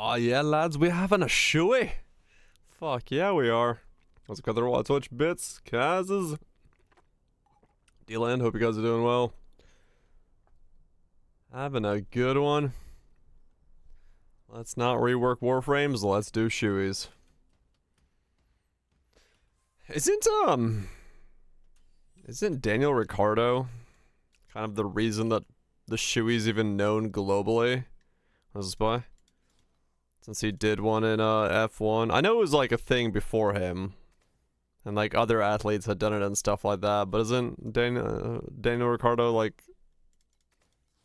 Oh yeah, lads, we having a shoey. Fuck yeah, we are. What's up, other Twitch bits, Kaz's, D-Land. Hope you guys are doing well. Having a good one. Let's not rework Warframes. Let's do shoeys. Isn't Daniel Ricciardo kind of the reason that the shoey's even known globally? As a spy? Since he did one in F1. I know it was like a thing before him. And like other athletes had done it and stuff like that. But isn't Daniel Ricciardo like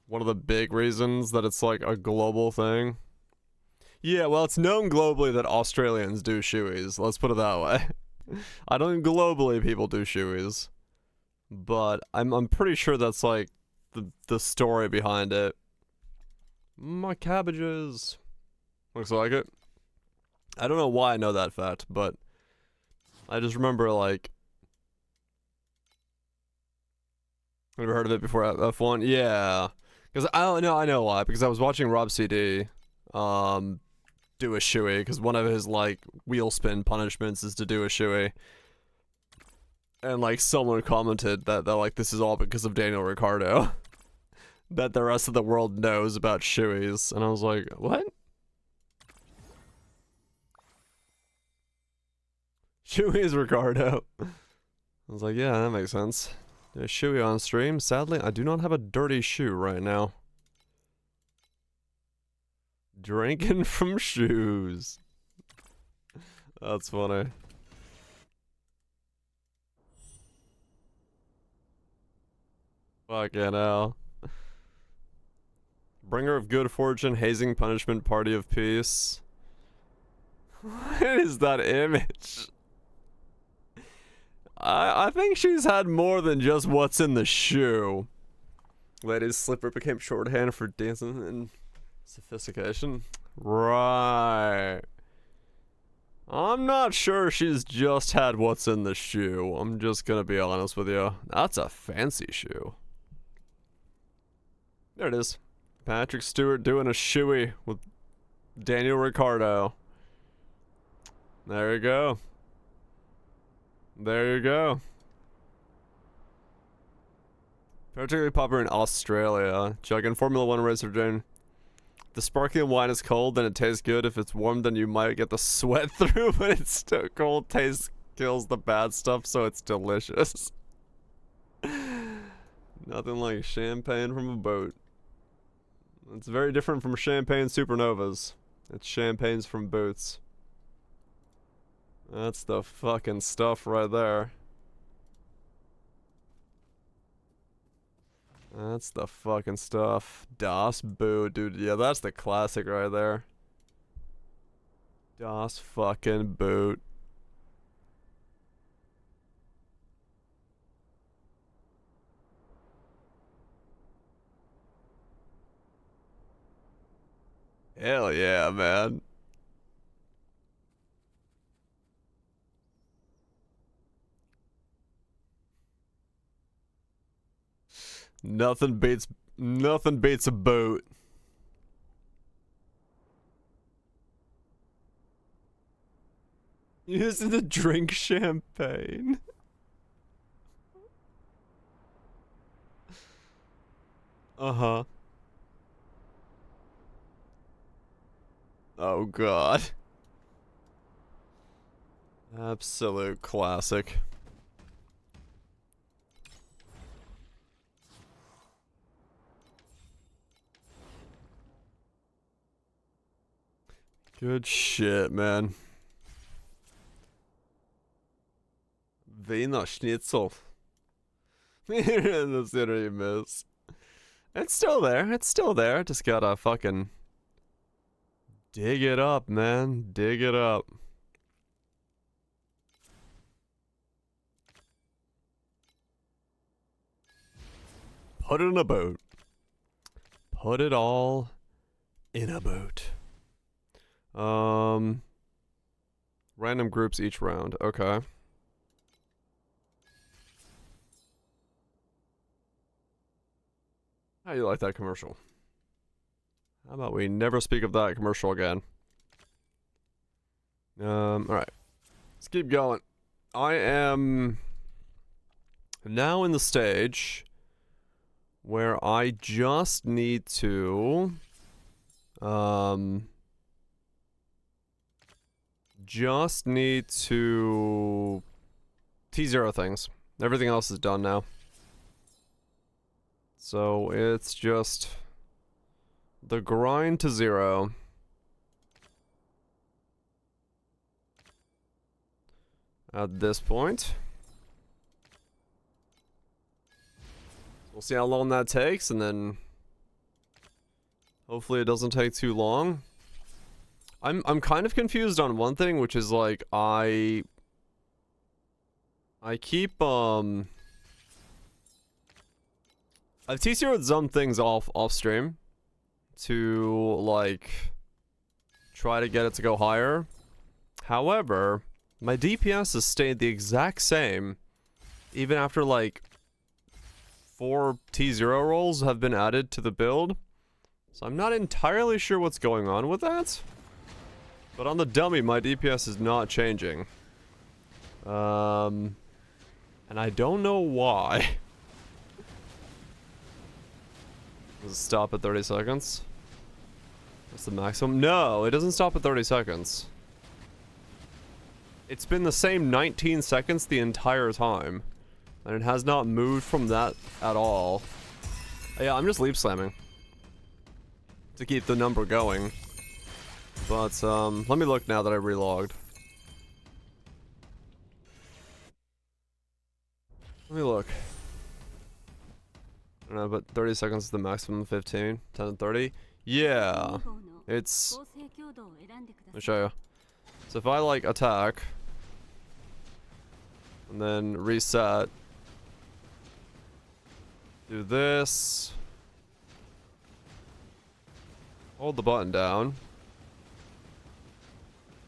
one of the big reasons that it's like a global thing? Yeah, well, it's known globally that Australians do shoeys. Let's put it that way. I don't think globally people do shoeys. But I'm pretty sure that's like the story behind it. My cabbages. Looks like it. I don't know why I know that fact, but I just remember like. Ever heard of it before F1? Yeah, because I know why. Because I was watching Rob CD, do a shoey. Because one of his like wheel spin punishments is to do a shoey. And like someone commented that like this is all because of Daniel Ricciardo. That the rest of the world knows about shoeys, and I was like, what? Shoey's Ricardo. I was like, yeah, that makes sense. There's shoey on stream. Sadly, I do not have a dirty shoe right now. Drinking from shoes. That's funny. Fucking hell. Bringer of good fortune, hazing punishment, party of peace. What is that image? I think she's had more than just what's in the shoe. Lady's slipper became shorthand for dancing and sophistication. Right. I'm not sure she's just had what's in the shoe. I'm just gonna be honest with you. That's a fancy shoe. There it is. Patrick Stewart doing a shoey with Daniel Ricciardo. There you go. There you go. Particularly popular in Australia. Chugging Formula 1 racer Jane. The sparkling wine is cold and it tastes good. If it's warm, then you might get the sweat through, but it's still cold. Taste kills the bad stuff, so it's delicious. Nothing like champagne from a boat. It's very different from champagne supernovas. It's champagnes from boats. That's the fucking stuff right there. That's the fucking stuff. Das Boot, dude. Yeah, that's the classic right there. Das fucking Boot. Hell yeah, man. Nothing beats a boat. Using to drink champagne. Uh-huh. Oh god. Absolute classic. Good shit, man. Wiener Schnitzel. The sooner you miss. It's still there. It's still there. Just gotta fucking dig it up, man. Dig it up. Put it in a boat. Put it all in a boat. Random groups each round. Okay. How do you like that commercial? How about we never speak of that commercial again? Alright. Let's keep going. I am now in the stage where I just need to T0 things. Everything else is done now. So it's just the grind to 0. At this point. We'll see how long that takes, and then hopefully it doesn't take too long. I'm kind of confused on one thing, which is like I keep I've T0'd some things off stream to like try to get it to go higher. However, my DPS has stayed the exact same even after like 4 T0 rolls have been added to the build. So I'm not entirely sure what's going on with that. But on the dummy, my DPS is not changing. And I don't know why. Does it stop at 30 seconds? That's the maximum? No, it doesn't stop at 30 seconds. It's been the same 19 seconds the entire time. And it has not moved from that at all. Yeah, I'm just leap slamming to keep the number going. But, let me look now that I relogged. Let me look. I don't know, but 30 seconds is the maximum, 15, 10 and 30. Yeah, it's... Let me show you. So if I, like, attack, and then reset, do this, hold the button down,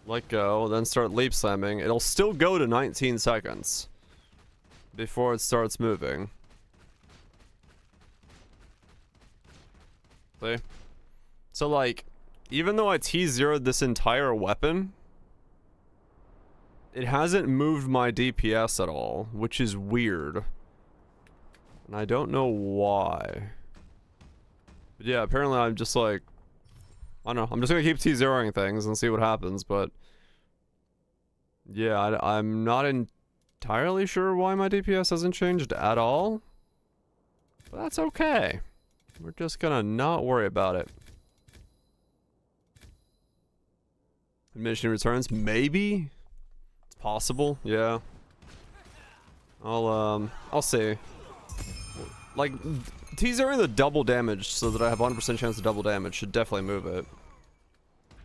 let go, then start leap slamming, it'll still go to 19 seconds before it starts moving. See? So like, even though I T0'd this entire weapon, it hasn't moved my DPS at all, which is weird. And I don't know why. But yeah, apparently I'm just like, I don't know, I'm just gonna keep T0ing things and see what happens, but yeah, I'm not entirely sure why my DPS hasn't changed at all. But that's okay. We're just gonna not worry about it. Admission returns, maybe? It's possible, yeah. I'll see. Like, T0ing the double damage so that I have 100% chance to double damage should definitely move it.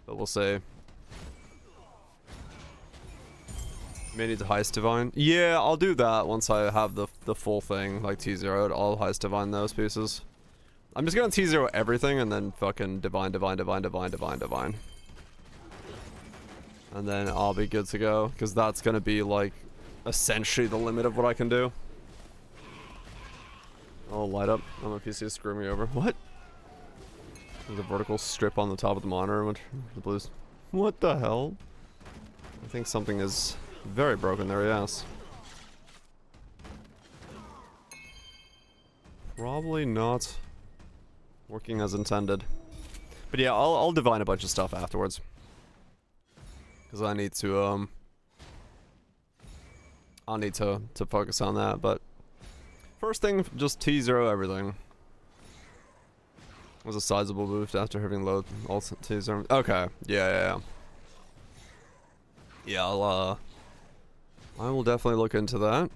But we'll see. May need to heist divine. Yeah, I'll do that once I have the full thing, like T0'd. I'll heist divine those pieces. I'm just gonna T0 everything and then fucking divine. And then I'll be good to go, because that's gonna be like essentially the limit of what I can do. I'll light up. Oh, my PC is screwing me over. What? There's a vertical strip on the top of the monitor, which the blues. What the hell? I think something is very broken there, yes. Probably not working as intended. But yeah, I'll divine a bunch of stuff afterwards. Because I need to, I'll need to focus on that, but first thing, just T0 everything. Was a sizable boost after having low ult T0. Okay, yeah. Yeah, I will definitely look into that.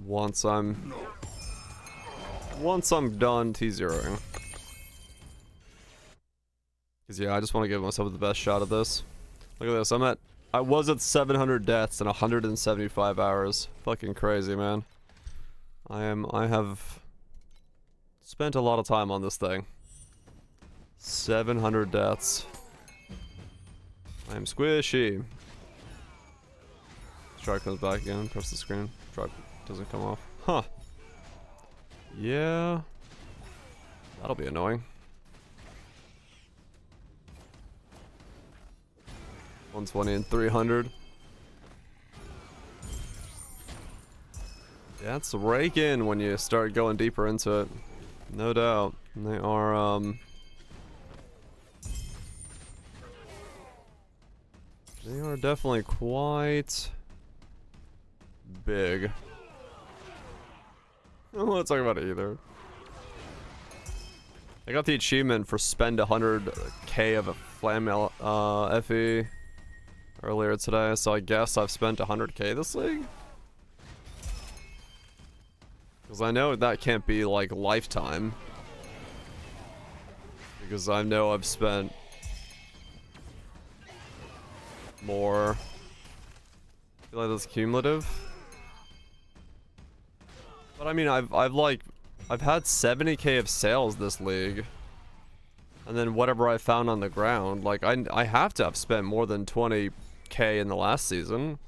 Once I'm done T0ing. Cause yeah, I just want to give myself the best shot of this. Look at this, I was at 700 deaths in 175 hours. Fucking crazy, man. I have spent a lot of time on this thing. 700 deaths. I am squishy. Strike comes back again, press the screen. Strike doesn't come off. Huh. Yeah. That'll be annoying. 120 and 300. Yeah, it's raking when you start going deeper into it. No doubt. They are, they are definitely quite big. I don't want to talk about it either. I got the achievement for spend 100k of a flame FE earlier today, so I guess I've spent 100k this league. Because I know that can't be like lifetime. Because I know I've spent more. I feel like that's cumulative. But I mean, I've had 70k of sales this league. And then whatever I found on the ground, like I have to have spent more than 20k in the last season.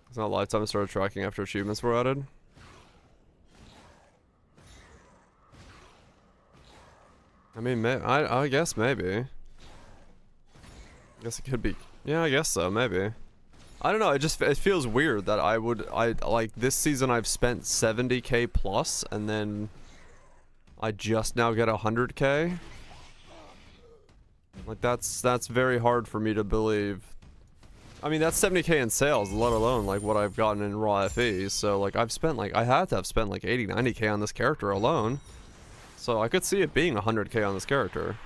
It's not lifetime, started tracking after achievements were added. I mean, I guess maybe. I guess it could be. Yeah, I guess so, maybe. I don't know, it feels weird that I like this season I've spent 70k plus and then I just now get 100k. Like that's very hard for me to believe. I mean, that's 70k in sales, let alone like what I've gotten in raw FE. So like I've spent like, I had to have spent like 80, 90k on this character alone. So I could see it being 100k on this character.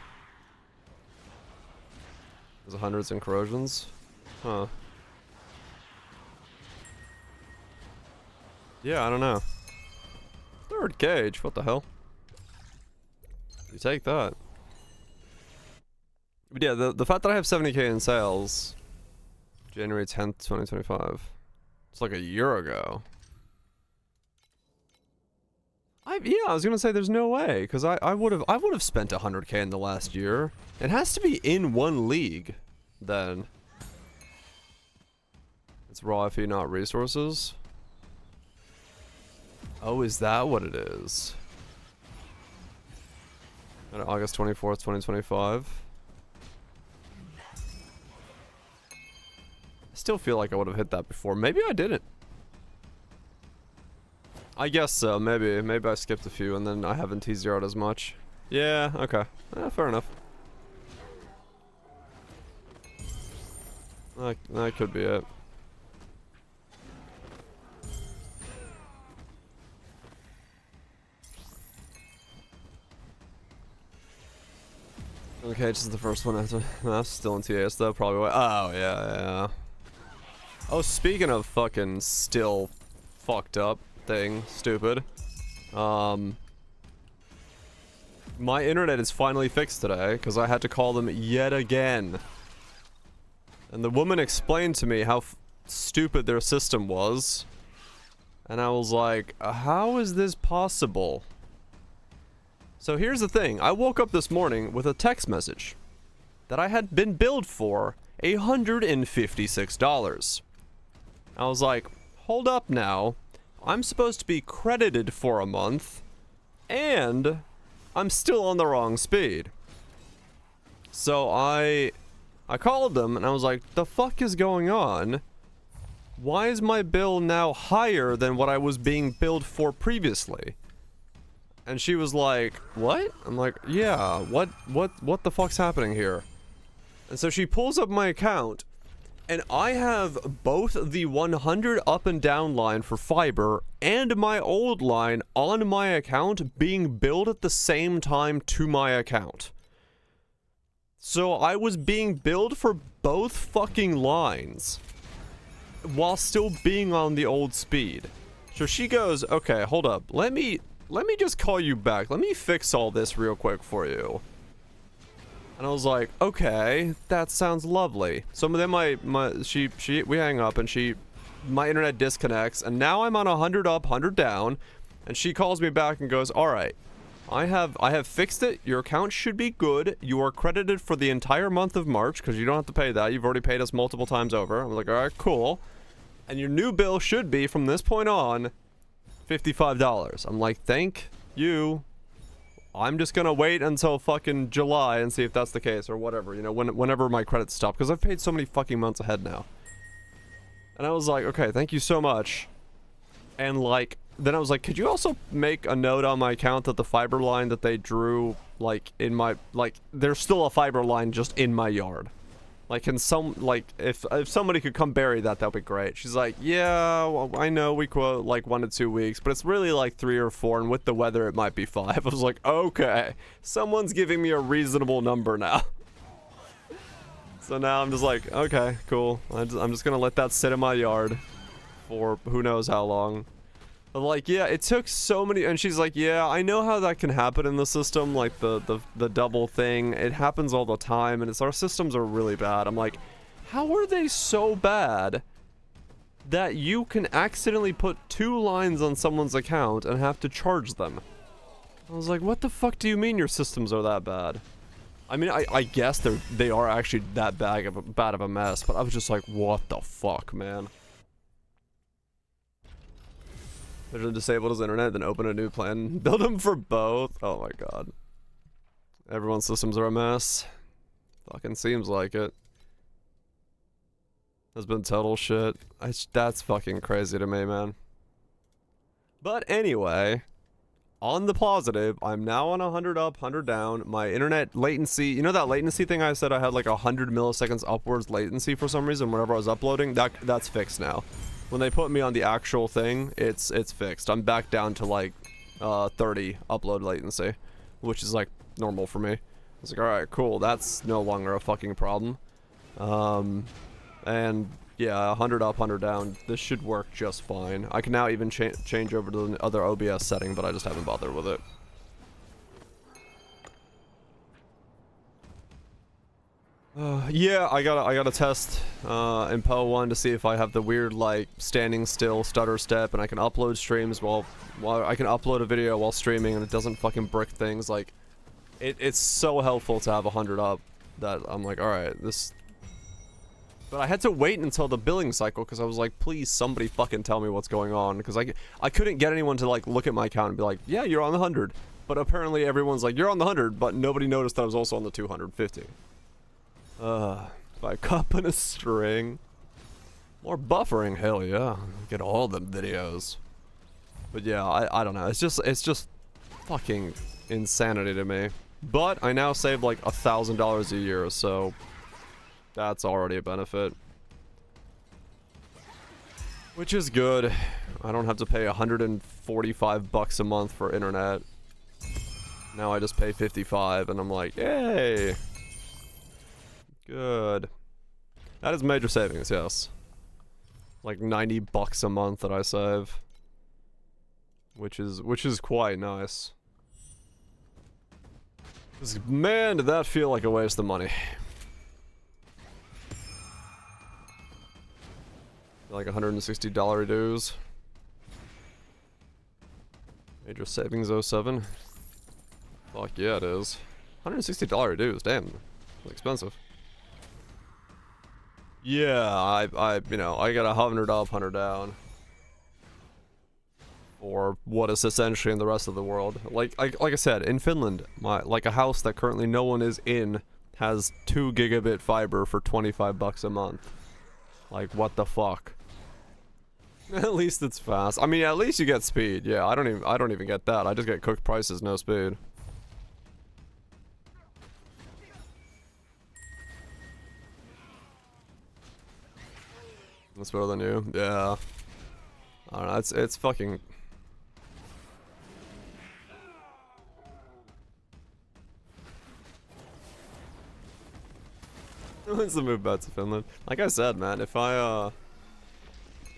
There's hundreds in corrosions. Huh. Yeah, I don't know. Third gauge, what the hell? You take that. But yeah, the fact that I have 70k in sales, January 10th, 2025. It's like a year ago. Yeah, I was gonna say there's no way, because I would have spent 100k in the last year. It has to be in one league, then. It's raw FE, not resources. Oh, is that what it is? On August 24th, 2025. I still feel like I would have hit that before. Maybe I didn't. I guess so, maybe. Maybe I skipped a few and then I haven't T0'd as much. Yeah, okay. Fair enough. That could be it. Okay, just the first one after. I'm still in TAS though, probably. Oh, yeah. Oh, speaking of fucking still fucked up thing, stupid. My internet is finally fixed today, because I had to call them yet again. And the woman explained to me how stupid their system was. And I was like, how is this possible? So here's the thing, I woke up this morning with a text message that I had been billed for $156. I was like, hold up now, I'm supposed to be credited for a month, and I'm still on the wrong speed. So I called them and I was like, the fuck is going on? Why is my bill now higher than what I was being billed for previously? And she was like, what? I'm like, yeah, what the fuck's happening here? And so she pulls up my account, and I have both the 100 up and down line for fiber and my old line on my account being billed at the same time to my account. So I was being billed for both fucking lines while still being on the old speed. So she goes, okay, hold up, let me just call you back. Let me fix all this real quick for you. And I was like, okay, that sounds lovely. So then we hang up and my internet disconnects, and now I'm on 100 up, 100 down, and she calls me back and goes, all right, I have fixed it. Your account should be good. You are credited for the entire month of March because you don't have to pay that. You've already paid us multiple times over. I'm like, all right, cool. And your new bill should be, from this point on, $55. I'm like, thank you. I'm just gonna wait until fucking July and see if that's the case or whatever, you know, whenever my credits stop, because I've paid so many fucking months ahead now. And I was like, okay, thank you so much. And like, then I was like, could you also make a note on my account that the fiber line that they drew, like, in my, like, there's still a fiber line just in my yard. Like, can some, like, if somebody could come bury that, that'd be great. She's like, yeah, well, I know we quote, like, 1 to 2 weeks, but it's really, like, 3 or 4, and with the weather, it might be 5. I was like, okay, someone's giving me a reasonable number now. So now I'm just like, okay, cool. I'm just gonna let that sit in my yard for who knows how long. But like, yeah, it took so many, and she's like, yeah, I know how that can happen in the system, like the double thing. It happens all the time, and our systems are really bad. I'm like, how are they so bad that you can accidentally put 2 lines on someone's account and have to charge them? I was like, what the fuck do you mean your systems are that bad? I mean, I guess they are actually that bad of a mess, but I was just like, what the fuck, man? Better disable his internet than open a new plan. Build them for both. Oh my god. Everyone's systems are a mess. Fucking seems like it. Has been total shit. That's fucking crazy to me, man. But anyway, on the positive, I'm now on 100 up, 100 down. My internet latency, you know that latency thing I said I had like 100 milliseconds upwards latency for some reason whenever I was uploading? That's fixed now. When they put me on the actual thing, it's fixed. I'm back down to like 30 upload latency, which is like normal for me. It's like, alright, cool, that's no longer a fucking problem. And yeah, 100 up, 100 down, this should work just fine. I can now even change over to the other OBS setting, but I just haven't bothered with it. Yeah, I gotta test in PO 1 to see if I have the weird like standing still stutter step, and I can upload streams while I can upload a video while streaming, and it doesn't fucking brick things. Like, it's so helpful to have 100 up that I'm like, all right, this. But I had to wait until the billing cycle because I was like, please, somebody fucking tell me what's going on, because I couldn't get anyone to like look at my account and be like, yeah, you're on the 100. But apparently everyone's like, you're on the 100, but nobody noticed that I was also on the 250. By cup and a string. More buffering, hell yeah. Get all them videos. But yeah, I don't know. It's just fucking insanity to me. But I now save like $1,000 a year, so that's already a benefit. Which is good. I don't have to pay 145 bucks a month for internet. Now I just pay 55 and I'm like, yay! Good. That is major savings, yes. Like 90 bucks a month that I save. Which is quite nice. 'Cause, man, did that feel like a waste of money. Like $160 dues. Major savings 07. Fuck yeah, it is. $160 dues, damn. That's expensive. Yeah, I you know, I got 100 up, 100 down. Or what is essentially in the rest of the world. Like I said, in Finland, like a house that currently no one is in has 2 gigabit fiber for 25 bucks a month. Like, what the fuck? At least it's fast. I mean, at least you get speed. Yeah, I don't even get that. I just get cooked prices, no speed. That's better than you. Yeah. I don't know. It's fucking. When's the move back to Finland? Like I said, man, if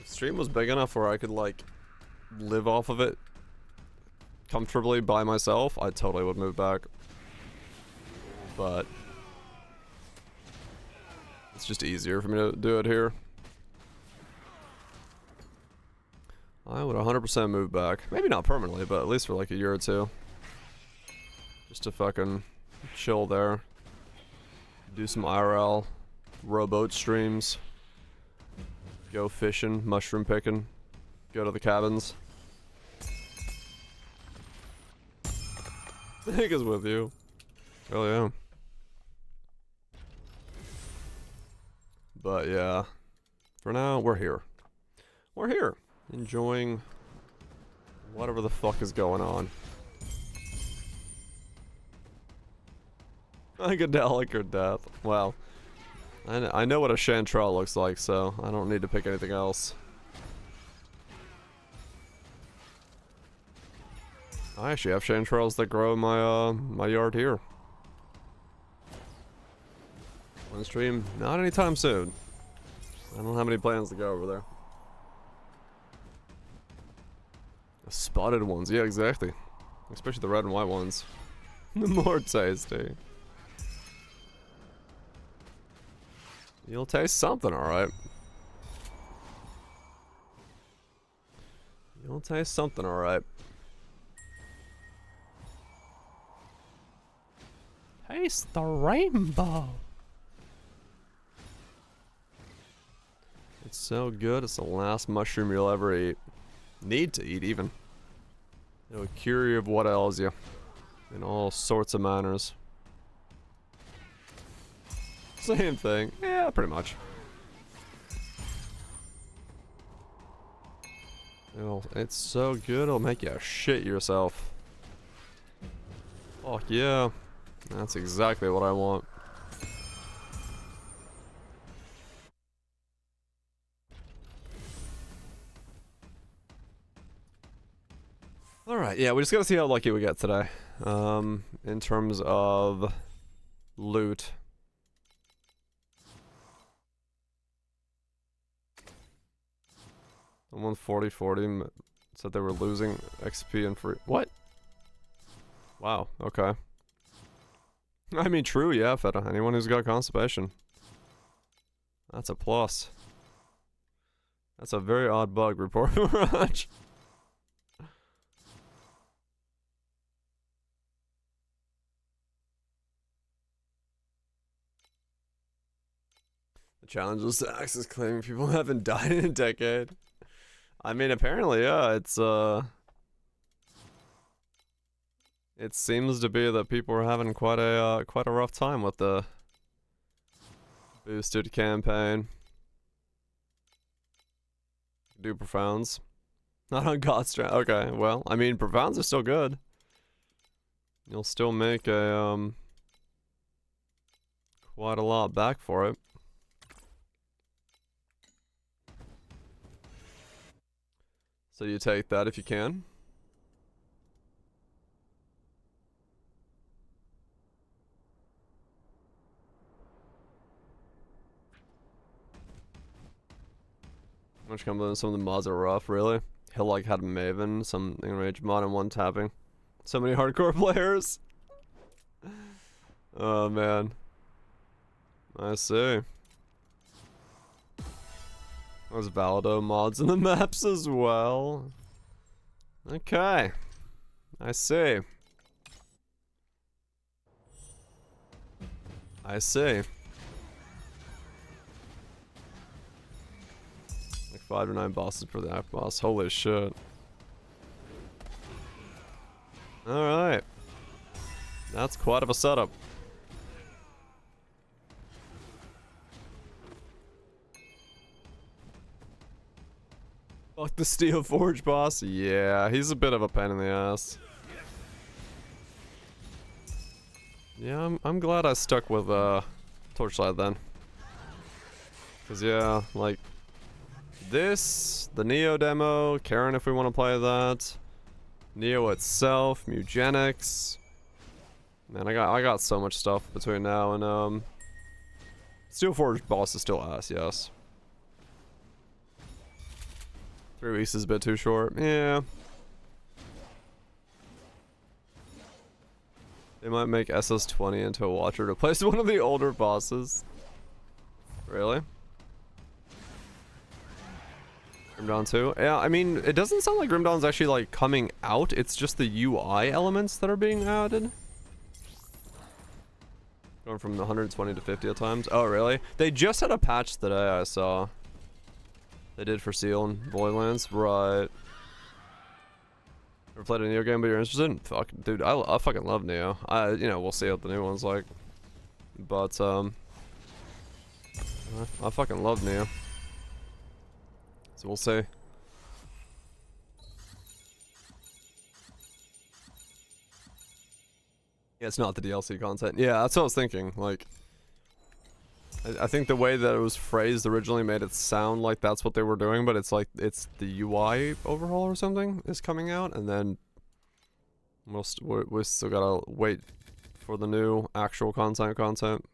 stream was big enough where I could like live off of it comfortably by myself, I totally would move back. But it's just easier for me to do it here. I would 100% move back. Maybe not permanently, but at least for like a year or two. Just to fucking chill there. Do some IRL, rowboat streams. Go fishing, mushroom picking. Go to the cabins. Niggas with you. Oh yeah. But yeah, for now we're here. We're here, enjoying whatever the fuck is going on. Psychedelic or death. Well, I know what a chanterelle looks like, so I don't need to pick anything else. I actually have chanterelles that grow in my my yard here. On stream, not anytime soon. I don't have any plans to go over there. The spotted ones, yeah, exactly. Especially the red and white ones. The more tasty. You'll taste something, alright. You'll taste something, alright. Taste the rainbow. It's so good, it's the last mushroom you'll ever eat. Need to eat, even. It'll cure you of what ails you. In all sorts of manners. Same thing. Yeah, pretty much. It's so good, it'll make you shit yourself. Oh, yeah. That's exactly what I want. Alright, yeah, we just gotta see how lucky we get today. In terms of loot. Someone 40 said they were losing XP and free. What? Wow, okay. I mean, true, yeah, Feta. Anyone who's got constipation. That's a plus. That's a very odd bug report, Mirage. The challenge of Sax is claiming people haven't died in a decade. I mean, apparently, yeah, it seems to be that people are having quite a rough time with the boosted campaign. Do profounds. Not on Godstrand. Okay, well, I mean, profounds are still good. You'll still make a, quite a lot back for it. So you take that if you can. Which comes in, some of the mods are rough, really. He'll like had Maven, some enraged mod and one tapping. So many hardcore players. Oh man. I see. There's Valido mods in the maps as well. Okay. I see. I see. Like 5 to 9 bosses per the act boss. Holy shit. Alright. That's quite of a setup. Fuck the Steel Forge boss? Yeah, he's a bit of a pain in the ass. Yeah, I'm glad I stuck with Torchlight then. Cause yeah, like this, the Neo demo, Karen if we want to play that, Neo itself, Mugenics. Man, I got so much stuff between now and Steel Forge boss is still ass, yes. 3 weeks is a bit too short. Yeah. They might make SS20 into a watcher to replace one of the older bosses. Really? Grim Dawn 2? Yeah, I mean, it doesn't sound like Grim Dawn's actually like coming out. It's just the UI elements that are being added. Going from 120 to 50 at times. Oh, really? They just had a patch today, I saw. They did for Seal and Voidlands, right. Never played a Neo game, but you're interested? Fuck, dude, I fucking love Neo. You know, we'll see what the new one's like. But, I fucking love Neo. So we'll see. Yeah, it's not the DLC content. Yeah, that's what I was thinking. Like, I think the way that it was phrased originally made it sound like that's what they were doing, but it's like, it's the UI overhaul or something is coming out, and then we still gotta wait for the new actual content.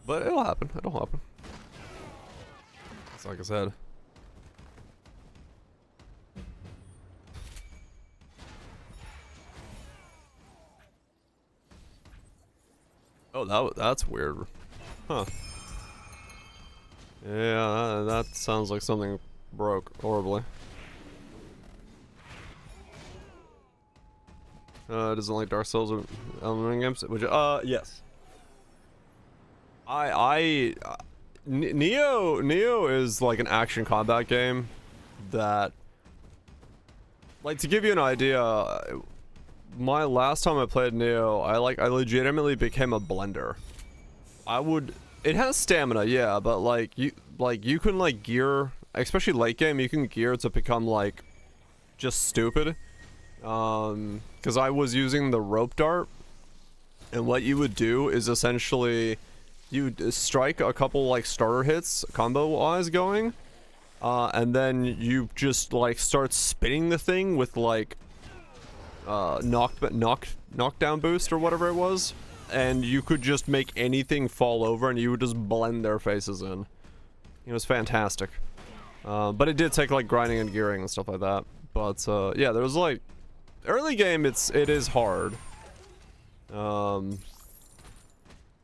But it'll happen. It'll happen. It's like I said. Oh, that's weird. Huh. Yeah, that sounds like something broke horribly. Doesn't like Dark Souls or Elden games? Would you? Yes. Neo is like an action combat game that, like, to give you an idea, my last time I played Neo, I legitimately became a blender. It has stamina, yeah, but you can like gear, especially late game, you can gear to become like just stupid. Because I was using the rope dart, and what you would do is essentially you'd strike a couple like starter hits combo wise going, and then you just like start spinning the thing with like knockdown boost or whatever it was, and you could just make anything fall over and you would just blend their faces in. It was fantastic. But it did take like grinding and gearing and stuff like that. But yeah, there was like early game, it is hard.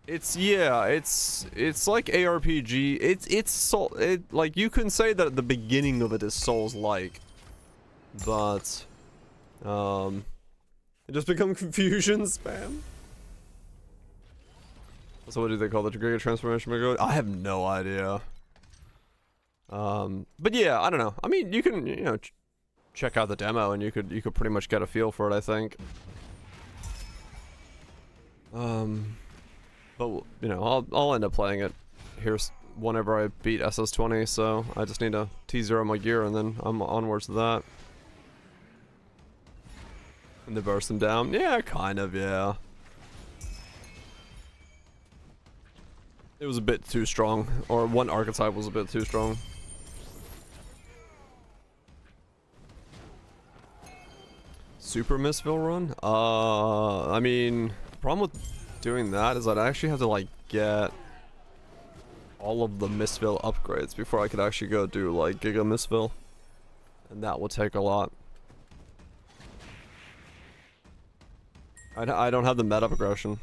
It's like ARPG. Like you can say that the beginning of it is Souls-like, but it just become confusion spam. So what do they call the Giga transformation? I have no idea. But yeah, I don't know. I mean, you can, you know, check out the demo and you could pretty much get a feel for it, I think. But you know, I'll end up playing it here whenever I beat SS20, so I just need to T0 my gear and then I'm onwards to that. And they burst them down? Yeah, kind of, yeah. It was a bit too strong, or one archetype was a bit too strong. Super Mistville run? I mean, the problem with doing that is that I actually have to like get all of the Mistville upgrades before I could actually go do like Giga Mistville. And that will take a lot. I don't have the meta progression.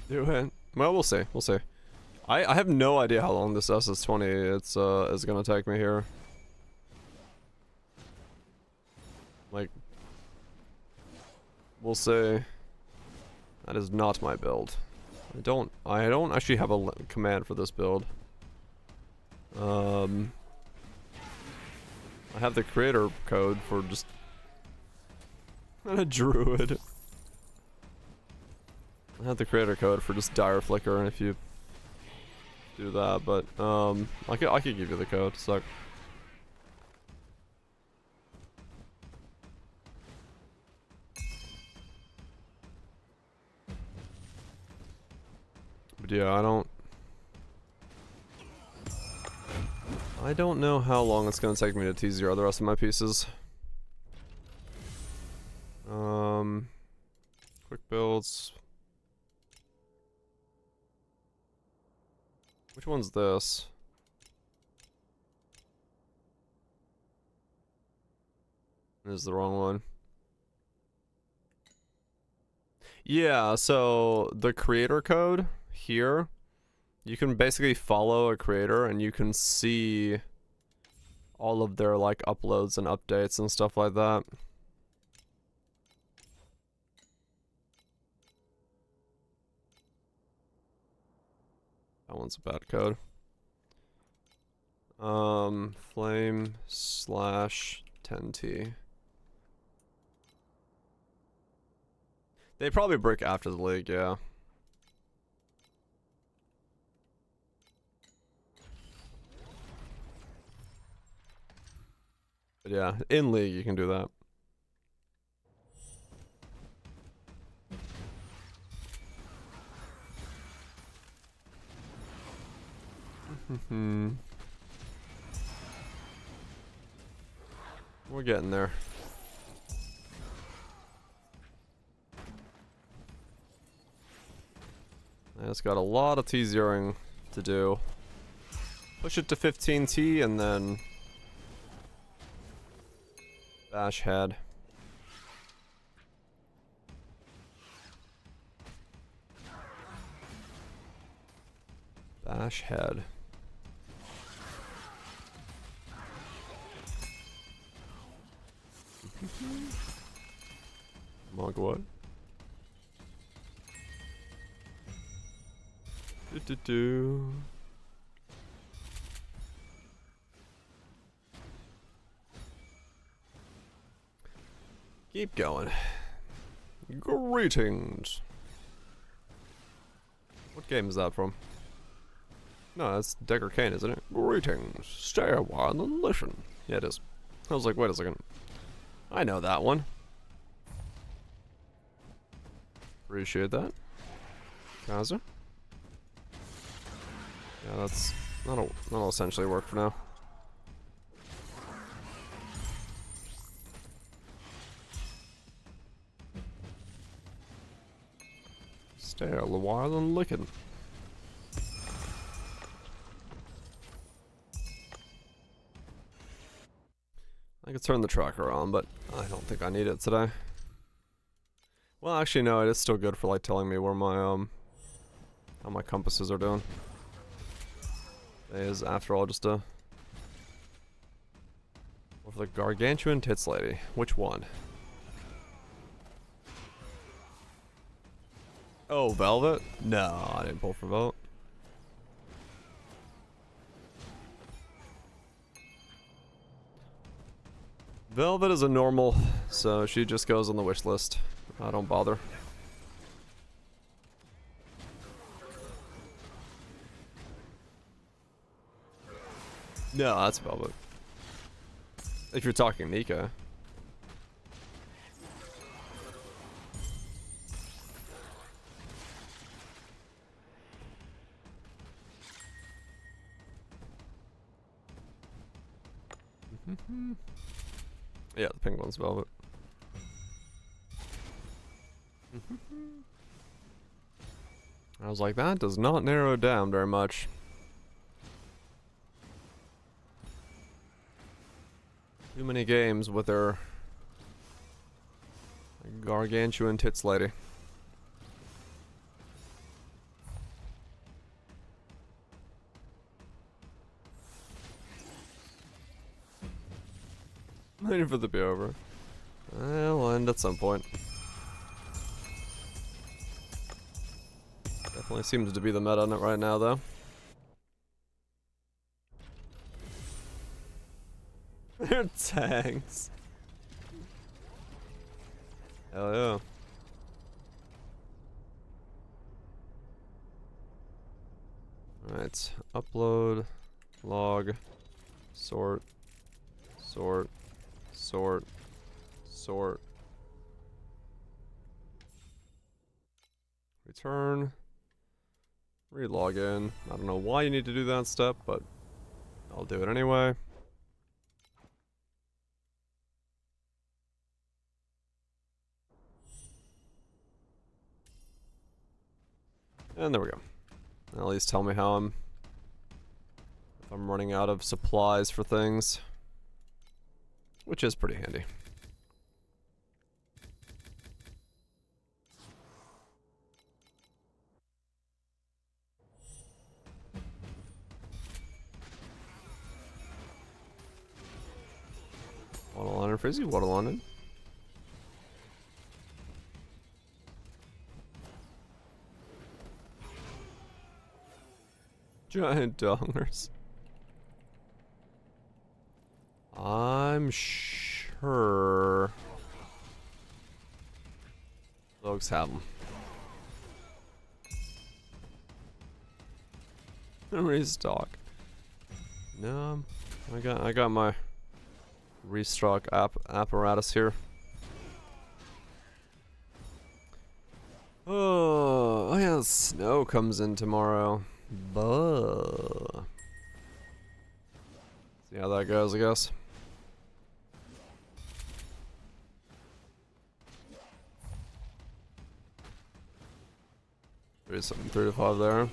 Do it. Well, we'll see. We'll see. I have no idea how long this SS20 is gonna take me here. Like, we'll say that is not my build. I don't actually have a command for this build. I have the creator code for just a druid. I have the creator code for just dire flicker, and if you do that, but I could give you the code. Suck. But yeah, I don't know how long it's gonna take me to T0 the rest of my pieces. Quick builds. Which one's this? This is the wrong one. Yeah, so the creator code here, you can basically follow a creator and you can see all of their like uploads and updates and stuff like that. That one's a bad code. Flame slash 10T. They probably break after the league, yeah. But yeah, in league you can do that. We're getting there. It's got a lot of T0ing to do. Push it to 15T and then bash head. Bash head. Monk what? Do. Keep going. Greetings. What game is that from? No, that's Decker Kane, isn't it? Greetings. Stay a while and listen. Yeah, it is. I was like, wait a second. I know that one. Appreciate that. Kaza. Yeah, that'll essentially work for now. Stay a little while and licking. I could turn the tracker on, but I don't think I need it today. Well, actually, no, it is still good for like telling me where my how my compasses are doing. It is, after all, just a for the gargantuan tits lady. Which one? Oh, Velvet? No, I didn't pull for Velvet. Velvet is a normal, so she just goes on the wish list. I don't bother. No, that's Velvet. If you're talking Nika. Yeah, the pink one's Velvet. I was like, that does not narrow it down very much. Too many games with her gargantuan tits lady. Waiting for the to be over. We'll end at some point. Definitely seems to be the meta on it right now, though. They're tanks. Hell yeah. Alright, upload, log, sort, sort, sort, sort. Return. Relog in. I don't know why you need to do that step, but I'll do it anyway. And there we go. At least tell me how if I'm running out of supplies for things. Which is pretty handy. Waddle on and Frizzy, waddle on in. Giant dongers. I'm sure folks have them. Restock. No, I got my restock apparatus here. Oh yeah, snow comes in tomorrow. Buh. See how that goes, I guess. Something 3 to 5 there.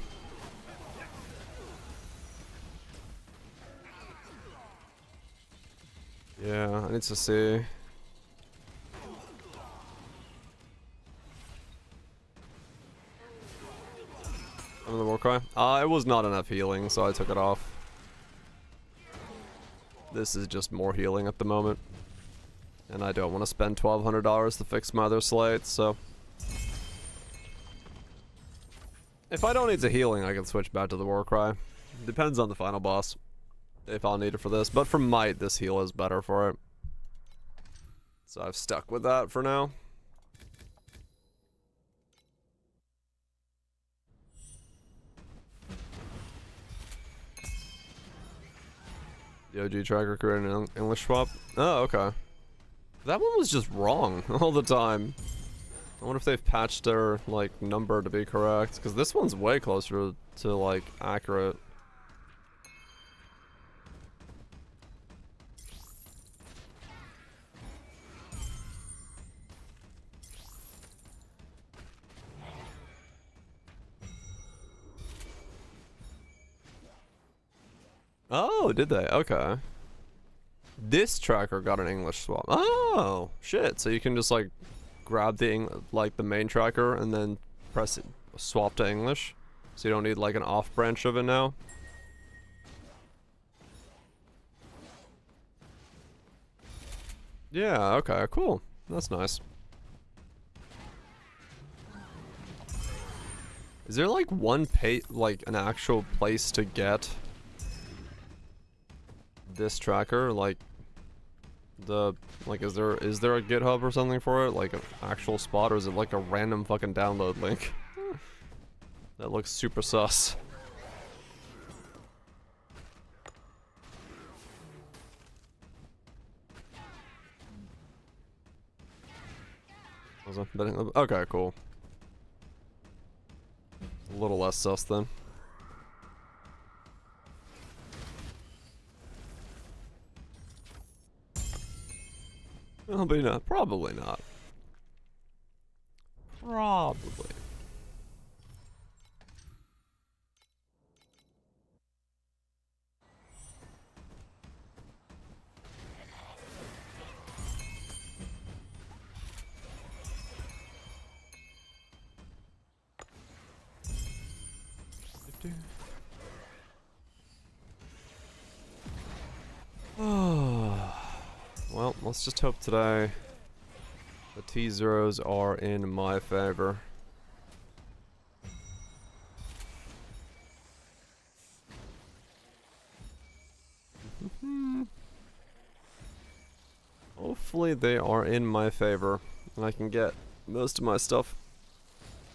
Yeah, I need to see. Some of the war cry. It was not enough healing, so I took it off. This is just more healing at the moment. And I don't want to spend $1,200 to fix my other slates, so. If I don't need the healing, I can switch back to the war cry. Depends on the final boss. If I'll need it for this. But for might, this heal is better for it. So I've stuck with that for now. The OG tracker created an English swap. Oh, okay. That one was just wrong all the time. I wonder if they've patched their, like, number to be correct. Because this one's way closer to, like, accurate. Oh, did they? Okay. This tracker got an English swap. Oh, shit. So you can just, like, grab the the main tracker and then press it, swap to English. So you don't need, like, an off branch of it now. Yeah, okay, cool. That's nice. Is there, like, an actual place to get this tracker? Like, is there a GitHub or something for it? Like, an actual spot, or is it, like, a random fucking download link? That looks super sus. Okay, cool. A little less sus then. Probably not. Probably not. Probably. Well, let's just hope today the t0s are in my favor. Hopefully they are in my favor and I can get most of my stuff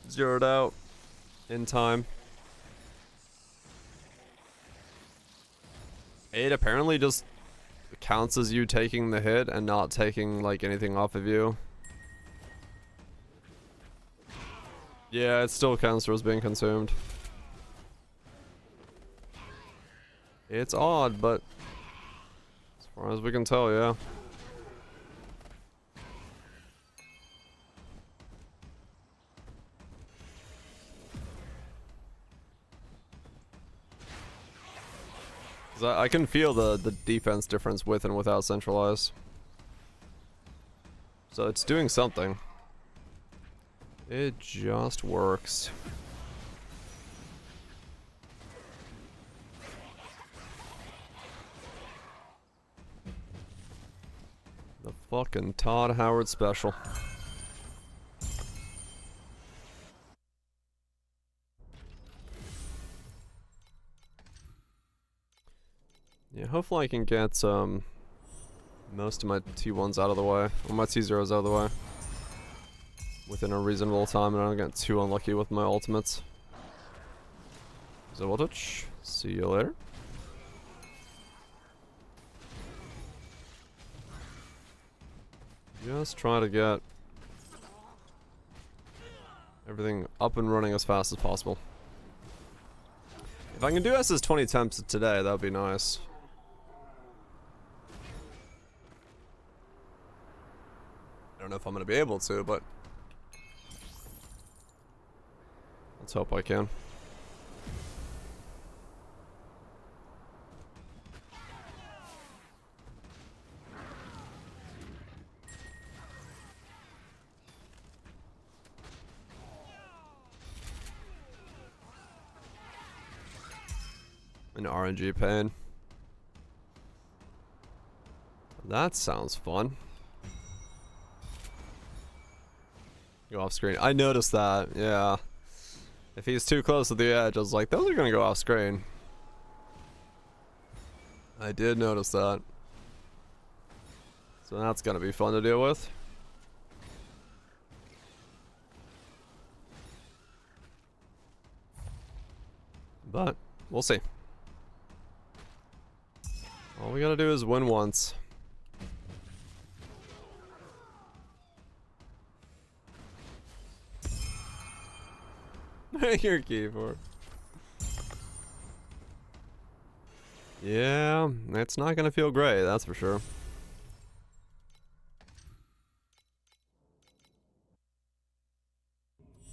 zeroed out in time. It apparently just counts as you taking the hit and not taking, like, anything off of you. Yeah, it still counts as being consumed. It's odd, but as far as we can tell, yeah. I can feel the defense difference with and without centralize. So it's doing something. It just works. The fucking Todd Howard special. Yeah, hopefully I can get some most of my T1s out of the way, or my T0s out of the way, within a reasonable time, and I don't get too unlucky with my ultimates. So voltage. See you later. Just try to get everything up and running as fast as possible. If I can do SS 20 attempts today, that would be nice. I don't know if I'm going to be able to, but let's hope I can. An RNG pain. That sounds fun. Go off screen. I noticed that, yeah. If he's too close to the edge, I was like, those are gonna go off screen. I did notice that. So that's gonna be fun to deal with. But, we'll see. All we gotta do is win once. Your keyboard. Yeah, it's not gonna feel great, that's for sure.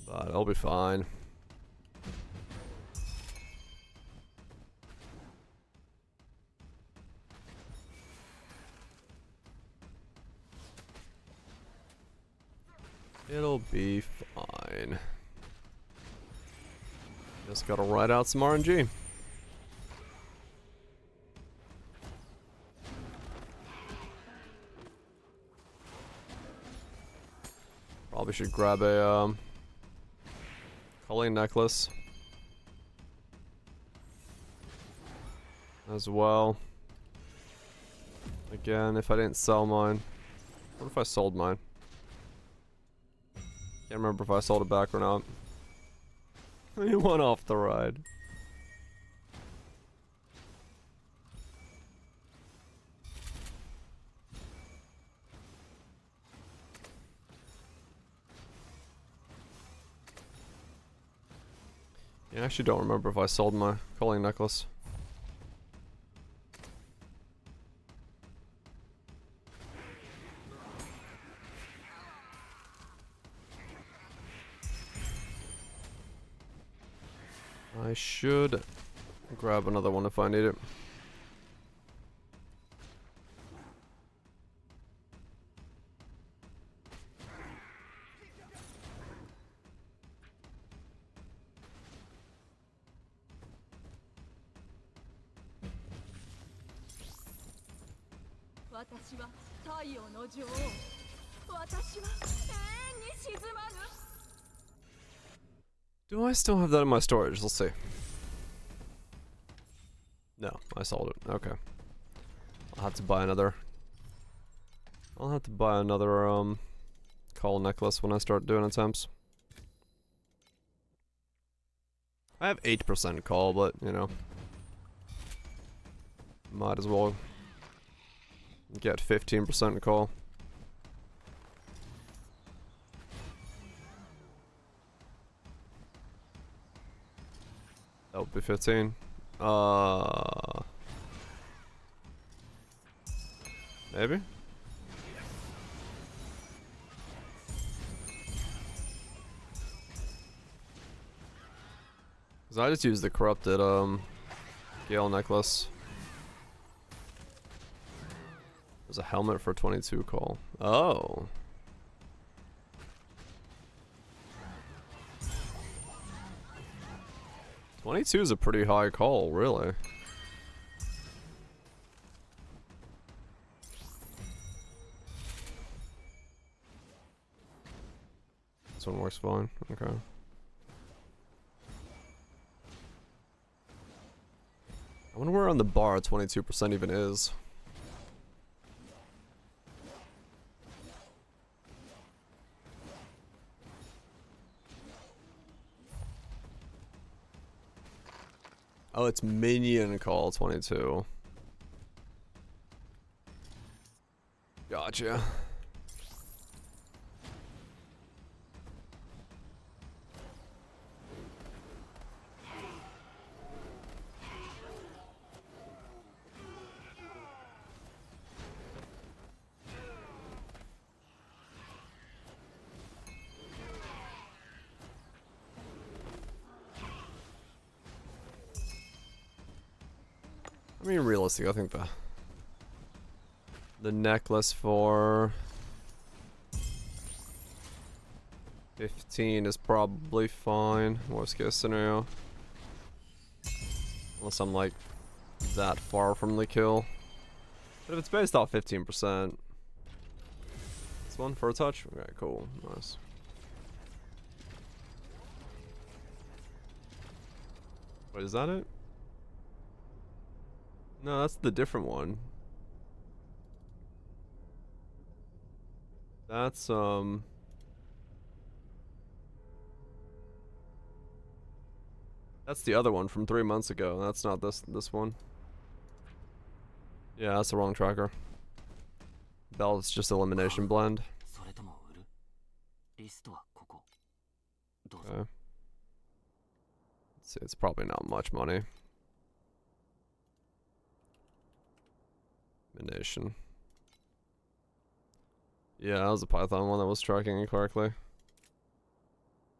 But it'll be fine. It'll be fine. Just gotta ride out some RNG. Probably should grab a culling necklace as well. Again, if I didn't sell mine. What if I sold mine? Can't remember if I sold it back or not. He went off the ride. Yeah, I actually don't remember if I sold my culling necklace. I should grab another one if I need it. Do I still have that in my storage? Let's see. No, I sold it. Okay. I'll have to buy another. I'll have to buy another call necklace when I start doing attempts. I have 8% call, but you know, might as well get 15% call. That would be 15. Maybe? Cause I just used the corrupted Gale necklace. There's a helmet for 22 call. Oh. $22 is a pretty high call, really. This one works fine. Okay. I wonder where on the bar 22% even is. Oh, it's minion call 22. Gotcha. I mean, realistic, I think the necklace for 15 is probably fine, worst case scenario. Unless I'm like that far from the kill. But if it's based off 15%. This one for a touch? Okay, cool, nice. Wait, is that it? No, that's the different one. That's that's the other one from 3 months ago. That's not this one. Yeah, that's the wrong tracker. Bell's just elimination blend. Okay. It's probably not much money. Elimination. Yeah, that was a Python one that was tracking incorrectly.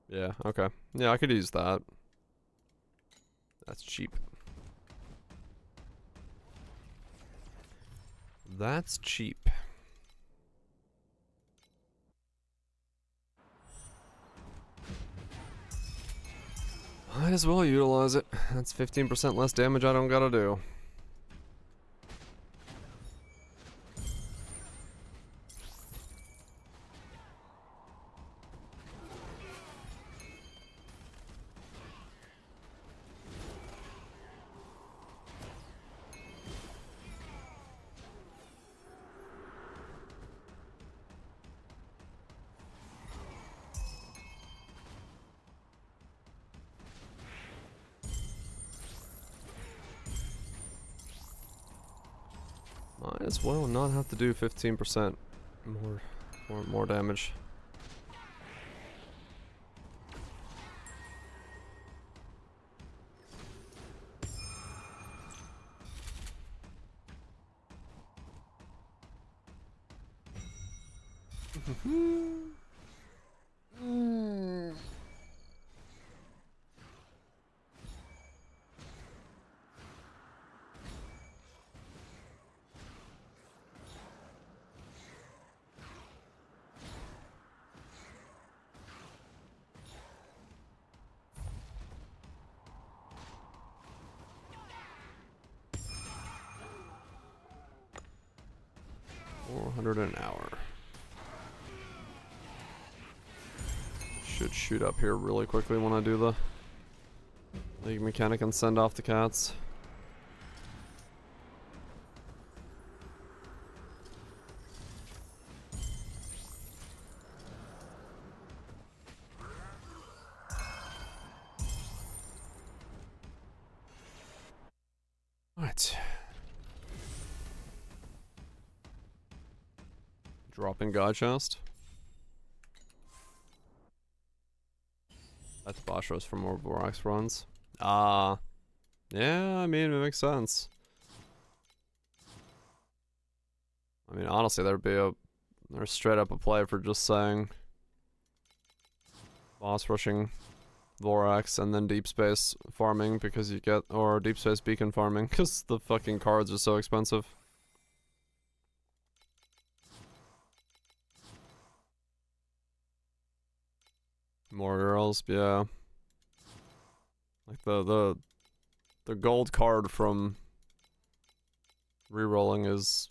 Yeah, okay. Yeah, I could use that. That's cheap. That's cheap. Might as well utilize it. That's 15% less damage I don't gotta do. Might as well not have to do 15% more damage. $400 an hour. Should shoot up here really quickly when I do the league mechanic and send off the cats. Alright. Dropping God chest. That's Bashos for more Borax runs. Yeah, I mean, it makes sense. I mean, honestly, there's straight up a play for just saying boss rushing Vorax and then deep space farming because you get, or deep space beacon farming because the fucking cards are so expensive. More girls, yeah. Like the gold card from rerolling is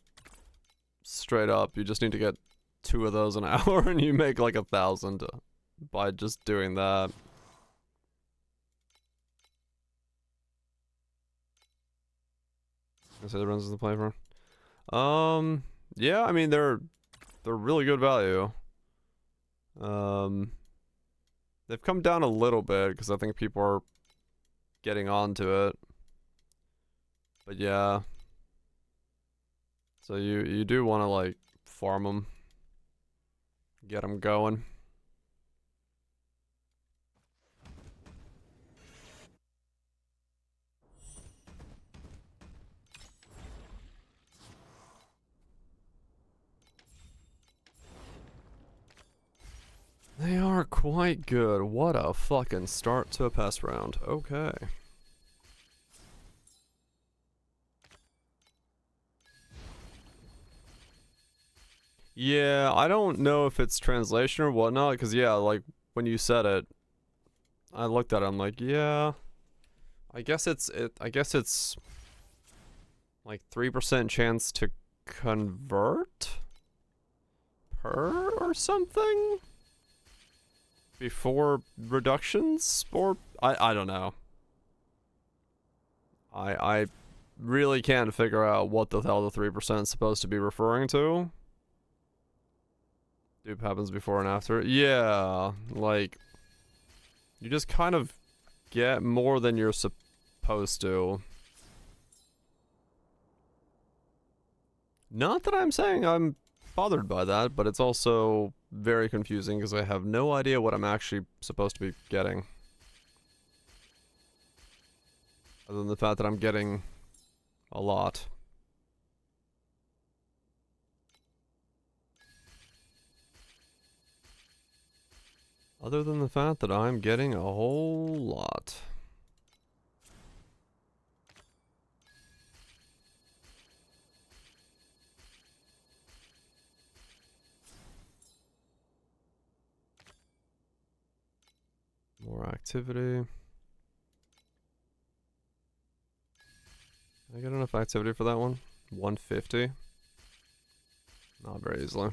straight up. You just need to get 2 of those an hour and you make like 1,000 by just doing that. I say the runs in the play for. Yeah, I mean they're really good value. They've come down a little bit because I think people are getting onto it. But yeah. So you do want to like farm them. Get them going. They are quite good. What a fucking start to a pass round. Okay. Yeah, I don't know if it's translation or whatnot, because yeah, like, when you said it, I looked at it, I'm like, yeah, I guess it's like 3% chance to convert per or something before reductions, or I don't know. I really can't figure out what the hell the 3% is supposed to be referring to. Dupe happens before and after. Yeah, like, you just kind of get more than you're supposed to. Not that I'm saying I'm bothered by that, but it's also very confusing because I have no idea what I'm actually supposed to be getting. Other than the fact that I'm getting a lot. Other than the fact that I'm getting a whole lot. More activity. Did I get enough activity for that one? 150? Not very easily.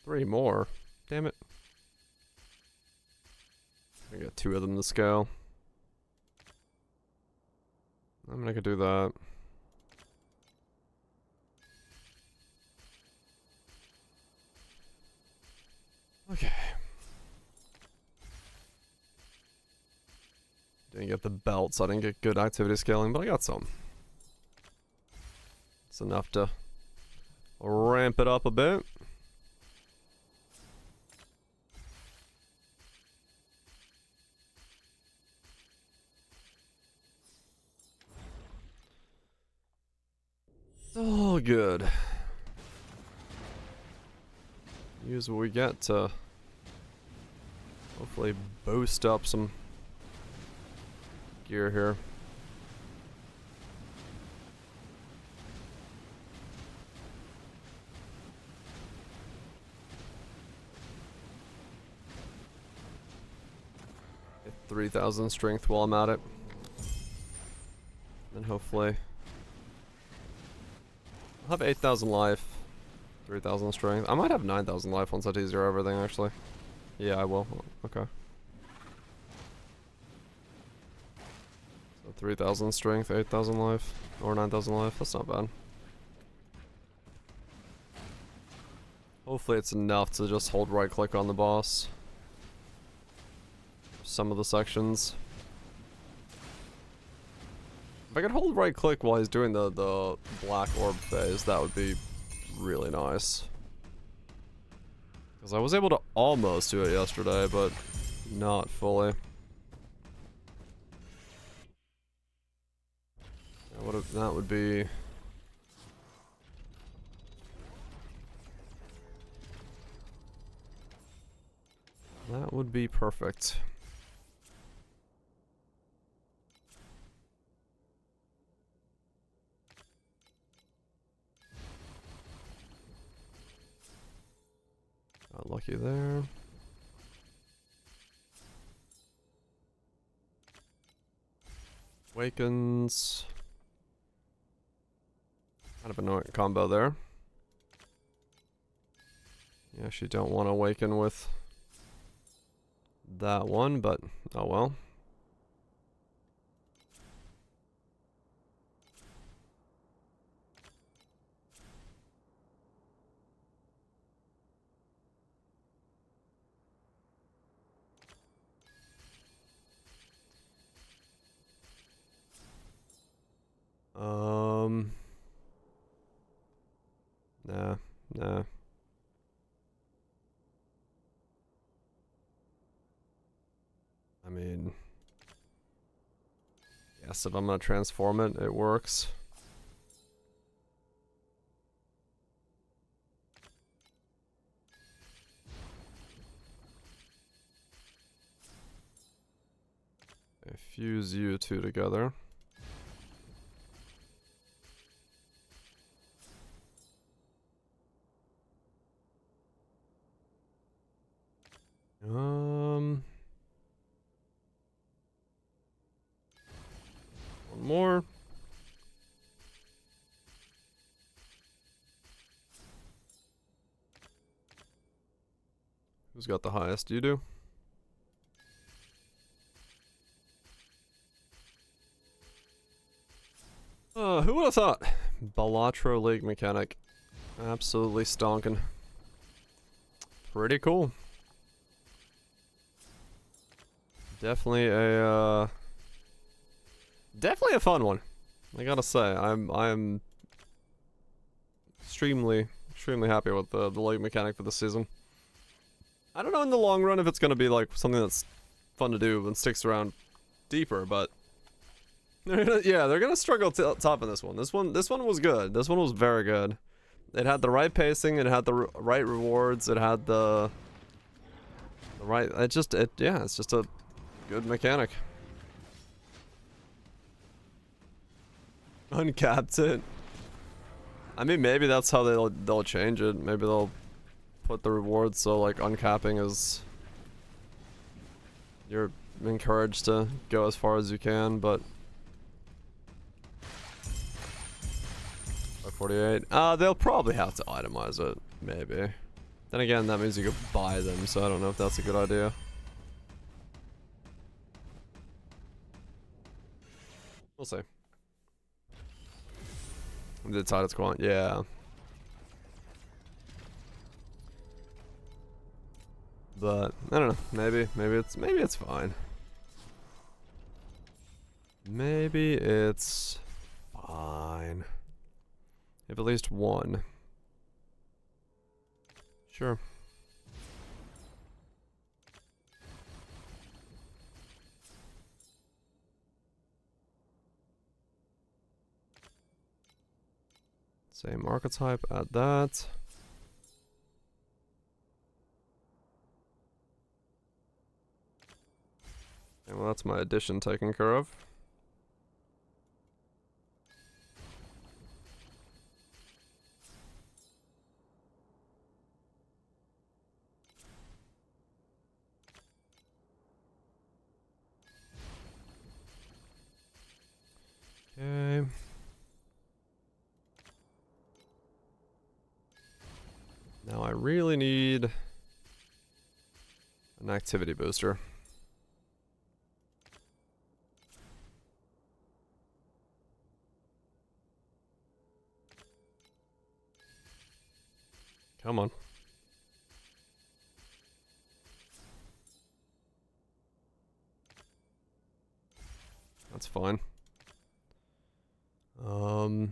Three more. Damn it. I got two of them to scale. I mean, I could do that. Okay. Didn't get the belt, so I didn't get good activity scaling, but I got some. It's enough to ramp it up a bit. It's all good. Use what we get to hopefully boost up some gear here. Get 3,000 strength while I'm at it. And hopefully I'll have 8,000 life, 3,000 strength. I might have 9,000 life once I T0 everything actually. Yeah, I will. Okay. So 3,000 strength, 8,000 life, or 9,000 life. That's not bad. Hopefully it's enough to just hold right click on the boss. Some of the sections. If I could hold right click while he's doing the black orb phase, that would be really nice. Because I was able to almost do it yesterday, but not fully. That would be... That would be perfect. Got lucky there. Awakens. Kind of annoying combo there. You actually don't want to awaken with that one, but oh well. guess. If I'm gonna transform it, it works. Okay, fuse you two together. One more. Who's got the highest? You do? Who would have thought? Balatro League mechanic. Absolutely stonking. Pretty cool. Definitely a fun one. I gotta say, I'm extremely happy with the league mechanic for this season. I don't know in the long run if it's gonna be like something that's fun to do and sticks around deeper, but they're gonna struggle top in this one. This one was good. This one was very good. It had the right pacing. It had the right rewards. It had the right. It's just a good mechanic. Uncapped it. I mean, maybe that's how they'll change it. Maybe they'll put the rewards so like uncapping is you're encouraged to go as far as you can, but 48. They'll probably have to itemize it, maybe. Then again, that means you could buy them, so I don't know if that's a good idea. We'll see. The title squad, yeah. But I don't know. Maybe it's fine. Maybe it's fine. If at least one. Sure. Same archetype, add that. Okay, well, that's my addition taken care of. Okay. Now I really need an activity booster. Come on. That's fine. So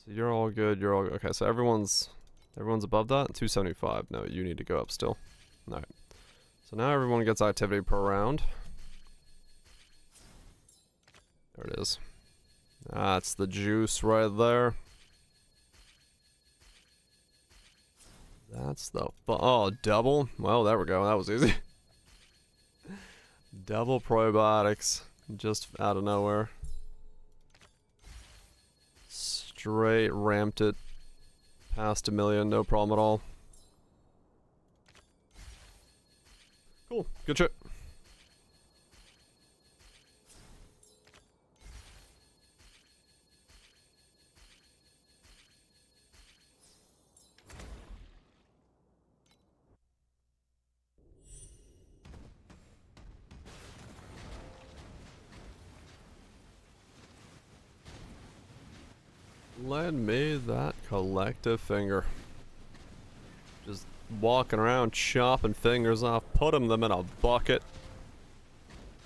you're all good, you're all good. Okay, so everyone's above that? 275. No, you need to go up still. Alright. So now everyone gets activity per round. There it is. That's the juice right there. That's the oh, double? Well, there we go. That was easy. Double probiotics. Just out of nowhere. Straight ramped it past 1 million, no problem at all. Cool, good shit. Lend me that collective finger. Just walking around chopping fingers off, putting them in a bucket,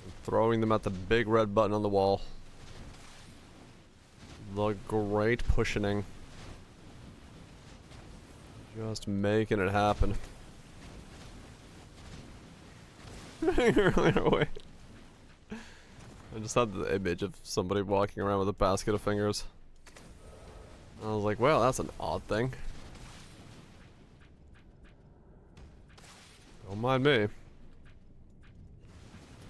and throwing them at the big red button on the wall. The great cushioning. Just making it happen. Away. I just had the image of somebody walking around with a basket of fingers. I was like, well, that's an odd thing. Don't mind me.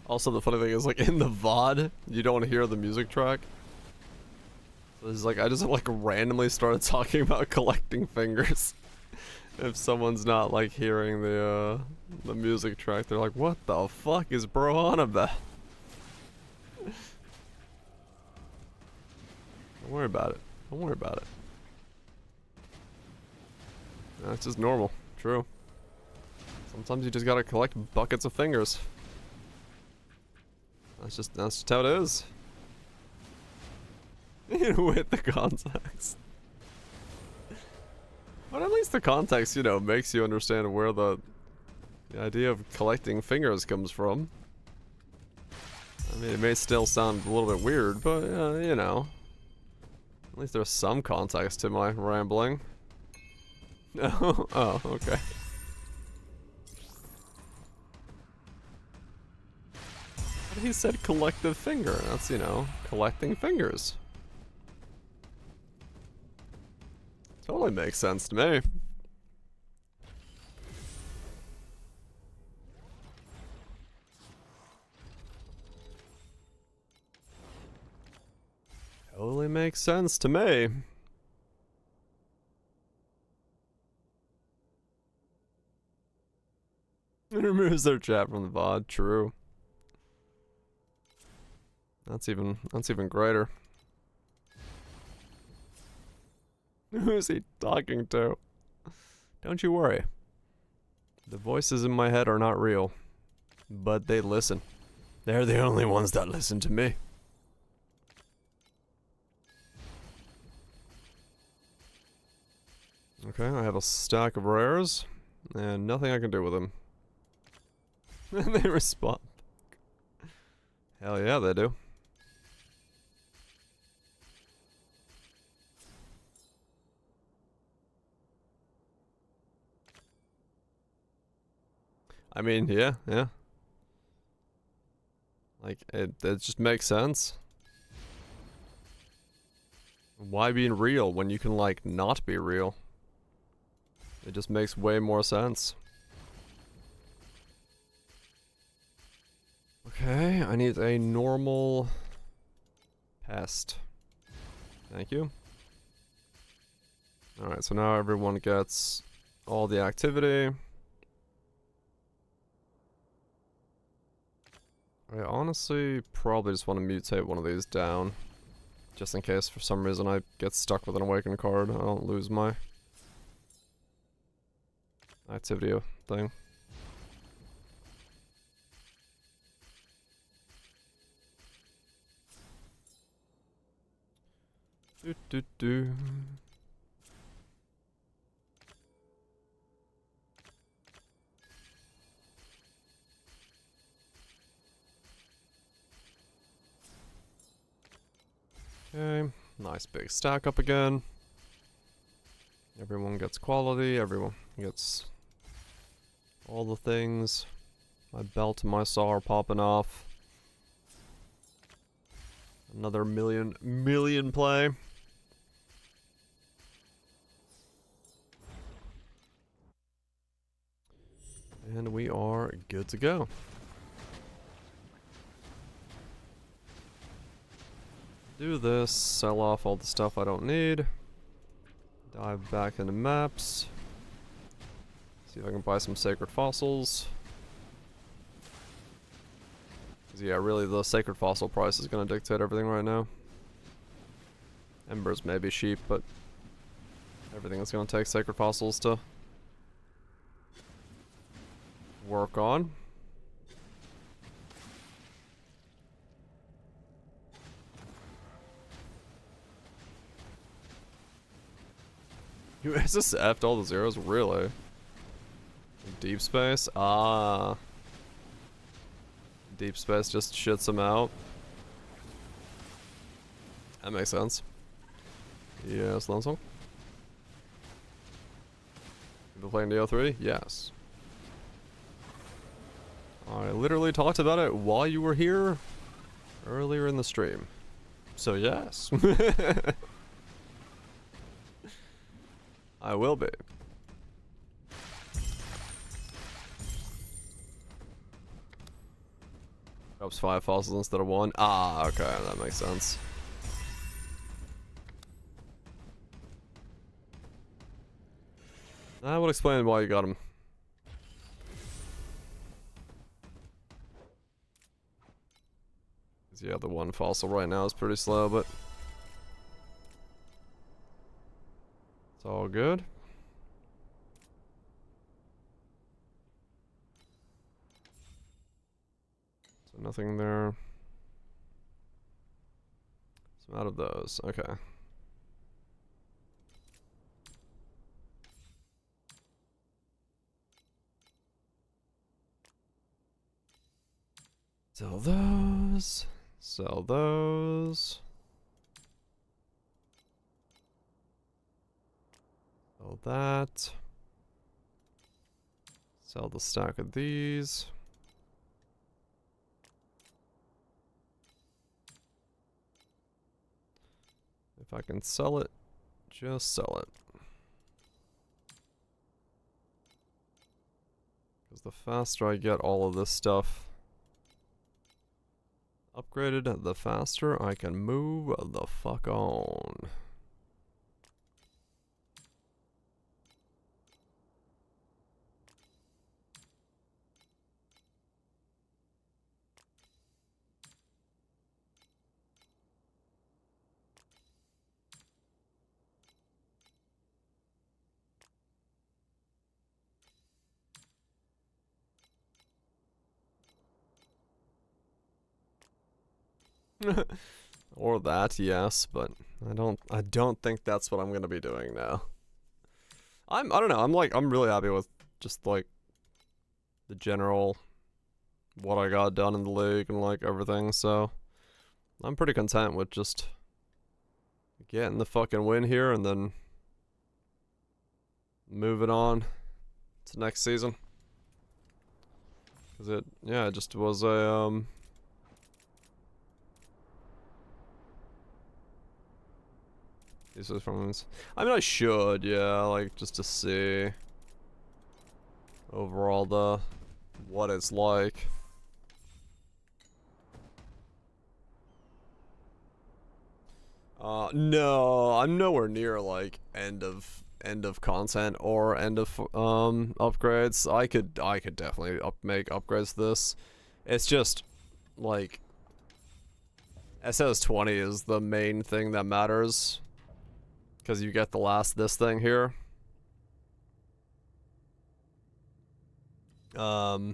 Also, the funny thing is, like, in the VOD, you don't hear the music track. So it's like, I just, like, randomly started talking about collecting fingers. If someone's not, like, hearing the music track, they're like, what the fuck is bro on about? Don't worry about it. Don't worry about it. That's just normal. True. Sometimes you just gotta collect buckets of fingers. That's just how it is. With the context. But at least the context, you know, makes you understand where the idea of collecting fingers comes from. I mean, it may still sound a little bit weird, but, you know. At least there's some context to my rambling. No? Oh, okay. But he said collective finger. That's, you know, collecting fingers. Totally makes sense to me. Totally makes sense to me. It removes their chat from the VOD, true. That's even greater. Who's he talking to? Don't you worry. The voices in my head are not real. But they listen. They're the only ones that listen to me. Okay, I have a stack of rares. And nothing I can do with them. And they respond. Hell yeah, they do. I mean, yeah. Like, it just makes sense. Why being real when you can, like, not be real? It just makes way more sense. Okay, I need a normal pest. Thank you. Alright, so now everyone gets all the activity. I honestly probably just want to mutate one of these down. Just in case for some reason I get stuck with an awakened card. I don't lose my activity thing. Do. Okay, nice big stack up again. Everyone gets quality, everyone gets all the things. My belt and my saw are popping off. Another million play. And we are good to go. Do this, sell off all the stuff I don't need. Dive back into maps. See if I can buy some sacred fossils. Cause yeah, really the sacred fossil price is gonna dictate everything right now. Embers may be cheap, but everything is gonna take sacred fossils to work on. You SSF'd all the zeros? Really? Deep space? Ah. Deep space just shits them out. That makes sense. Yes, Lansong? You been playing DO3? Yes. I literally talked about it while you were here. earlier in the stream. So yes. I will be. Drops 5 fossils instead of 1. Ah, okay, that makes sense. That would explain why you got him. Yeah, the 1 fossil right now is pretty slow, but it's all good. So nothing there. So out of those, okay. Sell those. Sell those. Sell that. Sell the stack of these. If I can sell it, just sell it. Because the faster I get all of this stuff upgraded, the faster I can move the fuck on. Or that, yes, but I don't think that's what I'm gonna be doing now. I don't know, I'm really happy with just like the general what I got done in the league and like everything, so I'm pretty content with just getting the fucking win here and then moving on to next season. Cause it just was a This is from this. I mean, I should, yeah, like just to see overall what it's like. No, I'm nowhere near like end of content or end of upgrades. I could definitely make upgrades to this. It's just like SS20 is the main thing that matters. Because you get the last this thing here. But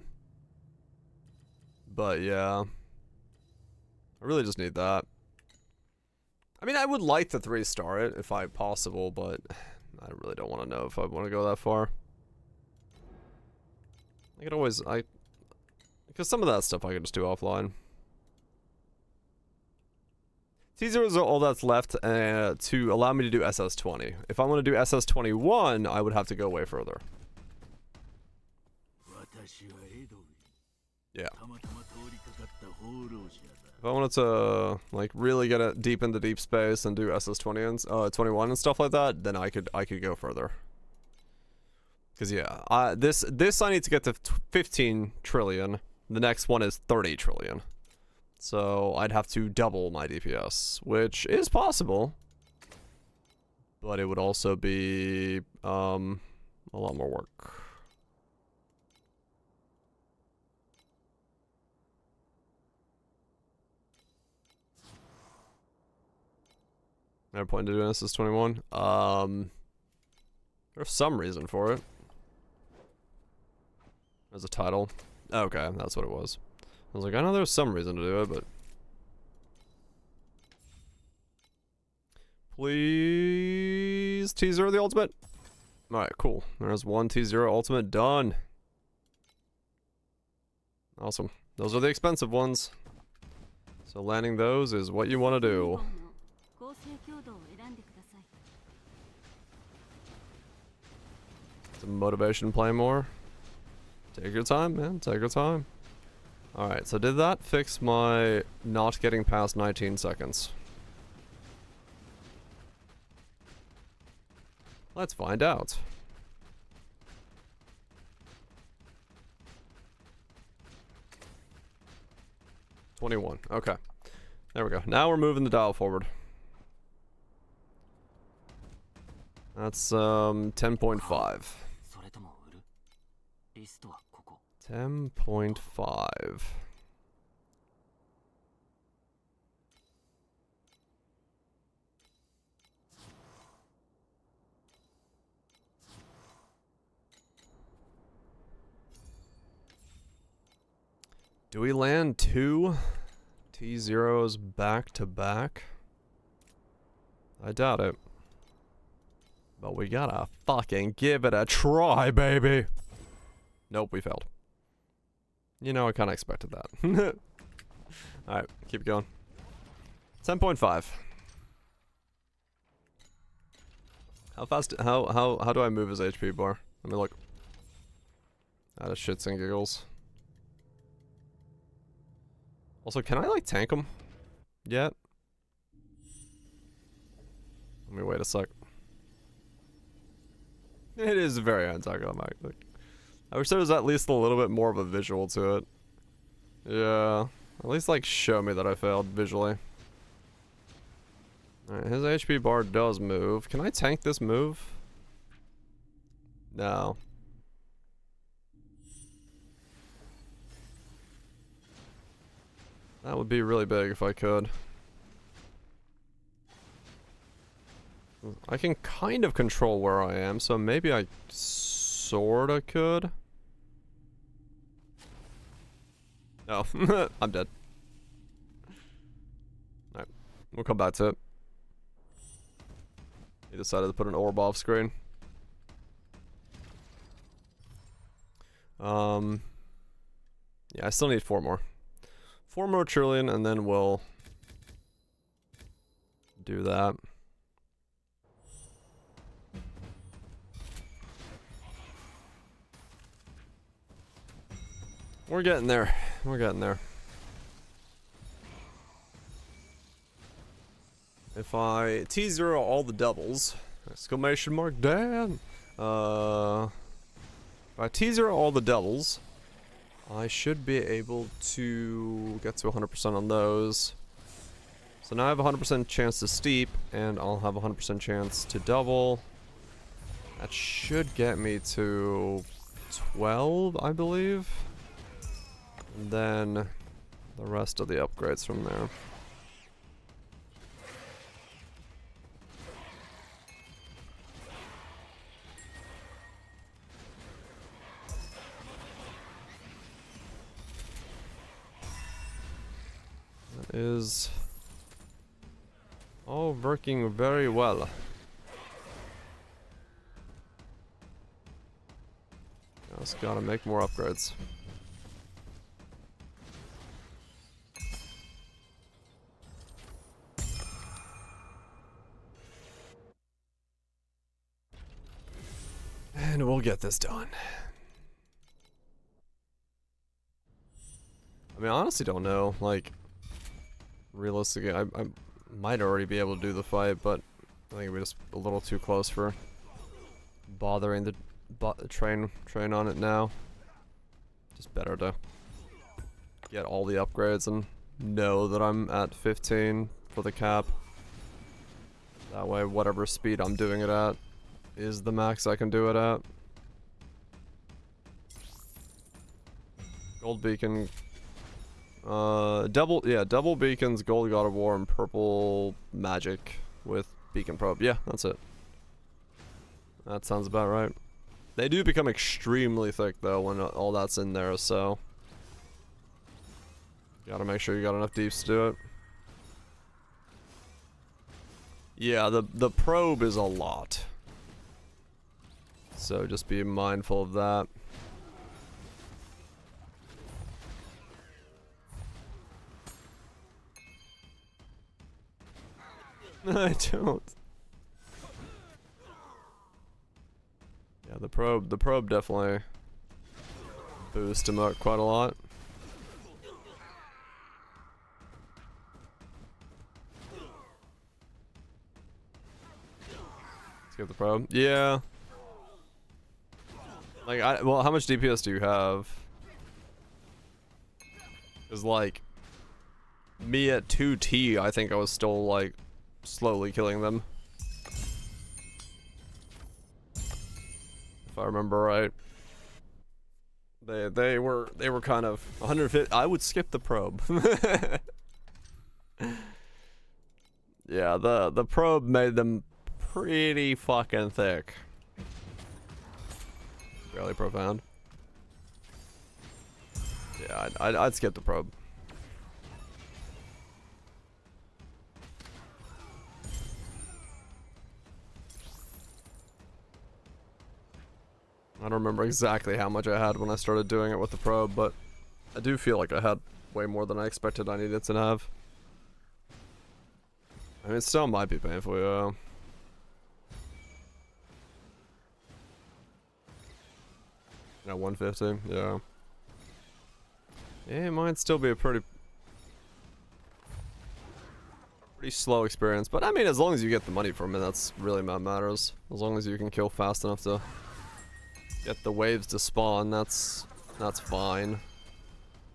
yeah. I really just need that. I mean, I would like to 3-star it if possible, but I really don't want to know if I want to go that far. I could always, because some of that stuff I could just do offline. T0s is all that's left to allow me to do SS20. If I want to do SS21, I would have to go way further. Yeah. If I wanted to like really get it deep into deep space and do SS20 and 21 and stuff like that, then I could go further. Cause yeah, this I need to get to 15 trillion. The next one is 30 trillion. So I'd have to double my DPS, which is possible, but it would also be a lot more work. Never point to doing SS21. There's some reason for it. As a title. Okay, that's what it was. I was like, I know there's some reason to do it, but... Please, T0 the ultimate. Alright, cool. There's one T0 ultimate done. Awesome. Those are the expensive ones. So landing those is what you want to do. Some motivation, play more. Take your time, man. Take your time. Alright, so did that fix my not getting past 19 seconds? Let's find out. $21. Okay. There we go. Now we're moving the dial forward. That's 10.5. 10.5. Do we land 2 T0s back to back? I doubt it. But we gotta fucking give it a try, baby. Nope, we failed. You know, I kind of expected that. Alright, keep going. 10.5. How fast, how do I move his HP bar? Let me look. Out of shits and giggles. Also, can I, like, tank him? Yet? Let me wait a sec. It is very anticlimactic. I wish there was at least a little bit more of a visual to it. Yeah. At least, like, show me that I failed visually. Alright, his HP bar does move. Can I tank this move? No. That would be really big if I could. I can kind of control where I am, so maybe I sorta could. No, I'm dead. Alright, we'll come back to it. He decided to put an orb off screen. Yeah, I still need 4 more. 4 more trillion, and then we'll do that. We're getting there. We're getting there. If I T0 all the doubles, exclamation mark Dan. If I T0 all the doubles, I should be able to get to 100% on those. So now I have a 100% chance to steep, and I'll have a 100% chance to double. That should get me to 12, I believe. And then the rest of the upgrades from there. That is all working very well. Just gotta make more upgrades. And we'll get this done. I mean, I honestly don't know, like, realistically, I might already be able to do the fight, but I think we're just a little too close for bothering the train on it now. Just better to get all the upgrades and know that I'm at 15 for the cap. That way, whatever speed I'm doing it at is the max I can do it at. Gold beacon. Double beacons, gold god of war, and purple magic with beacon probe. Yeah, that's it. That sounds about right. They do become extremely thick though when all that's in there, so gotta make sure you got enough deeps to do it. Yeah, the probe is a lot, so just be mindful of that. I don't. Yeah, the probe definitely boosts him up quite a lot. Skip the probe. Yeah. Like, well, how much DPS do you have? Because, like, me at 2T, I think I was still, like, slowly killing them. If I remember right. They were kind of 150. I would skip the probe. Yeah, the probe made them pretty fucking thick. Barely profound. Yeah, I'd skip the probe. I don't remember exactly how much I had when I started doing it with the probe, but I do feel like I had way more than I expected I needed to have. I mean, it still might be painful, yeah. Yeah, 150, yeah. Yeah, it might still be a pretty slow experience, but I mean, as long as you get the money from it, that's really what matters. As long as you can kill fast enough to get the waves to spawn, that's fine.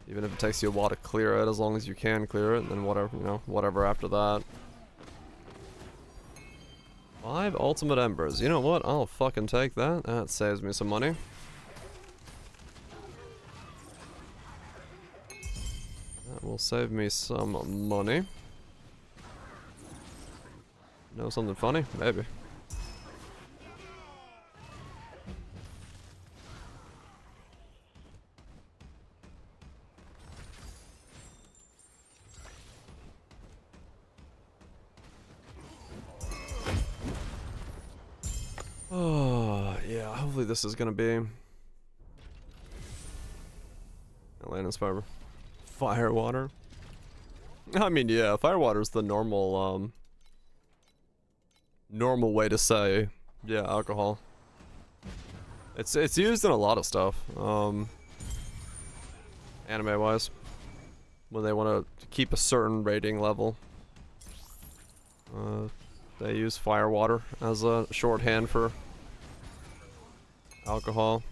Even if it takes you a while to clear it, as long as you can clear it, then whatever, you know, whatever after that. 5 ultimate embers. You know what? I'll fucking take that. That saves me some money. That will save me some money. Know something funny? Maybe. Oh, yeah, hopefully this is gonna be Atlantis Fiber. Firewater? I mean, yeah, firewater's the normal, normal way to say, yeah, alcohol. It's used in a lot of stuff, anime-wise, when they want to keep a certain rating level. They use firewater as a shorthand for alcohol.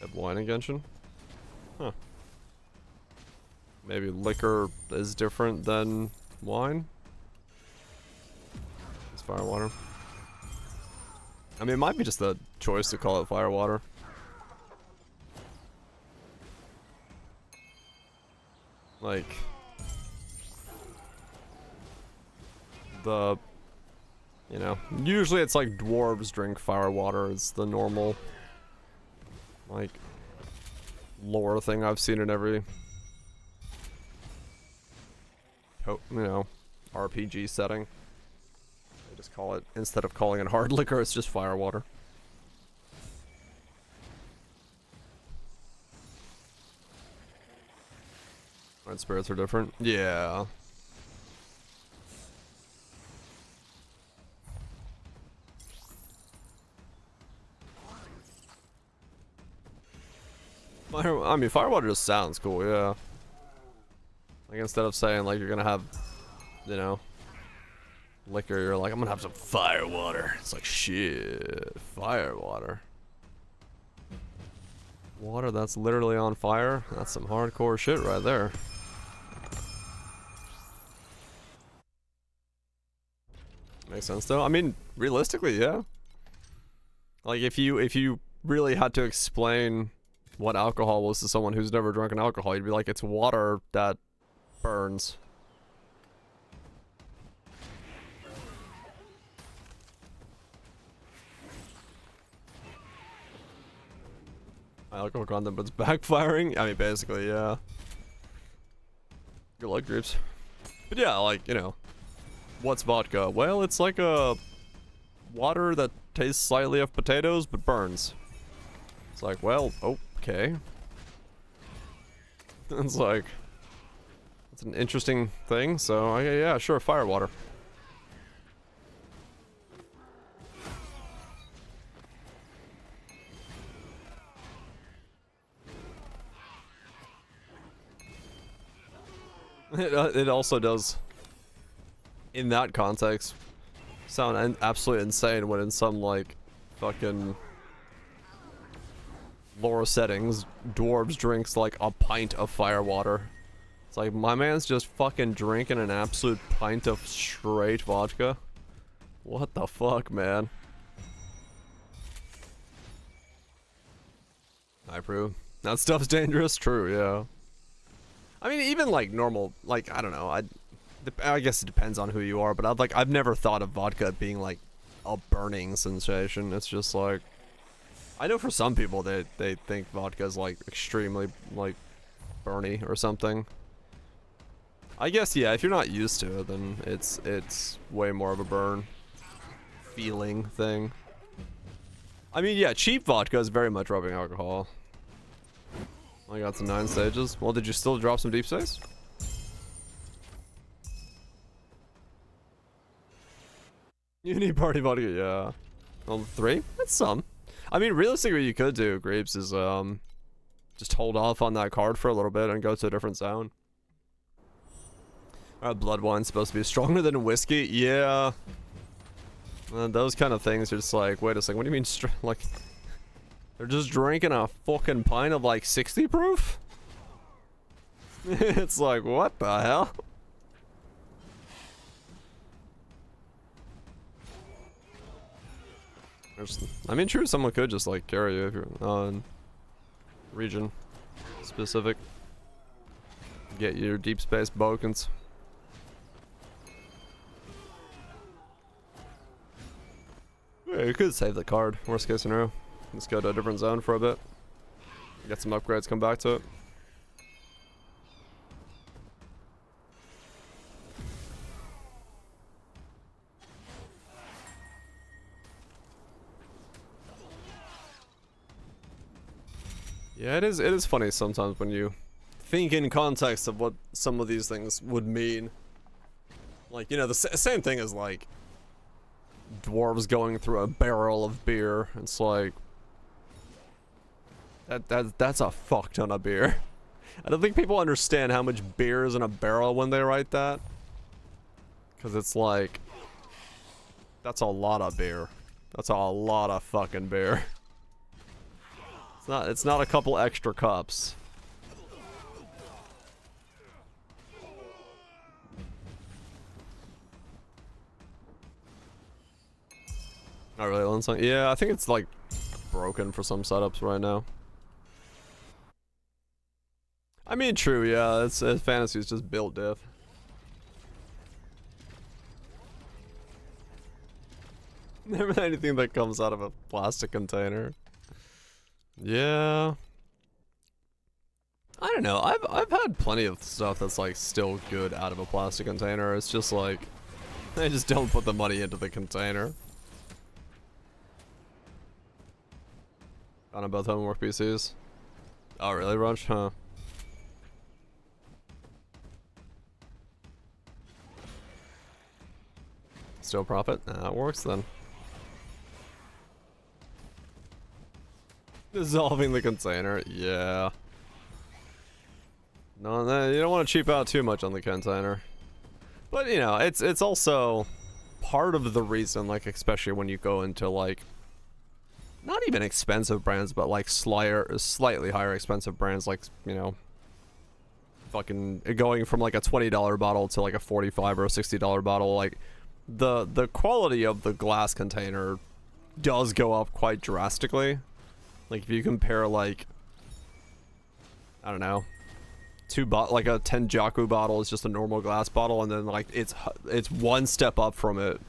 Have wine in Genshin? Huh. Maybe liquor is different than wine? It's firewater. I mean, it might be just the choice to call it firewater. Like, you know, usually it's like dwarves drink firewater. It's the normal, like, lore thing I've seen in every, you know, RPG setting. They just call it, instead of calling it hard liquor, it's just firewater. Red spirits are different. Yeah. I mean, firewater just sounds cool, yeah. Like, instead of saying, like, you're gonna have, you know, liquor, you're like, I'm gonna have some firewater. It's like, shit, firewater. Water that's literally on fire? That's some hardcore shit right there. Makes sense, though. I mean, realistically, yeah. Like, if you really had to explain what alcohol was to someone who's never drunk an alcohol, you'd be like, it's water that burns. Alcohol content, but it's backfiring? I mean, basically, yeah. Good luck, groups. But yeah, like, you know, what's vodka? Well, it's like a water that tastes slightly of potatoes, but burns. It's like, well, okay. It's like, it's an interesting thing, so, yeah, sure, firewater. It also does in that context sound absolutely insane when in some like fucking lore settings dwarves drinks like a pint of fire water. It's like my man's just fucking drinking an absolute pint of straight vodka. What the fuck, man? I approve. That stuff's dangerous. True, yeah. I mean, even like normal, like I don't know. I guess it depends on who you are, but I've never thought of vodka being like a burning sensation. It's just like, I know for some people they think vodka is like extremely like burny or something. I guess yeah, if you're not used to it, then it's way more of a burn feeling thing. I mean, yeah, cheap vodka is very much rubbing alcohol. I got some 9 stages. Well, did you still drop some deep space? You need party vodka, yeah. Well, 3? That's some. I mean, realistically, what you could do, Grapes, is just hold off on that card for a little bit and go to a different zone. Blood wine's supposed to be stronger than whiskey? Yeah. Those kind of things are just like, wait a second, what do you mean like... They're just drinking a fucking pint of like 60 proof? It's like, what the hell? I mean, true, someone could just like carry you if you're on region specific. Get your deep space bokens. Yeah, you could save the card, worst case scenario. Let's go to a different zone for a bit. Get some upgrades, come back to it. Yeah, it is funny sometimes when you think in context of what some of these things would mean. Like, you know, the same thing as like dwarves going through a barrel of beer. It's like that's a fuck ton of beer. I don't think people understand how much beer is in a barrel when they write that. Cause it's like, that's a lot of beer. That's a lot of fucking beer. It's not a couple extra cups. Not really on something. Yeah, I think it's like broken for some setups right now. I mean, true, yeah, it's fantasy is just built diff. Never anything that comes out of a plastic container. Yeah. I don't know. I've had plenty of stuff that's like still good out of a plastic container. It's just like they just don't put the money into the container. On both homework PCs. Oh really, Rush? Huh. Still profit? That works then. Dissolving the container, yeah. No, you don't want to cheap out too much on the container. But you know, it's also part of the reason, like especially when you go into like not even expensive brands, but like slightly higher expensive brands, like, you know, fucking going from like a $20 bottle to like a $45 or a $60 bottle, like the quality of the glass container does go up quite drastically. Like if you compare like, I don't know, like a Tenjaku bottle is just a normal glass bottle, and then like it's one step up from it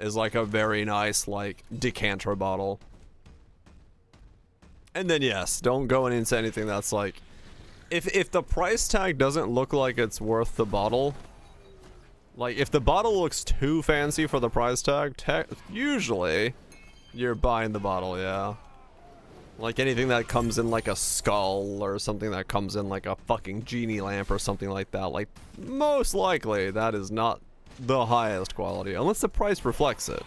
is like a very nice like decanter bottle. And then yes, don't go into anything that's like, if the price tag doesn't look like it's worth the bottle, like if the bottle looks too fancy for the price tag, usually you're buying the bottle, yeah. Like anything that comes in like a skull or something that comes in like a fucking genie lamp or something like that, like most likely that is not the highest quality unless the price reflects it.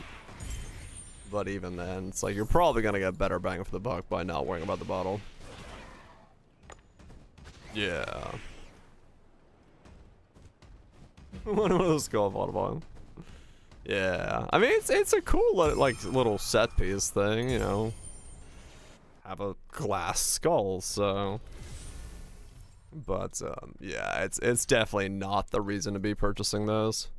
But even then, it's like you're probably gonna get better bang for the buck by not worrying about the bottle. Yeah. One of those skull bottle. Yeah, I mean it's a cool like little set piece thing, you know. Have a glass skull, so. But yeah, it's definitely not the reason to be purchasing those.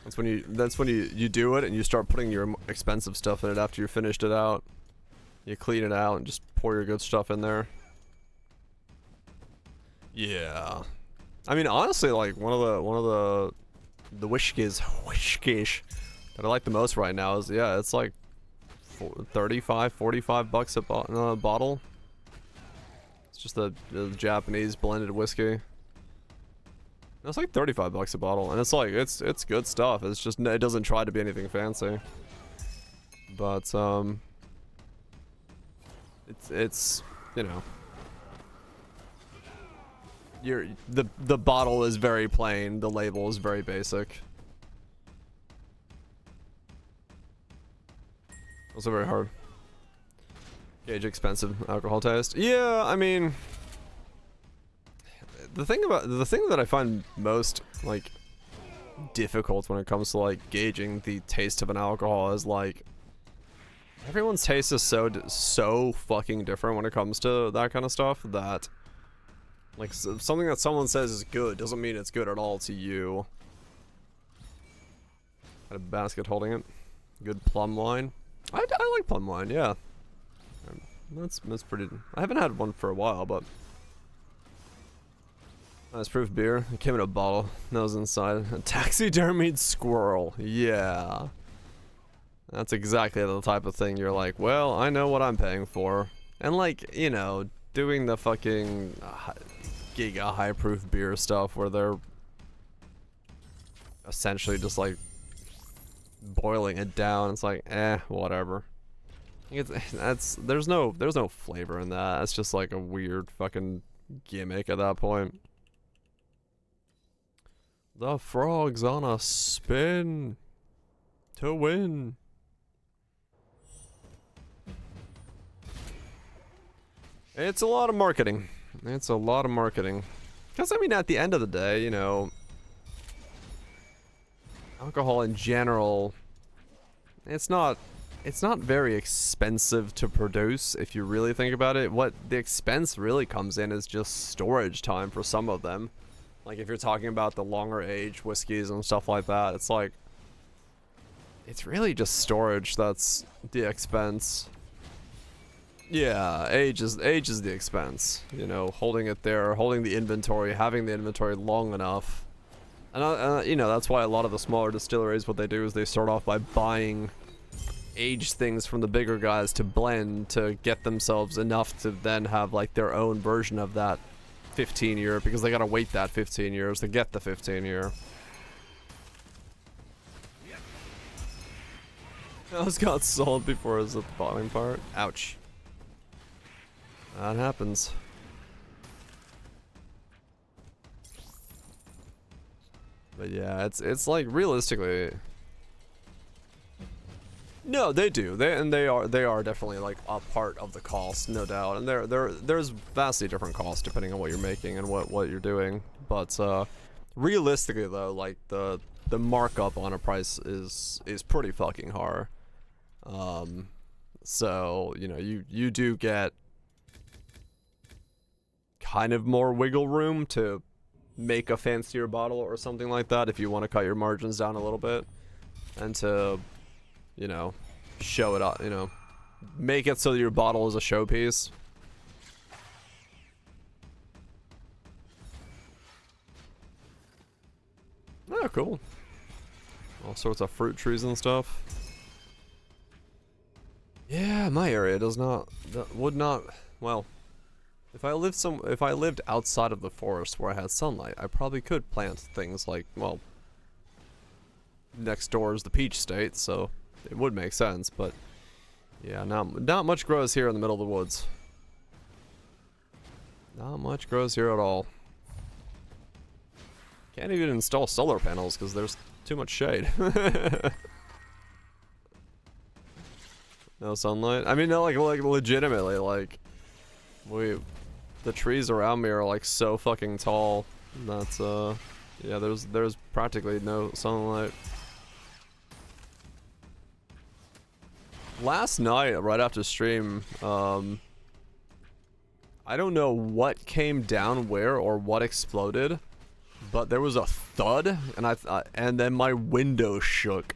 That's when you do it and you start putting your expensive stuff in it after you finished it out. You clean it out and just pour your good stuff in there. Yeah. I mean, honestly, like one of the whiskies that I like the most right now is, yeah, it's like 35, 45 bucks a bottle. It's just the Japanese blended whiskey. It's like 35 bucks a bottle, and it's like it's good stuff. It's just it doesn't try to be anything fancy. But it's you know, the bottle is very plain, the label is very basic. Also very hard. Gauge expensive alcohol taste. Yeah, I mean, the thing that I find most like difficult when it comes to like gauging the taste of an alcohol is like everyone's taste is so fucking different when it comes to that kind of stuff that like something that someone says is good doesn't mean it's good at all to you. Got a basket holding it. Good plum wine. I like plum wine, yeah. That's pretty. I haven't had one for a while, but nice proof beer. It came in a bottle. Nose inside. A taxidermied squirrel. Yeah. That's exactly the type of thing you're like, well, I know what I'm paying for. And like, you know, doing the fucking giga high proof beer stuff where they're essentially just like boiling it down. It's like, whatever. There's no flavor in that. It's just like a weird fucking gimmick at that point. The frog's on a spin to win. It's a lot of marketing. It's a lot of marketing. Because, I mean, at the end of the day, you know, alcohol in general, it's not very expensive to produce if you really think about it. What the expense really comes in is just storage time for some of them. Like if you're talking about the longer age whiskeys and stuff like that, it's like it's really just storage that's the expense. Yeah, age is the expense. You know, holding it there, holding the inventory, having the inventory long enough. And you know, that's why a lot of the smaller distilleries, what they do is they start off by buying aged things from the bigger guys to blend to get themselves enough to then have like their own version of that 15 year, because they gotta wait that 15 years to get the 15 year. Those got sold before it was at the bottom part. Ouch. That happens. But yeah, it's like realistically. No, they do. They are definitely like a part of the cost, no doubt. And there's vastly different costs depending on what you're making and what you're doing. But realistically though, like the markup on a price is pretty fucking hard. So, you know, you do get kind of more wiggle room to make a fancier bottle or something like that if you want to cut your margins down a little bit and to, you know, show it up, you know, make it so that your bottle is a showpiece. Oh, cool. All sorts of fruit trees and stuff. Yeah, my area would not, well, if I lived outside of the forest where I had sunlight, I probably could plant things like, well, next door is the peach state, so it would make sense, but yeah, not much grows here in the middle of the woods. Not much grows here at all. Can't even install solar panels because there's too much shade. No sunlight. I mean, no, like legitimately, like the trees around me are like so fucking tall. That's yeah, there's practically no sunlight. Last night, right after stream, I don't know what came down where or what exploded, but there was a thud, and and then my window shook.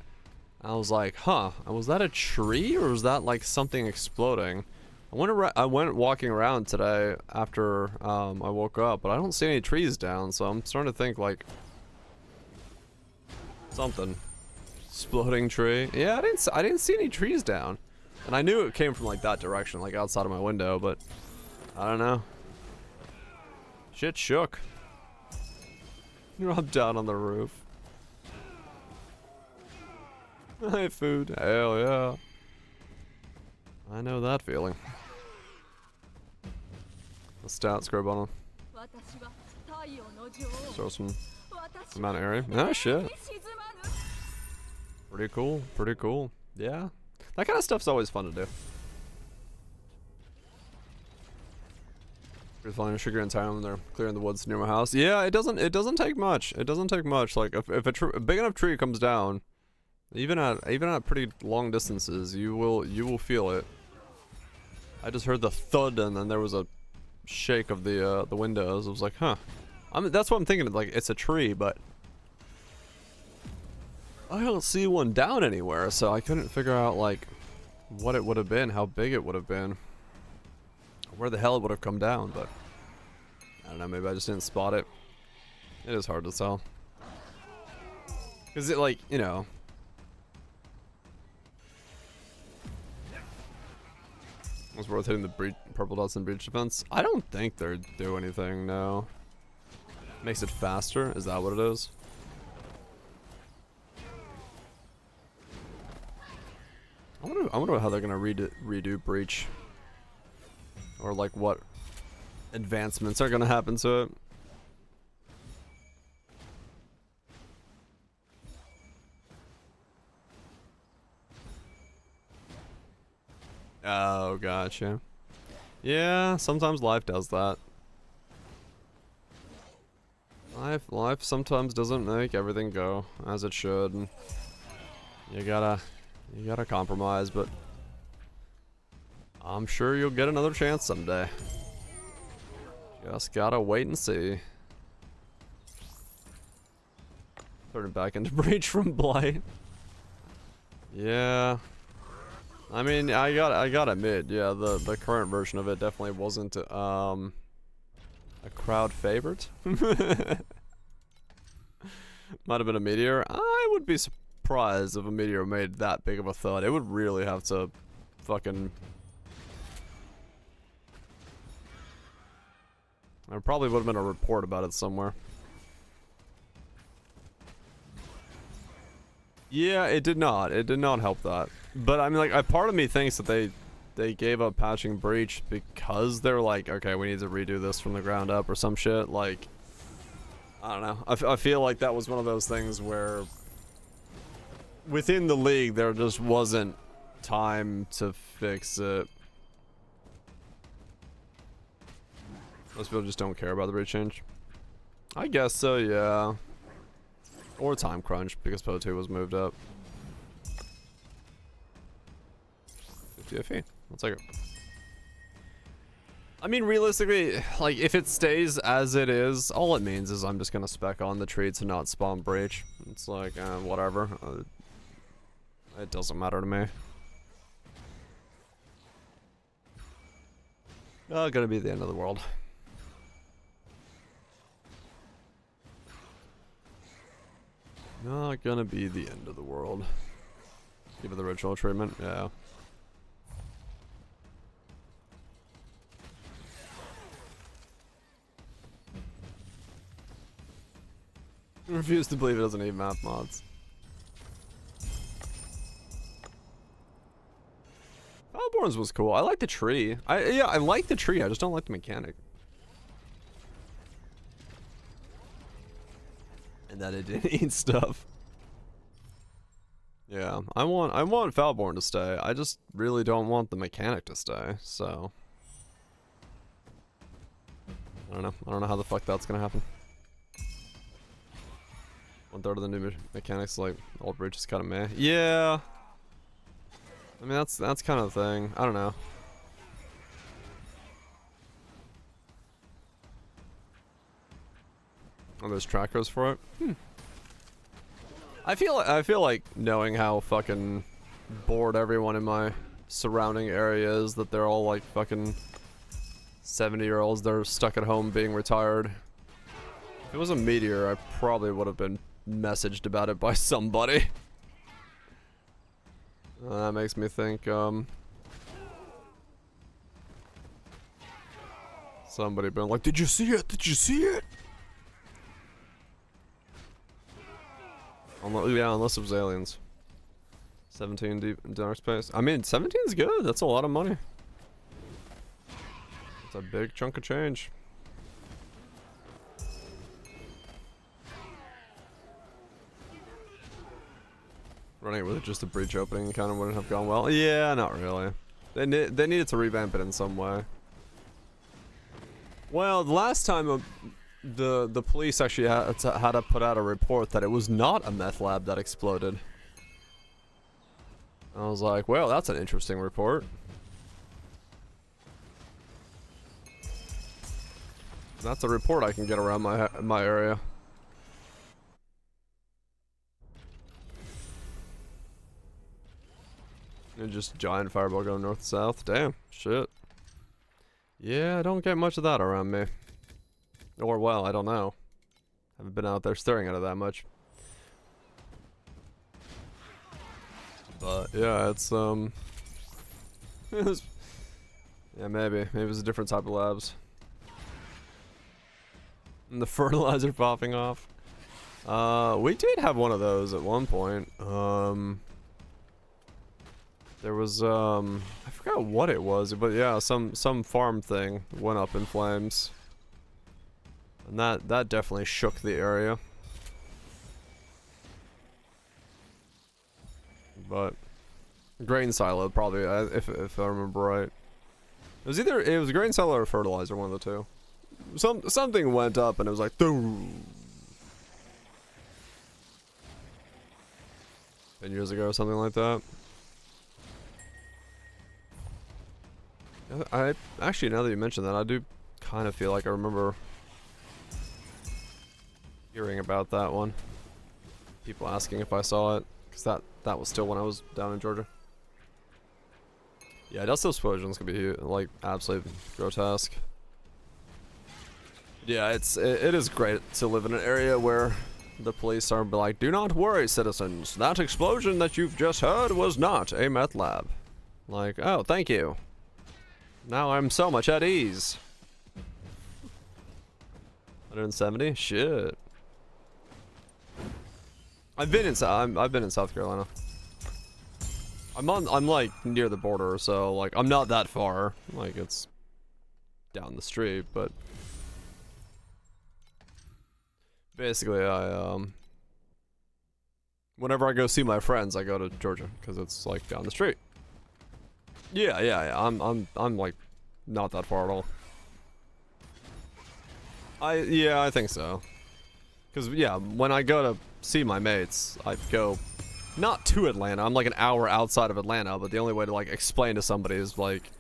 I was like, huh, was that a tree or was that like something exploding? I went walking around today after I woke up, but I don't see any trees down, so I'm starting to think like something. Exploding tree. Yeah, I didn't see any trees down. And I knew it came from like that direction, like outside of my window, but I don't know. Shit shook. I'm down on the roof. Hey, food. Hell yeah. I know that feeling. The stat scrub on him. Throw some amount of area. Ah, shit. Pretty cool. Pretty cool. Yeah. That kind of stuff's always fun to do. You're finding sugar in town when they're clearing the woods near my house. Yeah, it doesn't take much. It doesn't take much. Like if a big enough tree comes down, even at pretty long distances, you will feel it. I just heard the thud and then there was a shake of the windows. I was like, huh. That's what I'm thinking. Like it's a tree, but I don't see one down anywhere, so I couldn't figure out like what it would have been, how big it would have been, where the hell it would have come down. But I don't know. Maybe I just didn't spot it. It is hard to tell. Is it like, you know? Was worth hitting the purple dots in breach defense? I don't think they do anything, no. Makes it faster? Is that what it is? I wonder how they're gonna redo breach. Or like what advancements are gonna happen to it. Oh, gotcha. Yeah, sometimes life does that. Life sometimes doesn't make everything go as it should, and you gotta compromise, but I'm sure you'll get another chance someday. Just gotta wait and see. Turn it back into breach from blight. Yeah. I mean, I gotta admit, yeah, the current version of it definitely wasn't a crowd favorite. Might have been a meteor. I would be surprised if a meteor made that big of a thud. It would really have to fucking... There probably would have been a report about it somewhere. Yeah, it did not. It did not help that. But I mean, like, a part of me thinks that they gave up patching breach because they're like, okay, we need to redo this from the ground up or some shit. Like, I don't know. I feel like that was one of those things where within the league there just wasn't time to fix it. Most people just don't care about the breach change. I guess so, yeah. Or time crunch because PO2 was moved up. 50 FE. I'll take it. I mean, realistically, like, if it stays as it is, all it means is I'm just gonna spec on the tree to not spawn breach. It's like, whatever. It doesn't matter to me. Not gonna be the end of the world. Not gonna be the end of the world. Give it the ritual treatment, yeah. Refuse to believe it doesn't need map mods. Foulborn's was cool. I like the tree. Yeah, I like the tree. I just don't like the mechanic. And that it didn't eat stuff. Yeah, I want Foulborn to stay. I just really don't want the mechanic to stay. So I don't know. I don't know how the fuck that's gonna happen. 1/3 of the new mechanics, like old bridge is kind of meh. Yeah. I mean that's kind of the thing. I don't know. Oh, there's trackers for it. I feel like knowing how fucking bored everyone in my surrounding area is, that they're all like fucking 70-year-olds. They're stuck at home being retired. If it was a meteor, I probably would have been messaged about it by somebody. That makes me think, somebody been like, did you see it? Did you see it? Yeah, unless it was aliens. 17 deep in dark space. I mean, 17 is good. That's a lot of money. It's a big chunk of change. Running it with just a breach opening kind of wouldn't have gone well. Yeah, not really. They needed to revamp it in some way. Well, the last time the police actually had to put out a report that it was not a meth lab that exploded. I was like, well, that's an interesting report. That's a report I can get around my area. And just giant fireball going north to south. Damn, shit. Yeah, I don't get much of that around me. Or, well, I don't know. Haven't been out there staring at it that much. But, yeah, it's, yeah, maybe. Maybe it's a different type of labs. And the fertilizer popping off. We did have one of those at one point. There was, I forgot what it was, but yeah, some farm thing went up in flames. And that definitely shook the area. But grain silo probably, if I remember right. It was grain silo or fertilizer, one of the two. Something went up and it was like 10 years ago or something like that. I actually, now that you mention that, I do kind of feel like I remember hearing about that one. People asking if I saw it, because that was still when I was down in Georgia. Yeah, dust explosions can be like absolutely grotesque. Yeah, it is great to live in an area where the police are like, do not worry, citizens. That explosion that you've just heard was not a meth lab. Like, oh, thank you. Now I'm so much at ease. 170? Shit. I've been in South Carolina. I'm like near the border, so like I'm not that far. Like it's down the street, but basically whenever I go see my friends, I go to Georgia because it's like down the street. Yeah. I'm like not that far at all. I think so. Cause yeah, when I go to see my mates, I go not to Atlanta. I'm like an hour outside of Atlanta, but the only way to like explain to somebody is like,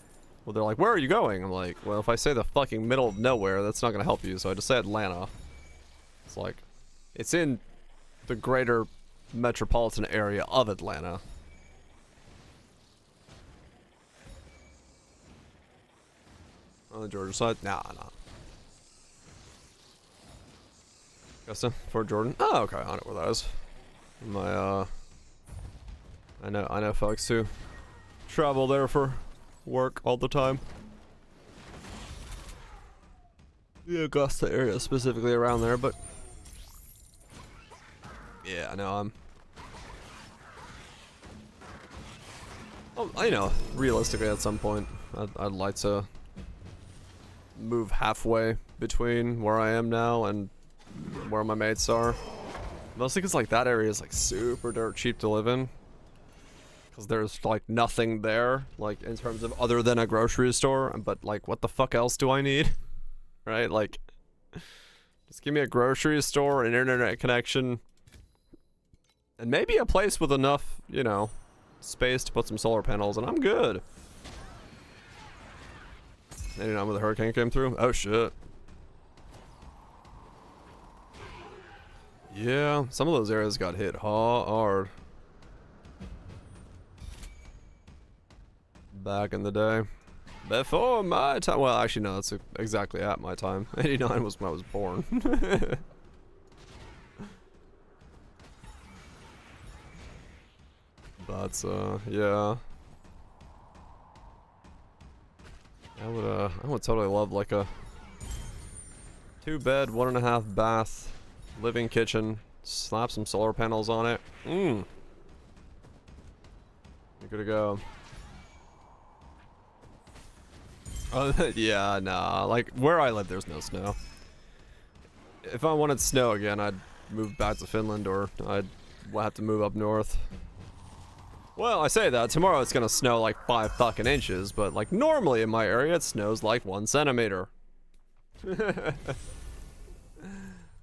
well, they're like, where are you going? I'm like, well, if I say the fucking middle of nowhere, that's not gonna help you. So I just say Atlanta. It's like, it's in the greater metropolitan area of Atlanta. On the Georgia side? Nah. Augusta, Fort Jordan. Oh, okay, I know where that is. My I know folks who travel there for work all the time. The Augusta area specifically around there, but yeah, I know you know, realistically at some point I'd like to move halfway between where I am now and where my mates are. Mostly because like that area is like super dirt cheap to live in. Because there's like nothing there, like in terms of other than a grocery store. But like what the fuck else do I need? Right? Like just give me a grocery store, an internet connection, And maybe a place with enough, you know, space to put some solar panels, and I'm good. 89 with a hurricane came through? Oh shit. Yeah, some of those areas got hit hard. Back in the day. Before my time. Well, actually, no, that's exactly at my time. 89 was when I was born. But, yeah. I would totally love like a 2-bed, 1.5 bath, living kitchen. Slap some solar panels on it. You're good to go. Yeah, nah. Like, where I live, there's no snow. If I wanted snow again, I'd move back to Finland, or I'd have to move up north. Well, I say that. Tomorrow it's gonna snow like 5 fucking inches, but like normally in my area it snows like 1 centimeter.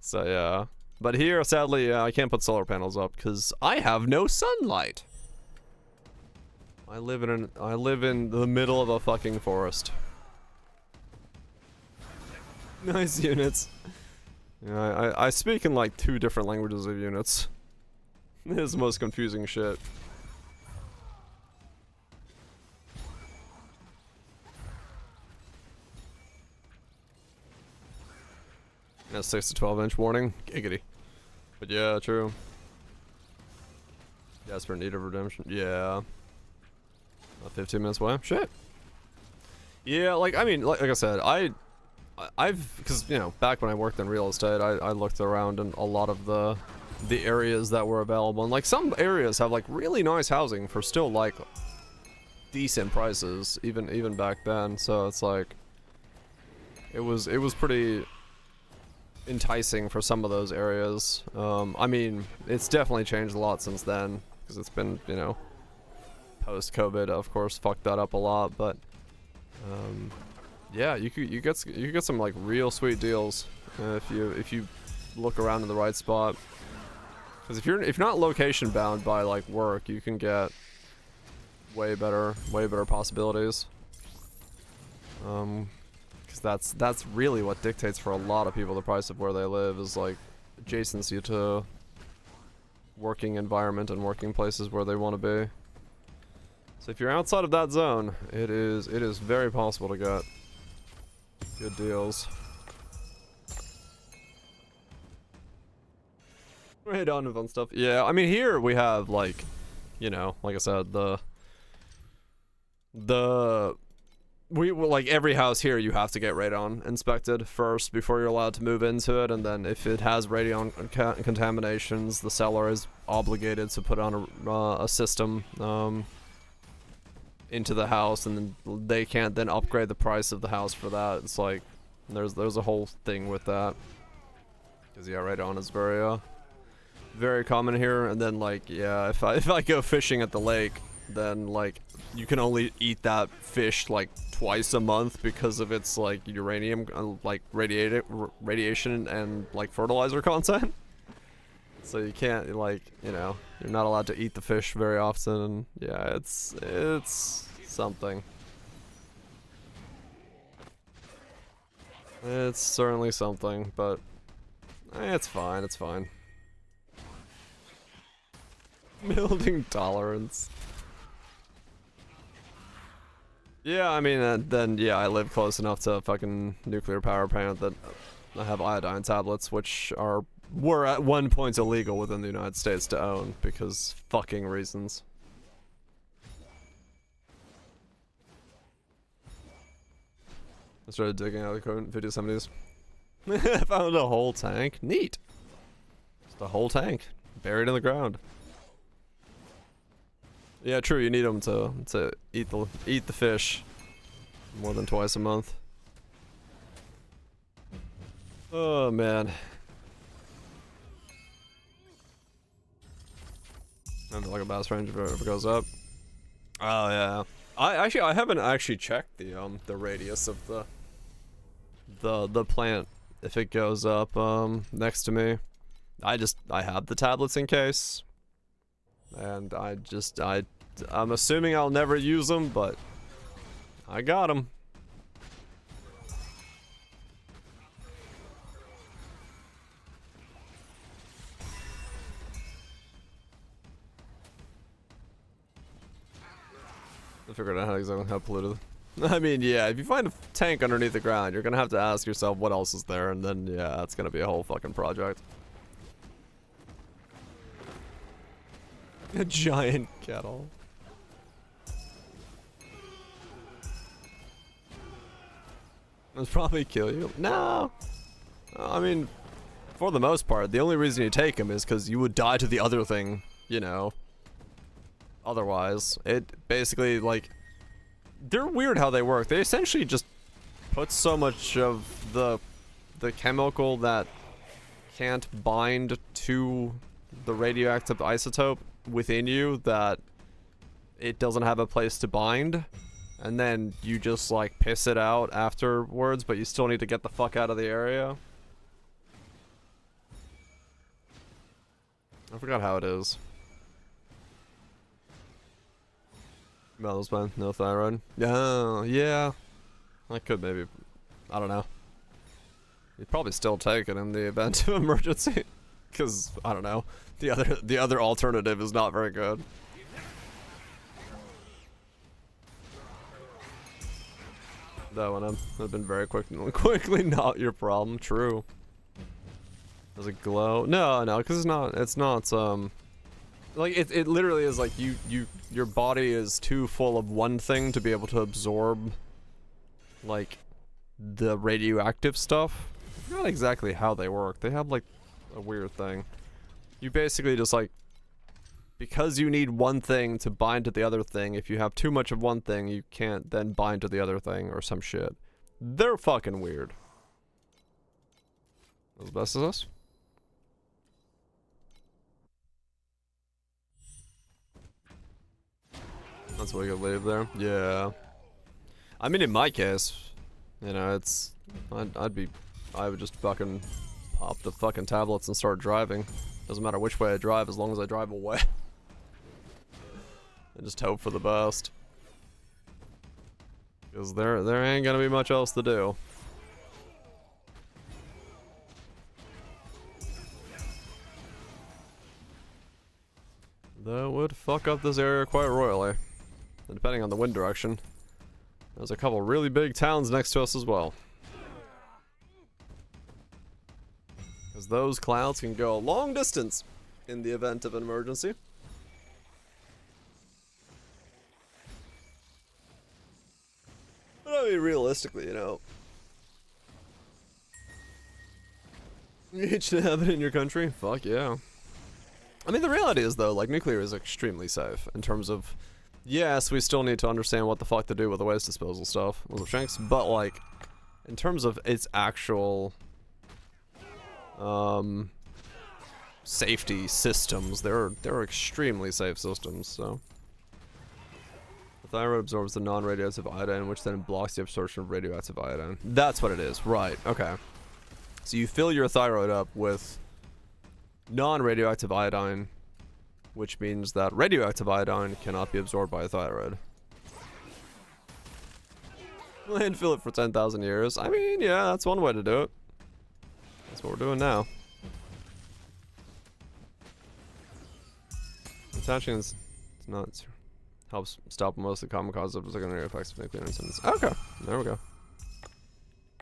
So yeah. But here, sadly, I can't put solar panels up because I have no sunlight. I live in the middle of a fucking forest. Nice units. Yeah, I speak in like 2 different languages of units. This is the most confusing shit. Yeah, 6 to 12 inch warning. Giggity. But yeah, true. Desperate need of redemption. Yeah. 15 minutes away. Shit. Yeah, like, I mean, like I said, I've, because, you know, back when I worked in real estate, I looked around in a lot of the areas that were available. And, like, some areas have, like, really nice housing for still, like, decent prices, even back then. So it's, like, it was pretty enticing for some of those areas. I mean, it's definitely changed a lot since then, because it's been, you know, post-COVID, of course, fucked that up a lot, but yeah, you could get some like real sweet deals if you look around in the right spot. Because if you're not location bound by like work, you can get way better possibilities. Because that's really what dictates for a lot of people the price of where they live, is like adjacency to working environment and working places where they want to be. So if you're outside of that zone, it is very possible to get good deals. Right on and fun stuff. Yeah, I mean here we have like, you know, like I said, like every house here you have to get radon inspected first before you're allowed to move into it, and then if it has radon contaminations, the seller is obligated to put on a system into the house, and then they can't then upgrade the price of the house for that. It's like there's a whole thing with that, because yeah, radon is very common here. And then like, yeah, if I go fishing at the lake, then like you can only eat that fish like twice a month because of its like uranium, like radiation and like fertilizer content. So you can't, like, you know, you're not allowed to eat the fish very often, and yeah, it's something. It's certainly something, but it's fine, it's fine. Building tolerance. Yeah, I mean, then yeah, I live close enough to a fucking nuclear power plant that I have iodine tablets, which were at one point illegal within the United States to own, because fucking reasons. I started digging out of the 50s, 70s. Found a whole tank. Neat. Just a whole tank buried in the ground. Yeah, true. You need them to eat the fish more than twice a month. Oh man. Maybe like a bass range if it ever goes up. Oh yeah. I haven't actually checked the radius of the plant if it goes up next to me. I have the tablets in case, And I'm assuming I'll never use them, but I got them. I figured out exactly how polluted. I mean, yeah, if you find a tank underneath the ground, you're gonna have to ask yourself what else is there, and then, yeah, it's gonna be a whole fucking project. A giant kettle. It'll probably kill you. No! I mean, for the most part, the only reason you take them is because you would die to the other thing, you know. Otherwise, it basically, like, they're weird how they work. They essentially just put so much of the chemical that can't bind to the radioactive isotope within you that it doesn't have a place to bind. And then you just, like, piss it out afterwards, but you still need to get the fuck out of the area. I forgot how it is. Metals plan, no thyroid. Oh, yeah. I could maybe. I don't know. You'd probably still take it in the event of emergency. Because, I don't know. The other alternative is not very good. That one I've been very quickly not your problem. True. Does it glow? No, because it's not like it literally is like your body is too full of one thing to be able to absorb like the radioactive stuff. I forgot exactly how they work. They have like a weird thing. You basically just like, because you need one thing to bind to the other thing, if you have too much of one thing, you can't then bind to the other thing or some shit. They're fucking weird. As best as us? That's why you could leave there. Yeah. I mean, in my case, you know, it's I would just fucking pop the fucking tablets and start driving. Doesn't matter which way I drive, as long as I drive away. And just hope for the best. Because there ain't gonna be much else to do. That would fuck up this area quite royally. And depending on the wind direction, there's a couple really big towns next to us as well. Because those clouds can go a long distance in the event of an emergency. But I mean, realistically, you know, you should have it in your country. Fuck yeah. I mean, the reality is, though, like, nuclear is extremely safe in terms of, yes, we still need to understand what the fuck to do with the waste disposal stuff, but, like, in terms of its actual, safety systems, they're extremely safe systems, so. The thyroid absorbs the non-radioactive iodine, which then blocks the absorption of radioactive iodine. That's what it is, right, okay. So you fill your thyroid up with non-radioactive iodine, which means that radioactive iodine cannot be absorbed by a thyroid. And fill it for 10,000 years. I mean, yeah, that's one way to do it. That's what we're doing now. Attaching is not helps stop most of the common causes of secondary effects of nuclear incidents. Okay, there we go.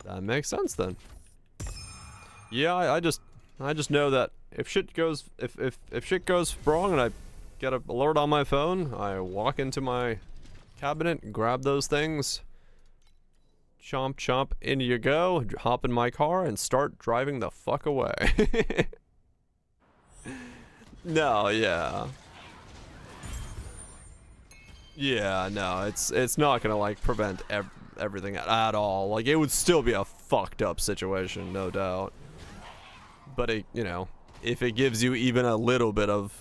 That makes sense then. Yeah, I just know that if shit goes wrong and I get an alert on my phone, I walk into my cabinet, grab those things, chomp chomp, in you go, hop in my car and start driving the fuck away. No, yeah. Yeah, no, it's not gonna like prevent everything at all. Like, it would still be a fucked up situation, no doubt. But it, you know, if it gives you even a little bit of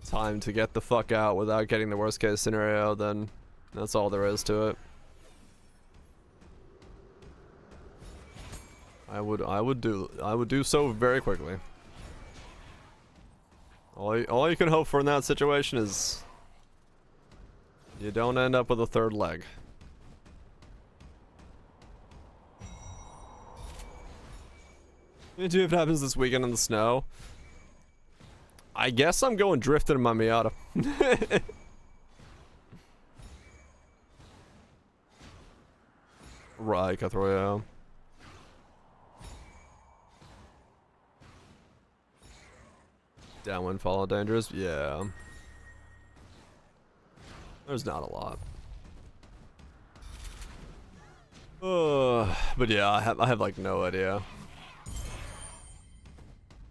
time to get the fuck out without getting the worst case scenario, then that's all there is to it. I would do so very quickly. All you can hope for in that situation is you don't end up with a third leg. Do if it happens this weekend in the snow. I guess I'm going drifting in my Miata. Right, Cutthroat, yeah. Downwind follow dangerous? Yeah. There's not a lot. But yeah, I have like no idea.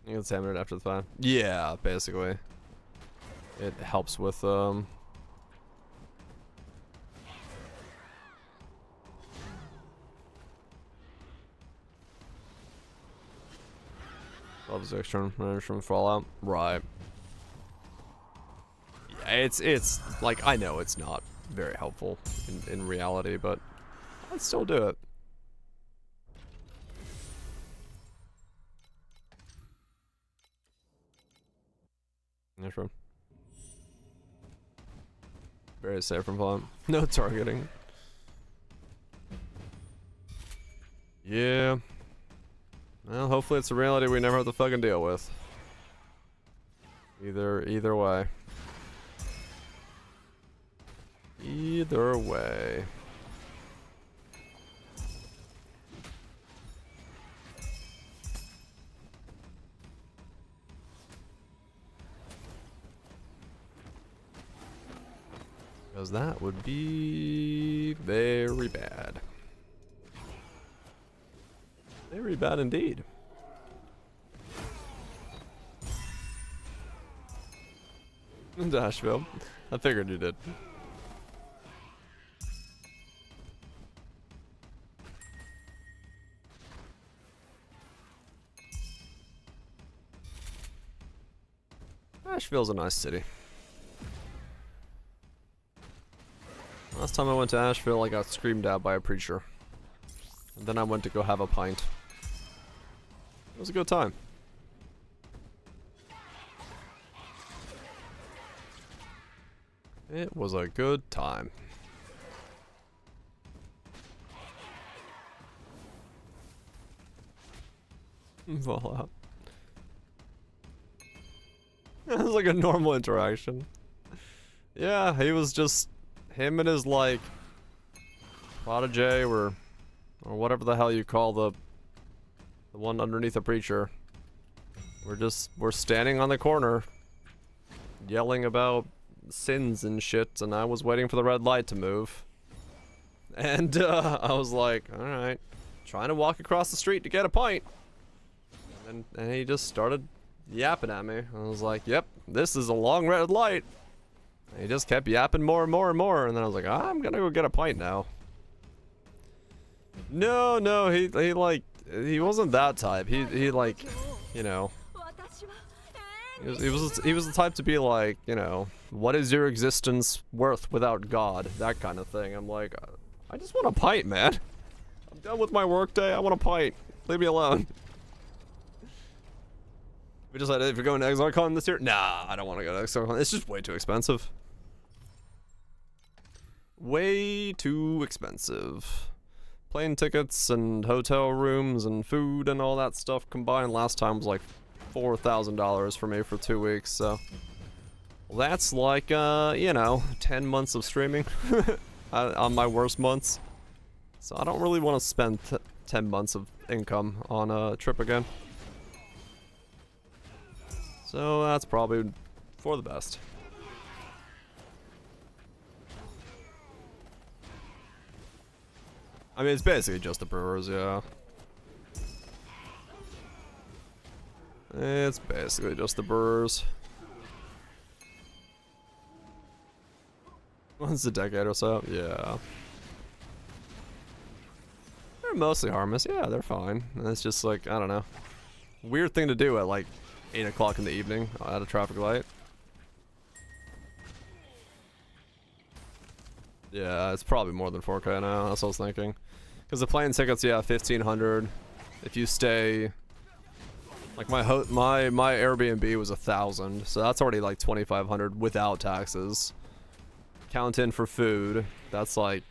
You can examine it after the fact. Yeah, basically. It helps with loves extra from Fallout. Right. Yeah, it's like I know it's not very helpful in reality, but I'd still do it. Yeah, sure. Very safe from Fallout. No targeting. Yeah. Well, hopefully it's a reality we never have to fucking deal with. Either way. Either way. Because that would be very bad. Very bad indeed. Dashville. I figured you did. Asheville's a nice city. Last time I went to Asheville, I got screamed at by a preacher. And then I went to go have a pint. It was a good time. It was a good time. Fallout. It was like a normal interaction. Yeah, he was just him and his like protege or whatever the hell you call the one underneath the preacher. We're standing on the corner yelling about sins and shit, and I was waiting for the red light to move. And I was like, alright, trying to walk across the street to get a pint. And he just started yapping at me. I was like, yep, this is a long red light. And he just kept yapping more and more and more, and then I was like, I'm gonna go get a pint now. No, he wasn't that type. He like, you know, he was the type to be like, you know, what is your existence worth without God? That kind of thing. I'm like, I just want a pint, man. I'm done with my work day. I want a pint. Leave me alone. We decided if you're going to ExileCon this year, nah, I don't want to go to ExileCon. It's just way too expensive. Way too expensive. Plane tickets and hotel rooms and food and all that stuff combined last time was like $4,000 for me for 2 weeks, so that's like, you know, 10 months of streaming on my worst months. So I don't really want to spend 10 months of income on a trip again. So that's probably for the best. I mean, it's basically just the brewers, yeah. It's basically just the brewers. Once a decade or so, yeah. They're mostly harmless, yeah, they're fine. It's just like, I don't know. Weird thing to do at like 8 o'clock in the evening at a traffic light. Yeah, it's probably more than 4K now, that's what I was thinking. Because the plane tickets, yeah, 1,500. If you stay Like my Airbnb was 1,000, so that's already like 2,500 without taxes. Count in for food, that's like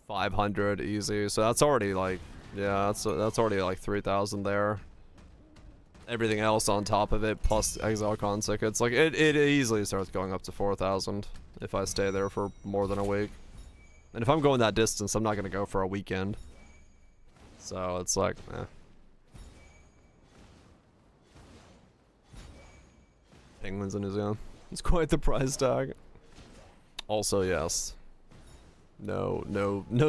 500 easy. So that's already like, yeah, that's already like 3,000 there. Everything else on top of it plus ExileCon tickets, like it easily starts going up to 4,000 if I stay there for more than a week. And if I'm going that distance, I'm not gonna go for a weekend. So it's like, eh. Penguins in New Zealand. It's quite the price tag. Also, yes. No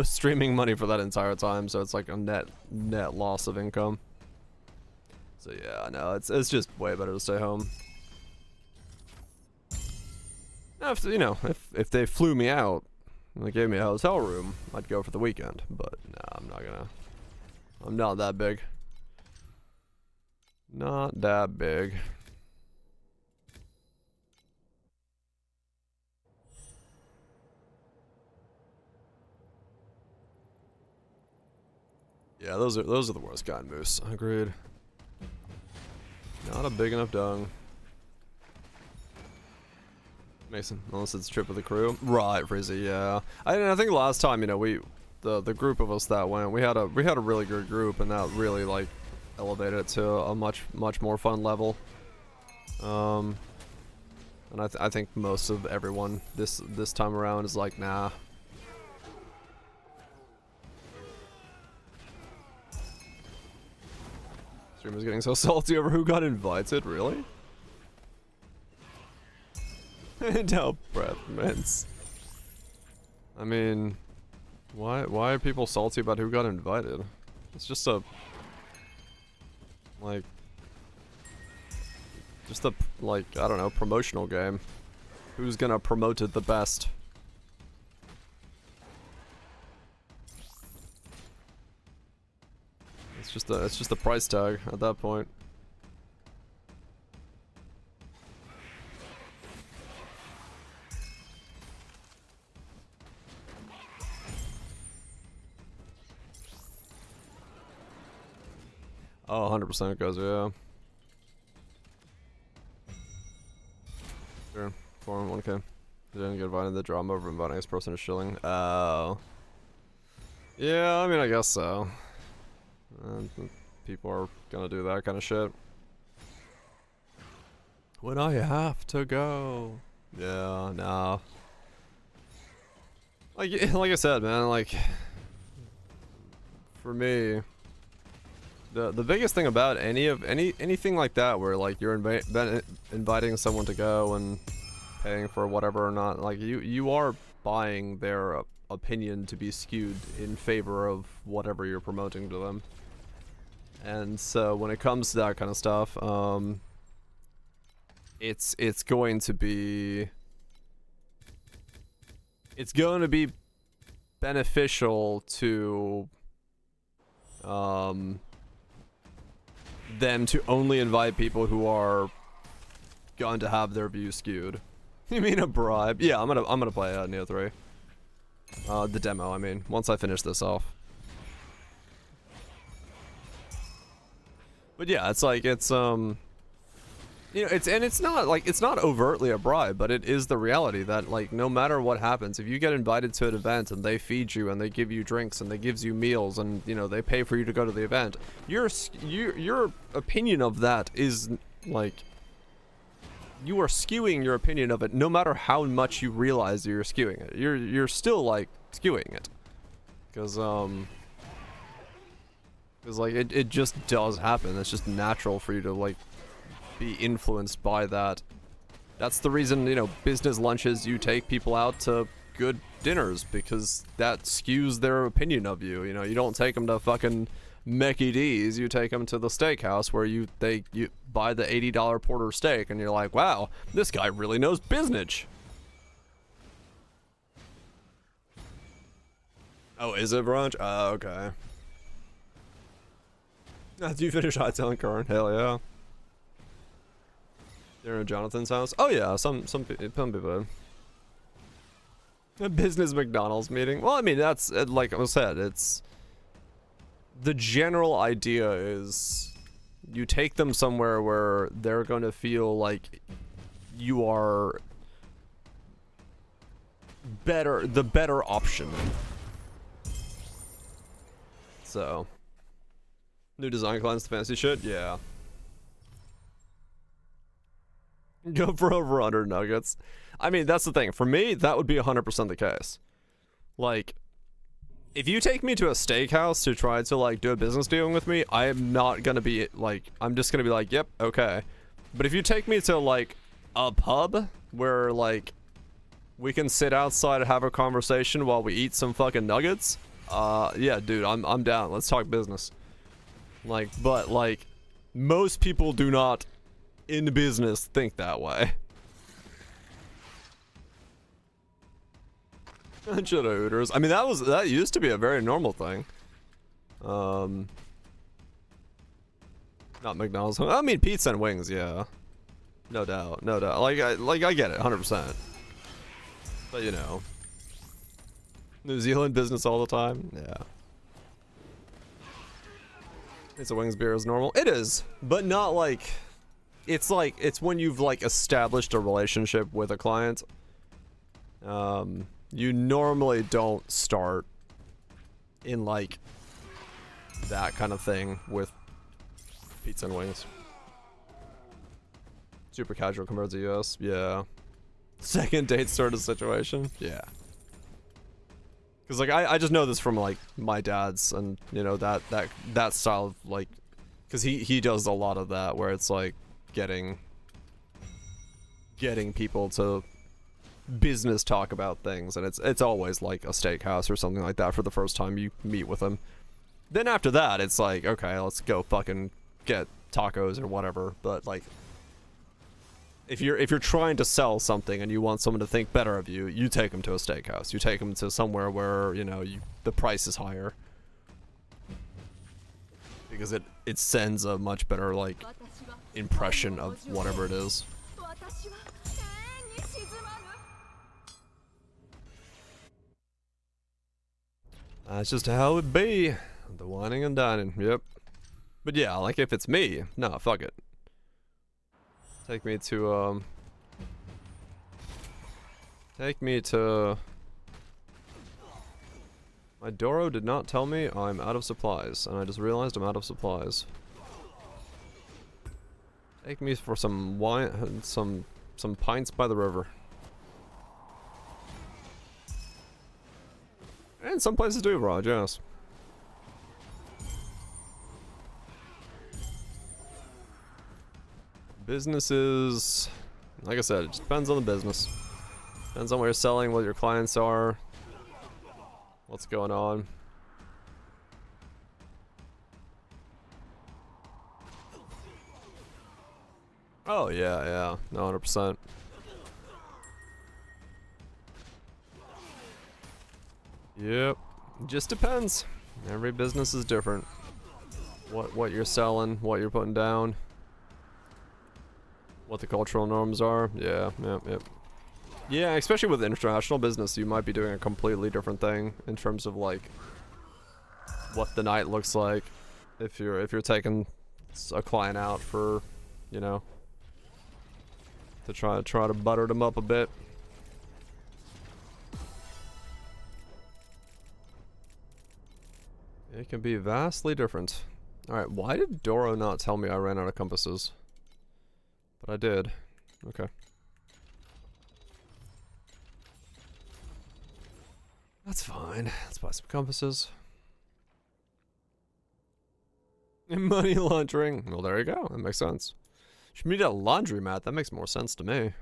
streaming money for that entire time, so it's like a net loss of income. So yeah, no, it's just way better to stay home. Now, if they flew me out and they gave me a hotel room, I'd go for the weekend. But nah, I'm not gonna. I'm not that big. Not that big. Yeah, those are the worst kind, Moose. Agreed. Not a big enough dung. Mason, unless it's trip with the crew. Right, Frizzy, yeah. I think last time, the group of us that went, we had a really good group, and that really like elevated it to a much more fun level. And I think most of everyone this time around is like, nah. Streamer's getting so salty over who got invited, really? No breath mints. I mean, why are people salty about who got invited? It's just a like I don't know, promotional game. Who's gonna promote it the best? It's just a price tag at that point. Oh, 100% it goes, yeah. Sure, 401k. Didn't get invited to the drama over inviting this person to shilling. Oh. Yeah, I mean, I guess so. People are gonna do that kind of shit. When I have to go. Yeah, nah. Like I said, man, like for me, the biggest thing about anything like that where like you're inviting someone to go and paying for whatever or not, like you are buying their opinion to be skewed in favor of whatever you're promoting to them. And so when it comes to that kind of stuff, it's going to be beneficial to them to only invite people who are going to have their views skewed. You mean a bribe? Yeah, I'm gonna play Neo 3. The demo, I mean, once I finish this off. But yeah, it's like it's it's not overtly a bribe, but it is the reality that like no matter what happens, if you get invited to an event and they feed you and they give you drinks and they gives you meals and they pay for you to go to the event, your opinion of that is like you are skewing your opinion of it no matter how much you realize that you're skewing it. You're still like skewing it. Because like it just does happen. It's just natural for you to like be influenced by that. That's the reason, business lunches, you take people out to good dinners because that skews their opinion of you. You don't take them to fucking Mickey D's, you take them to the steakhouse where you buy the $80 porter steak and you're like, wow, this guy really knows business. Oh, is it brunch? Oh, okay. After you finish hightailing Current, hell yeah. You're in Jonathan's house? Oh yeah, some people. A business McDonald's meeting. Well, I mean, that's, like I said, it's... The general idea is, you take them somewhere where they're going to feel like you are the better option. So, new design clients to fancy shit? Yeah. Go for over 100 nuggets. I mean, that's the thing. For me, that would be 100% the case. Like, if you take me to a steakhouse to try to, like, do a business deal with me, I am not gonna be, like, I'm just gonna be like, yep, okay. But if you take me to, like, a pub where, like, we can sit outside and have a conversation while we eat some fucking nuggets, yeah, dude, I'm down. Let's talk business. Like, but, like, most people do not in business think that way. Should have Hooters. I mean, that used to be a very normal thing. Not McDonald's. I mean, pizza and wings, yeah. No doubt, no doubt. Like I get it, 100%. But you know, New Zealand business all the time, yeah. Pizza, wings, beer is normal. It is, but not like. It's like it's when you've like established a relationship with a client. You normally don't start in like that kind of thing with pizza and wings. Super casual compared to US, yeah. Second date sort of situation, yeah. Cause like I just know this from like my dad's and you know that style of like, cause he does a lot of that where it's like getting people to business talk about things, and it's always like a steakhouse or something like that for the first time you meet with them. Then after that, it's like, okay, let's go fucking get tacos or whatever. But like, if you're trying to sell something and you want someone to think better of you, you take them to a steakhouse. You take them to somewhere where you know the price is higher, because it sends a much better like impression of whatever it is. That's just how it be. The whining and dining, yep. But yeah, like if it's me, nah, fuck it. Take me to, my Doro did not tell me I'm out of supplies, and I just realized I'm out of supplies. Take me for some wine, some pints by the river. And some places do, Raj, yes. Businesses, like I said, it just depends on the business. Depends on what you're selling, what your clients are, what's going on. Oh yeah, no, 100%. Yep, just depends. Every business is different. What you're selling, what you're putting down, what the cultural norms are. Yeah, yep. Yeah, especially with international business, you might be doing a completely different thing in terms of like what the night looks like. If you're taking a client out for, you know, to try to butter them up a bit. It can be vastly different. Alright, why did Doro not tell me I ran out of compasses? But I did. Okay. That's fine. Let's buy some compasses. Money laundering. Well, there you go. That makes sense. Should meet a laundromat. That makes more sense to me.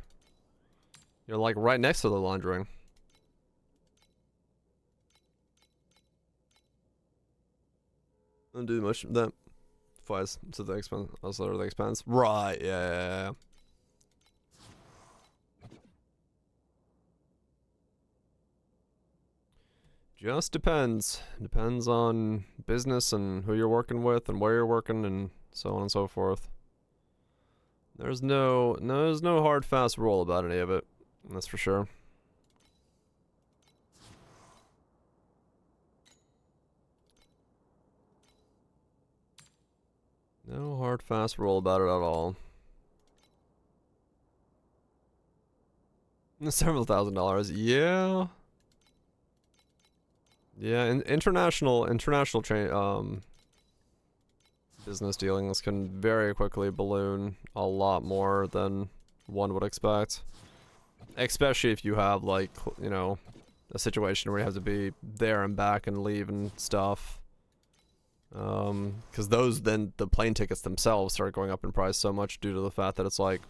You're like right next to the laundering. Don't do much of that. Flies to the expense. Also the expense. Right. Yeah. Just depends. Depends on business and who you're working with and where you're working and so on and so forth. There's no hard fast rule about any of it. That's for sure. No hard fast rule about it at all. Several $1,000s, yeah. Yeah, international business dealings can very quickly balloon a lot more than one would expect. Especially if you have, like, you know, a situation where you have to be there and back and leave and stuff. Because those, then the plane tickets themselves start going up in price so much due to the fact that it's like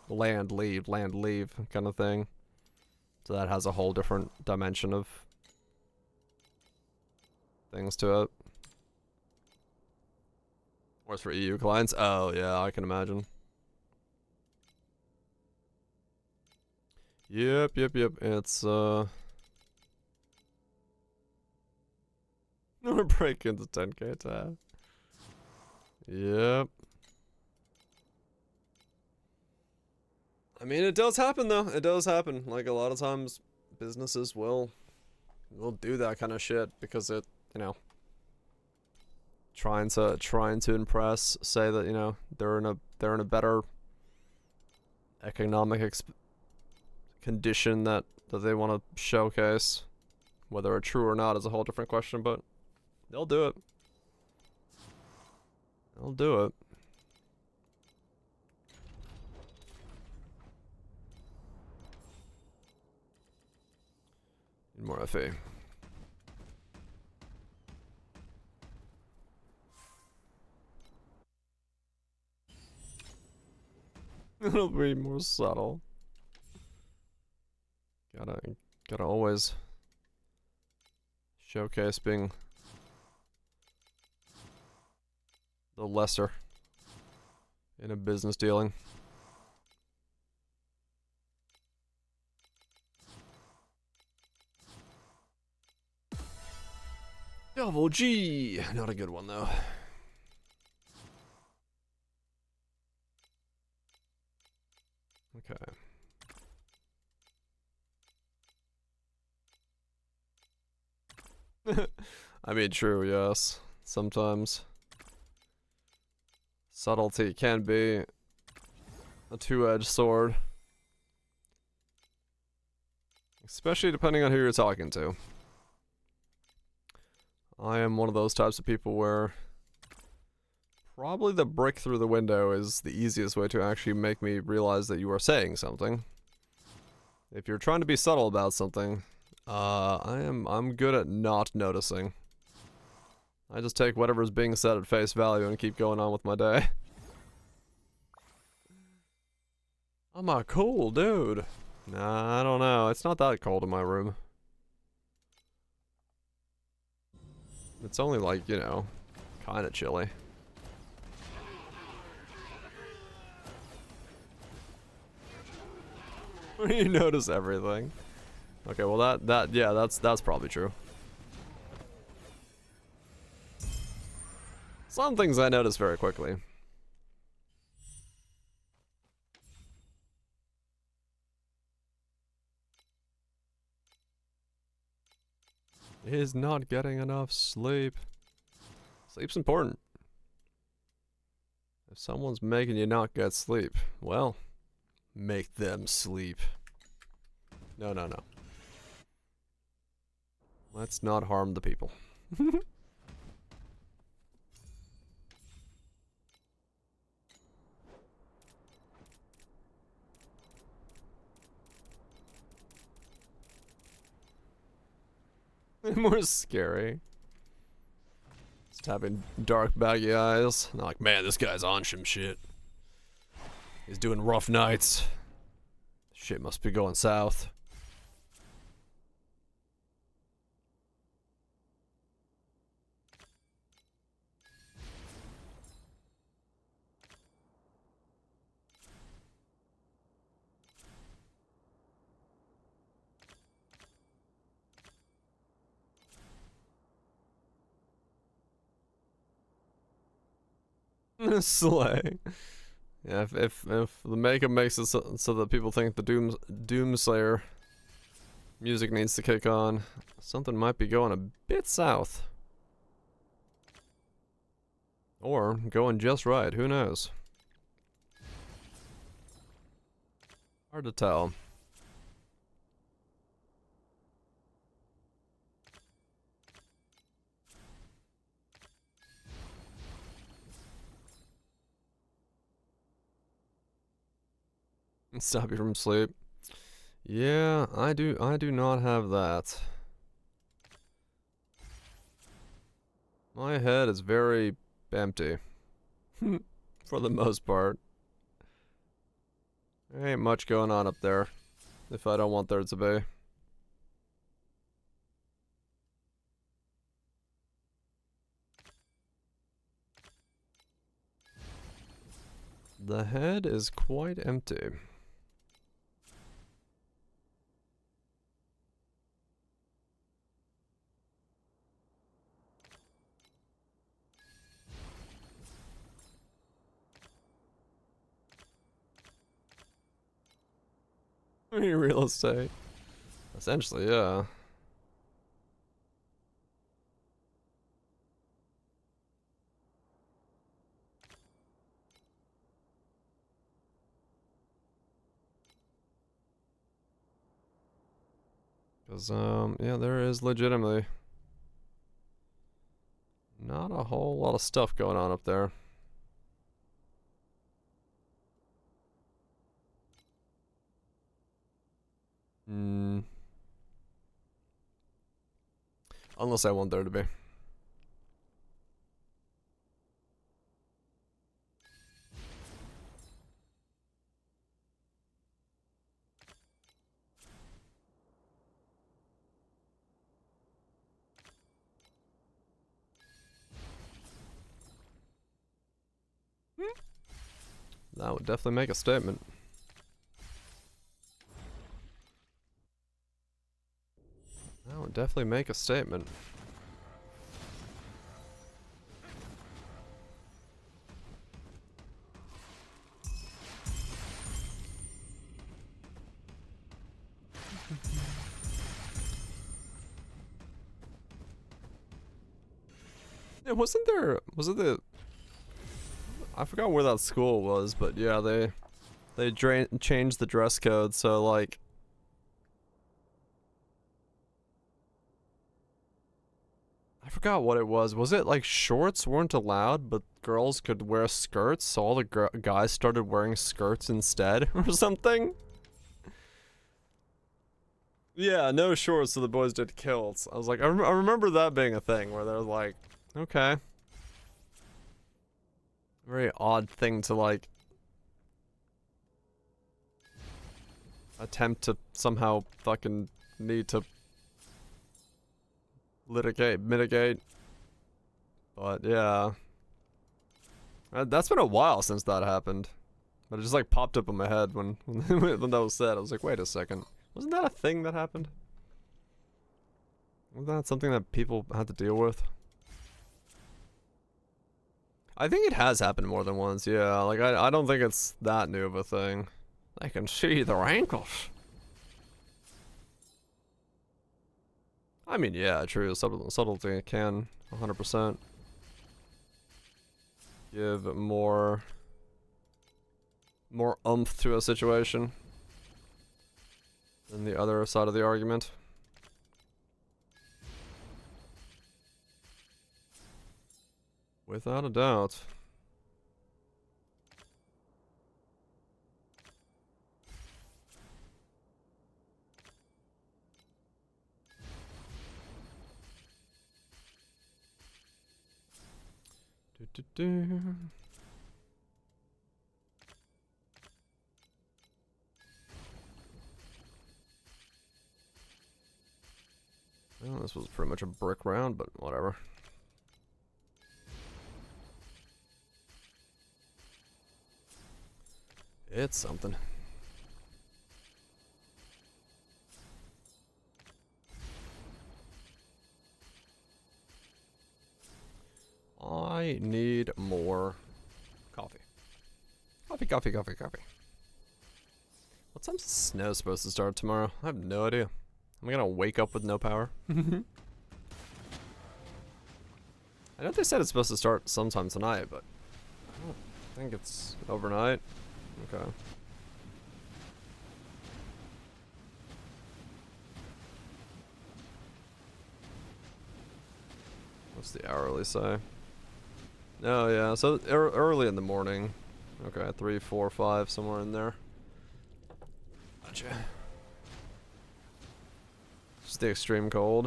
land, leave kind of thing. So that has a whole different dimension of things to it. Worse for EU clients? Oh, yeah, I can imagine. Yep. It's, we're breaking the 10K tab. Yep. I mean, it does happen, though. It does happen. Like, a lot of times, businesses will do that kind of shit because it, you know, trying to impress, say that, you know, they're in a better economic condition that they want to showcase. Whether it's true or not is a whole different question, but they'll do it. They'll do it. Need more FA. It'll be more subtle. Gotta always showcase being the lesser in a business dealing. Double G! Not a good one, though. Okay. I mean, true, yes. Sometimes subtlety can be a two-edged sword. Especially depending on who you're talking to. I am one of those types of people where probably the brick through the window is the easiest way to actually make me realize that you are saying something. If you're trying to be subtle about something, I'm good at not noticing. I just take whatever's being said at face value and keep going on with my day. I'm a cool dude. Nah, I don't know. It's not that cold in my room. It's only like, you know, kinda chilly. You notice everything. Okay, well yeah, that's probably true. Some things I notice very quickly. Is not getting enough sleep. Sleep's important. If someone's making you not get sleep, well, make them sleep. No. Let's not harm the people. More scary. Just having dark, baggy eyes. And like, man, this guy's on some shit. He's doing rough nights. Shit must be going south. Slay. Yeah, if the makeup makes it so that people think the Doomslayer music needs to kick on, something might be going a bit south. Or going just right, who knows? Hard to tell. Stop you from sleep. Yeah, I do not have that. My head is very empty. For the most part. There ain't much going on up there. If I don't want there to be. The head is quite empty. Real estate. Essentially, yeah. Cause, yeah, there is legitimately not a whole lot of stuff going on up there. Unless I want there to be. That would definitely make a statement. That would definitely make a statement. Yeah, was it the, I forgot where that school was, but yeah, they changed the dress code, so like, I forgot what it was. Was it like shorts weren't allowed, but girls could wear skirts, so all the guys started wearing skirts instead, or something? Yeah, no shorts, so the boys did kilts. I was like, I remember that being a thing where they're like, okay. Very odd thing to like attempt to somehow fucking need to mitigate. But yeah. That's been a while since that happened. But it just like popped up in my head when when that was said. I was like, wait a second. Wasn't that a thing that happened? Wasn't that something that people had to deal with? I think it has happened more than once, yeah. Like, I don't think it's that new of a thing. I can see their ankles. I mean, yeah, true. Subtlety can 100% give more oomph to a situation than the other side of the argument. Without a doubt. Well, this was pretty much a brick round, but whatever. It's something. I need more coffee. Coffee. What time's the snow supposed to start tomorrow? I have no idea. Am I gonna wake up with no power? I I know they said it's supposed to start sometime tonight, but I don't think it's overnight. Okay. What's the hourly say? Oh yeah, so early in the morning. Okay, 3, 4, 5, somewhere in there. Gotcha. Just the extreme cold.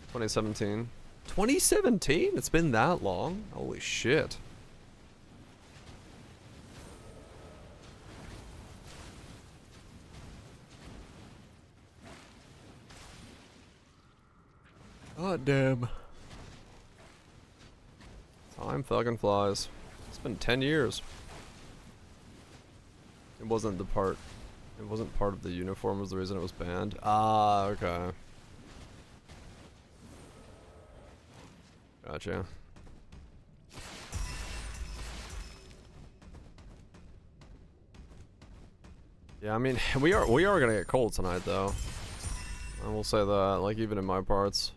2017. 2017? It's been that long? Holy shit. God damn. Time fucking flies. It's been 10 years. It wasn't part of the uniform was the reason it was banned. Ah, okay. Gotcha. Yeah, I mean, we are gonna get cold tonight though. I will say that, like even in my parts.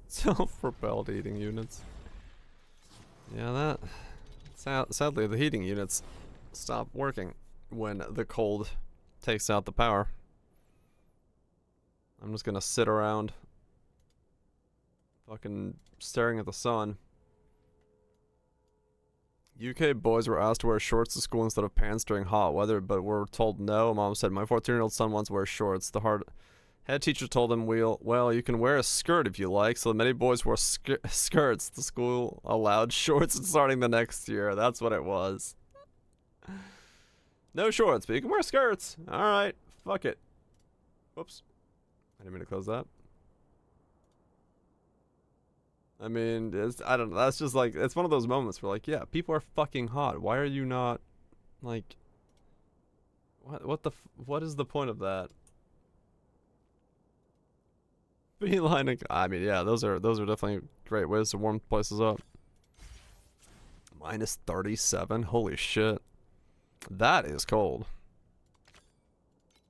Self-propelled heating units. Yeah, sadly the heating units stop working when the cold takes out the power. I'm just gonna sit around fucking staring at the sun. UK boys were asked to wear shorts to school instead of pants during hot weather, but were told no. Mom said, my 14-year-old son wants to wear shorts. The head teacher told him, well, you can wear a skirt if you like. So many boys wore skirts. The school allowed shorts starting the next year. That's what it was. No shorts, but you can wear skirts. Alright, fuck it. Whoops. I didn't mean to close that. I mean, I don't know, that's just like, it's one of those moments where like, yeah, people are fucking hot. Why are you not, like, what is the point of that? Beelining, I mean, yeah, those are definitely great ways to warm places up. Minus 37, holy shit. That is cold.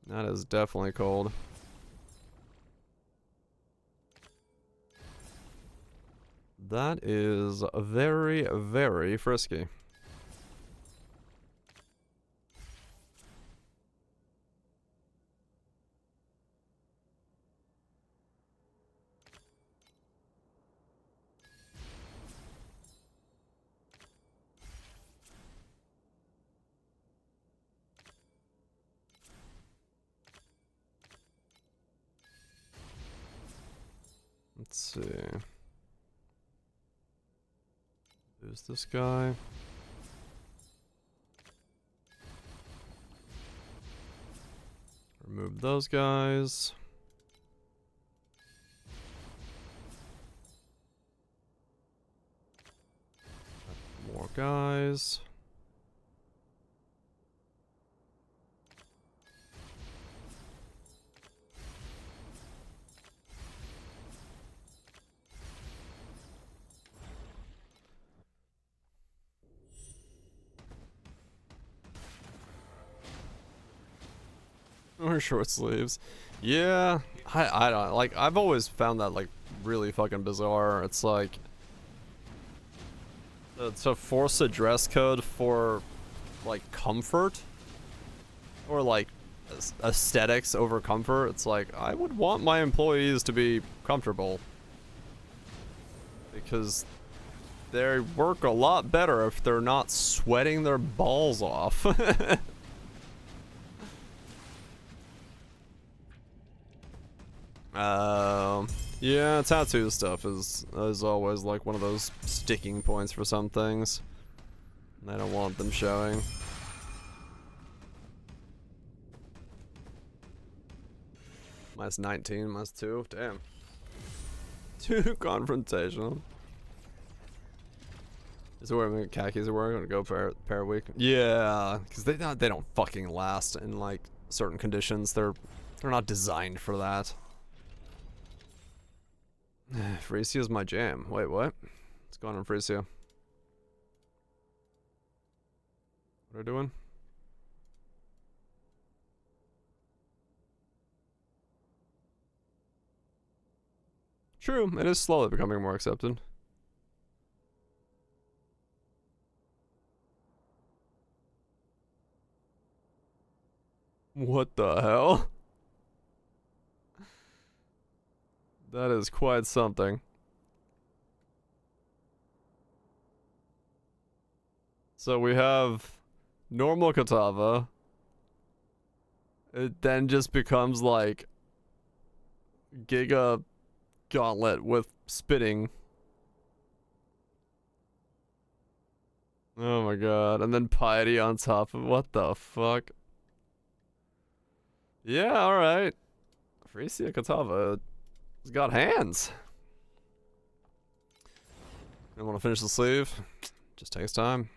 That is definitely cold. That is very, very frisky. Let's see. Who's this guy? Remove those guys. More guys. Or short sleeves. Yeah, I don't like, I've always found that like really fucking bizarre. It's like to force a dress code for like comfort or like aesthetics over comfort. It's like, I would want my employees to be comfortable because they work a lot better if they're not sweating their balls off. Yeah, tattoo stuff is always like one of those sticking points for some things. I don't want them showing. Minus 19, minus 2, damn. Too confrontational. Is it wearing khakis or we're gonna go pair a week? Yeah, because they don't fucking last in like certain conditions. They're not designed for that. Frisia is my jam. Wait, what? What's going on, Frisia? What are we doing? True, it is slowly becoming more accepted. What the hell? That is quite something. So we have normal Katava. It then just becomes like Giga Gauntlet with spitting. Oh my god. And then Piety on top of what the fuck? Yeah, alright. Freesia Katava. He's got hands. I want to finish the sleeve. Just takes time.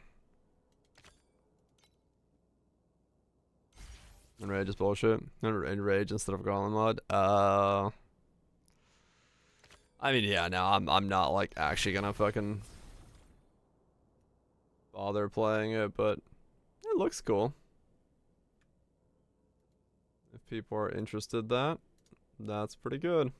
Enrage is bullshit. Enrage instead of Golem mod. I mean, yeah, no, I'm not like actually gonna fucking bother playing it, but it looks cool. If people are interested, that's pretty good.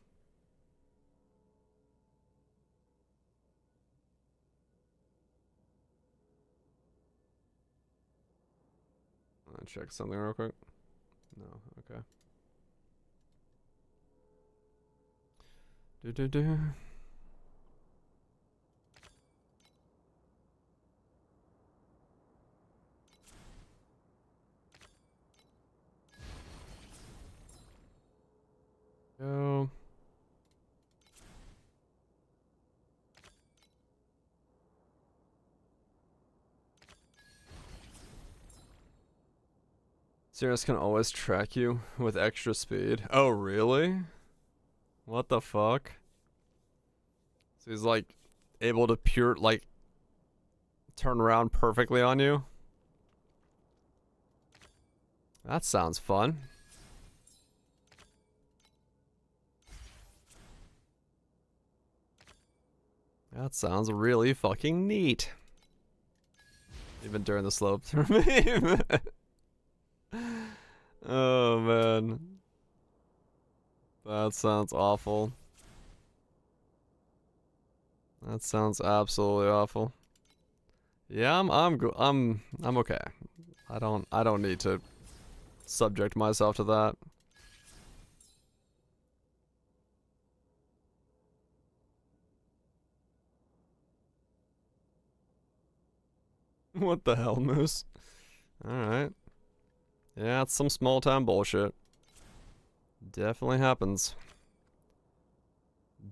I'll check something real quick. No, okay. Do. Go. Sirius can always track you with extra speed. Oh, really? What the fuck? So he's like able to turn around perfectly on you? That sounds fun. That sounds really fucking neat. Even during the slope through meme. Oh man. That sounds awful. That sounds absolutely awful. Yeah, I'm okay. I don't need to subject myself to that. What the hell, Moose? Alright. Yeah, it's some small town bullshit. Definitely happens.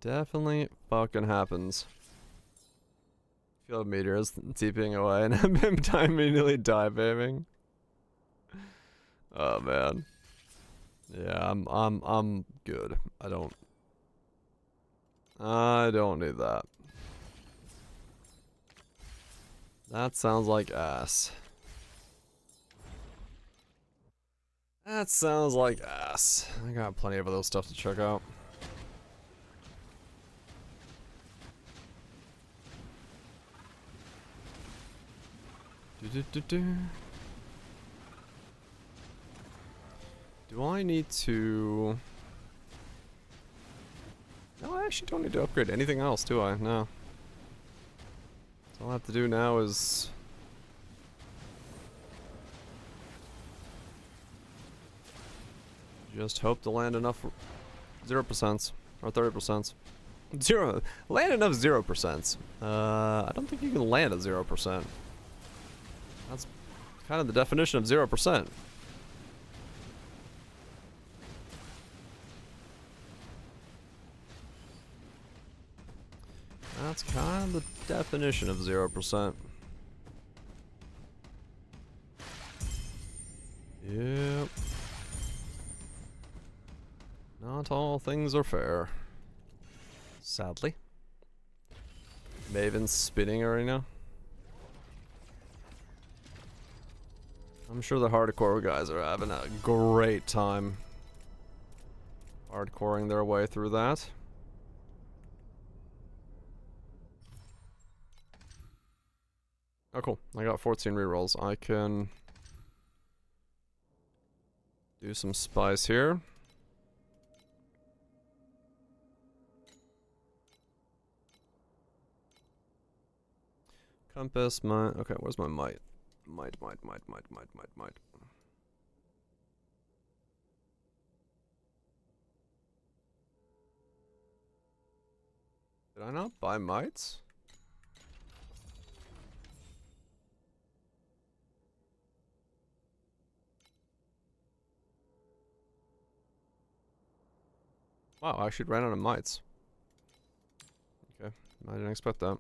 Definitely fucking happens. Field meteors TPing away and him immediately dive-aiming. Oh man. Yeah, I'm good. I don't need that. That sounds like ass. That sounds like ass. I got plenty of other stuff to check out. Do I need to... No, I actually don't need to upgrade anything else, do I? No. So all I have to do now is... just hope to land enough 0% or 30%. Land enough 0%. I don't think you can land at 0%. That's kind of the definition of 0%. That's kind of the definition of 0%. Yep. Not all things are fair. Sadly. Maven's spinning right now. I'm sure the hardcore guys are having a great time hardcoring their way through that. Oh cool, I got 14 rerolls. I can do some spice here. Compass, might. Okay, where's my might? Might. Did I not buy mites? Wow, I actually ran out of mites. Okay, I didn't expect that.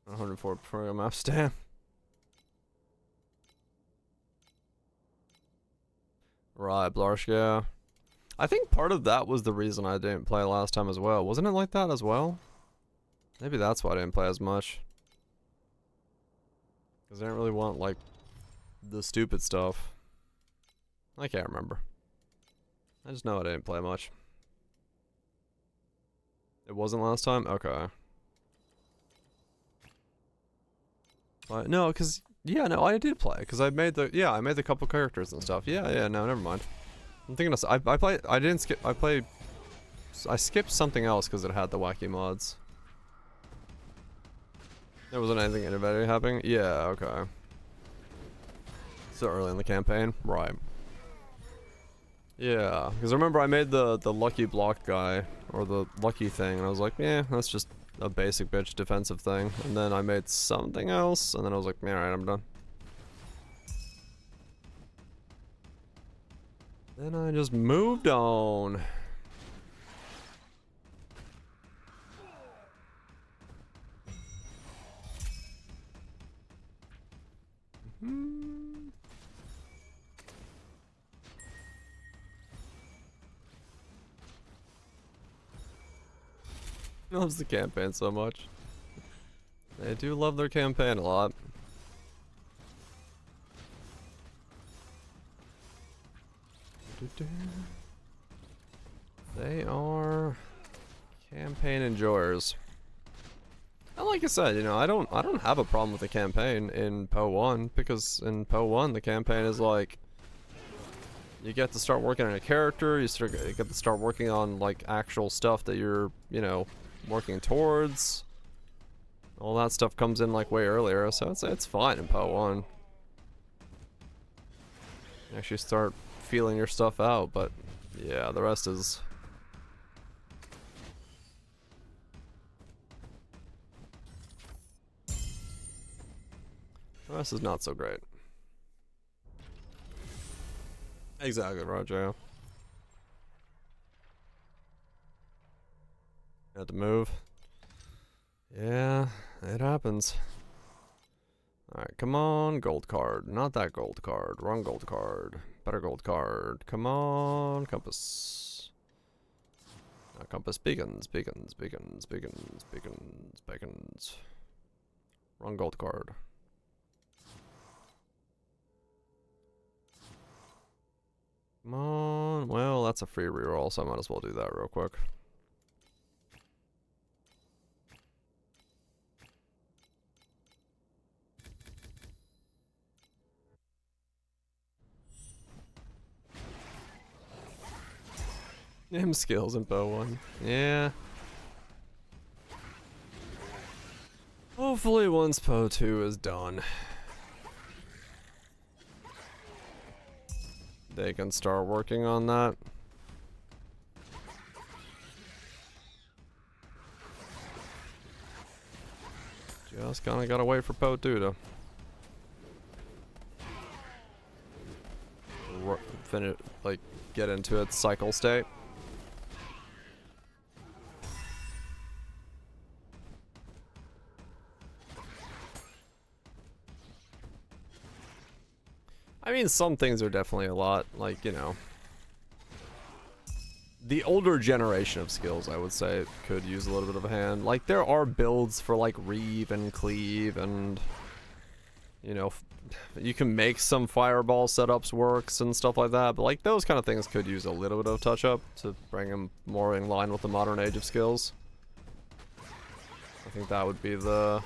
$104 program map stamp. Right, Blarsh, yeah. I think part of that was the reason I didn't play last time as well. Wasn't it like that as well? Maybe that's why I didn't play as much. Because I didn't really want, like, the stupid stuff. I can't remember. I just know I didn't play much. It wasn't last time? Okay. But, no, because, yeah, no, I did play. Because I made the, yeah, I made the couple characters and stuff. Yeah, no, never mind. I'm thinking of, I played, I didn't skip, I skipped something else because it had the wacky mods. There wasn't anything innovative happening? Yeah, okay. So early in the campaign? Right. Yeah, because remember I made the lucky block guy, or the lucky thing, and I was like, yeah, that's just a basic bitch defensive thing. And then I made something else, and then I was like, yeah, alright, I'm done. Then I just moved on. Loves the campaign so much. They do love their campaign a lot. They are campaign enjoyers. And like I said, you know, I don't have a problem with the campaign in PO1, because in PO1 the campaign is like, you get to start working on a character, you get to start working on like actual stuff that you're, you know, working towards. All that stuff comes in like way earlier, so it's fine in PO1. You actually start feeling your stuff out, but yeah, the rest is... The rest is not so great. Exactly, Roger. Had to move. Yeah, it happens. Alright, come on, gold card. Not that gold card. Wrong gold card. Better gold card. Come on, compass. Not compass. Beacons. Wrong gold card. Come on. Well, that's a free reroll, so I might as well do that real quick. Name skills in PO1. Yeah. Hopefully once PO2 is done, they can start working on that. Just kinda gotta wait for PO2 to finish, like, get into its cycle state. I mean, some things are definitely a lot, like, you know, the older generation of skills, I would say, could use a little bit of a hand. Like, there are builds for, like, Reave and Cleave and, you know, you can make some fireball setups works and stuff like that, but, like, those kind of things could use a little bit of touch-up to bring them more in line with the modern age of skills. I think that would be the...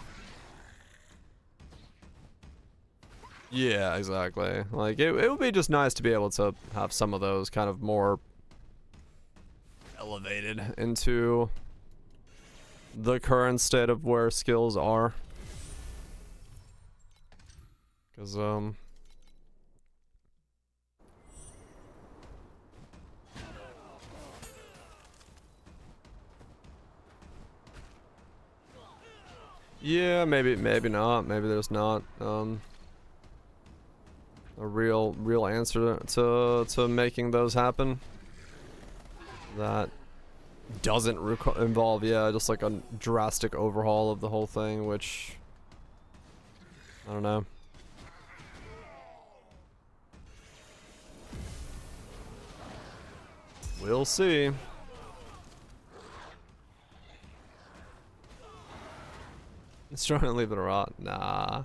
Yeah, exactly. Like, it would be just nice to be able to have some of those kind of more elevated into the current state of where skills are. Because, yeah, maybe not. Maybe there's not, a real answer to making those happen. That doesn't involve, yeah, just like a drastic overhaul of the whole thing, which, I don't know. We'll see. It's trying to leave it rot. Nah.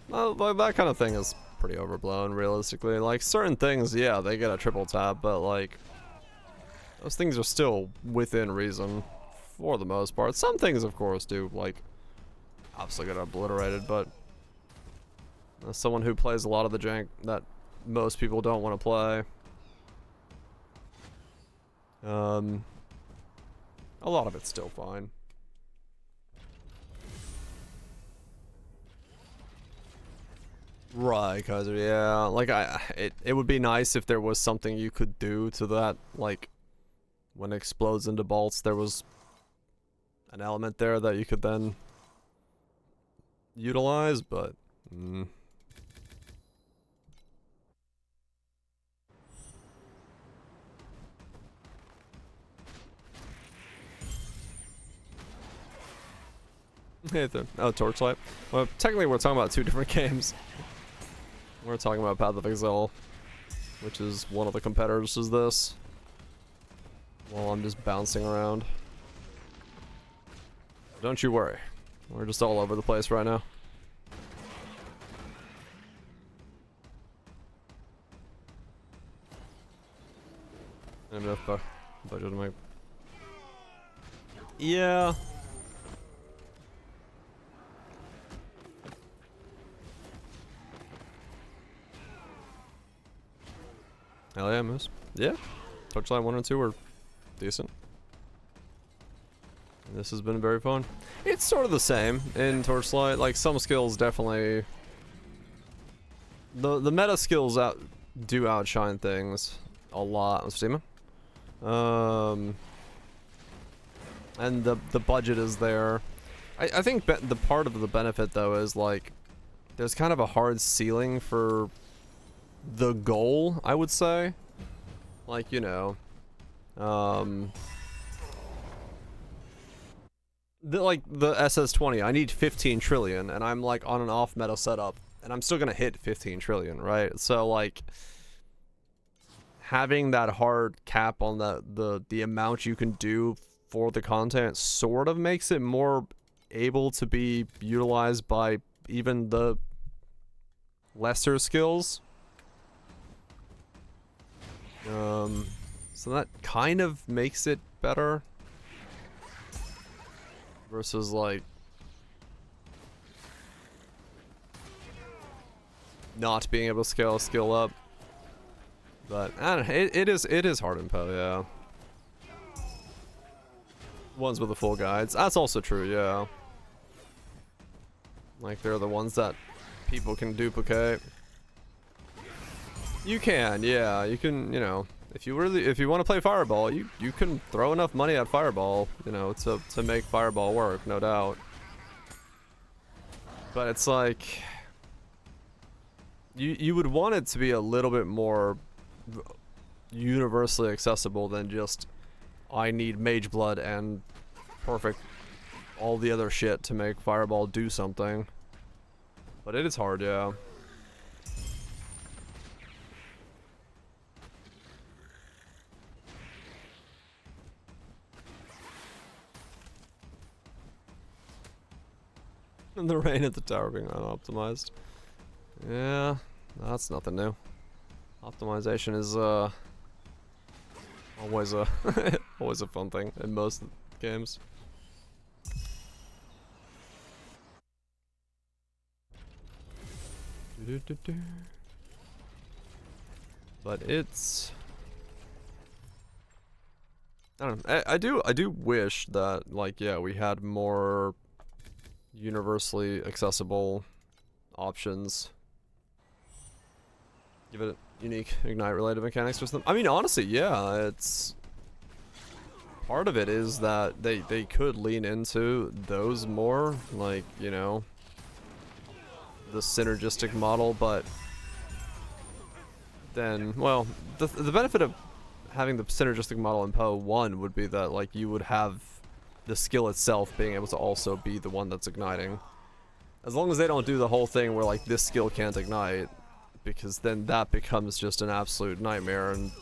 Well, that kind of thing is pretty overblown, realistically. Like, certain things, yeah, they get a triple tap, but, like, those things are still within reason, for the most part. Some things, of course, do, like, absolutely get obliterated, but as someone who plays a lot of the jank that most people don't want to play, a lot of it's still fine. Right, Kaiser, yeah. Like, it would be nice if there was something you could do to that, like, when it explodes into bolts, there was an element there that you could then utilize, but, Oh, Torchlight. Well, technically we're talking about two different games. We're talking about Path of Exile, which is one of the competitors to this. While I'm just bouncing around. Don't you worry. We're just all over the place right now. I have enough budget to make. Yeah. Hell yeah, Moose. Yeah. Torchlight 1 and 2 are decent. And this has been very fun. It's sort of the same in Torchlight. Like, some skills definitely... The meta skills do outshine things a lot on Steam. And the budget is there. I think the part of the benefit, though, is, like, there's kind of a hard ceiling for the goal, I would say. Like, you know, the SS20, I need 15 trillion, and I'm, like, on an off meta setup, and I'm still gonna hit 15 trillion, right? So, like, having that hard cap on the amount you can do for the content sort of makes it more able to be utilized by even the lesser skills. So that kind of makes it better. Versus, like, not being able to scale a skill up. But, I don't know, it is hard in PoE, yeah. Ones with the full guides. That's also true, yeah. Like, they're the ones that people can duplicate. You can, yeah. You can, you know, if you want to play Fireball, you can throw enough money at Fireball, you know, to make Fireball work, no doubt. But it's like, you would want it to be a little bit more universally accessible than just, I need Mage Blood and perfect all the other shit to make Fireball do something. But it is hard, yeah. And the rain at the tower being unoptimized. Yeah, that's nothing new. Optimization is always a always a fun thing in most games. But it's... I don't know. I do wish that, like, yeah, we had more universally accessible options. Give it unique Ignite related mechanics or something. I mean, honestly, yeah, it's... Part of it is that they could lean into those more, like, you know, the synergistic model, but then, well, the benefit of having the synergistic model in PoE 1 would be that, like, you would have the skill itself being able to also be the one that's igniting. As long as they don't do the whole thing where, like, this skill can't ignite, because then that becomes just an absolute nightmare, and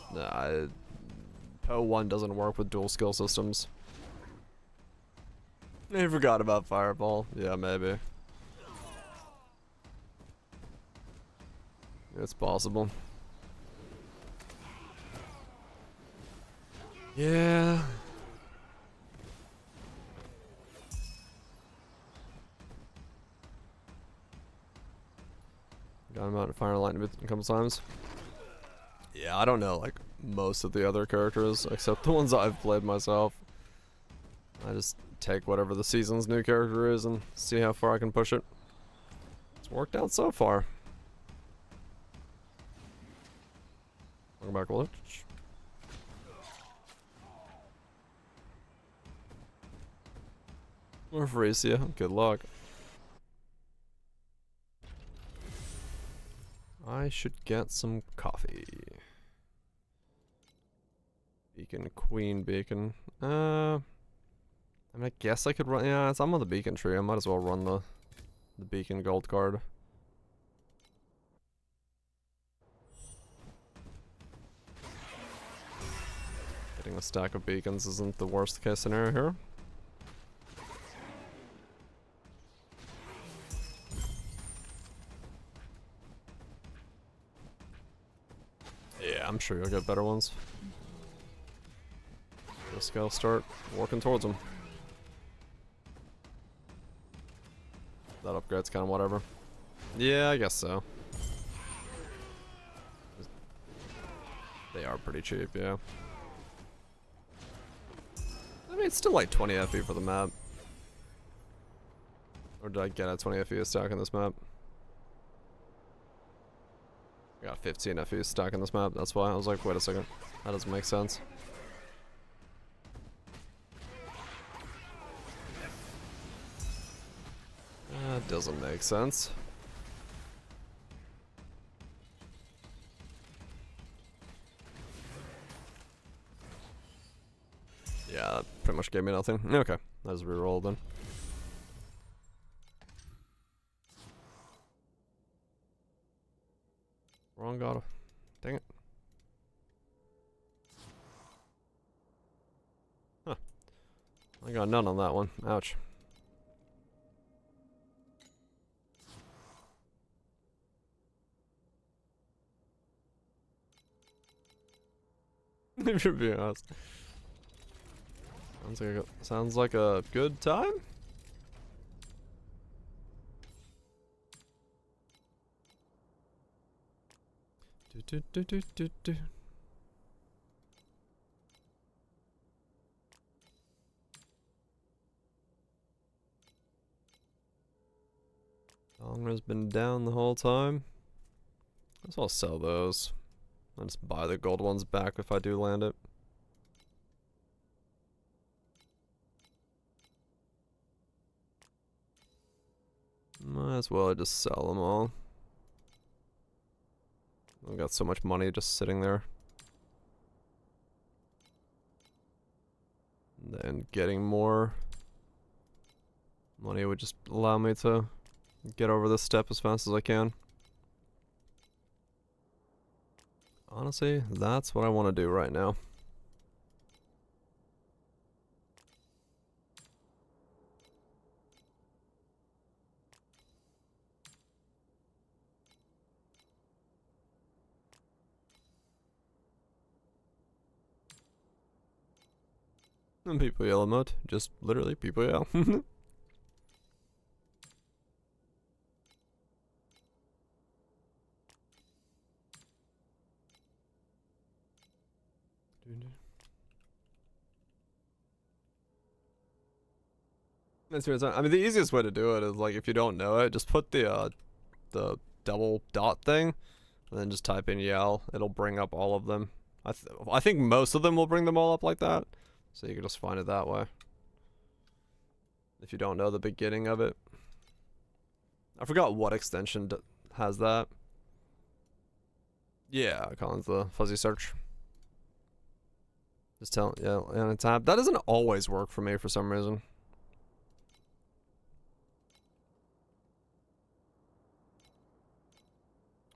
PoE 1 doesn't work with dual skill systems. I forgot about Fireball. Yeah, maybe. It's possible. Yeah. Got him out of Fire and Lightning a couple times. Yeah, I don't know, like, most of the other characters, except the ones I've played myself. I just take whatever the season's new character is and see how far I can push it. It's worked out so far. Welcome back, Lich. Or Phreesia, good luck. I should get some coffee. Beacon, Queen Beacon. I mean, I guess I could run. Yeah, I'm on the Beacon tree. I might as well run the Beacon gold card. Getting a stack of beacons isn't the worst case scenario here. Yeah, I'm sure you'll get better ones. Just gotta start working towards them. That upgrade's kind of whatever. Yeah, I guess so. They are pretty cheap, yeah. I mean, it's still like 20 FE for the map. Or did I get a 20 FE stack on this map? I got 15 FE stack on this map, that's why I was like, wait a second. That doesn't make sense. That doesn't make sense. Yeah, that pretty much gave me nothing. Okay, I just rerolled then. Wrong god. Dang it. Huh. I got none on that one. Ouch. If you're being honest. Sounds like a good time? Longer's been down the whole time. I guess I'll sell those. I'll just buy the gold ones back if I do land it. Might as well just sell them all. I've got so much money just sitting there. And then getting more money would just allow me to get over this step as fast as I can. Honestly, that's what I want to do right now. And people yell emote, just literally people yell. I mean, the easiest way to do it is like if you don't know it, just put the double dot thing, and then just type in yell. It'll bring up all of them. I think most of them will bring them all up like that, so you can just find it that way. If you don't know the beginning of it, I forgot what extension has that. Yeah, Colin's the fuzzy search. Just tell yeah, and a tab. That doesn't always work for me for some reason.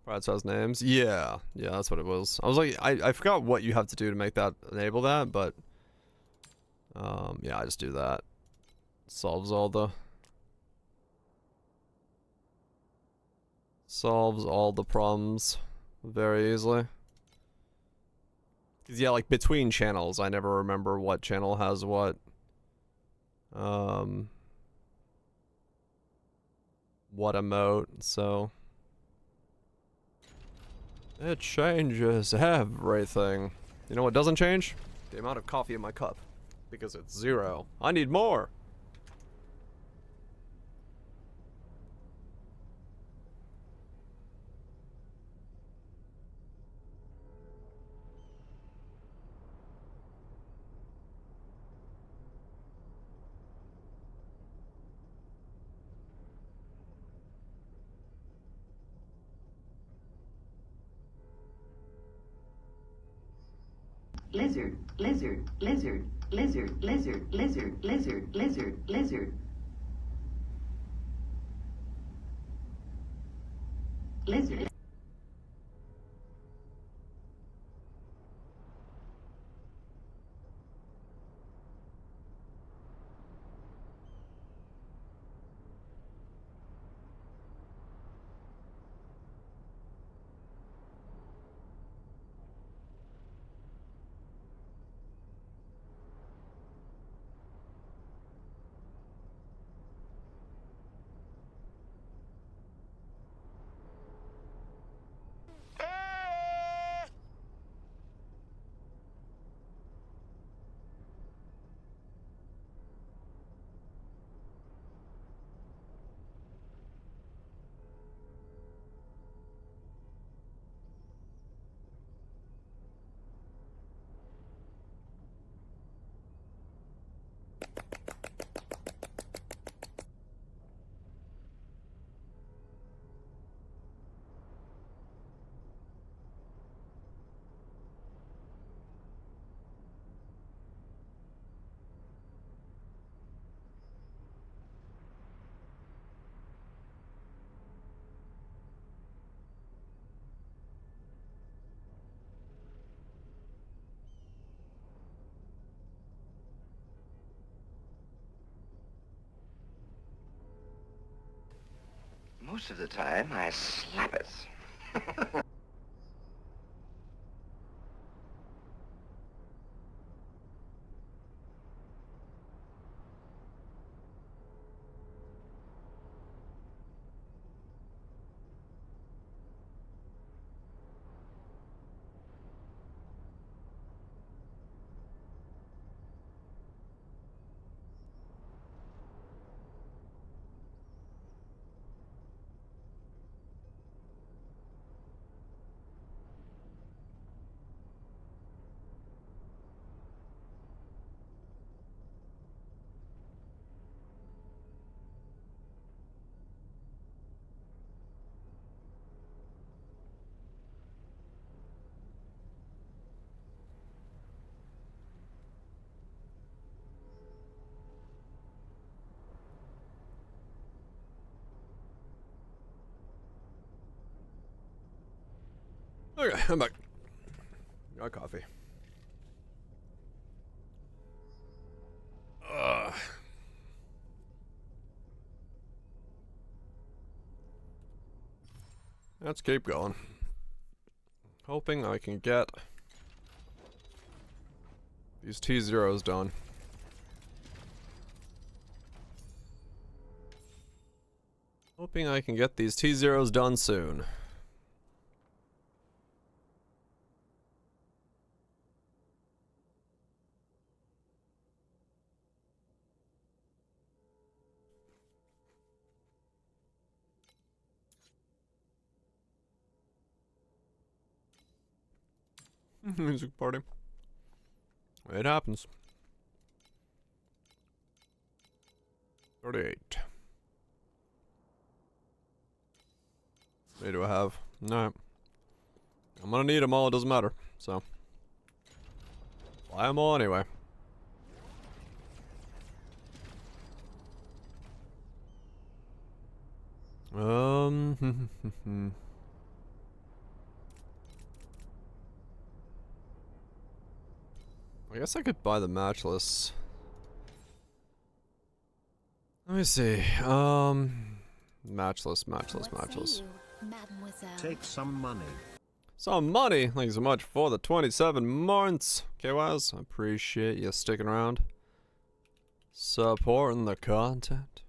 Prioritize names. Yeah, that's what it was. I was like, I forgot what you have to do to make that enable that, but yeah, I just do that. Solves all the problems very easily. Cause yeah, like between channels, I never remember what channel has what. What emote, so it changes everything. You know what doesn't change? The amount of coffee in my cup. Because it's 0. I need more! Lizard, lizard, lizard, lizard, lizard, lizard, lizard, lizard, lizard. Lizard. Most of the time, I slap it. Okay, I'm back. Got coffee. Let's keep going. Hoping I can get these t0s done. Hoping I can get these t0s done soon. Music party. It happens. 38. How many do I have? Alright. I'm gonna need them all, it doesn't matter. So. Fly them all anyway. I guess I could buy the matchless. Let me see. Matchless. Take some money. Some money. Thank you so much for the 27 months. KYs, I appreciate you sticking around. Supporting the content.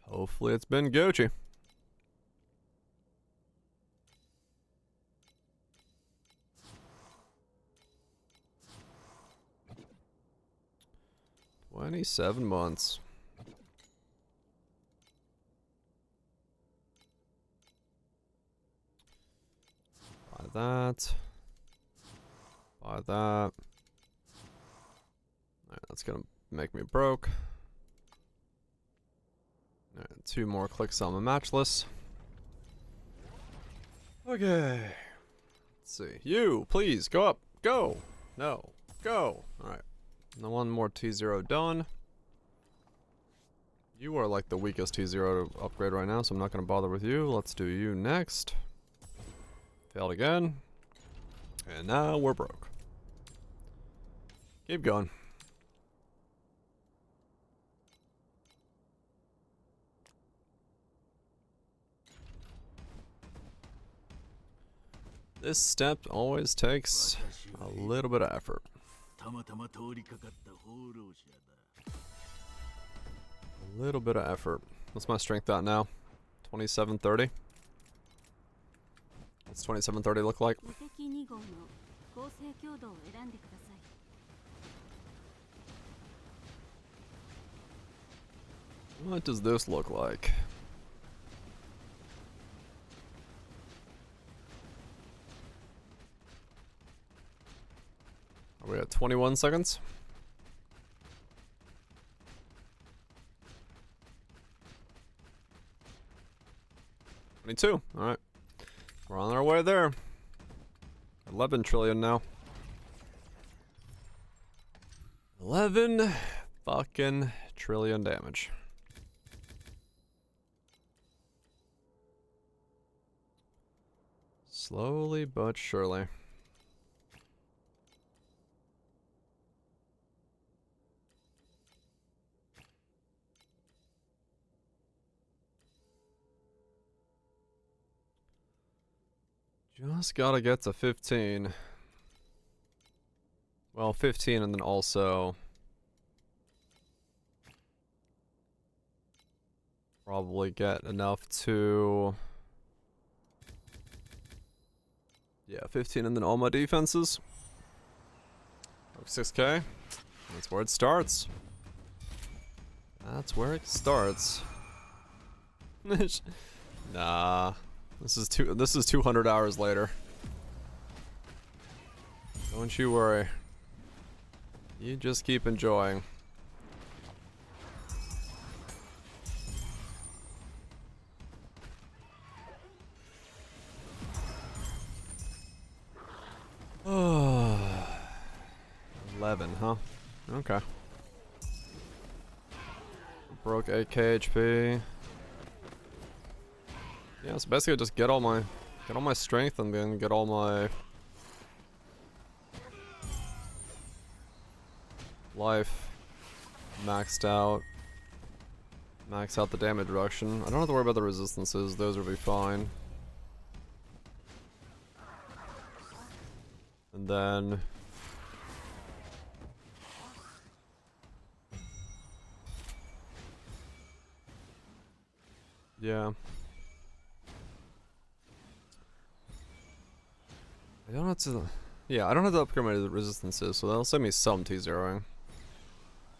Hopefully it's been Gucci. $27 months. Buy that. Buy that. Alright, that's gonna make me broke. Alright, 2 more clicks on the matchless. Okay. Let's see. You, please, go up. Go. No. Go. Alright. And one more T0 done. You are like the weakest T0 to upgrade right now, so I'm not going to bother with you. Let's do you next. Failed again. And now we're broke. Keep going. This step always takes a little bit of effort. A little bit of effort. What's my strength at now? 2730? What's 2730 look like? What does this look like? Are we at 21 seconds? 22. Alright. We're on our way there. 11 trillion now. 11 fucking trillion damage. Slowly but surely. Just gotta get to 15. Well, 15 and then also probably get enough to... Yeah, 15 and then all my defenses. 6k. That's where it starts. That's where it starts. Nah. This is 200 hours later. Don't you worry. You just keep enjoying. Oh, 11, huh? Okay. Broke 8k HP. Yeah, so basically just get all my strength and then get all my life maxed out. Max out the damage reduction. I don't have to worry about the resistances, those will be fine. And then yeah. I don't have to... Yeah, I don't have to upgrade my resistances, so that'll send me some T0ing.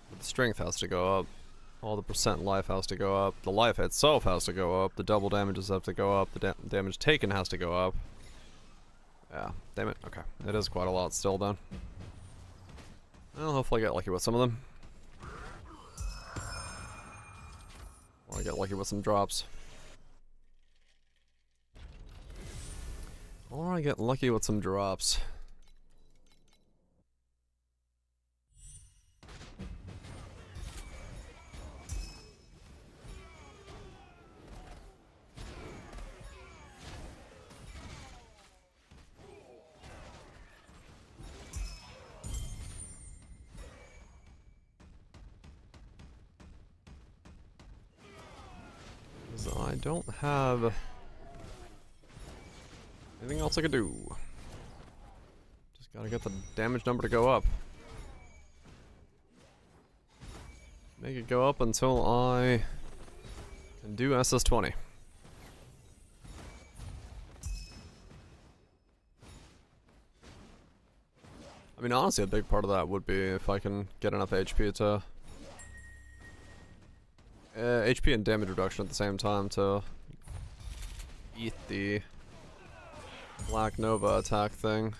But the strength has to go up. All the percent life has to go up. The life itself has to go up. The double damages have to go up. The damage taken has to go up. Yeah, damn it. Okay, it is quite a lot still then. Well, hopefully I get lucky with some of them. Or I get lucky with some drops. Or I get lucky with some drops. I don't have anything else I could do. Just gotta get the damage number to go up. Make it go up until I can do SS20. I mean, honestly, a big part of that would be if I can get enough HP to... HP and damage reduction at the same time to eat the Black Nova attack thing.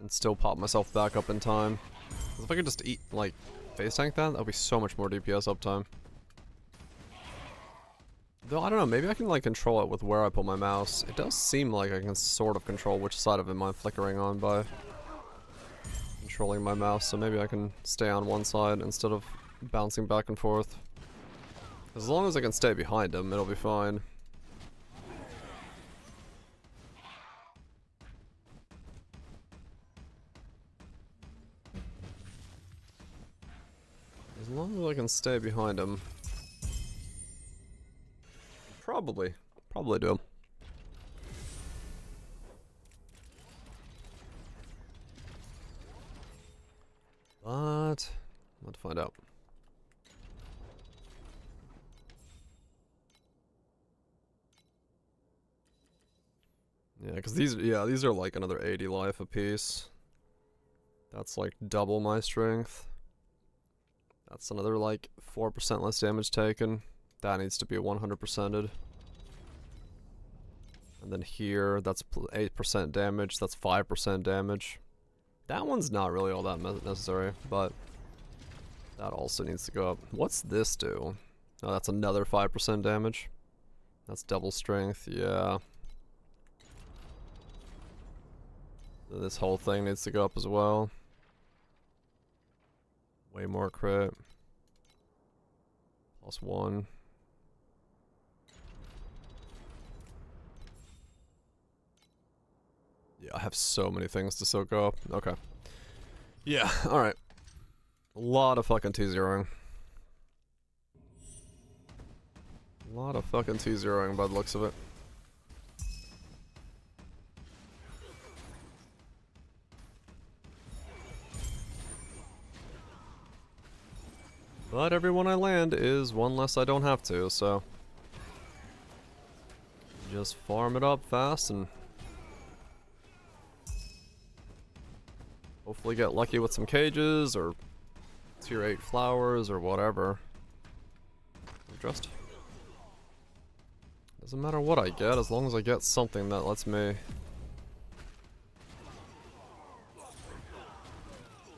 And still pop myself back up in time. 'Cause if I could just eat, like, face tank that would be so much more DPS uptime. Though, I don't know, maybe I can, like, control it with where I put my mouse. It does seem like I can sort of control which side of it I'm flickering on by controlling my mouse, so maybe I can stay on one side instead of bouncing back and forth. As long as I can stay behind him, it'll be fine. As long as I can stay behind him. Probably do. But let's find out. Yeah, because these are like another 80 life apiece. That's like double my strength. That's another like 4% less damage taken. That needs to be 100%ed. And then here, that's 8% damage. That's 5% damage. That one's not really all that necessary, but that also needs to go up. What's this do? Oh, that's another 5% damage. That's double strength, yeah. This whole thing needs to go up as well. Way more crit. +1. Yeah, I have so many things to still go up. Okay. Yeah, alright. A lot of fucking T0ing. A lot of fucking T0ing by the looks of it. But everyone I land is one less I don't have to, so... just farm it up fast and... hopefully get lucky with some cages, or tier 8 flowers, or whatever. Just... doesn't matter what I get, as long as I get something that lets me...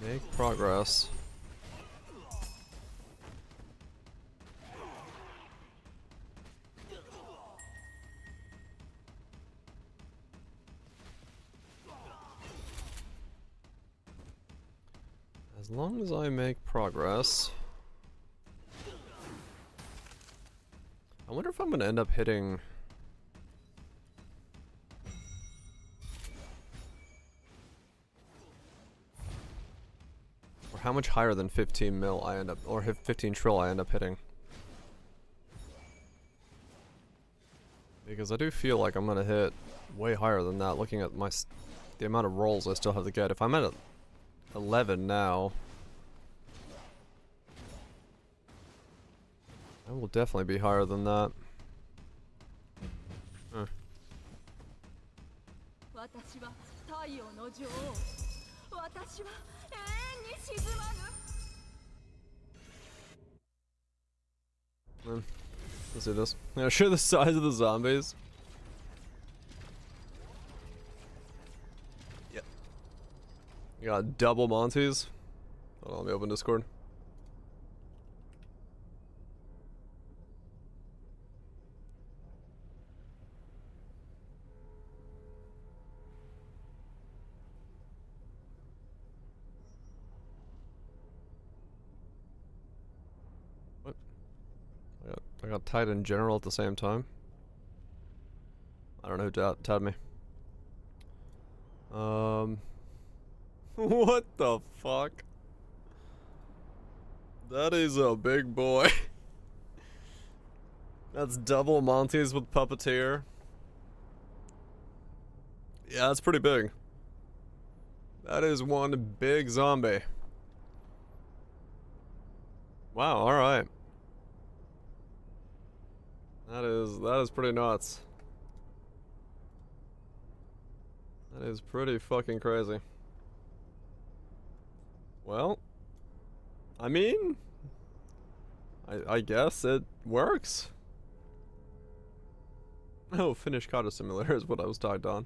make progress. As long as I make progress. I wonder if I'm gonna end up hitting... or how much higher than 15 mil I end up, or 15 trill I end up hitting. Because I do feel like I'm gonna hit way higher than that, looking at my the amount of rolls I still have to get. If I'm at 11 now, I will definitely be higher than that. Let's see this. Yeah, show the size of the zombies. You got double Monties. Hold on, let me open Discord. What? I got tied in general at the same time. I don't know who tagged me. What the fuck? That is a big boy. That's double Monties with Puppeteer. Yeah, that's pretty big. That is one big zombie. Wow, alright. That is pretty nuts. That is pretty fucking crazy. Well, I mean, I guess it works. Oh, Finnish Cottage Simulator is what I was tagged on.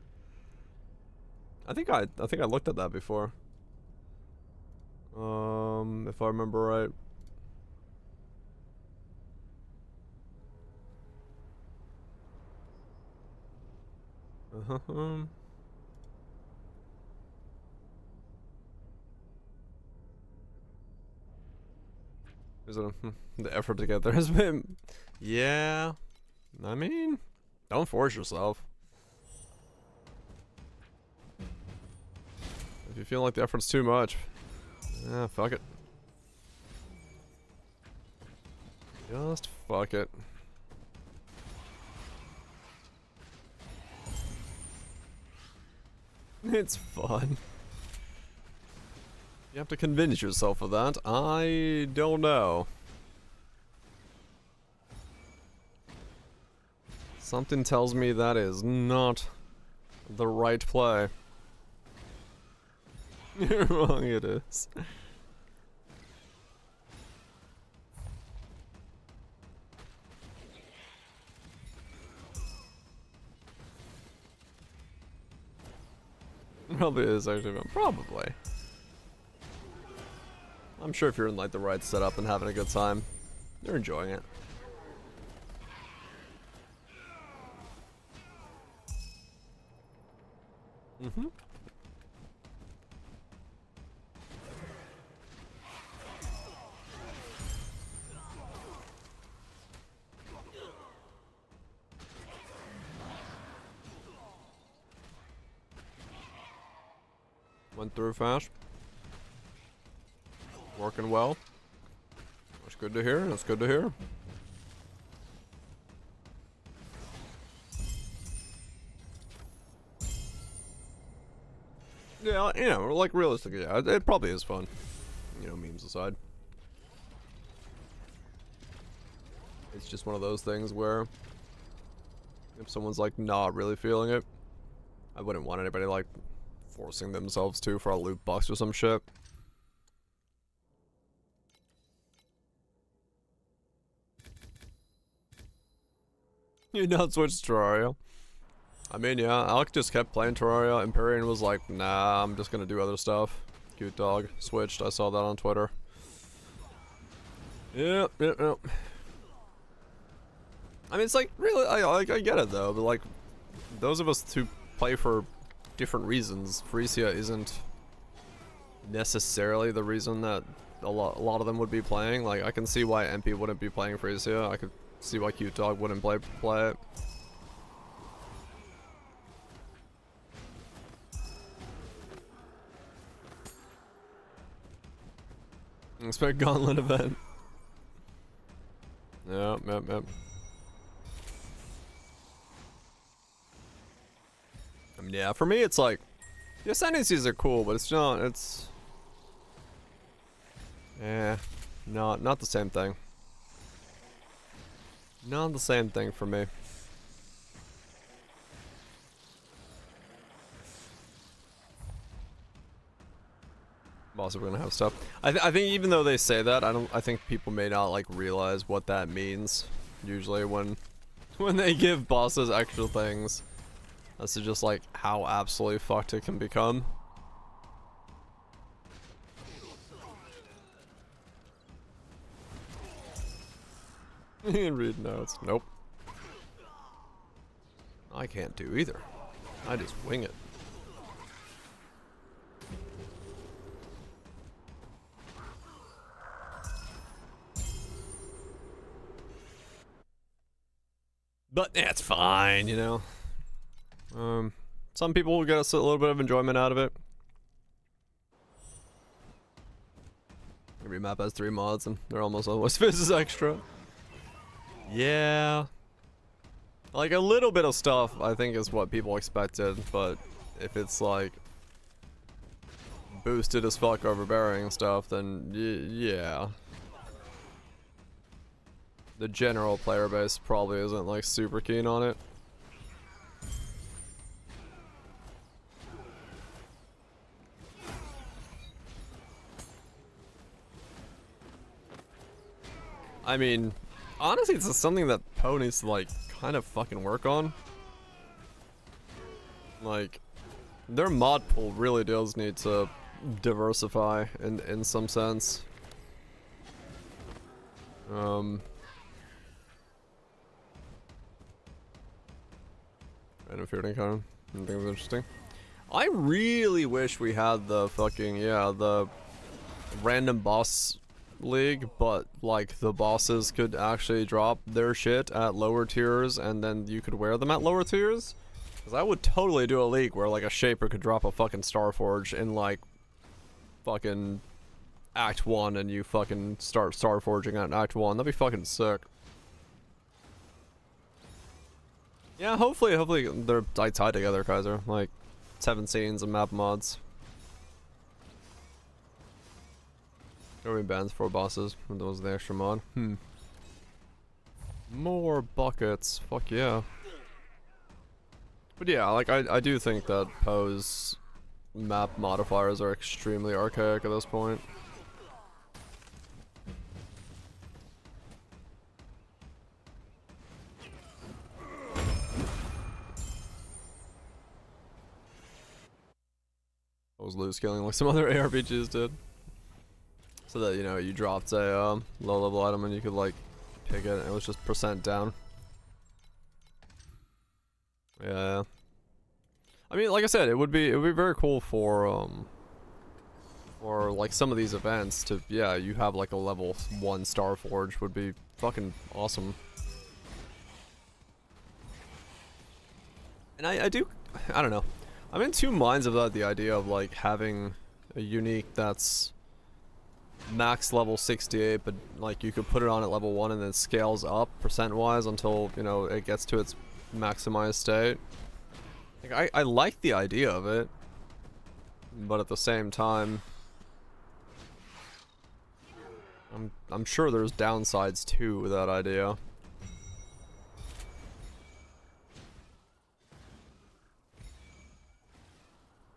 I think I looked at that before. If I remember right. Is it the effort to get there has been? Yeah, I mean, don't force yourself. If you feel like the effort's too much, yeah, fuck it. Just fuck it. It's fun. You have to convince yourself of that. I don't know. Something tells me that is not the right play. You're wrong, it is. Probably is actually, but probably. I'm sure if you're in like the right setup and having a good time, you're enjoying it. Mm-hmm. Went through fast. Working well. That's good to hear. That's good to hear. Yeah, you know, like realistically, yeah, it probably is fun. You know, memes aside. It's just one of those things where if someone's like not really feeling it, I wouldn't want anybody like forcing themselves to for a loot box or some shit. You not switch to Terraria? I mean, yeah, Alec just kept playing Terraria. Empyrean was like, nah, I'm just gonna do other stuff. Cute dog. Switched. I saw that on Twitter. Yep. I mean, it's like, really, I get it though, but like, those of us who play for different reasons, Frisia isn't necessarily the reason that a lot of them would be playing. Like, I can see why MP wouldn't be playing Frisia. I could see why Cute Dog wouldn't play it. Expect Gauntlet event. Yep. I mean, yeah, for me it's like, the ascendancies are cool, but it's not, not the same thing. Not the same thing for me. Also, we're gonna have stuff. I think even though they say that, I think people may not like realize what that means. Usually when they give bosses extra things, that's just like how absolutely fucked it can become. Read notes. Nope. I can't do either. I just wing it. But that's fine, you know. Some people will get us a little bit of enjoyment out of it. Every map has 3 mods and they're almost always fizzes extra. Yeah. Like a little bit of stuff I think is what people expected, but if it's like boosted as fuck overbearing stuff, then yeah. The general player base probably isn't like super keen on it. I mean, honestly, it's something that Poe needs to like kind of fucking work on. Like, their mod pool really does need to diversify in some sense. Random feared encounter. I think it was interesting. I really wish we had the fucking, yeah, the random boss league, but like the bosses could actually drop their shit at lower tiers and then you could wear them at lower tiers. Because I would totally do a league where like a shaper could drop a fucking Starforge in like fucking Act 1 and you fucking start Starforging at Act 1. That'd be fucking sick. Yeah, hopefully they're like tied together, Kaiser. Like 7 scenes and map mods. Every bands 4 bosses. When those the extra mod. More buckets. Fuck yeah. But yeah, like I do think that Poe's map modifiers are extremely archaic at this point. I was loot scaling like some other ARPGs did. So that, you know, you dropped a low level item and you could like pick it and it was just % down. Yeah. I mean, like I said, it would be very cool for like some of these events to, yeah, you have like a level 1 Starforge would be fucking awesome. And I don't know. I'm in 2 minds about the idea of like having a unique that's max level 68, but like you could put it on at level 1 and then scales up % wise until, you know, it gets to its maximized state. Like I like the idea of it, but at the same time I'm sure there's downsides to that idea.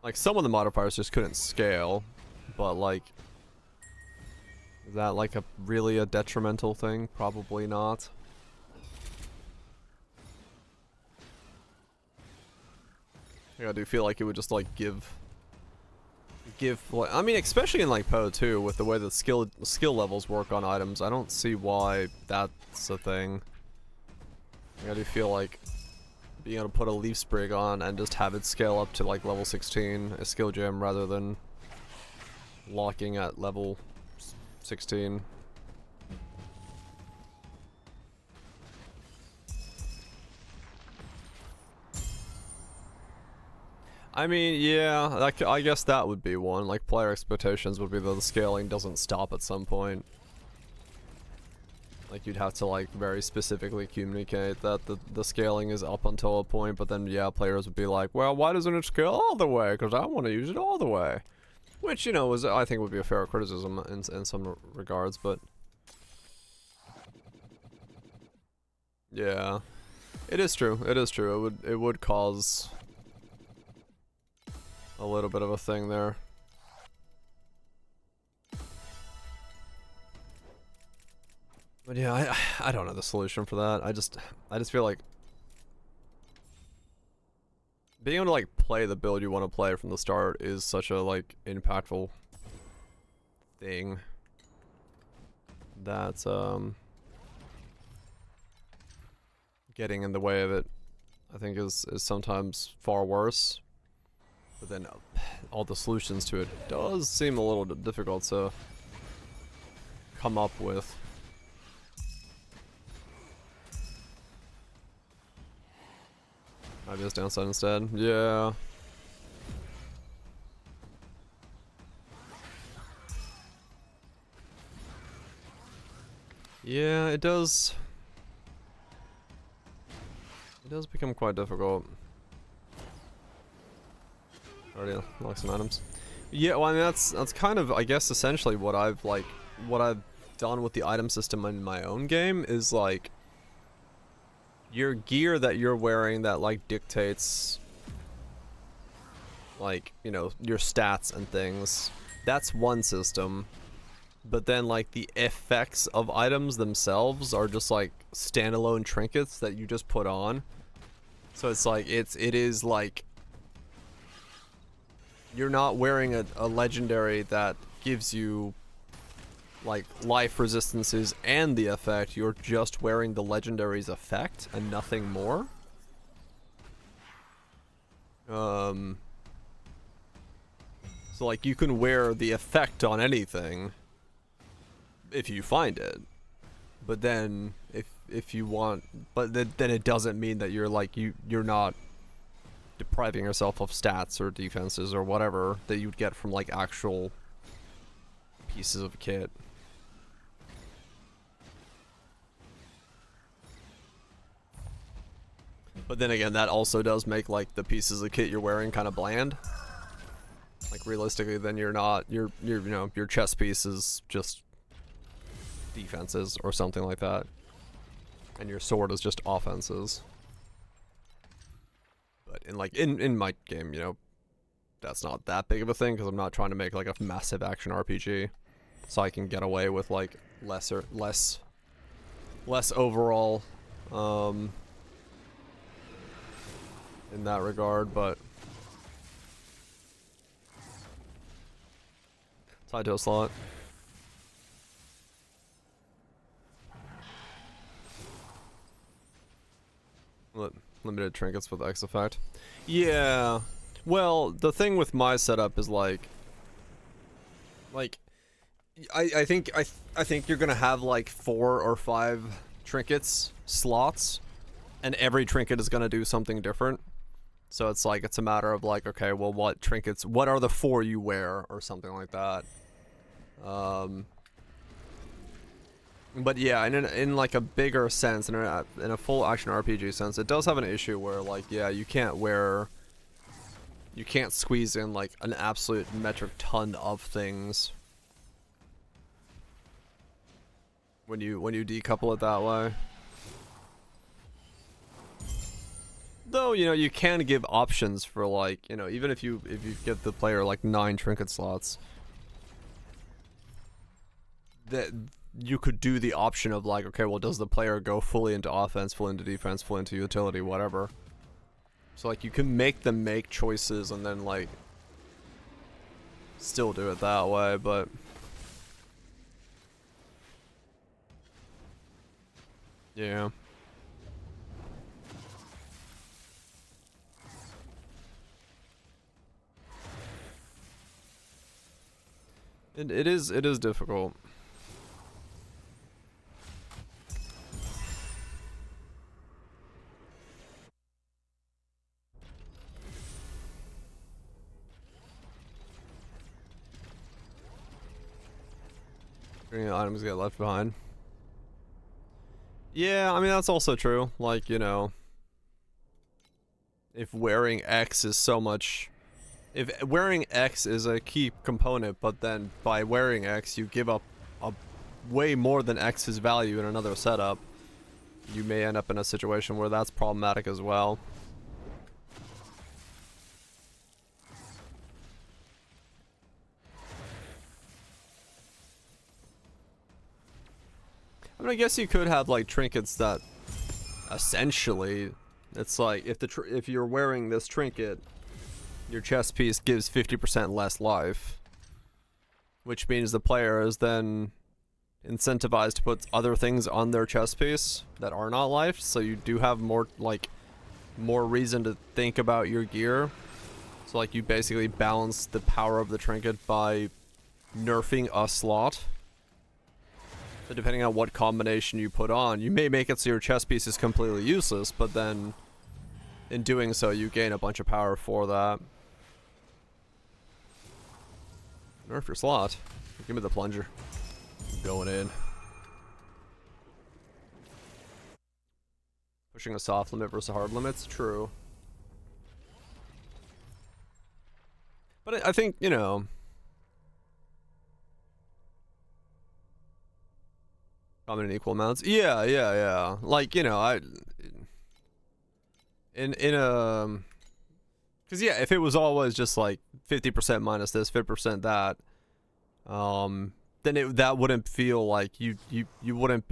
Like some of the modifiers just couldn't scale, but like, is that like really a detrimental thing? Probably not. I do feel like it would just like give like, I mean, especially in like Poe 2 with the way that skill levels work on items, I don't see why that's a thing. I do feel like being able to put a leaf sprig on and just have it scale up to like level 16 a skill gem rather than locking at level 16. I mean, yeah, I guess that would be one. Like, player expectations would be that the scaling doesn't stop at some point. Like, you'd have to, like, very specifically communicate that the scaling is up until a point, but then, yeah, players would be like, well, why doesn't it scale all the way? Because I want to use it all the way. Which, you know, I think would be a fair criticism in some regards, but... yeah. It is true. It is true. It would cause a little bit of a thing there. But yeah, I don't know the solution for that. I just feel like being able to like play the build you want to play from the start is such a like impactful thing that getting in the way of it, I think is sometimes far worse. But then all the solutions to it does seem a little bit difficult to come up with. Maybe it's downside instead. Yeah. Yeah, it does. It does become quite difficult. Already like some items. Yeah, well, I mean that's kind of, I guess, essentially what I've done with the item system in my own game is like your gear that you're wearing that like dictates like, you know, your stats and things. That's one system. But then like the effects of items themselves are just like standalone trinkets that you just put on. So it's like it is like you're not wearing a legendary that gives you like life resistances and the effect. You're just wearing the legendary's effect and nothing more. So like you can wear the effect on anything if you find it, but then if you want, but then it doesn't mean that you're like you're not depriving yourself of stats or defenses or whatever that you'd get from like actual pieces of kit. But then again, that also does make like the pieces of kit you're wearing kind of bland. Like realistically, then you're not you know, your chest piece is just defenses or something like that, and your sword is just offenses. But in my game, you know, that's not that big of a thing because I'm not trying to make like a massive action RPG, so I can get away with like less overall in that regard. But tied to a slot. Limited trinkets with X effect. Yeah. Well, the thing with my setup is like I think you're gonna have like 4 or 5 trinkets slots, and every trinket is gonna do something different. So it's like it's a matter of like, okay, well, what trinkets? What are the 4 you wear, or something like that. But yeah, in like a bigger sense, in a full action RPG sense, it does have an issue where like, yeah, you can't squeeze in like an absolute metric ton of things when you decouple it that way. Though, you know, you can give options for like, you know, even if you give the player like 9 trinket slots, that you could do the option of like, okay, well, does the player go fully into offense, fully into defense, fully into utility, whatever. So like you can make them make choices and then like still do it that way, but yeah. It is difficult. Items get left behind. Yeah, I mean, that's also true. Like, you know, if wearing X is so much... If wearing X is a key component, but then by wearing X you give up a way more than X's value in another setup, you may end up in a situation where that's problematic as well. I mean, I guess you could have like trinkets that essentially, it's like if you're wearing this trinket, your chest piece gives 50% less life, which means the player is then incentivized to put other things on their chest piece that are not life, so you do have more reason to think about your gear. So like you basically balance the power of the trinket by nerfing a slot. So depending on what combination you put on, you may make it so your chest piece is completely useless, but then in doing so you gain a bunch of power for that. Nerf your slot. Give me the plunger. Going in. Pushing a soft limit versus a hard limit's true. But I think, you know, common in equal amounts. Yeah. Like, you know, because yeah, if it was always just like 50% minus this, 50% that, then that wouldn't feel like you wouldn't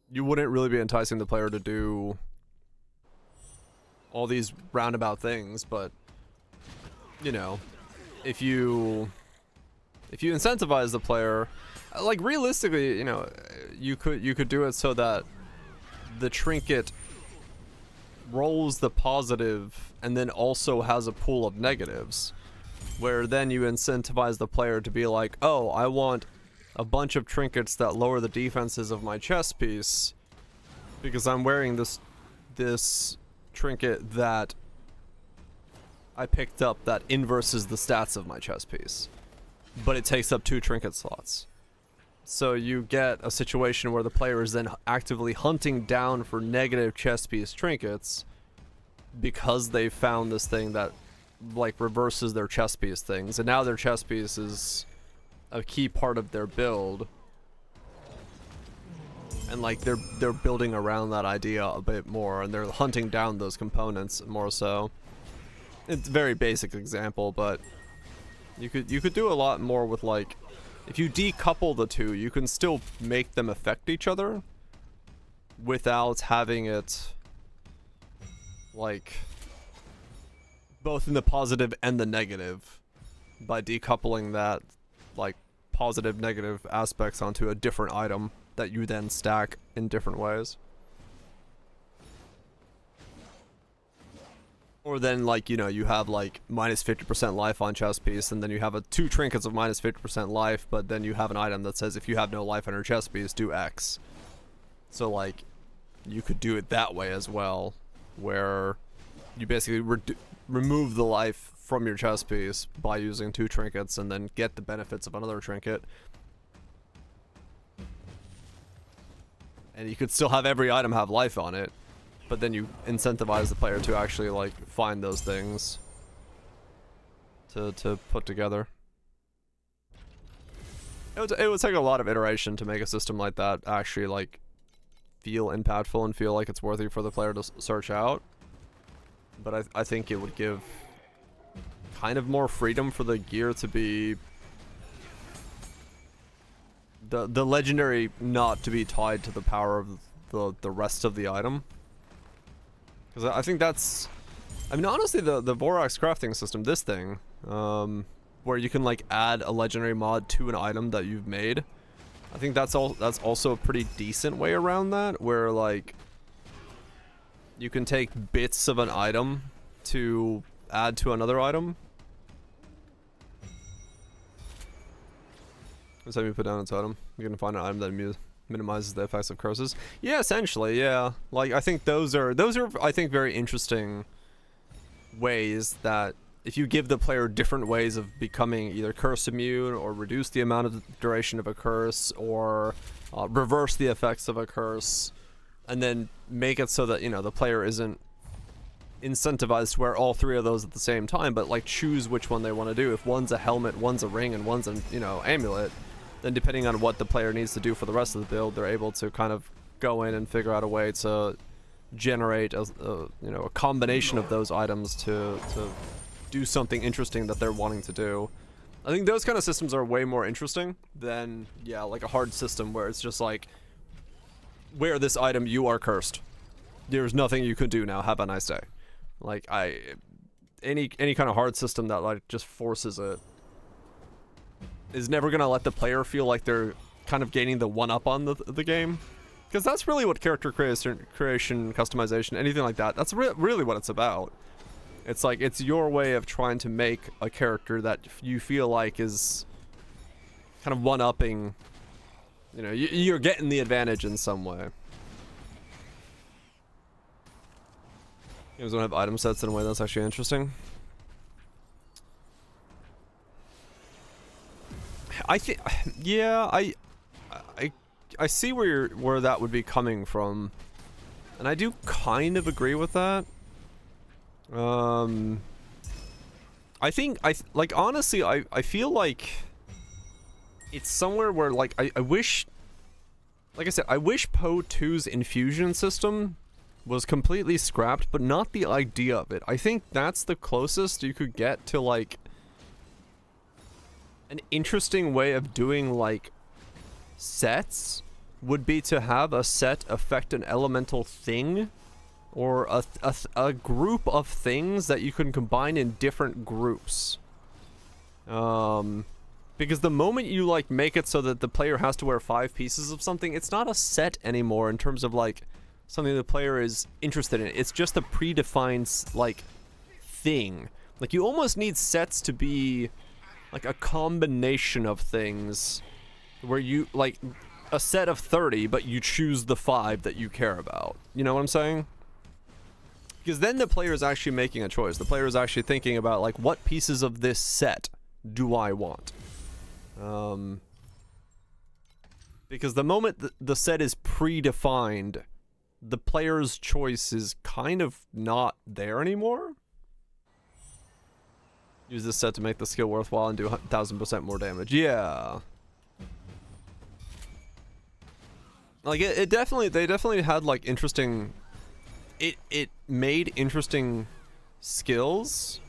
really be enticing the player to do all these roundabout things. But you know, if you incentivize the player, like realistically, you know, you could do it so that the trinket rolls the positive and then also has a pool of negatives, where then you incentivize the player to be like, oh, I want a bunch of trinkets that lower the defenses of my chest piece because I'm wearing this trinket that I picked up that inverses the stats of my chest piece, but it takes up 2 trinket slots. So you get a situation where the player is then actively hunting down for negative chest piece trinkets because they found this thing that like reverses their chest piece things, and now their chest piece is a key part of their build, and like they're building around that idea a bit more, and they're hunting down those components more so. It's a very basic example, but you could do a lot more with, like, if you decouple the two, you can still make them affect each other without having it like both in the positive and the negative, by decoupling that like positive negative aspects onto a different item that you then stack in different ways. Or then, like, you know, you have like minus 50% life on chest piece, and then you have 2 trinkets of minus 50% life, but then you have an item that says if you have no life on your chest piece, do X. So like you could do it that way as well, where you basically remove the life from your chest piece by using 2 trinkets and then get the benefits of another trinket. And you could still have every item have life on it, but then you incentivize the player to actually like find those things to put together. It would take a lot of iteration to make a system like that actually like feel impactful and feel like it's worthy for the player to search out. But I think it would give kind of more freedom for the gear to be the legendary not to be tied to the power of the rest of the item. Because I think that's, I mean, honestly, the Vorax crafting system, this thing, where you can like add a legendary mod to an item that you've made, I think that's also a pretty decent way around that, where like you can take bits of an item to add to another item. Every time you put down its item, you can find an item that minimizes the effects of curses. Yeah, essentially, yeah. Like, I think those are I think very interesting ways that if you give the player different ways of becoming either curse immune, or reduce the amount of duration of a curse, or reverse the effects of a curse, and then make it so that, you know, the player isn't incentivized to wear all 3 of those at the same time, but like choose which one they want to do. If one's a helmet, one's a ring, and one's a, you know, amulet, then depending on what the player needs to do for the rest of the build, they're able to kind of go in and figure out a way to generate a you know, a combination of those items to do something interesting that they're wanting to do. I think those kind of systems are way more interesting than, yeah, like a hard system where it's just like, wear this item, you are cursed. There's nothing you can do now, have a nice day. Like, any kind of hard system that like just forces it is never gonna let the player feel like they're kind of gaining the one-up on the game. Because that's really what character creation, customization, anything like that, that's really what it's about. It's like, it's your way of trying to make a character that you feel like is kind of one-upping, you know, you're getting the advantage in some way. Games don't have item sets in a way that's actually interesting. I think, yeah, I see where that would be coming from, and I do kind of agree with that. I think like, honestly, I feel like it's somewhere where, like, I wish, like I said, I wish Poe 2's infusion system was completely scrapped, but not the idea of it. I think that's the closest you could get to, like, an interesting way of doing, like, sets would be to have a set affect an elemental thing, or a group of things that you can combine in different groups. Because the moment you, like, make it so that the player has to wear 5 pieces of something, it's not a set anymore in terms of, like, something the player is interested in. It's just a predefined, like, thing. Like, you almost need sets to be, like, a combination of things where you, like, a set of 30, but you choose the 5 that you care about. You know what I'm saying? Because then the player is actually making a choice. The player is actually thinking about, like, what pieces of this set do I want? Because the moment the set is predefined, the player's choice is kind of not there anymore. Use this set to make the skill worthwhile and do 1000% more damage. Yeah. Like, they definitely had, like, interesting, it made interesting skills,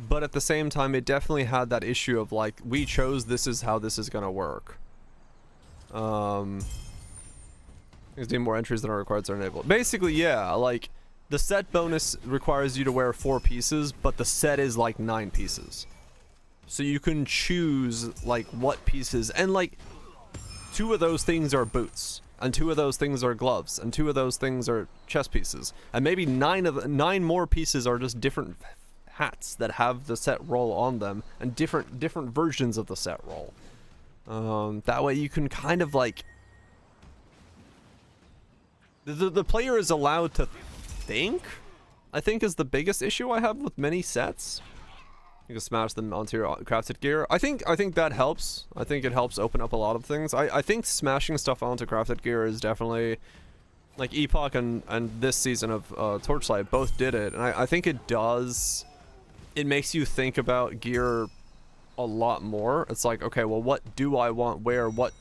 but at the same time, it definitely had that issue of, like, we chose this is how this is gonna work. There's more entries than are required are enabled. Basically, yeah, like, the set bonus requires you to wear 4 pieces, but the set is, like, 9 pieces. So you can choose, like, what pieces, and, like, 2 of those things are boots, and 2 of those things are gloves, and 2 of those things are chest pieces, and maybe 9 more pieces are just different hats that have the set roll on them, and different versions of the set roll. That way you can kind of, like, the player is allowed to think, I think, is the biggest issue I have with many sets. You can smash them onto your crafted gear. I think that helps. I think it helps open up a lot of things. I think smashing stuff onto crafted gear is definitely, like, Epoch and this season of Torchlight both did it, and I think it does. It makes you think about gear a lot more. It's like, okay, well, what do I want where? What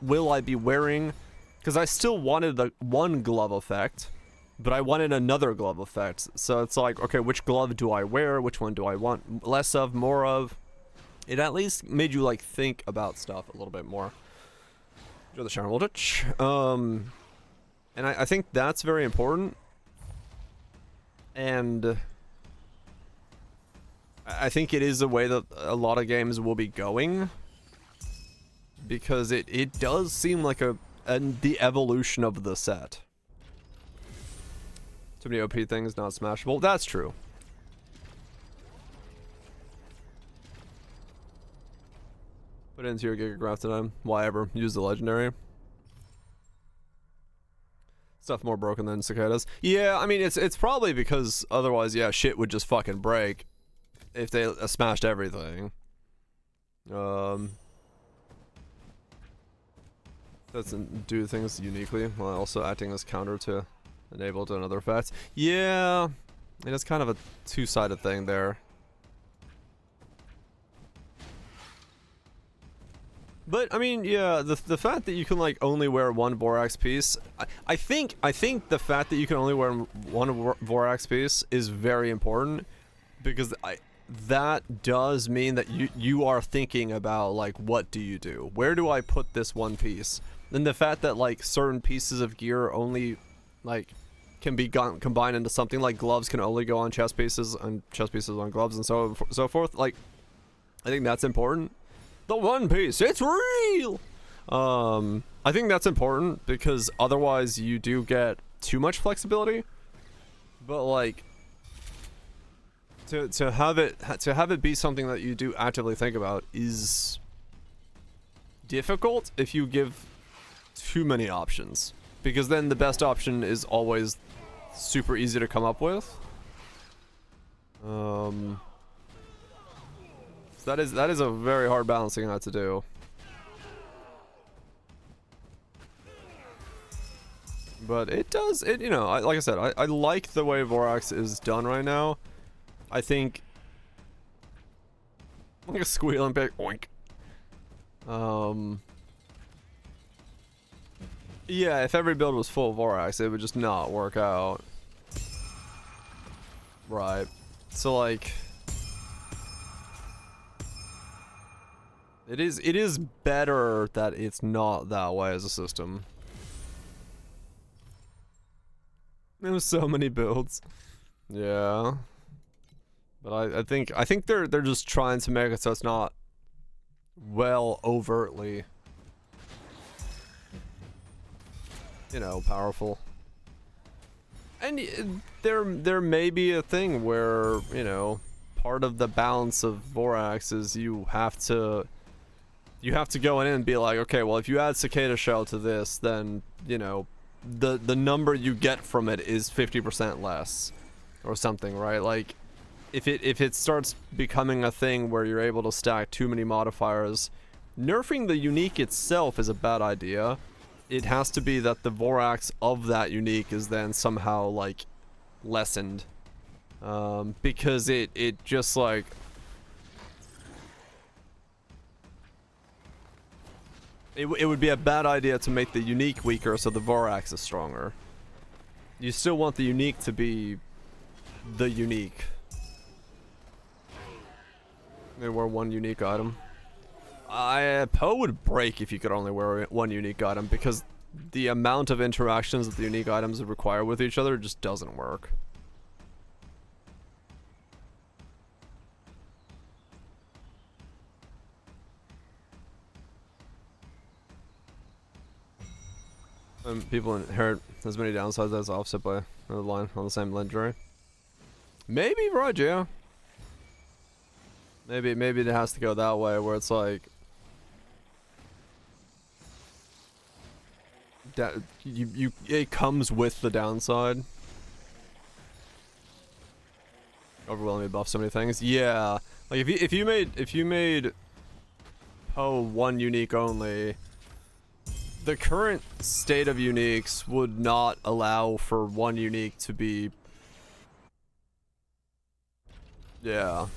will I be wearing? Because I still wanted the one glove effect, but I wanted another glove effect. So it's like, okay, which glove do I wear? Which one do I want less of, more of? It at least made you, like, think about stuff a little bit more. Enjoy the shower voltage. And I think that's very important. And I think it is a way that a lot of games will be going, because it does seem like the evolution of the set. Too many OP things, not smashable. That's true. Put it into your gigagraph tonight. Why ever? Use the legendary. Stuff more broken than cicadas. Yeah, I mean, it's probably because otherwise, yeah, shit would just fucking break if they smashed everything. Doesn't do things uniquely while also acting as counter to enable to another effect. Yeah, it is kind of a two-sided thing there. But I mean, yeah, the fact that you can, like, only wear one Vorax piece, I think the fact that you can only wear one Vorax piece is very important, because that does mean that you are thinking about, like, what do you do? Where do I put this one piece? And the fact that, like, certain pieces of gear only, like, can be combined into something, like gloves can only go on chest pieces and chest pieces on gloves and so forth. Like, I think that's important. The One Piece, it's real! I think that's important because otherwise you do get too much flexibility. But like, to have it be something that you do actively think about is difficult if you give too many options, because then the best option is always super easy to come up with. So that is a very hard balancing act to do. But it does, you know, like I said, I like the way Vorax is done right now. I think, like a squeal and big oink. Yeah, if every build was full of Vorax, it would just not work out. Right. So like, it is better that it's not that way as a system. There was so many builds. Yeah. But I think they're just trying to make it so it's not well overtly, you know, powerful. And there may be a thing where, you know, part of the balance of Vorax is you have to go in and be like, okay, well, if you add Cicada Shell to this, then, you know, the number you get from it is 50% less or something, right? Like, if it starts becoming a thing where you're able to stack too many modifiers, nerfing the unique itself is a bad idea. It has to be that the Vorax of that unique is then somehow like lessened, because it just like, it would be a bad idea to make the unique weaker so the Vorax is stronger. You still want the unique to be the unique. They wear one unique item. Poe would break if you could only wear one unique item, because the amount of interactions that the unique items require with each other just doesn't work. People inherit as many downsides as offset by another line on the same legendary. Maybe, right, yeah. Maybe it has to go that way, where it's like that it comes with the downside. Overwhelmingly buff so many things. Yeah, like if you made Poe one unique only, the current state of uniques would not allow for one unique to be. Yeah.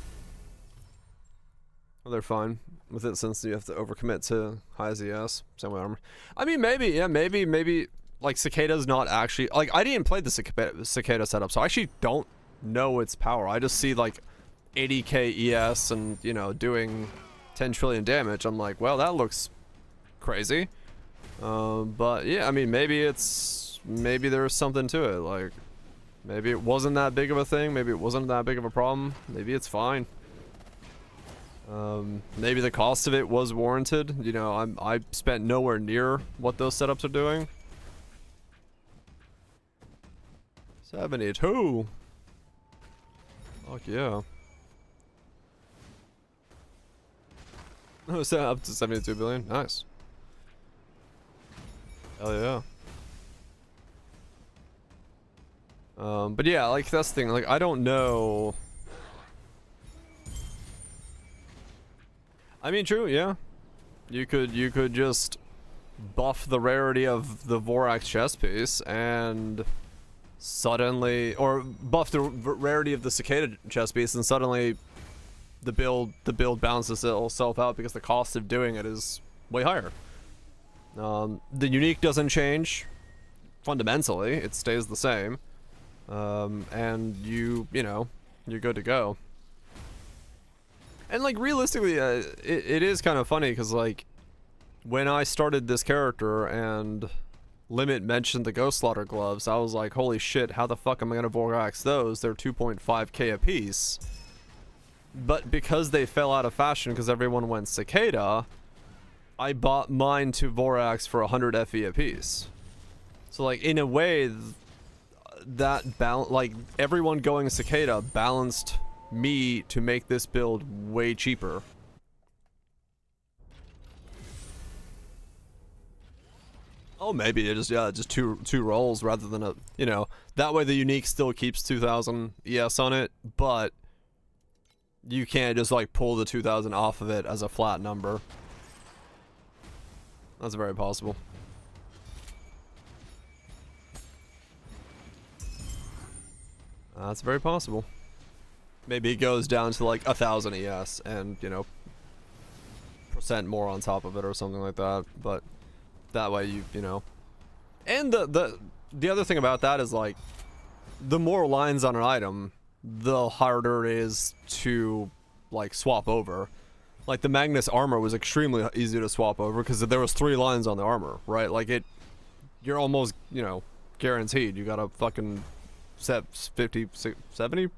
Well, they're fine with it since you have to overcommit to high ZS, same way armor. I mean, maybe, yeah, maybe like Cicada's not actually, like, I didn't play the Cicada setup, so I actually don't know its power. I just see like 80k ES and, you know, doing 10 trillion damage. I'm like, well, that looks crazy. But yeah, I mean, maybe there's something to it. Like, maybe it wasn't that big of a thing. Maybe it wasn't that big of a problem. Maybe it's fine. Maybe the cost of it was warranted. You know, I spent nowhere near what those setups are doing. 72. Fuck yeah. Oh, it's up to 72 billion. Nice. Hell yeah. But yeah, like, that's the thing. Like, I don't know. I mean, true, yeah. You could just buff the rarity of the Vorax chest piece and suddenly, or buff the rarity of the Cicada chest piece, and suddenly the build balances itself out because the cost of doing it is way higher. The unique doesn't change fundamentally; it stays the same, and you know, you're good to go. And like, realistically, it is kind of funny because like, when I started this character and Limit mentioned the Ghost Slaughter gloves, I was like, holy shit, how the fuck am I gonna Vorax those? They're 2.5k a piece. But because they fell out of fashion because everyone went Cicada, I bought mine to Vorax for 100 FE apiece. So like in a way, that like everyone going Cicada balanced me to make this build way cheaper. Oh, maybe it just two rolls rather than a, you know, that way the unique still keeps 2000 ES on it, but you can't just like pull the 2000 off of it as a flat number. That's very possible. That's very possible. Maybe it goes down to like 1000 ES and, you know, percent more on top of it or something like that, but that way you know. And the other thing about that is like the more lines on an item, the harder it is to like swap over. Like the Magnus armor was extremely easy to swap over because there was 3 lines on the armor, right? Like you're almost, you know, guaranteed. You got a fucking 50, 70,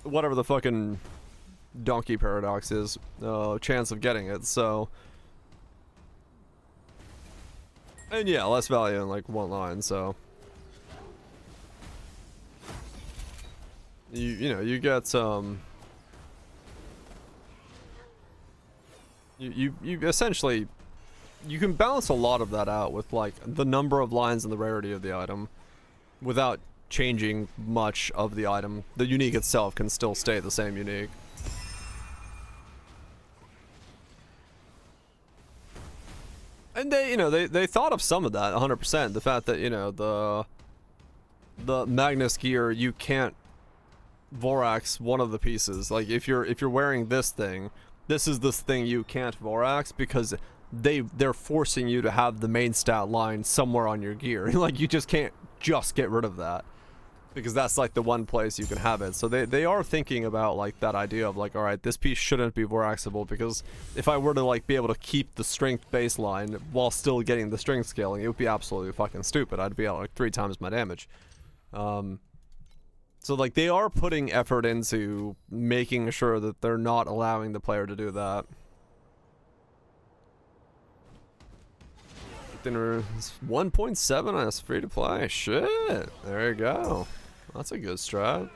whatever the fucking donkey paradox is, chance of getting it. So, and yeah, less value in like 1 line. So you know, you get you essentially, you can balance a lot of that out with like the number of lines and the rarity of the item without changing much of the item. The unique itself can still stay the same unique. And they, you know, they thought of some of that 100%. The fact that, you know, the Magnus gear, you can't Vorax one of the pieces. Like if you're wearing this thing, this is this thing you can't Vorax because they're forcing you to have the main stat line somewhere on your gear. Like you just can't just get rid of that because that's like the one place you can have it. So they are thinking about like that idea of like, all right, this piece shouldn't be Voraxable because if I were to like be able to keep the strength baseline while still getting the strength scaling, it would be absolutely fucking stupid. I'd be at like 3 times my damage. So like they are putting effort into making sure that they're not allowing the player to do that. Dinner is 1.7 as free to play. Shit. There you go. That's a good strat.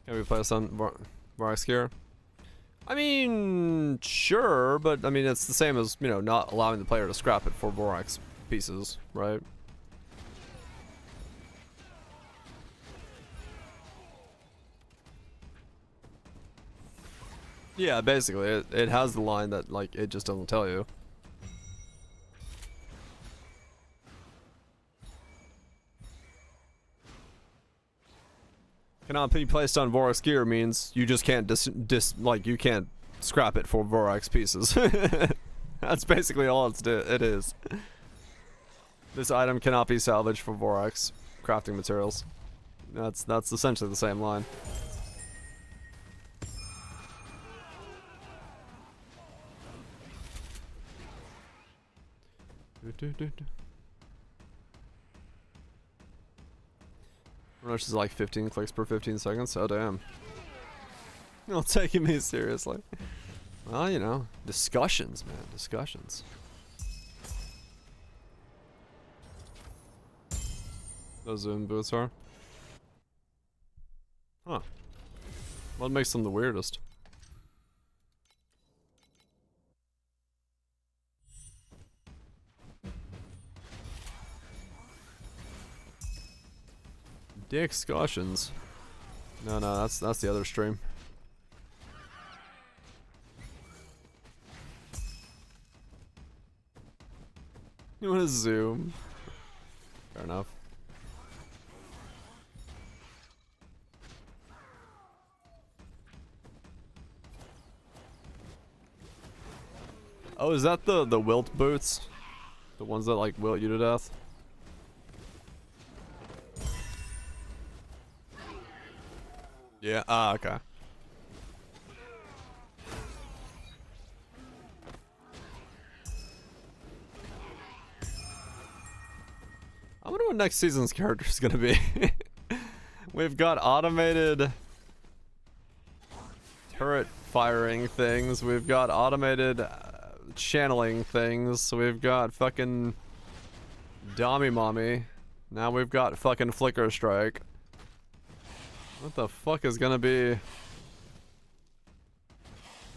Can we play this on Vorax gear? I mean, sure, but I mean it's the same as, you know, not allowing the player to scrap it for Vorax pieces, right? Yeah, basically, it has the line that, like, it just doesn't tell you. Cannot be placed on Vorax gear means you just can't like, you can't scrap it for Vorax pieces. That's basically all it is. This item cannot be salvaged for Vorax crafting materials. That's essentially the same line. Rush is like 15 clicks per 15 seconds. Oh damn. Not taking me seriously. Well, you know, discussions, man, discussions. Those Zoom boots are. Huh. What makes them the weirdest? Discussions. No, that's the other stream. You want to zoom? Fair enough. Oh, is that the wilt boots? The ones that like wilt you to death? Yeah, okay. I wonder what next season's character is gonna be. We've got automated turret firing things. We've got automated channeling things. We've got fucking Dommy Mommy. Now we've got fucking Flicker Strike. What the fuck is gonna be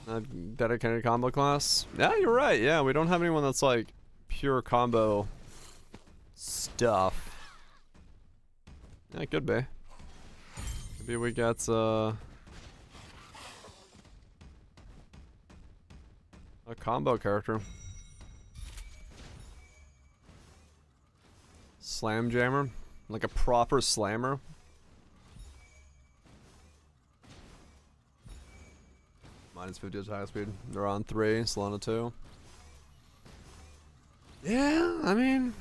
a dedicated combo class? Yeah, you're right. Yeah, we don't have anyone that's like pure combo stuff. Yeah, it could be. Maybe we get a combo character. Slam jammer? Like a proper slammer? Minus 50 attack speed. They're on 3, Solana 2. Yeah, I mean,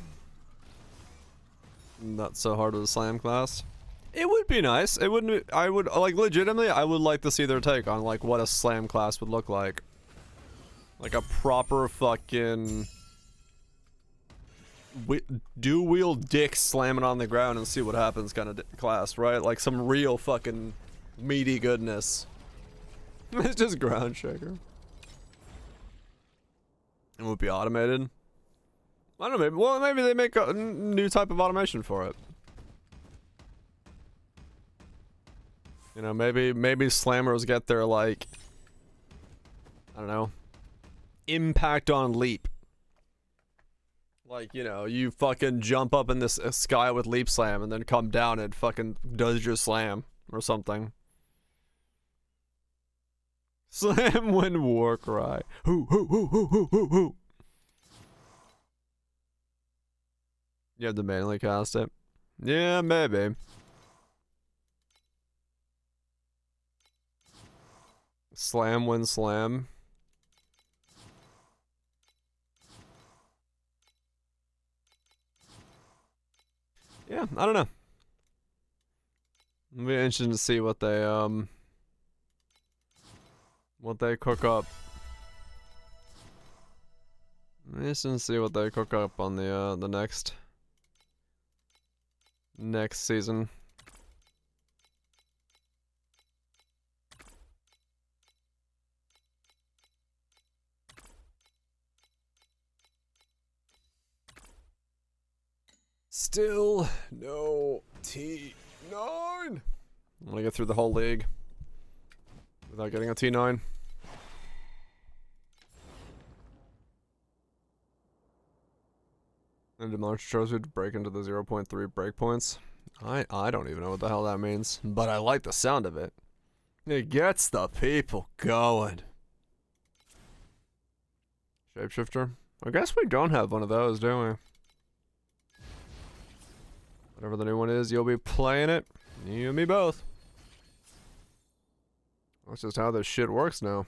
not so hard with a slam class. It would be nice. It wouldn't. I would like legitimately. I would like to see their take on like what a slam class would look like. Like a proper fucking do wheel dick slamming on the ground and see what happens kind of class, right? Like some real fucking meaty goodness. It's just ground shaker. It would be automated. I don't know, maybe, well, maybe they make a new type of automation for it. You know, maybe slammers get their, like, I don't know, impact on leap. Like, you know, you fucking jump up in this sky with leap slam and then come down and fucking does your slam or something. Slam when war cry. Hoo hoo hoo hoo hoo hoo hoo. You have to manually cast it. Yeah, maybe. Slam when slam. Yeah, I don't know. It'll be interesting to see what they cook up. Interesting to see what they cook up on the next season. Still no T9. I want to get through the whole league without getting a T9. And demolish trophy to break into the 0.3 breakpoints. I don't even know what the hell that means, but I like the sound of it. It gets the people going. Shapeshifter? I guess we don't have one of those, do we? Whatever the new one is, you'll be playing it. You and me both. That's just how this shit works now.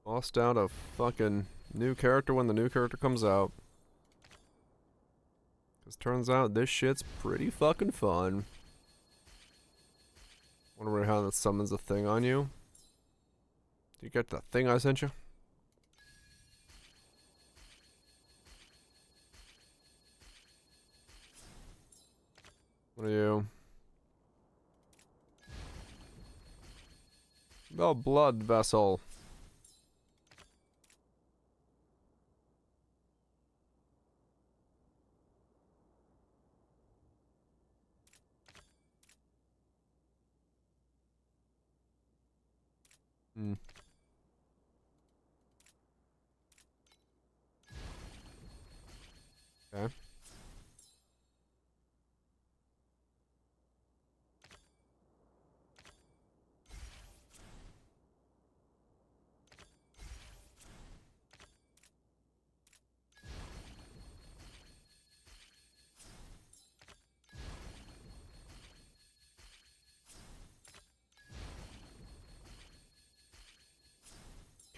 Lost out a fucking new character when the new character comes out. Cause turns out this shit's pretty fucking fun. Wonder how that summons a thing on you. Did you get the thing I sent you? What are you? Oh, blood vessel. Hmm. Okay.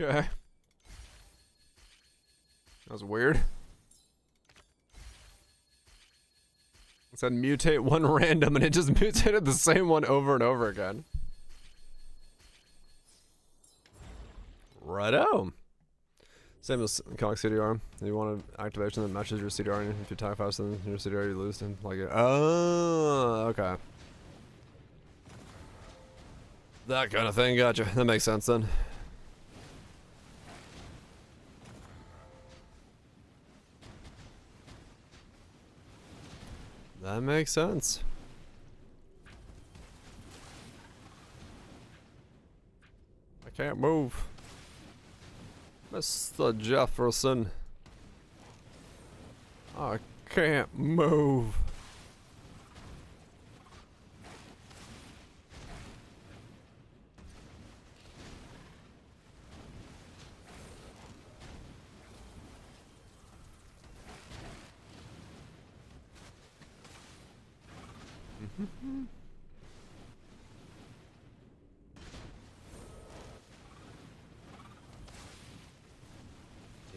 Okay. That was weird. It said mutate one random and it just mutated the same one over and over again. Righto. Same as Comic CDR. You want an activation that matches your CDR, and if you attack faster than your CDR, you lose. And like, oh, okay. That kind of thing. Gotcha. That makes sense then. That makes sense. I can't move. Mr. Jefferson. I can't move.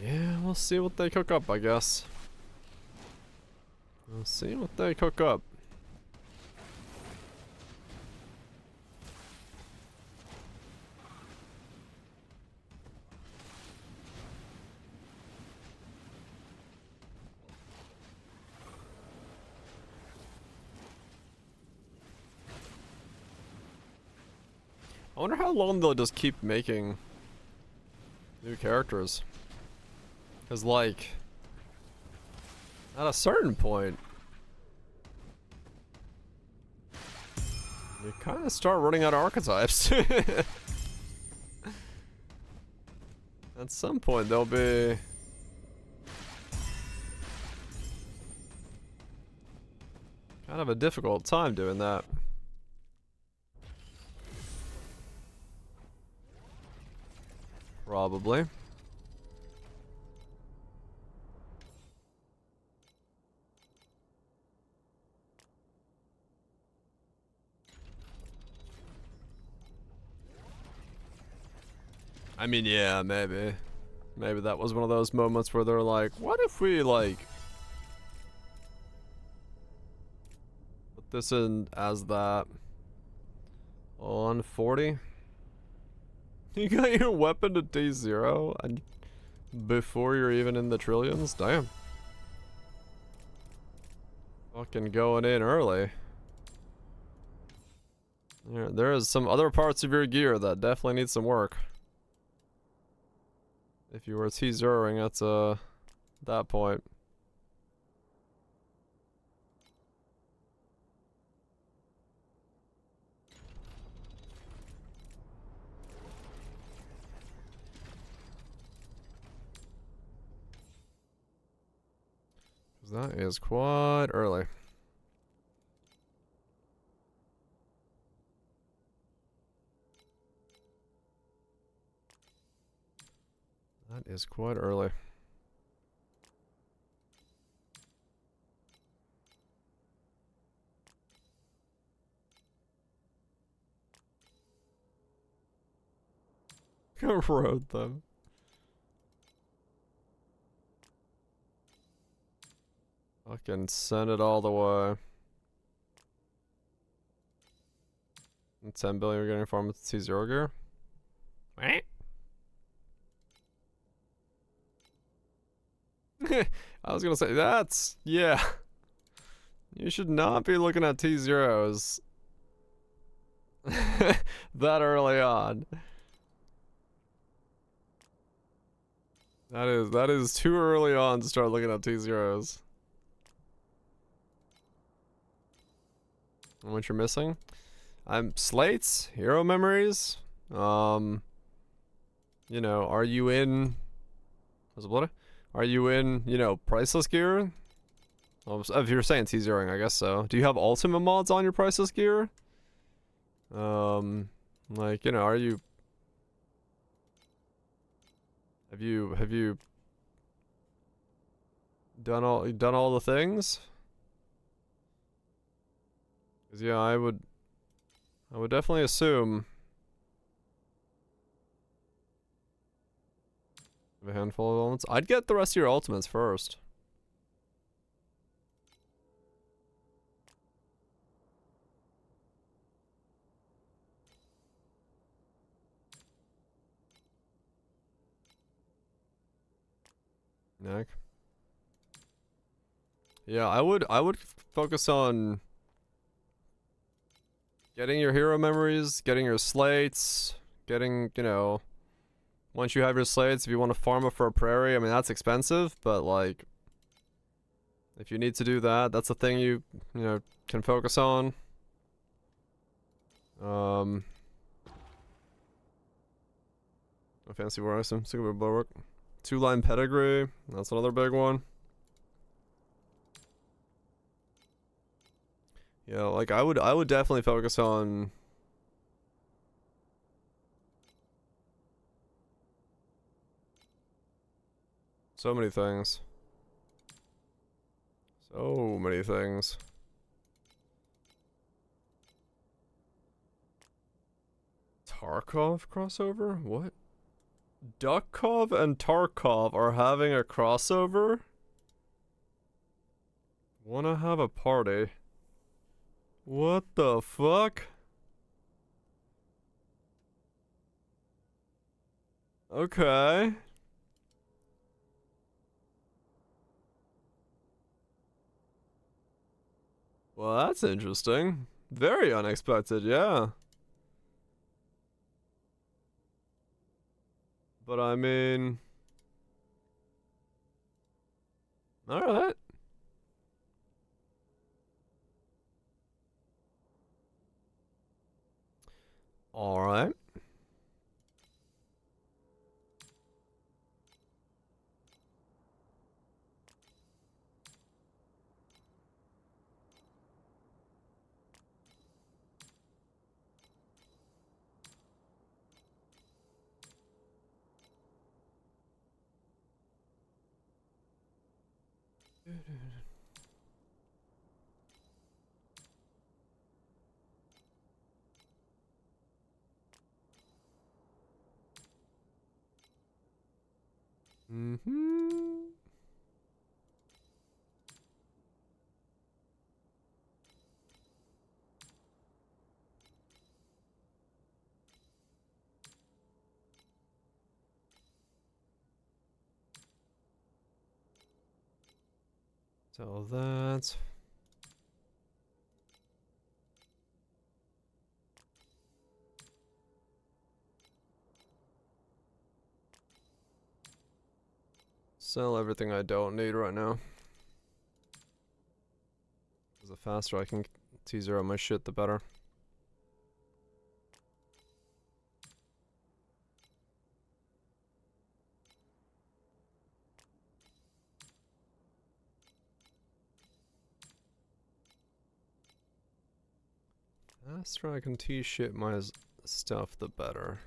Yeah, we'll see what they cook up, I guess. We'll see what they cook up. I wonder how long they'll just keep making new characters. Cause like, at a certain point, you kind of start running out of archetypes. At some point, there'll be kind of a difficult time doing that. Probably. I mean, yeah, maybe. Maybe that was one of those moments where they're like, what if we, like, put this in as that on 40? You got your weapon to T0 and before you're even in the trillions? Damn. Fucking going in early. There is some other parts of your gear that definitely need some work. If you were T0ing at that point. That is quite early. That is quite early. Rode them. Fucking send it all the way. And 10 billion you're getting from T0 gear. I was gonna say, that's, yeah. You should not be looking at T0s that early on. That is too early on to start looking at T0s. And what you're missing? Slates, hero memories. You know, are you in? What's the blood? Are you in? You know, priceless gear? If you're saying T0ing, I guess so. Do you have ultimate mods on your priceless gear? Like, you know, are you? Have you done all the things? 'Cause yeah, I would definitely assume a handful of elements. I'd get the rest of your ultimates first. Neck. Yeah, I would focus on getting your hero memories, getting your slates, getting, you know, once you have your slates, if you want to farm up for a prairie, I mean, that's expensive, but like, if you need to do that, that's a thing you know, can focus on. A fancy war item, single bulwark. 2-line pedigree, that's another big one. Yeah, like I would definitely focus on so many things. So many things. Tarkov crossover? What? Dukkov and Tarkov are having a crossover? Wanna have a party? What the fuck? Okay. Well, that's interesting. Very unexpected, yeah. But I mean... Alright. Alright. Mm-hmm. So that's... Sell everything I don't need right now. Because the faster I can T0 my shit, the better. Faster I can T-shit my stuff, the better.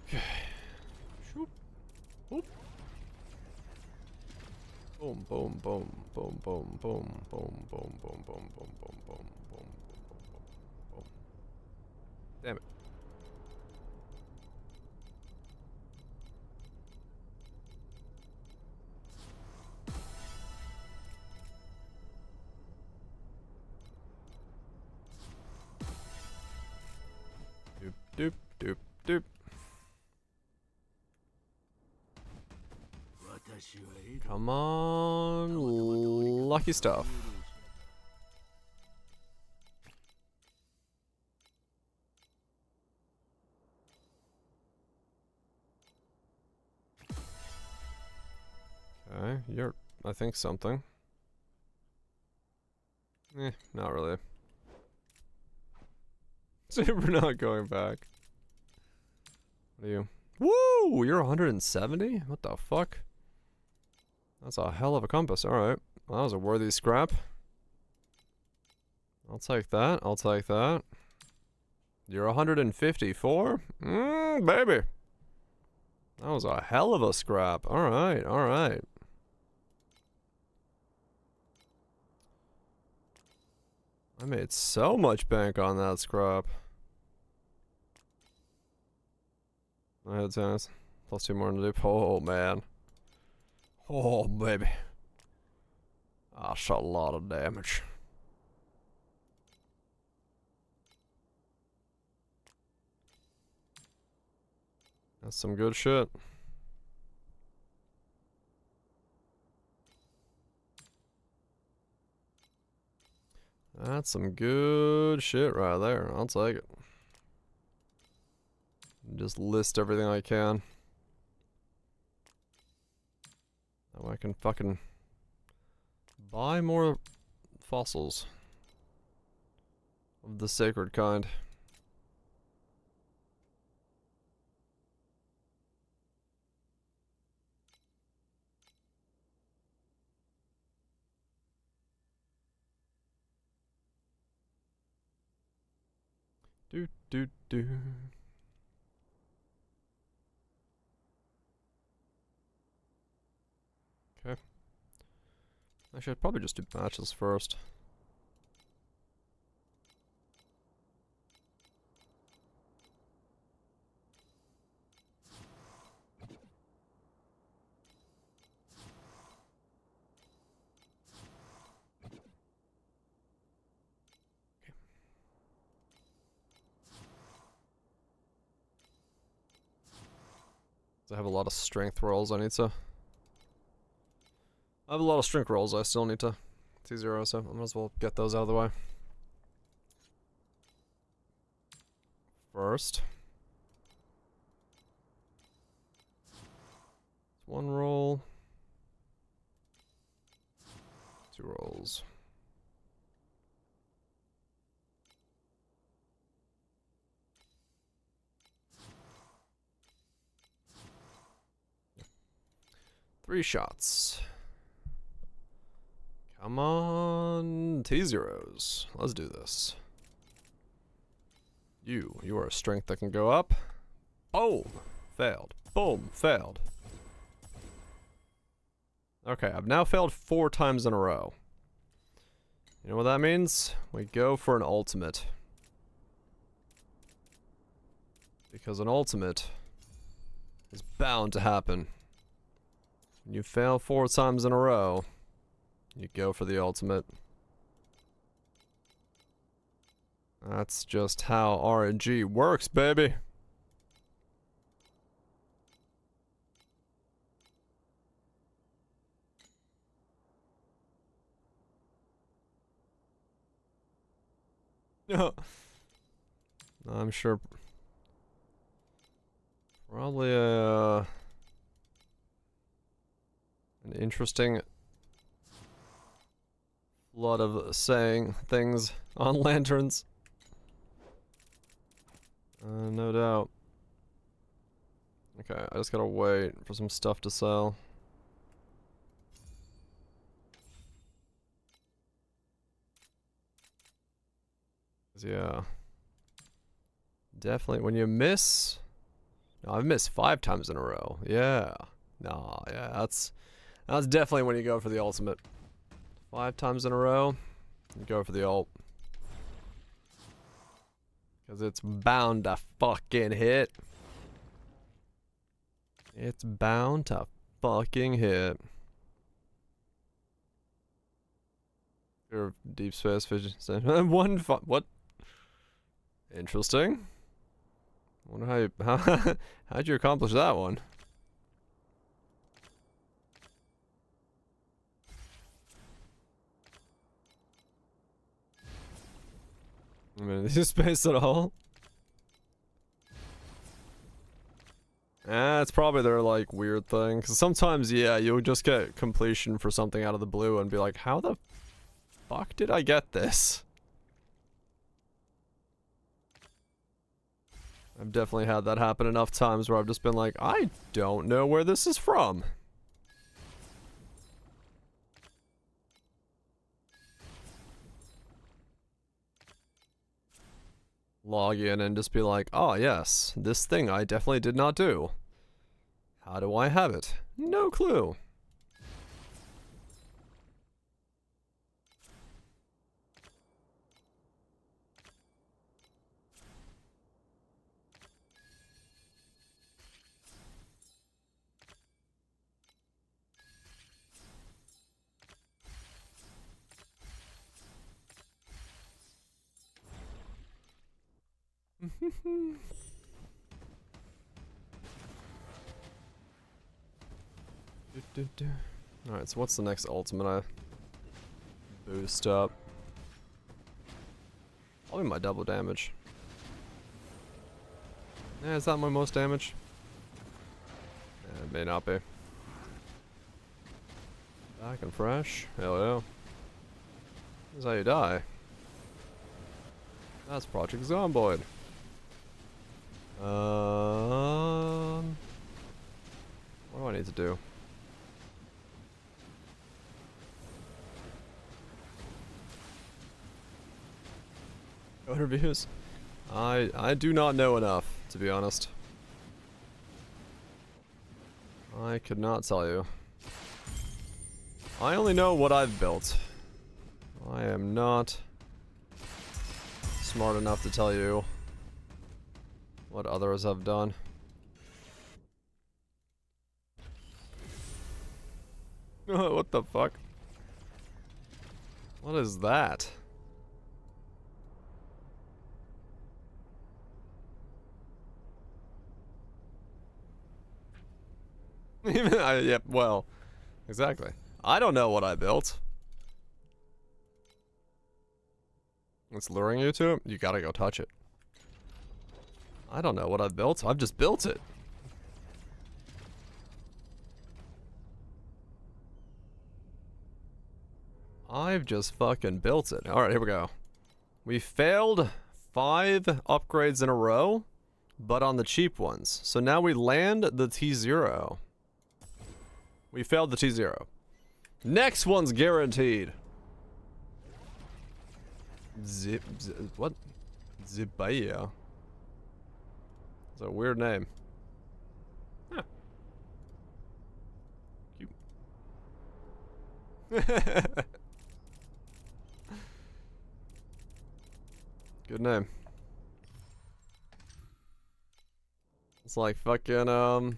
Okay. Shoop. Boop. Boom, boom, boom, boom, boom, boom, boom, boom, boom, boom, boom, boom, boom, boom, boom, boom. Damn it. Doop, doop, doop, doop. Come on, lucky stuff. Okay, you're, I think, something. Not really. Super not going back. What are you? Woo! You're 170? What the fuck? That's a hell of a compass. Alright. Well, that was a worthy scrap. I'll take that. I'll take that. You're 154? Baby. That was a hell of a scrap. Alright, alright. I made so much bank on that scrap. I had tennis. Plus 2 more to do. Oh, man. Oh, baby. That's a lot of damage. That's some good shit. That's some good shit right there. I'll take it. Just list everything I can. That way I can fucking buy more fossils of the sacred kind. Do do do. Okay. Actually, I'd probably just do matches first. I have a lot of strength rolls I need to... I have a lot of strength rolls I still need to t0, so I might as well get those out of the way. First. One roll. 2 rolls. Three shots. Come on, t0s. Let's do this. You are a strength that can go up. Boom! Failed. Boom! Failed. Okay, I've now failed 4 times in a row. You know what that means? We go for an ultimate. Because an ultimate is bound to happen. When you fail 4 times in a row, you go for the ultimate. That's just how RNG works, baby. I'm sure. Probably an interesting lot of saying things on lanterns. No doubt. Okay, I just gotta wait for some stuff to sell. Yeah. Definitely, when you miss... No, I've missed 5 times in a row. Yeah. No, yeah, that's definitely when you go for the ultimate. 5 times in a row, you go for the ult. Because it's bound to fucking hit. It's bound to fucking hit. Your deep space vision. What? Interesting. Wonder how you how'd you accomplish that one? I mean, is this space at all? It's probably their, like, weird thing. Cause sometimes, yeah, you'll just get completion for something out of the blue and be like, how the fuck did I get this? I've definitely had that happen enough times where I've just been like, I don't know where this is from. Log in and just be like, oh yes, this thing I definitely did not do. How do I have it? No clue. Alright, so what's the next ultimate I boost up? Probably my double damage. Yeah, is that my most damage? Yeah, it may not be. Back and fresh. Hell yeah. This is how you die. That's Project Zomboid. What do I need to do? Interviews? I do not know enough, to be honest. I could not tell you. I only know what I've built. I am not smart enough to tell you what others have done. What the fuck? What is that? Even yep, well, exactly. I don't know what I built. It's luring you to it? You gotta go touch it. I don't know what I've built. I've just built it. I've just fucking built it. Alright, here we go. We failed 5 upgrades in a row, but on the cheap ones. So now we land the T0. We failed the T0. Next one's guaranteed. What? Zibaya. It's a weird name. Huh. Cute. Good name. It's like fucking,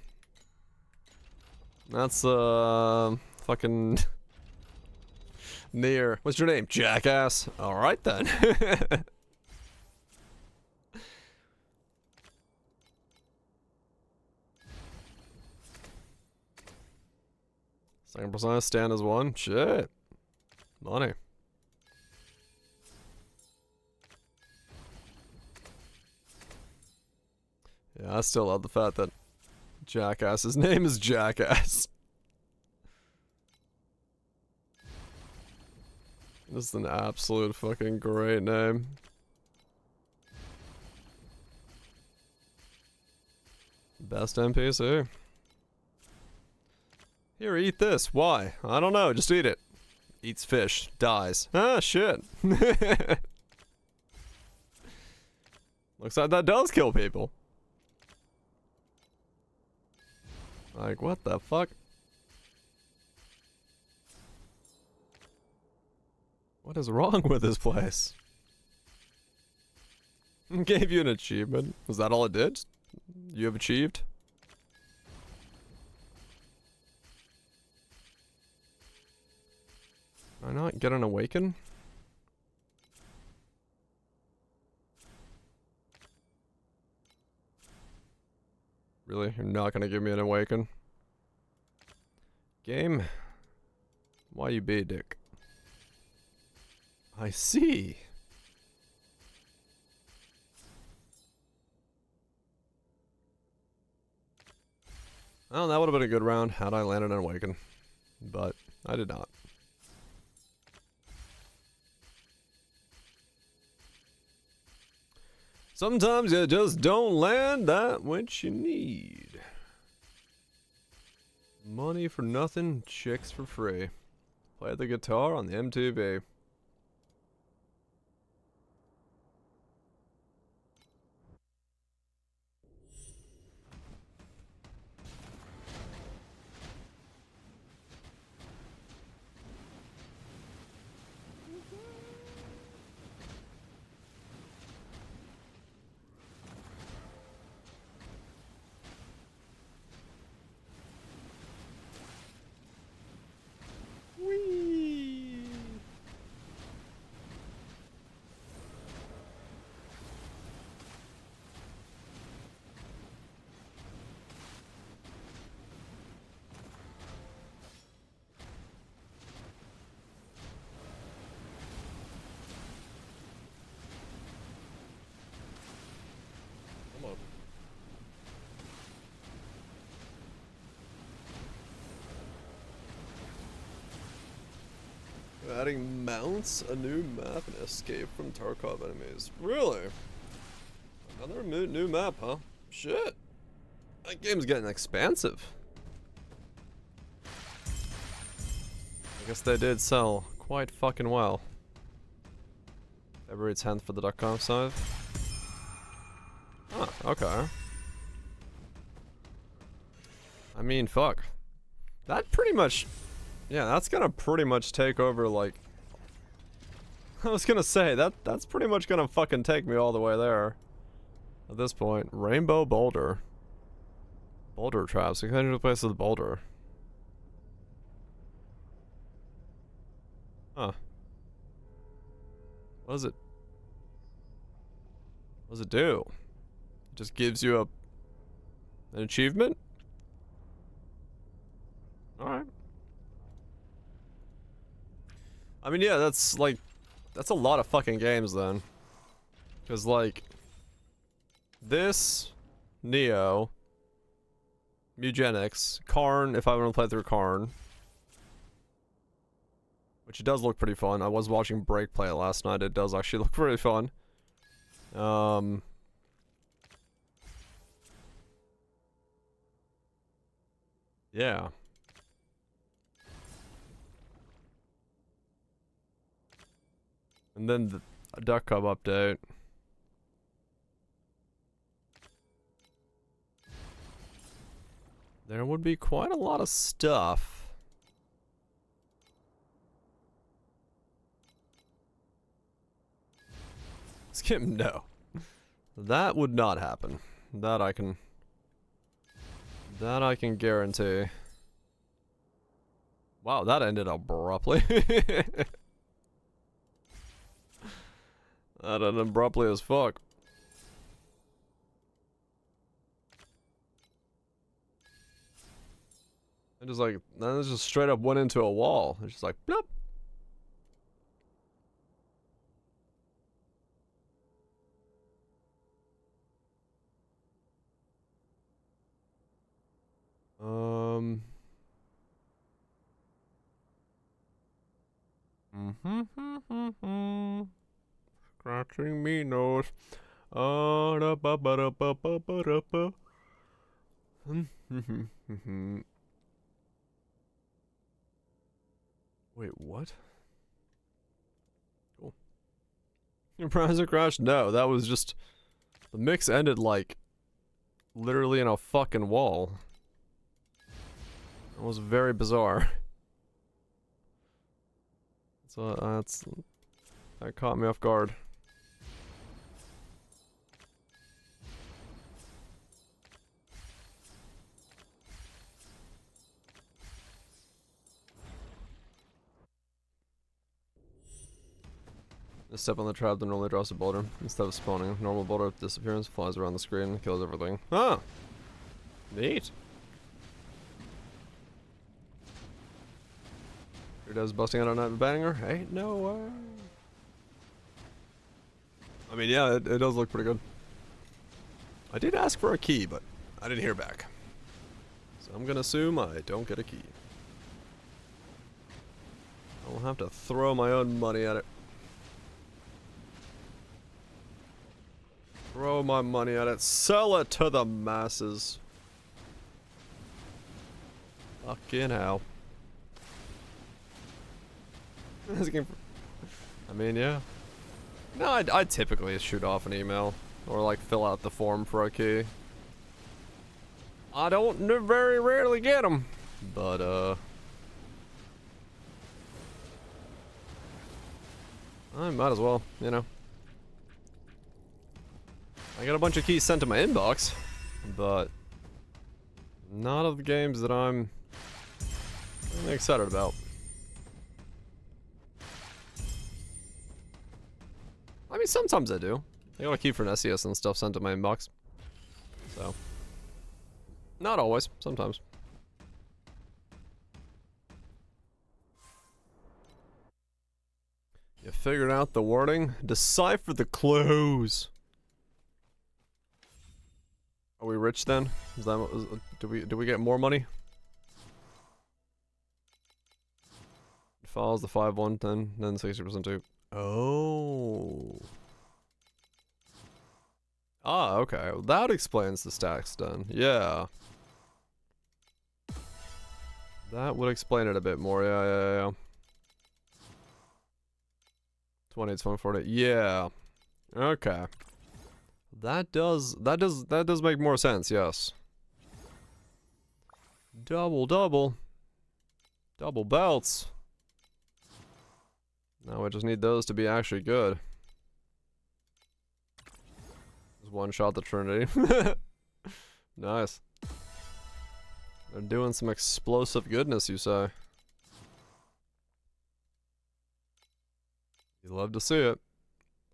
that's, fucking near. What's your name? Jackass. Alright then. Second persona stand as one. Shit. Money. Yeah, I still love the fact that Jackass's name is Jackass. This is an absolute fucking great name. Best NPC. Here, eat this. Why? I don't know. Just eat it. Eats fish. Dies. Ah, shit. Looks like that does kill people. Like, what the fuck? What is wrong with this place? Gave you an achievement. Was that all it did? You have achieved? Can I not get an awaken? Really? You're not gonna give me an awaken? Game? Why you be a dick? I see. Well, that would have been a good round had I landed an awaken. But I did not. Sometimes you just don't land that which you need. Money for nothing, chicks for free. Play the guitar on the MTV. Whee! adding mounts, a new map, and escape from Tarkov enemies. Really? Another new map, huh? Shit. That game's getting expansive. I guess they did sell quite fucking well. February 10th for the .com side. Huh, okay. I mean, fuck. That pretty much... Yeah, that's gonna pretty much take over, like... I was gonna say, that's pretty much gonna fucking take me all the way there. At this point. Rainbow Boulder. Boulder traps. We can replace the boulder. Huh. What does it... What does it do? It just gives you an achievement? Alright. I mean, yeah, that's like... That's a lot of fucking games then. Because, like... This... Neo... Mugenics... Karn, if I want to play through Karn. Which it does look pretty fun. I was watching Break play it last night. It does actually look pretty fun. Yeah. And then the Duck Cub update. There would be quite a lot of stuff. Skip, no. That would not happen. That I can guarantee. Wow, that ended abruptly. That ended abruptly as fuck. It just like, then it just straight up went into a wall. It's just like, bloop. Scratching me nose. Da ba ba da ba ba ba da ba. Wait, what? Cool. Your browser crashed? No, that was just... The mix ended like... Literally in a fucking wall. It was very bizarre. So that caught me off guard. Step on the trap, then only drops a boulder. Instead of spawning, normal boulder disappears, flies around the screen, kills everything. Ah! Neat. Your dad's busting out a night banger? Ain't no way. I mean, yeah, it does look pretty good. I did ask for a key, but I didn't hear back. So I'm gonna assume I don't get a key. I'll have to throw my own money at it. Throw my money at it. Sell it to the masses. Fucking hell. I mean, yeah. No, I typically shoot off an email. Or, like, fill out the form for a key. I don't very rarely get them. But, I might as well, you know. I got a bunch of keys sent to my inbox, but not of the games that I'm really excited about. I mean, sometimes I do. I got a key for an SES and stuff sent to my inbox. So, not always, sometimes. You figured out the wording? Decipher the clues. Are we rich then? Is that, do we get more money? follows the 5-1, then 60% too. Oh. Ah, okay. Well, that explains the stacks then. Yeah. That would explain it a bit more. Yeah. 20, 40. Yeah. Okay. That does make more sense, yes. Double. Double belts. Now I just need those to be actually good. Just one shot the Trinity. Nice. They're doing some explosive goodness, you say. You love to see it.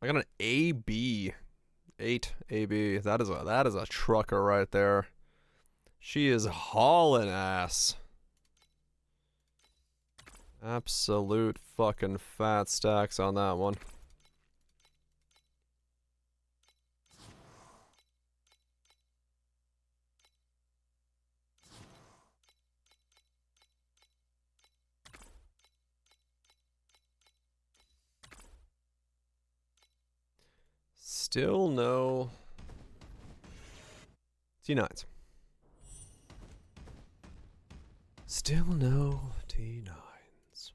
I got an AB. 8 AB. That is a trucker right there. She is hauling ass. Absolute fucking fat stacks on that one. Still no T9s. Still no T9s.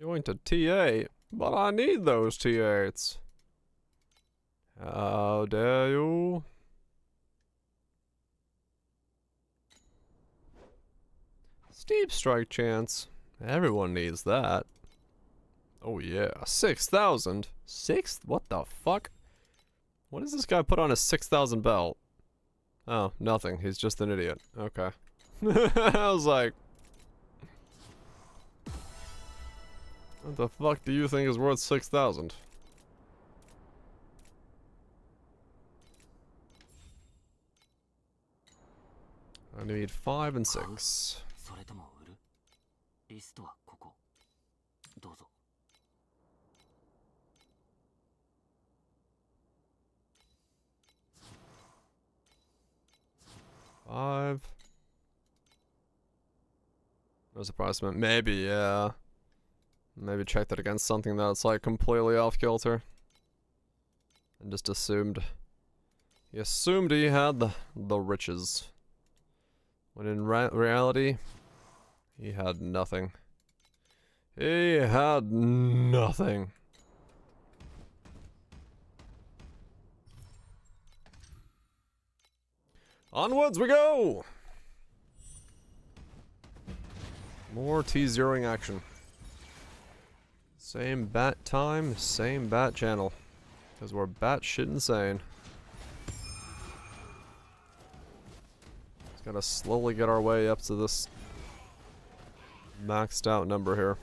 Going to T8, but I need those T8s. How dare you? Steep strike chance. Everyone needs that. Oh yeah, 6,000. What the fuck? What does this guy put on a 6,000 belt? Oh, nothing. He's just an idiot. Okay. I was like, what the fuck do you think is worth 6,000? I need 5 and 6. それとも売るリストはここどうぞ 5. There's a price limit. Maybe, yeah. Maybe check that against something that's like completely off kilter. And just assumed. He assumed he had the riches. When in reality, he had nothing. He had nothing. Onwards we go! More T0ing action. Same bat time, same bat channel. Because we're batshit insane. Just gotta slowly get our way up to this maxed out number here.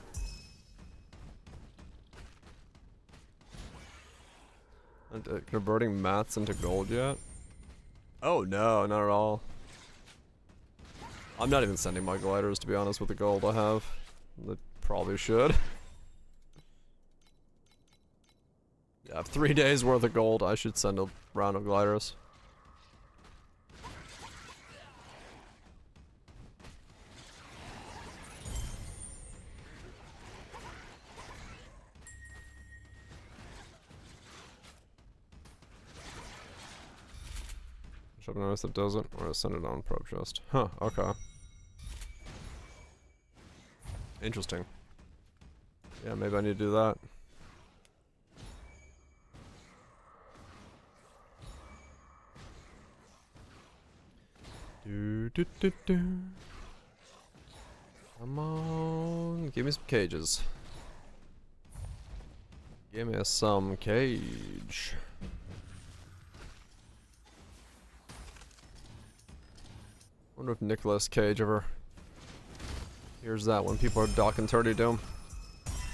And converting mats into gold yet? Oh no, not at all. I'm not even sending my gliders, to be honest, with the gold I have. I probably should. Yeah, I have 3 days worth of gold. I should send a round of gliders. Should have noticed it doesn't. Or send it on probe chest. Huh, okay. Interesting. Yeah, maybe I need to do that. Do. Come on, give me some cages. Give me some cage. Wonder if Nicolas Cage ever hears that when people are docking 30 to him.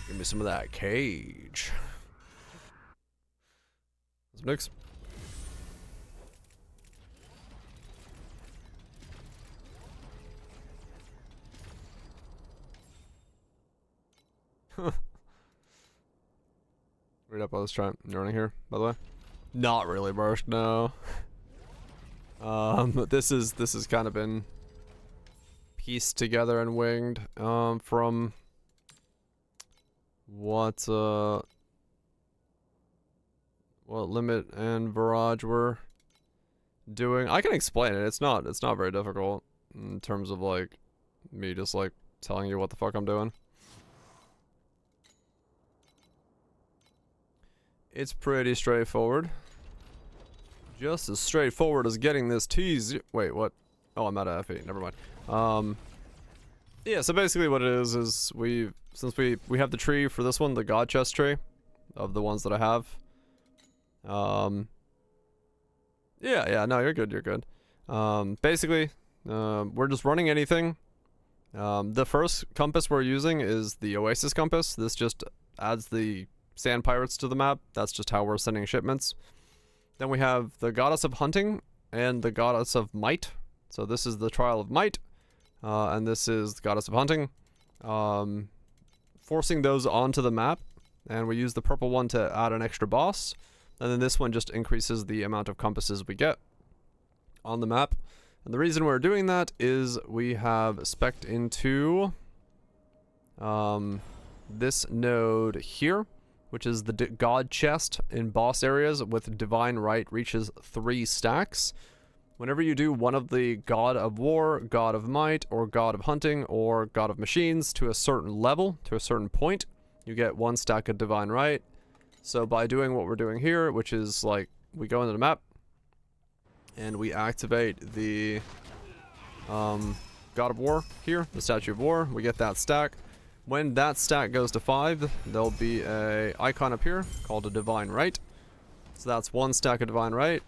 Give me some of that cage. Some nicks. Read up, I was trying running here, by the way. Not really, Burst, no. This is kind of been pieced together and winged, from what Limit and Barrage were doing. I can explain it. It's not very difficult in terms of like me just like telling you what the fuck I'm doing. It's pretty straightforward. Just as straightforward as getting this T0. Wait, what? Oh, I'm at a F8. Never mind. Yeah, so basically what it is since we have the tree for this one, the God Chest tree of the ones that I have. Yeah, no, you're good. Basically, we're just running anything. The first compass we're using is the Oasis compass. This just adds the sand pirates to the map. That's just how we're sending shipments. Then we have the Goddess of Hunting and the Goddess of Might. So this is the Trial of Might, and this is the Goddess of Hunting. Forcing those onto the map, and we use the purple one to add an extra boss. And then this one just increases the amount of compasses we get on the map. And the reason we're doing that is we have spec'd into this node here, which is the God Chest in boss areas with Divine Right reaches 3 stacks. Whenever you do one of the God of War, God of Might, or God of Hunting, or God of Machines to a certain level, to a certain point, you get 1 stack of Divine Right. So by doing what we're doing here, which is like, we go into the map, and we activate the God of War here, the Statue of War, we get that stack. When that stack goes to 5, there'll be a icon up here called a Divine Right. So that's 1 stack of Divine Right.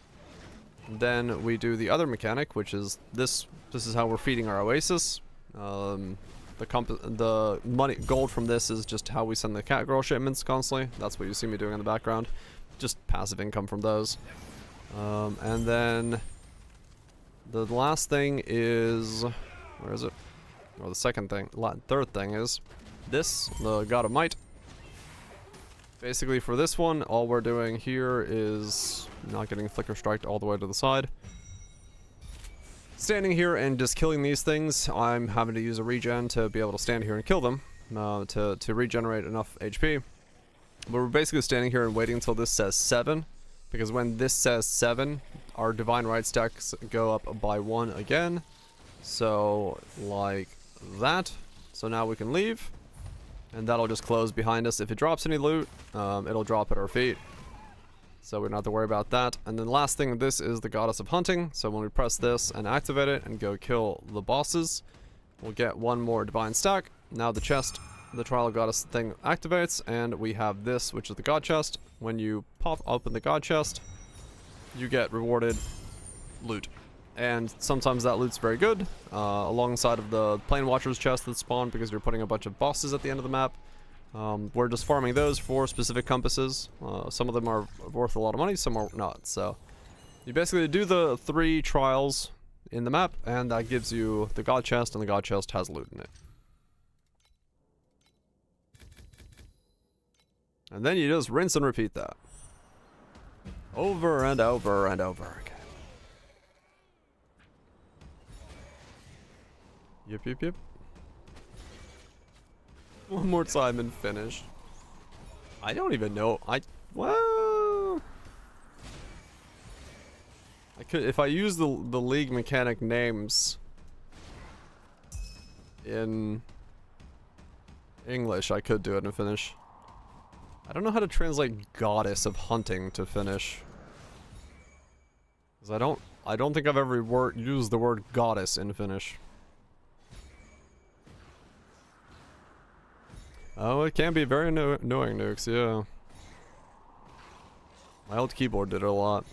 Then we do the other mechanic, which is this. This is how we're feeding our Oasis. The money, gold from this is just how we send the cat girl shipments constantly. That's what you see me doing in the background. Just passive income from those. And then the last thing is, where is it? Or the second thing, third thing is this, the God of Might. Basically for this one, all we're doing here is not getting flicker striked all the way to the side. Standing here and just killing these things, I'm having to use a regen to be able to stand here and kill them, to regenerate enough HP. But we're basically standing here and waiting until this says 7, because when this says 7, our Divine Right stacks go up by 1 again. So, like that. So now we can leave, and that'll just close behind us. If it drops any loot, it'll drop at our feet. So we don't have to worry about that. And then the last thing, this is the Goddess of Hunting. So when we press this and activate it and go kill the bosses, we'll get 1 more Divine Stack. Now the chest, the Trial of Goddess thing activates, and we have this, which is the God Chest. When you pop open the God Chest, you get rewarded loot. And sometimes that loot's very good, alongside of the Plane Watcher's chest that spawn because you're putting a bunch of bosses at the end of the map. We're just farming those for specific compasses. Some of them are worth a lot of money, some are not. So you basically do the 3 trials in the map, and that gives you the God Chest, and the God Chest has loot in it. And then you just rinse and repeat that. Over and over and over again. Yep. One more time and finish. I don't even know. Well, I could, if I use the league mechanic names in English, I could do it and finish. I don't know how to translate Goddess of Hunting to finish. 'Cause I don't think I've ever used the word goddess in Finnish. Oh, it can be very annoying, Nukes, yeah. My old keyboard did it a lot.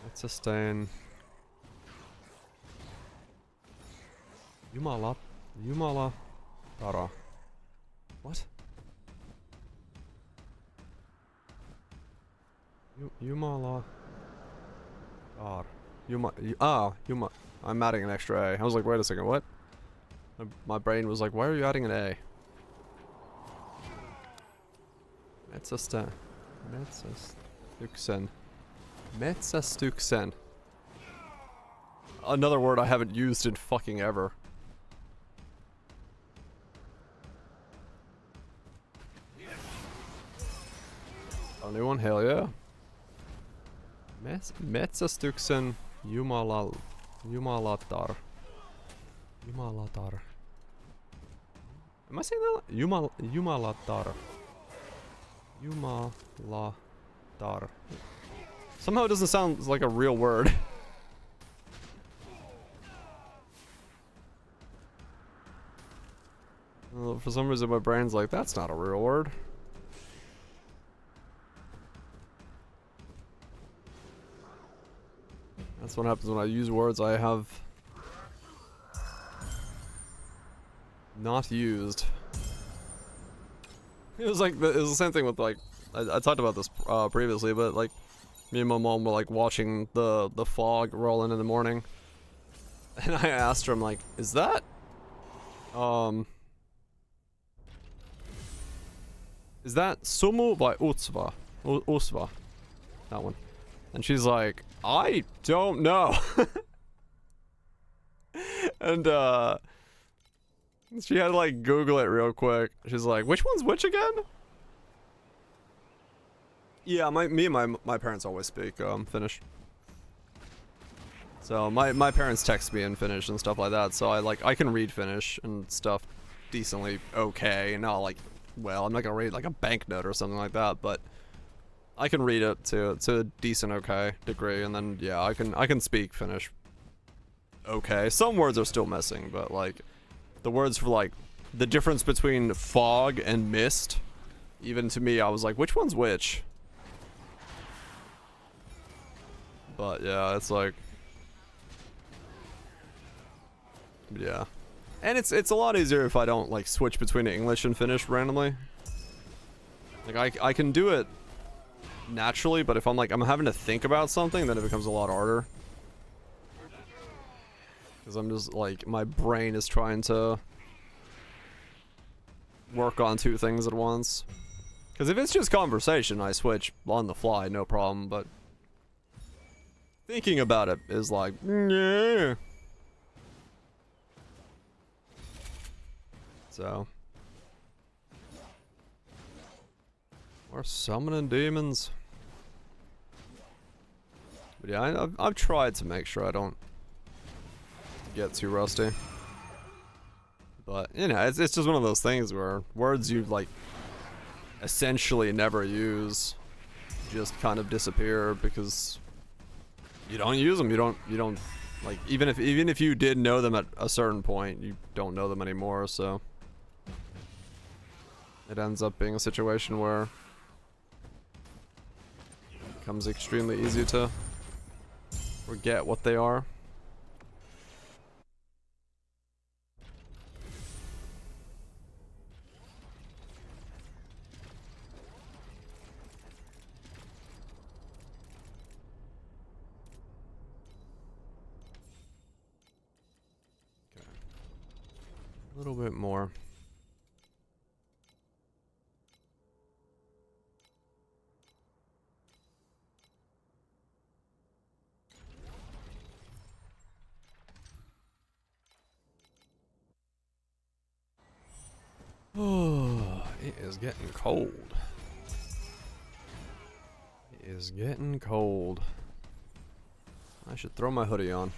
Let's sustain. Jumala. Tara. What? Jumala. Tar. Yuma. I'm adding an extra A. I was like, wait a second, what? My brain was like, why are you adding an A? Metsastuksen. Metsastuksen. Another word I haven't used in fucking ever. A new one? Hell yeah. Metsastuksen Jumalatar. Jumalatar. Am I saying that? Jumalatar. Jumalatar. Somehow it doesn't sound like a real word. For some reason my brain's like, that's not a real word. That's what happens when I use words I have not used. It was like it was the same thing with like I talked about this previously, but like me and my mom were like watching the fog roll in the morning, and I asked her, I'm like, is that Sumu by Utsva? Usva. That one. And she's like, I don't know. And she had to like Google it real quick. She's like, which one's which again? Yeah, me and my parents always speak Finnish. So my parents text me in Finnish and stuff like that, so I can read Finnish and stuff decently okay, and not like, well, I'm not gonna read like a banknote or something like that, but I can read it to a decent okay degree, and then yeah, I can speak Finnish okay. Some words are still missing, but like the words for like the difference between fog and mist, even to me I was like, which one's which? But yeah, it's like, yeah. And it's a lot easier if I don't like switch between English and Finnish randomly. Like I can do it naturally, but if I'm having to think about something, then it becomes a lot harder. Because I'm just like, my brain is trying to work on two things at once. Because if it's just conversation, I switch on the fly, no problem, but thinking about it is like, yeah. So we're summoning demons. But yeah, I've tried to make sure I don't get too rusty. But you know, it's just one of those things where words you like essentially never use just kind of disappear because you don't use them. You don't like, even if you did know them at a certain point, you don't know them anymore, so it ends up being a situation where it becomes extremely easy to forget what they are. Okay. A little bit more. Oh, it is getting cold. It is getting cold. I should throw my hoodie on.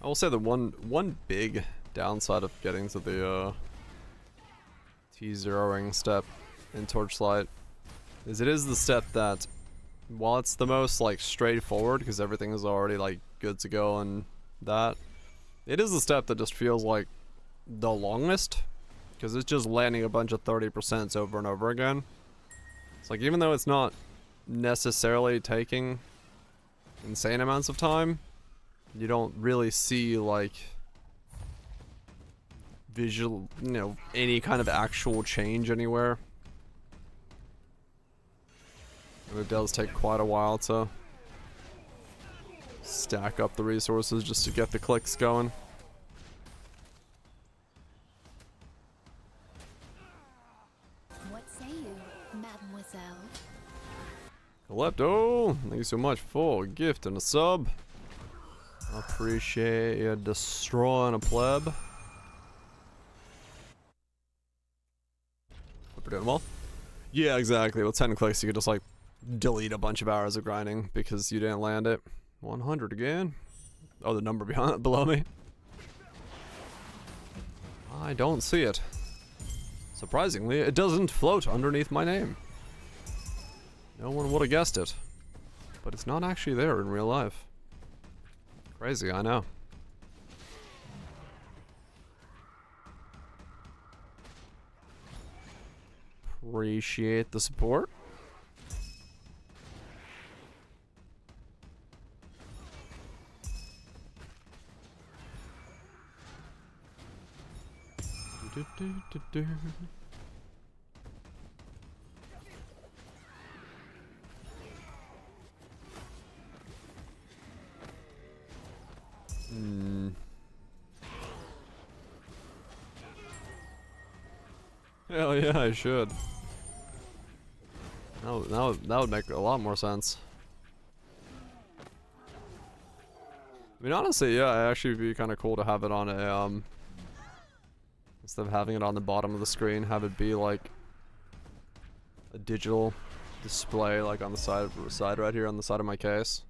I will say the one big downside of getting to the T0ing step in Torchlight is it is the step that, while it's the most like straightforward because everything is already like good to go and that, it is the step that just feels like the longest because it's just landing a bunch of 30% over and over again. It's like, even though it's not necessarily taking insane amounts of time, you don't really see like visual, any kind of actual change anywhere. And it does take quite a while to stack up the resources just to get the clicks going. What say you, mademoiselle? Calypto, thank you so much for a gift and a sub. I appreciate you destroying a pleb. Hope we're doing well. Yeah, exactly. With 10 clicks, you could just like delete a bunch of hours of grinding because you didn't land it. 100 again. Oh, the number behind below me. I don't see it. Surprisingly, it doesn't float underneath my name. No one would have guessed it. But it's not actually there in real life. Crazy, I know. Appreciate the support. Hell yeah, I should. That would make a lot more sense. I mean, honestly, yeah, it'd actually be kind of cool to have it on a, instead of having it on the bottom of the screen, have it be like a digital display, like on the side right here on the side of my case.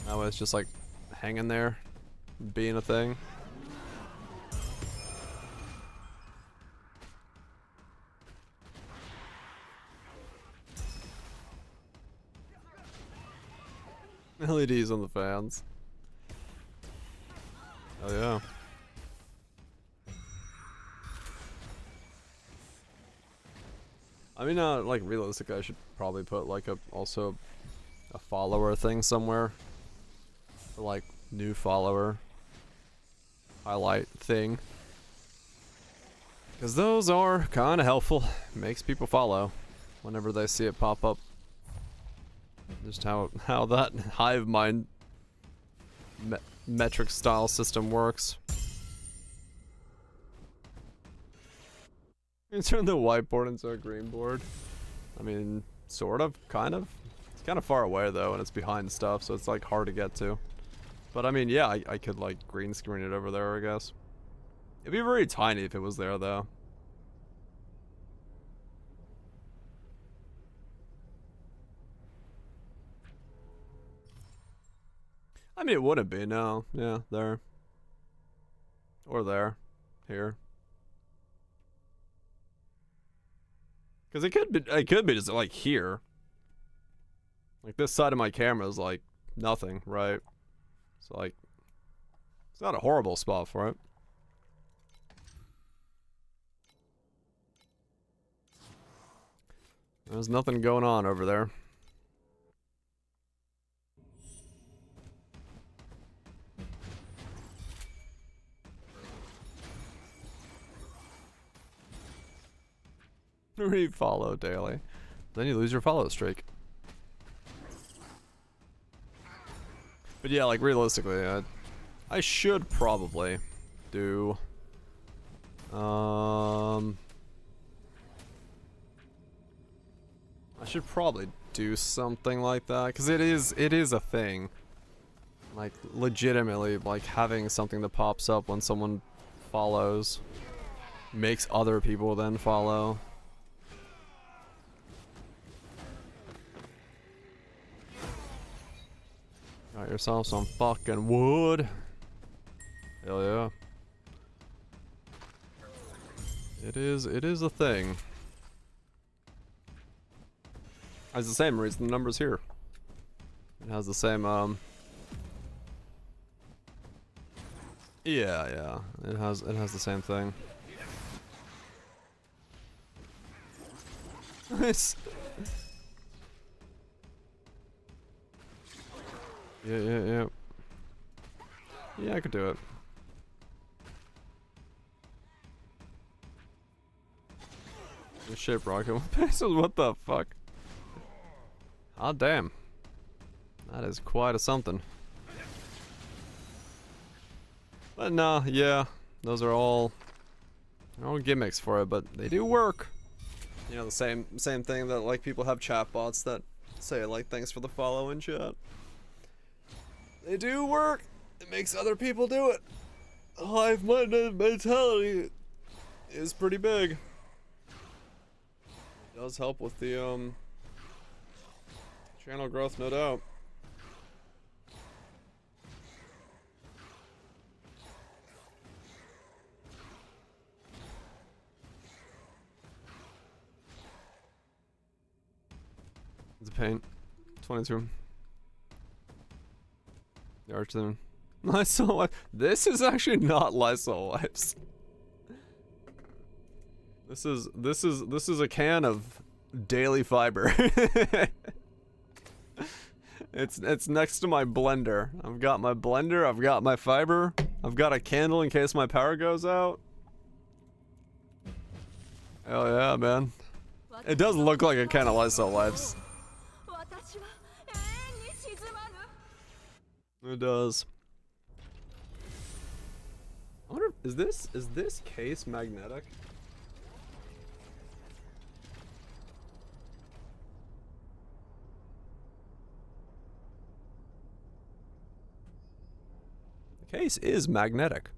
That way it's just like hanging there, being a thing. LEDs on the fans. Oh yeah. I mean, like realistically, I should probably put like also a follower thing somewhere. For like new follower highlight thing. Because those are kind of helpful. Makes people follow whenever they see it pop up. Just how that hive mind metric style system works. You turn the whiteboard into a green board. I mean, sort of, kind of. It's kind of far away though, and it's behind stuff, so it's like hard to get to. But I mean, yeah, I could like green screen it over there, I guess. It'd be very tiny if it was there though. I mean, it wouldn't be, no. Yeah, there. Or there. Here. Because it could be just like here. Like this side of my camera is like nothing, right? So like, it's not a horrible spot for it. There's nothing going on over there. Refollow daily. Then you lose your follow streak. But yeah, like realistically, I should probably do I should probably do something like that because it is a thing. Like legitimately, like having something that pops up when someone follows makes other people then follow. Got yourself some fucking wood. Hell yeah. It is a thing. It's the same reason the number's here. It has the same yeah. It has the same thing. Nice. Yeah. Yeah, I could do it. Shit, rocket pesos. What the fuck? Ah, damn. That is quite a something. But nah, yeah, those are all gimmicks for it, but they do work. You know, the same thing that like people have chatbots that say like thanks for the follow and shit. They do work. It makes other people do it. Hive minded mentality is pretty big. It does help with the channel growth, no doubt. It's a paint. 22. The Archon. Lysol wipe. This is actually not Lysol wipes. This is a can of daily fiber. It's next to my blender. I've got my blender, I've got my fiber, I've got a candle in case my power goes out. Hell yeah, man. It does look like a can of Lysol wipes. It does. I wonder, is this case magnetic? The case is magnetic.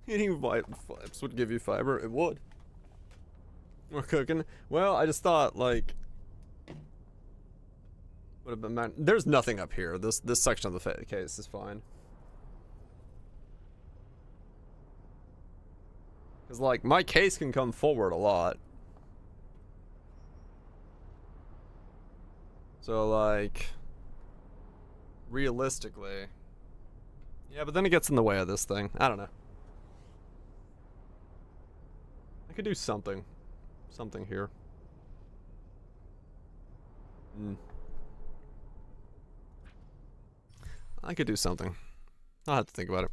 Eating wipes would give you fiber. It would. We're cooking. Well, I just thought like would have been there's nothing up here. This section of the case is fine. Cause like my case can come forward a lot. So like realistically, yeah, but then it gets in the way of this thing. I don't know. I could do something here. I could do something. I'll have to think about it.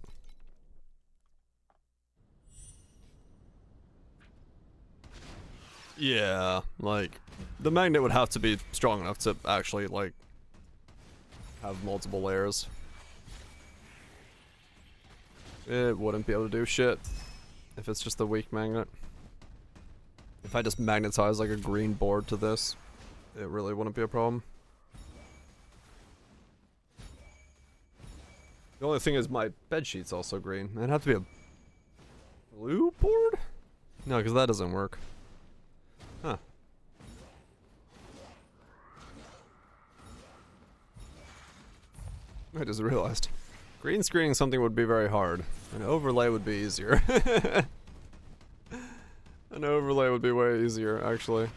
Yeah, like the magnet would have to be strong enough to actually like have multiple layers. It wouldn't be able to do shit if it's just a weak magnet. If I just magnetize like a green board to this, it really wouldn't be a problem. The only thing is my bedsheet's also green. It'd have to be a blue board? No, because that doesn't work. Huh. I just realized. Green screening something would be very hard. An overlay would be easier. An overlay would be way easier, actually.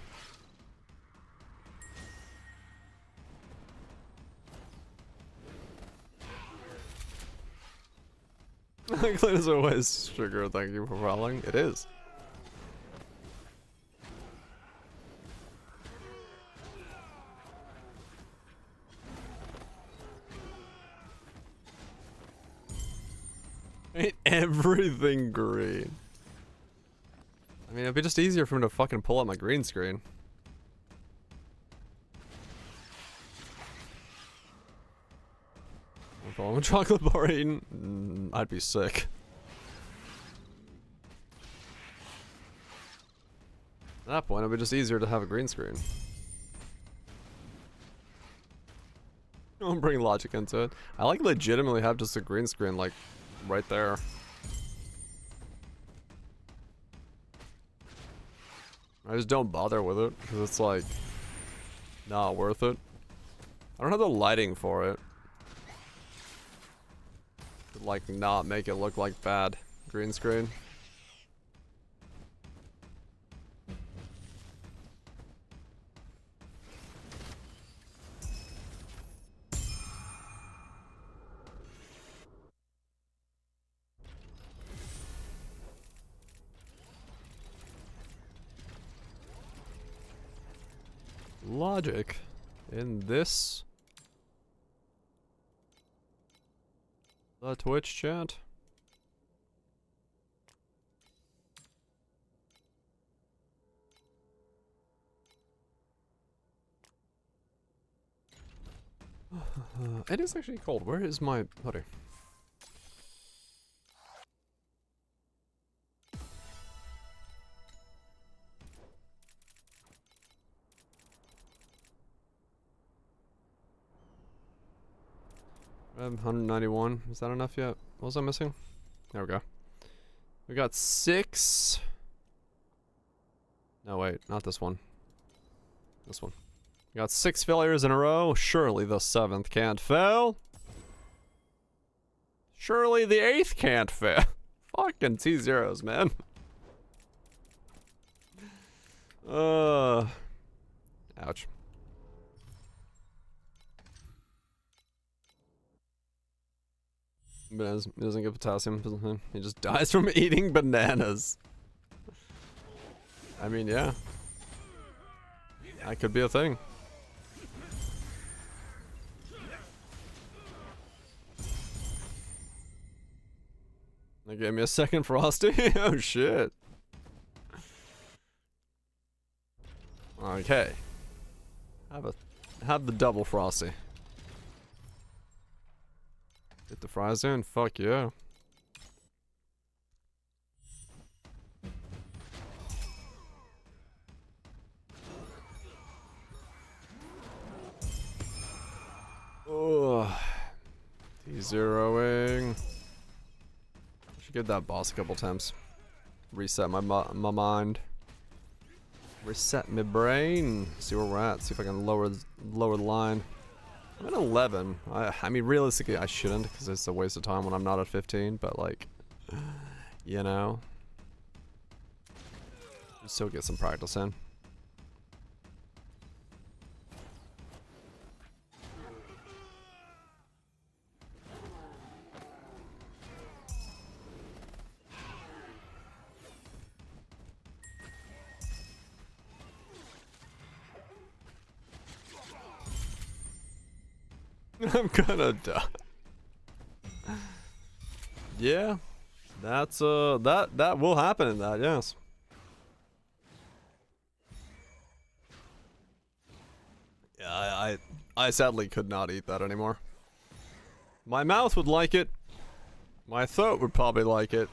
Clean as always, Sugar, thank you for following. It is. Ain't everything green. I mean, it'd be just easier for me to fucking pull out my green screen. If I want a chocolate bar eaten, I'd be sick. At that point, it'd be just easier to have a green screen. Don't bring logic into it. I like legitimately have just a green screen, like, right there. I just don't bother with it, because it's like, not worth it. I don't have the lighting for it. To, like, not make it look like bad green screen. Logic in this the Twitch chat. It is actually cold. Where is my hoodie? I have 191. Is that enough yet? What was I missing? There we go. We got 6. No, wait, not this one. This one. We got 6 failures in a row. Surely the 7th can't fail. Surely the 8th can't fail. Fucking t0s, man. Ouch. Bananas. He doesn't get potassium. He just dies from eating bananas. I mean, yeah. That could be a thing. They gave me a second Frosty? Oh shit. Okay. Have the double Frosty. Get the fries in, fuck yeah. Oh, T0ing. I should give that boss a couple times. Reset my mind. Reset my brain. See where we're at. See if I can lower the line. I'm at 11. I mean, realistically, I shouldn't because it's a waste of time when I'm not at 15. But like, you know, still get some practice in. I'm gonna die. Yeah, that's that will happen in that, yes. Yeah, I sadly could not eat that anymore. My mouth would like it. My throat would probably like it.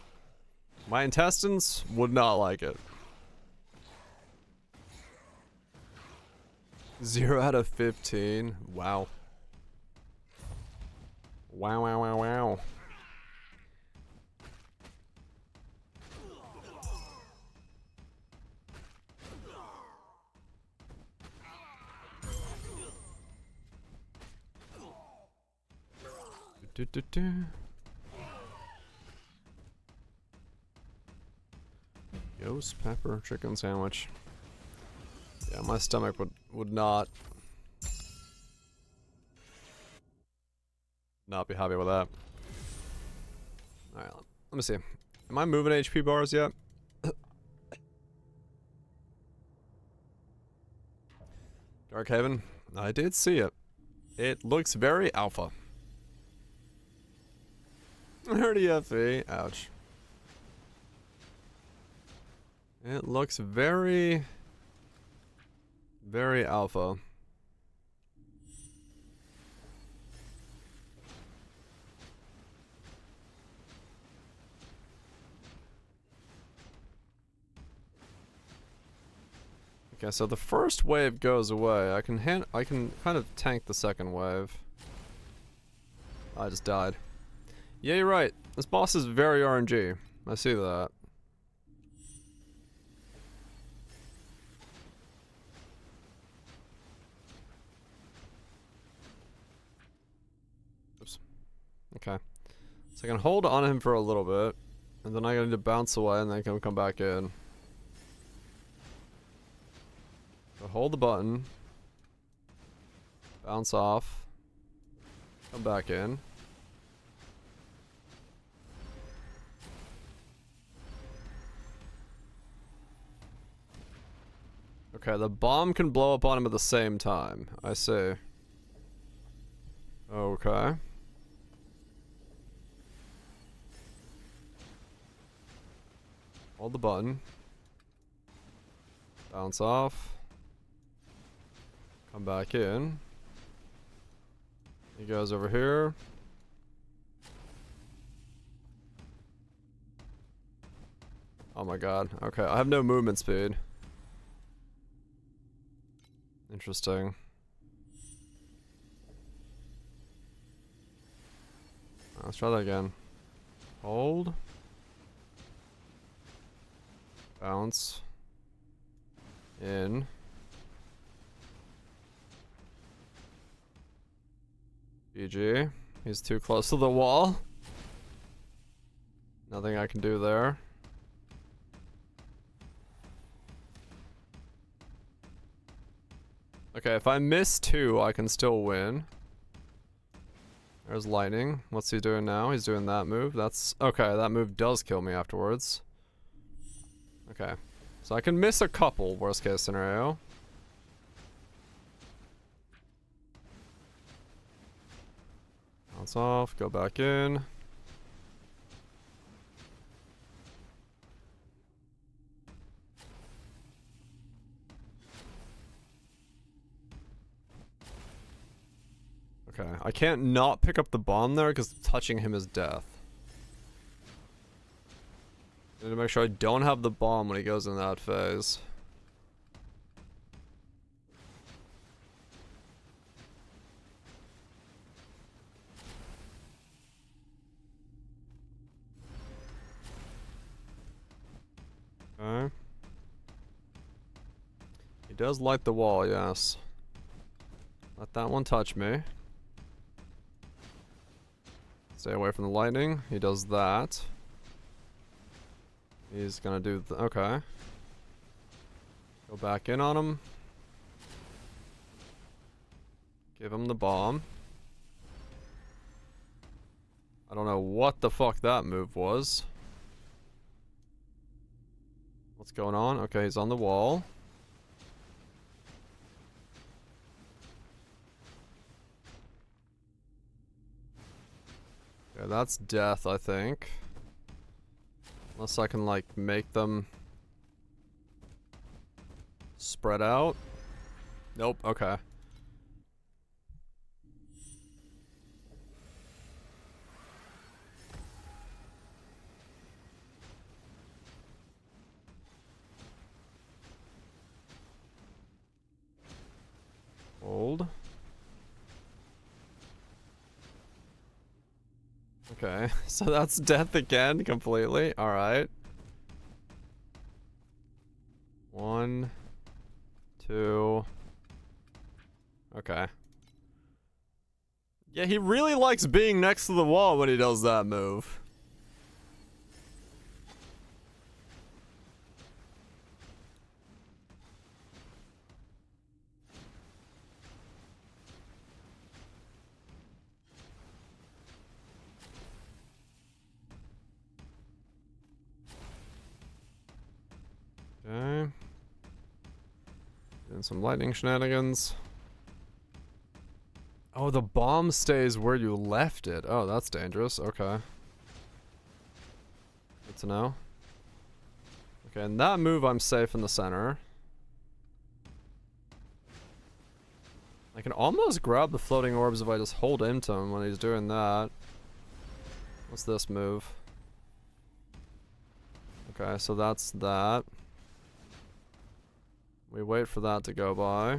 My intestines would not like it. 0 out of 15. Wow. Wow, wow, wow, wow. Ghost pepper chicken sandwich. Yeah, my stomach would not be happy with that. Alright, let me see. Am I moving HP bars yet? Dark Haven? I did see it. It looks very alpha. 30 FE. Ouch. It looks very alpha. Okay, so the first wave goes away. I can kind of tank the second wave. I just died. Yeah, you're right. This boss is very RNG. I see that. Oops. Okay. So I can hold on him for a little bit, and then I need to bounce away, and then I can come back in. So hold the button. Bounce off. Come back in. Okay, the bomb can blow up on him at the same time. I see. Okay. Hold the button. Bounce off. Come back in. He goes over here. Oh my god. Okay, I have no movement speed. Interesting. Let's try that again. Hold. Bounce. In. GG. He's too close to the wall. Nothing I can do there. Okay, if I miss 2, I can still win. There's lightning. What's he doing now? He's doing that move. That's... Okay, that move does kill me afterwards. Okay. So I can miss a couple, worst case scenario. Bounce off, go back in. Okay, I can't not pick up the bomb there because touching him is death. I need to make sure I don't have the bomb when he goes in that phase. Okay. He does light the wall, yes. Let that one touch me. Stay away from the lightning. He does that. He's gonna do okay. Go back in on him. Give him the bomb. I don't know what the fuck that move was. What's going on? Okay, he's on the wall. Okay, that's death, I think. Unless I can, like, make them spread out. Nope, okay. Hold. Okay, so that's death again, completely. Alright. 1, 2. Okay. Yeah, he really likes being next to the wall when he does that move. Okay. Doing some lightning shenanigans. Oh, the bomb stays where you left it. Oh, that's dangerous. Okay. Good to know. Okay, in that move, I'm safe in the center. I can almost grab the floating orbs if I just hold into him when he's doing that. What's this move? Okay, so that's that. We wait for that to go by.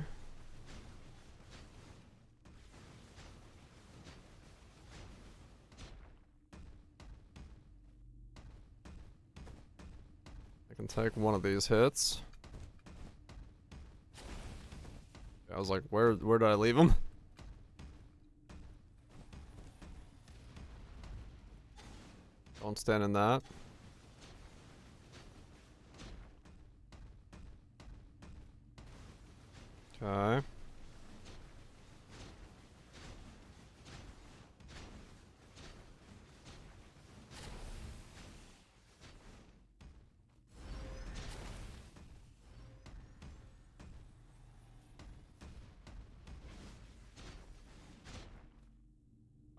I can take one of these hits. I was like, where did I leave him? Don't stand in that. Okay.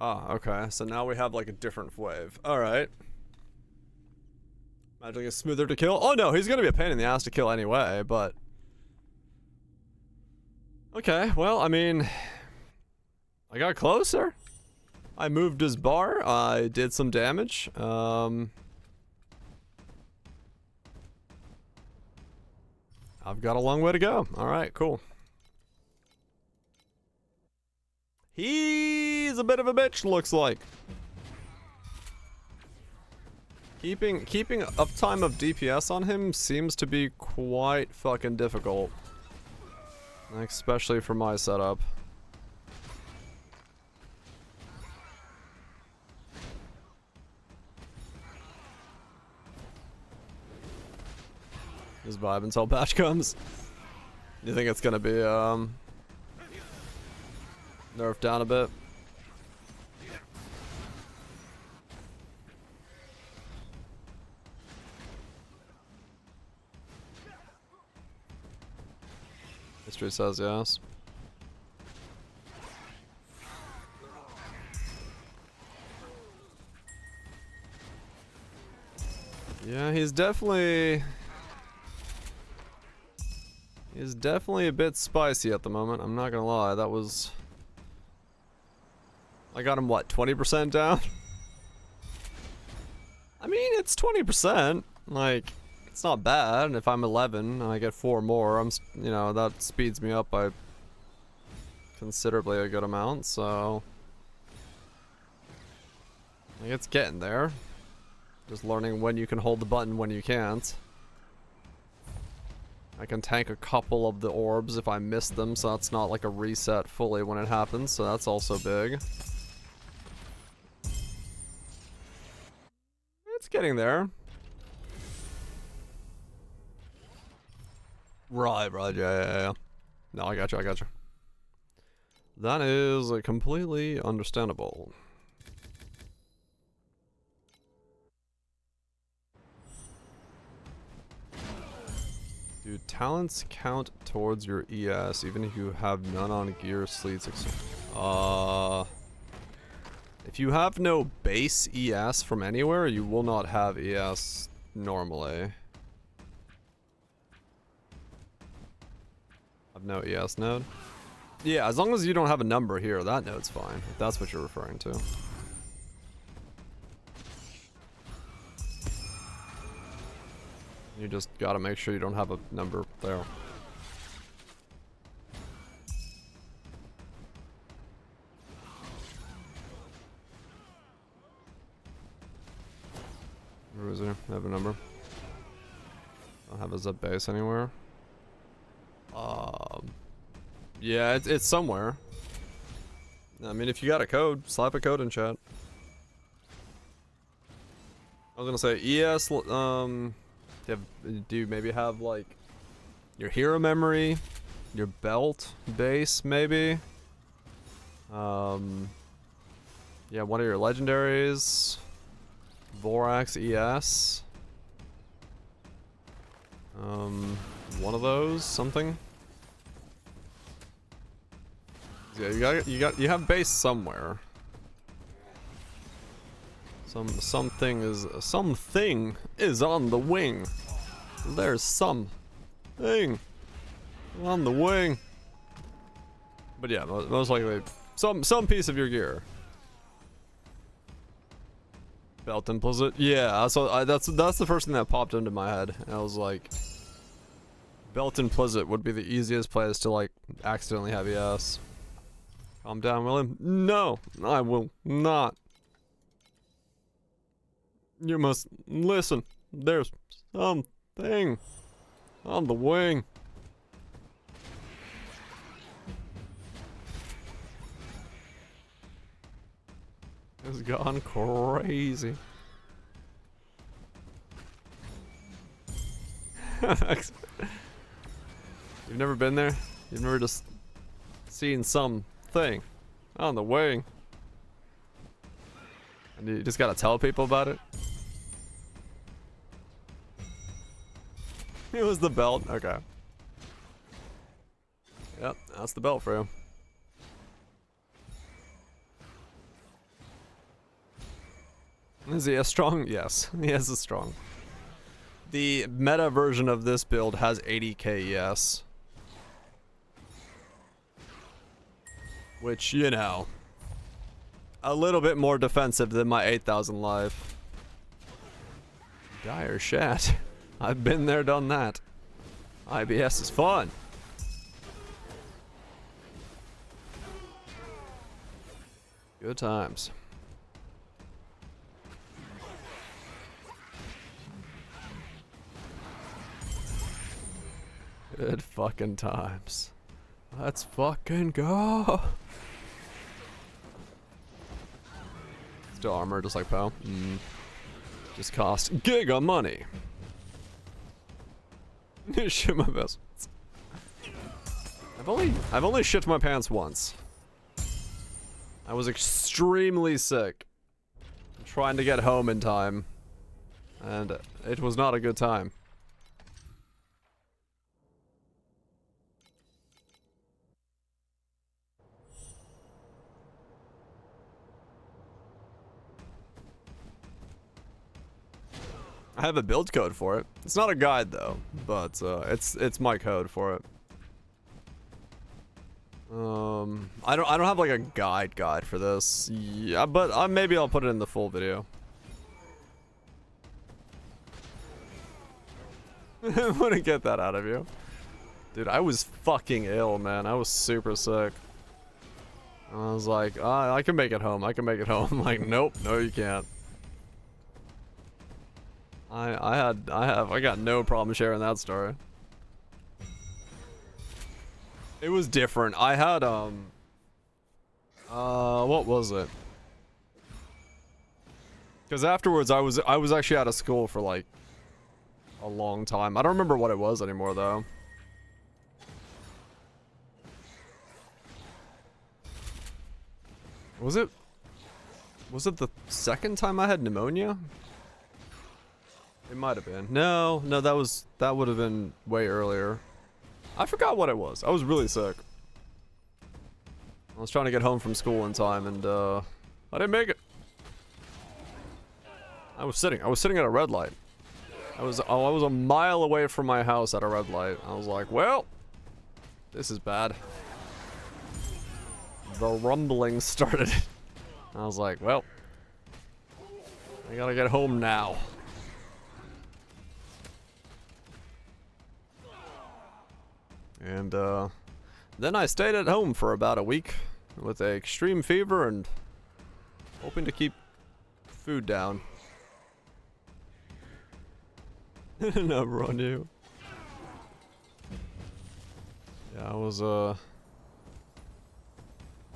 Ah, okay. So now we have like a different wave. Alright. Magically is smoother to kill. Oh no, he's gonna be a pain in the ass to kill anyway, but... Okay, well, I mean... I got closer. I moved his bar. I did some damage. I've got a long way to go. Alright, cool. He's a bit of a bitch, looks like. Keeping uptime of DPS on him seems to be quite fucking difficult. Especially for my setup. Just vibe until patch comes. You think it's gonna be nerfed down a bit? History says yes. Yeah, he's definitely a bit spicy at the moment. I'm not gonna lie. That was... I got him, what, 20% down? I mean, it's 20%. Like, it's not bad. And if I'm 11 and I get 4 more, you know, that speeds me up by considerably a good amount, so... Like, it's getting there. Just learning when you can hold the button, when you can't. I can tank a couple of the orbs if I miss them, so that's not like a reset fully when it happens, so that's also big. It's getting there. Right, yeah. No, I got you. That is completely understandable. Do talents count towards your ES even if you have none on gear, sleeves, etc.? If you have no base ES from anywhere, you will not have ES normally. I've no ES node. Yeah, as long as you don't have a number here, that node's fine. If that's what you're referring to. You just gotta make sure you don't have a number there. Where is it? I have a number. I don't have a zip base anywhere. Yeah, it's somewhere. I mean, if you got a code, slap a code in chat. I was gonna say ES. Do you maybe have like your hero memory, your belt base maybe? Yeah, one of your legendaries, Vorax ES. One of those, something. Yeah, you have base somewhere. Something is on the wing. There's something on the wing. But yeah, most likely some piece of your gear. Belt implicit. Yeah, so that's the first thing that popped into my head. And I was like, belt implicit would be the easiest place to like accidentally have ES. Calm down, William. No, I will not. You must listen. There's something on the wing. It's gone crazy. You've never been there? You've never just seen something on the wing? And you just gotta tell people about it? It was the belt. Okay. Yep, that's the belt for you. Is he as strong? Yes, he is as strong. The meta version of this build has 80k, yes. Which, you know, a little bit more defensive than my 8,000 life. Dire shat. I've been there, done that. IBS is fun. Good times. Good fucking times. Let's fucking go. Still armor, just like Poe. Just cost giga money. Shit my vestments. I've only shit my pants once. I was extremely sick. Trying to get home in time. And it was not a good time. I have a build code for it. It's not a guide though, but it's my code for it. I don't have like a guide for this. Yeah, but maybe I'll put it in the full video. I wouldn't get that out of you. Dude, I was fucking ill, man. I was super sick. I was like, I can make it home. I can make it home. I'm like, nope, no you can't. I got no problem sharing that story. It was different. I had what was it? Because afterwards I was actually out of school for like a long time. I don't remember what it was anymore though. Was it the second time I had pneumonia? It might have been. No, that would have been way earlier. I forgot what it was. I was really sick. I was trying to get home from school in time and I didn't make it. I was sitting at a red light. I was a mile away from my house at a red light. I was like, well, this is bad. The rumbling started. I was like, well, I gotta get home now. And then I stayed at home for about a week with an extreme fever and hoping to keep food down. Never on you. Yeah, I was I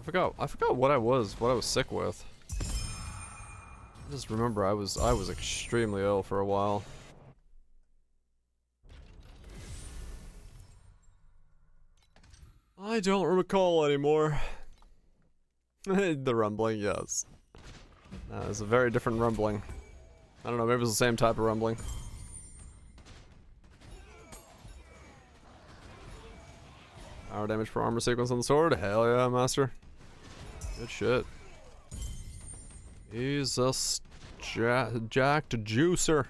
forgot what I was sick with. I just remember I was extremely ill for a while. I don't recall anymore. The rumbling, yes. It's a very different rumbling. I don't know, maybe it's the same type of rumbling. Power damage per armor sequence on the sword? Hell yeah, master. Good shit. He's a jacked juicer.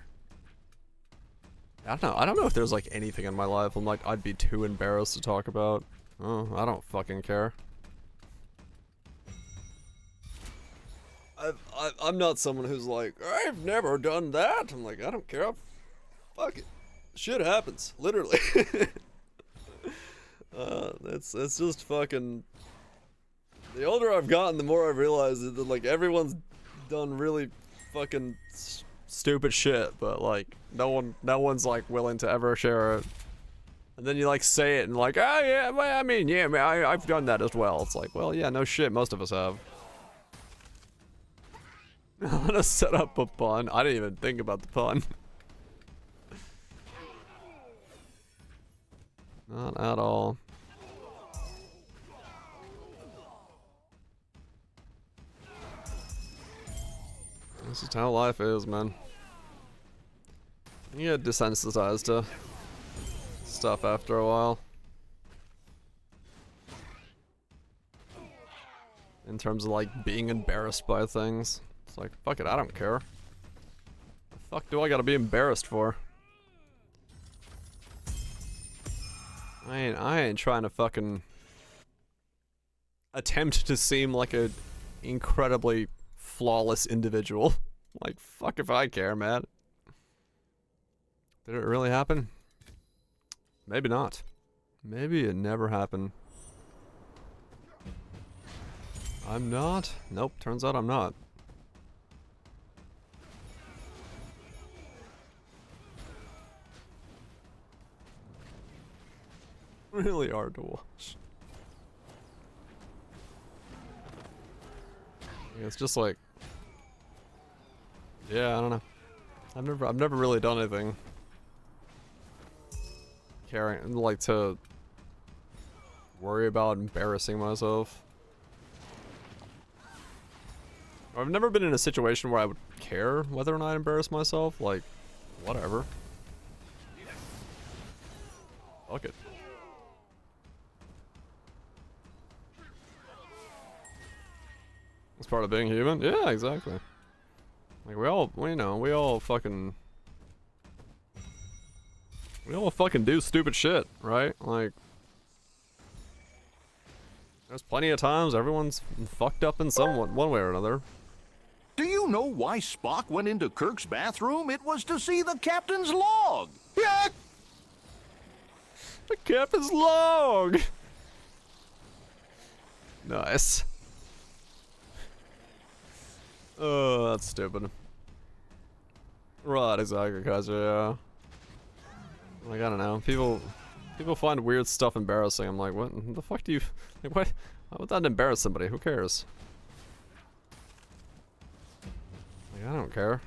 I don't know if there's like anything in my life I'm like, I'd be too embarrassed to talk about. Oh, I don't fucking care. I'm not someone who's like, I've never done that. I'm like, I don't care. Fuck it. Shit happens. Literally. It's just fucking... The older I've gotten, the more I've realized that like everyone's done really fucking stupid shit, but like no one's like willing to ever share it. And then you like say it and like, oh yeah, well, I mean, yeah, man, I've done that as well. It's like, well, yeah, no shit, most of us have. I'm gonna set up a pun. I didn't even think about the pun. Not at all. This is how life is, man. You get desensitized to stuff after a while. In terms of like being embarrassed by things. It's like, fuck it, I don't care. The fuck do I gotta be embarrassed for? I ain't trying to fucking attempt to seem like a incredibly flawless individual. Like, fuck if I care, man. Did it really happen? Maybe not. Maybe it never happened. I'm not? Nope, turns out I'm not. Really hard to watch. It's just like, yeah, I don't know. I've never really done anything caring, like, to worry about embarrassing myself. I've never been in a situation where I would care whether or not I embarrass myself. Like, whatever. Fuck it. It's part of being human. Yeah, exactly. Like, we all fucking do stupid shit, right? Like, there's plenty of times everyone's fucked up in one way or another. Do you know why Spock went into Kirk's bathroom? It was to see the captain's log. Yeah. The captain's log. Nice. Oh, that's stupid. Right, exactly, guys. Yeah. Like, I don't know. People find weird stuff embarrassing. I'm like, what the fuck do you? Like, what? Why would that embarrass somebody? Who cares? Like, I don't care.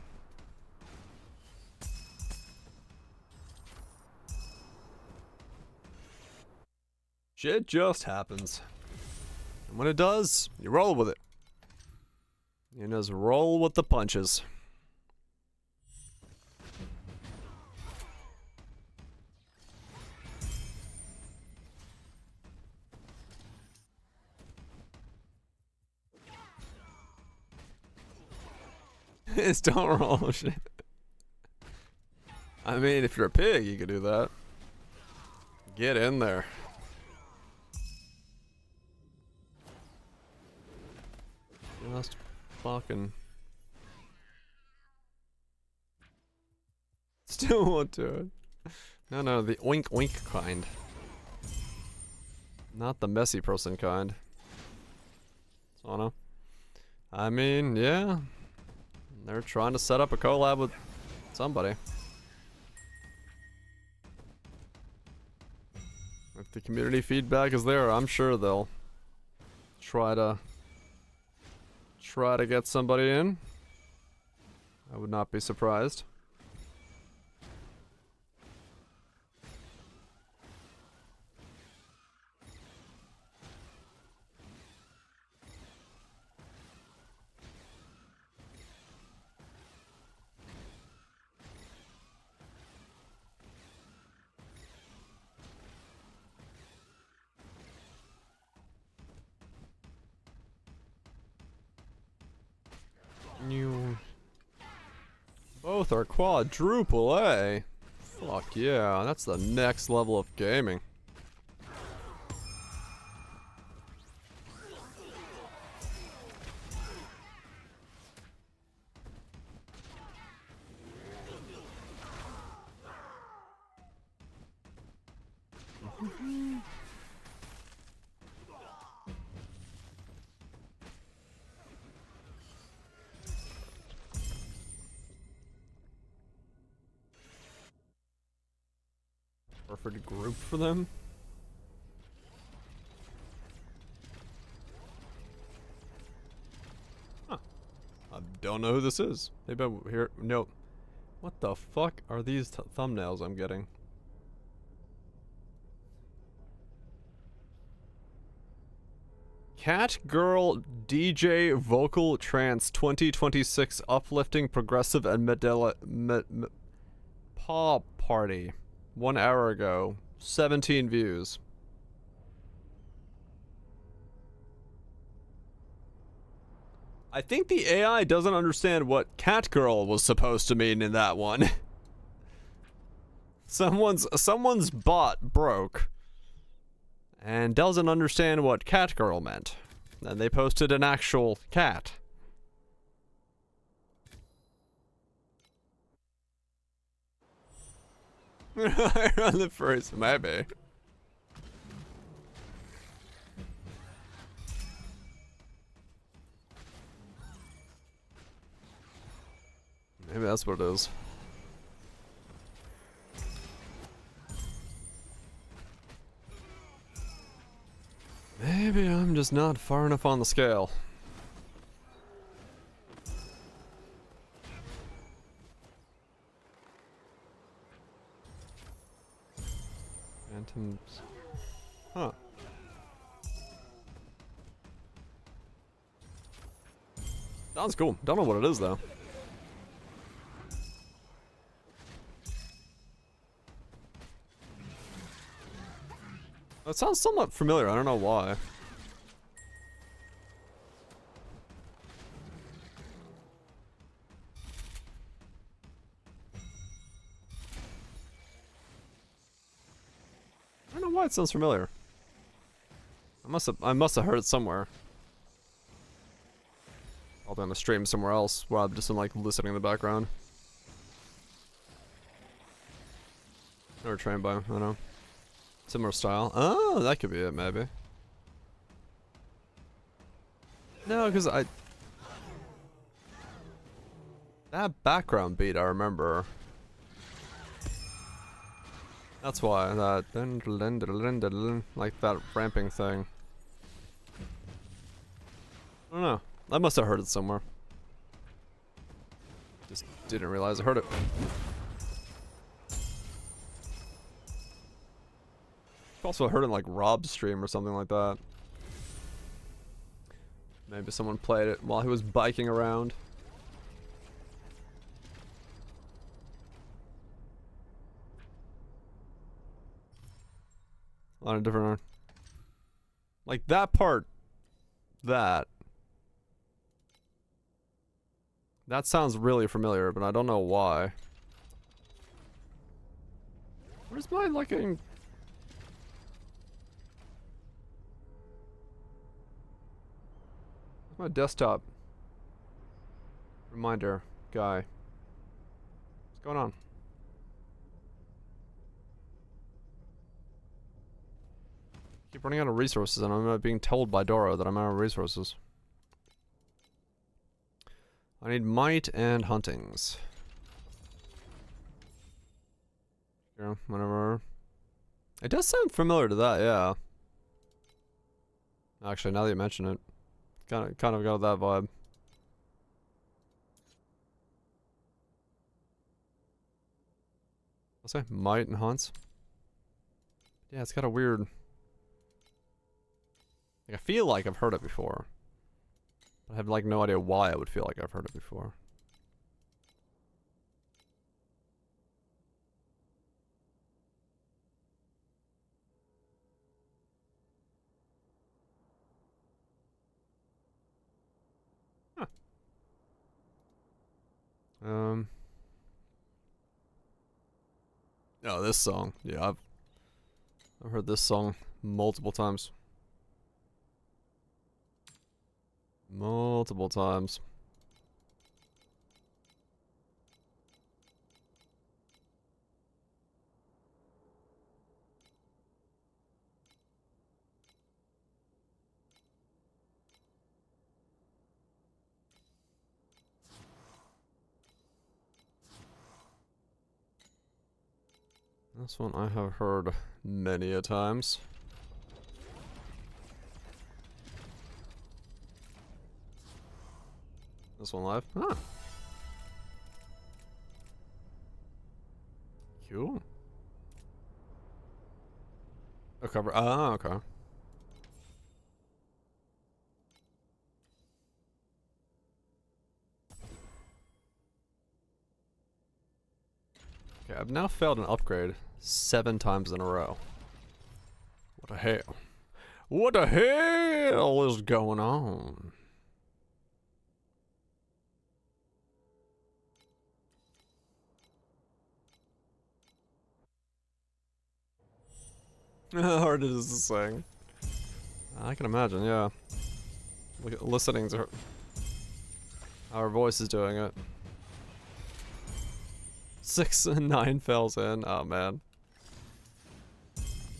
Shit just happens. And when it does, you roll with it. You just roll with the punches. Just don't roll shit. I mean, if you're a pig, you could do that. Get in there. Just fucking. Still won't do it. No, the oink oink kind. Not the messy person kind. So no. I mean, yeah. They're trying to set up a collab with somebody. If the community feedback is there, I'm sure they'll try to get somebody in. I would not be surprised. You both are quadruple A. Fuck yeah, that's the next level of gaming. Perfect group for them. Huh. I don't know who this is. Maybe I'm here. No. What the fuck are these thumbnails I'm getting? Cat Girl DJ Vocal Trance 2026 Uplifting Progressive and Paw Party. 1 hour ago. 17 views. I think the AI doesn't understand what Cat Girl was supposed to mean in that one. Someone's bot broke. and doesn't understand what cat girl meant. And they posted an actual cat. I run the first, maybe. Maybe that's what it is. Maybe I'm just not far enough on the scale. Phantoms. Huh. Sounds cool. Don't know what it is though. That sounds somewhat familiar. I don't know why. I don't know why it sounds familiar. I must have heard it somewhere. Probably on the stream somewhere else where I've just been like listening in the background. Or trained by, I don't know. Similar style. Oh, that could be it, maybe. No, because that background beat I remember. That's why, that like that ramping thing. I don't know. I must have heard it somewhere. Just didn't realize I heard it. Also heard it in like Rob's stream or something like that. Maybe someone played it while he was biking around. A lot of different, like that part, that sounds really familiar, but I don't know why. Where's my looking? My desktop reminder guy. What's going on? Keep running out of resources, and I'm being told by Dora that I'm out of resources. I need might and huntings. Yeah, whatever. It does sound familiar to that, yeah. Actually, now that you mention it, kind of got that vibe. I'll say might and hunts. Yeah, it's got a weird. Like, I feel like I've heard it before. I have like no idea why I would feel like I've heard it before. Huh. Oh, this song. Yeah, I've heard this song multiple times. Multiple times. This one I have heard many a times. This one live? Huh. Cool. A cover. Ah, okay. Okay, I've now failed an upgrade 7 times in a row. What the hell? What the hell is going on? How hard is this thing? I can imagine, yeah. Look at listening to her. How her voice is doing it. 6 and 9 fails in. Oh man.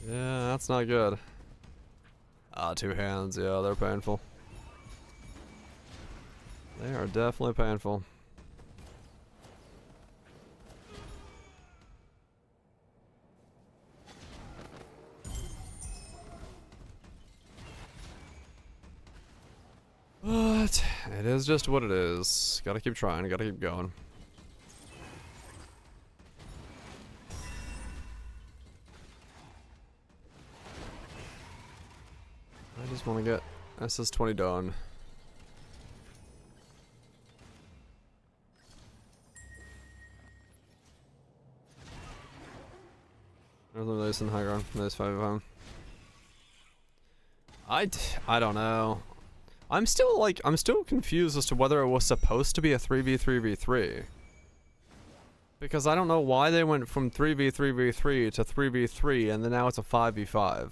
Yeah, that's not good. Ah, 2 hands. Yeah, they're painful. They are definitely painful. But it is just what it is. Gotta keep trying, gotta keep going. I just want to get SS20 done. There's a nice and high ground. Nice 5 of him. I don't know. I'm still confused as to whether it was supposed to be a 3v3v3. Because I don't know why they went from 3v3v3 to 3v3 and then now it's a 5v5.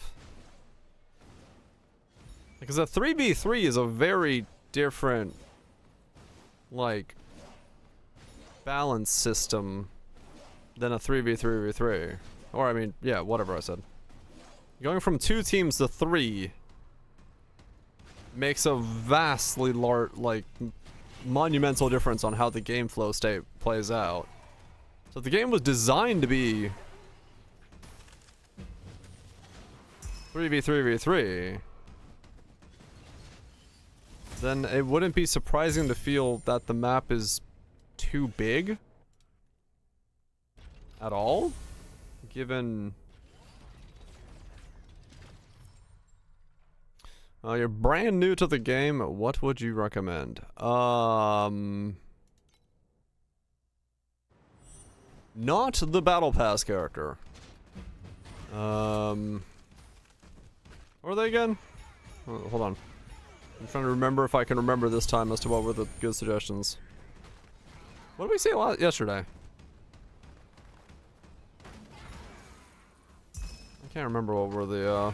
Because a 3v3 is a very different, like, balance system than a 3v3v3. Or, I mean, yeah, whatever I said. Going from 2 teams to 3 makes a vastly large, like, monumental difference on how the game flow state plays out. So if the game was designed to be 3v3v3, then it wouldn't be surprising to feel that the map is too big at all, given you're brand new to the game. What would you recommend? Not the Battle Pass character. What are they again? Oh, hold on. I'm trying to remember if I can remember this time as to what were the good suggestions. What did we say yesterday? I can't remember what were the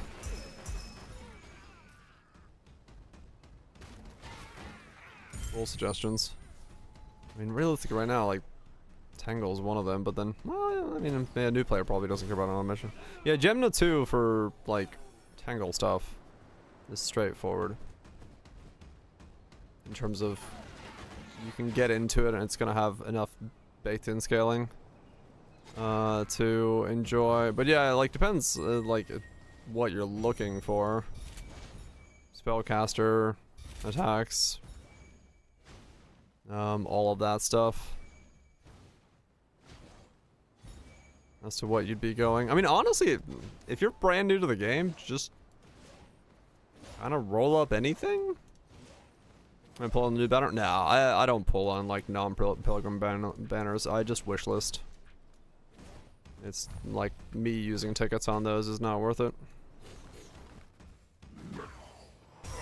full suggestions. I mean, realistically right now, like, Tangle is one of them, but then, well, I mean, a new player probably doesn't care about an mission. Yeah, Gemna 2 for, like, Tangle stuff is straightforward. In terms of, you can get into it and it's gonna have enough baked-in scaling to enjoy. But yeah, like, depends, like, what you're looking for. Spellcaster, attacks, all of that stuff. As to what you'd be going. I mean, honestly, if you're brand new to the game, just kind of roll up anything. I pull on the new banner. No, I don't pull on like non-pilgrim banners. I just wishlist. It's like me using tickets on those is not worth it.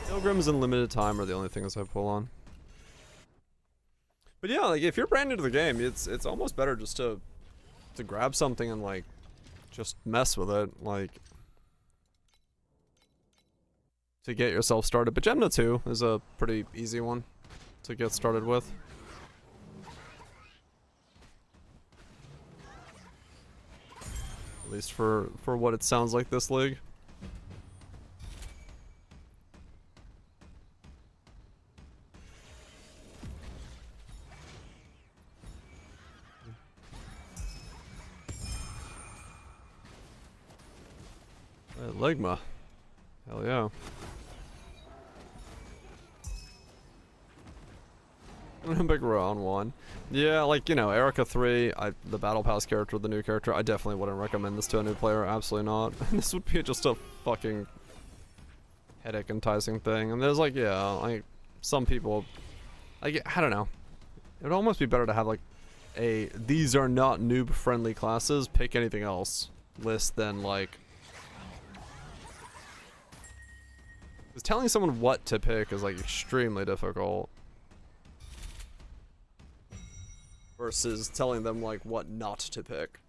Pilgrims and limited time are the only things I pull on. But yeah, like if you're brand new to the game, it's almost better just to grab something and like just mess with it, like to get yourself started. But Gemna 2 is a pretty easy one to get started with. At least for what it sounds like this league. Ligma. Hell yeah. Big round 1. Yeah, like, you know, Erika3, the Battle Pass character, the new character, I definitely wouldn't recommend this to a new player. Absolutely not. This would be just a fucking headache enticing thing. And there's like, yeah, like, some people, like, I don't know. It would almost be better to have like a, these are not noob friendly classes, pick anything else list than like, because telling someone what to pick is like extremely difficult. Versus telling them like what not to pick.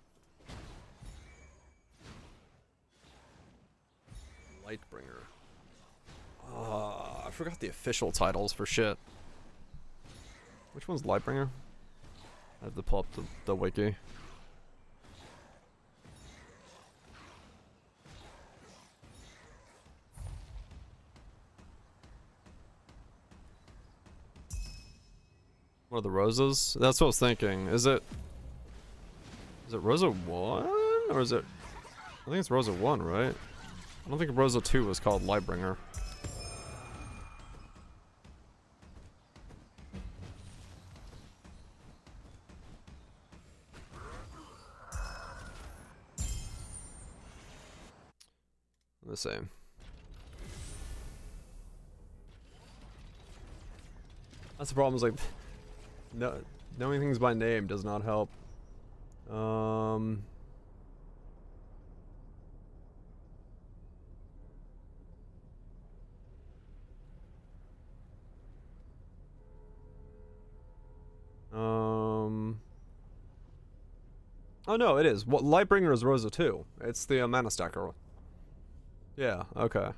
Lightbringer. I forgot the official titles for shit. Which one's Lightbringer? I have to pull up the wiki. What are the roses? That's what I was thinking. Is it Rosa 1? Or is it... I think it's Rosa 1, right? I don't think Rosa 2 was called Lightbringer. The same. That's the problem, is like knowing things by name does not help. Oh no, it is. What Lightbringer is Rosa 2. It's the Mana Stacker. Yeah, okay.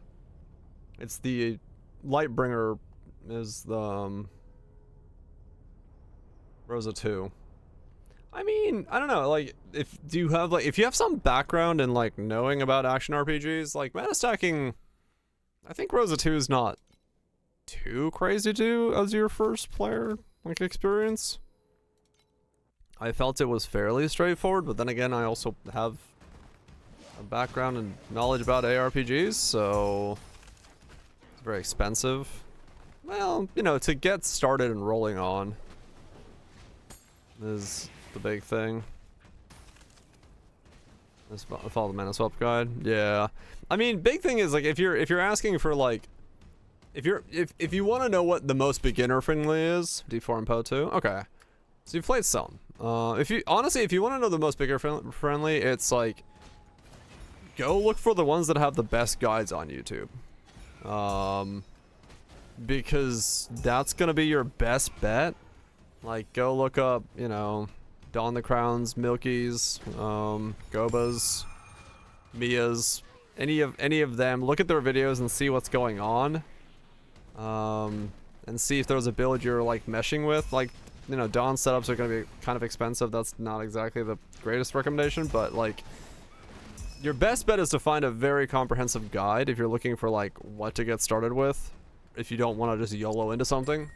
It's the Lightbringer is the Rosa 2. I mean, I don't know, like if you have some background in like knowing about action RPGs, like mana stacking, I think Rosa 2 is not too crazy to do as your first player like experience. I felt it was fairly straightforward, but then again, I also have a background and knowledge about ARPGs, so it's very expensive. Well, you know, to get started and rolling on is the big thing. Let's follow the mana swap guide. Yeah, I mean, big thing is like if you're asking for like if you want to know what the most beginner friendly is, D4 and Po 2. Okay, so you've played some. If you want to know the most beginner friendly, it's like go look for the ones that have the best guides on YouTube. Because that's gonna be your best bet. Like go look up, you know, Dawn the Crowns, Milky's, Gobas, Mia's, any of them. Look at their videos and see what's going on. And see if there's a build you're like meshing with. Like, you know, Dawn setups are gonna be kind of expensive. That's not exactly the greatest recommendation, but like your best bet is to find a very comprehensive guide if you're looking for like what to get started with. If you don't want to just YOLO into something.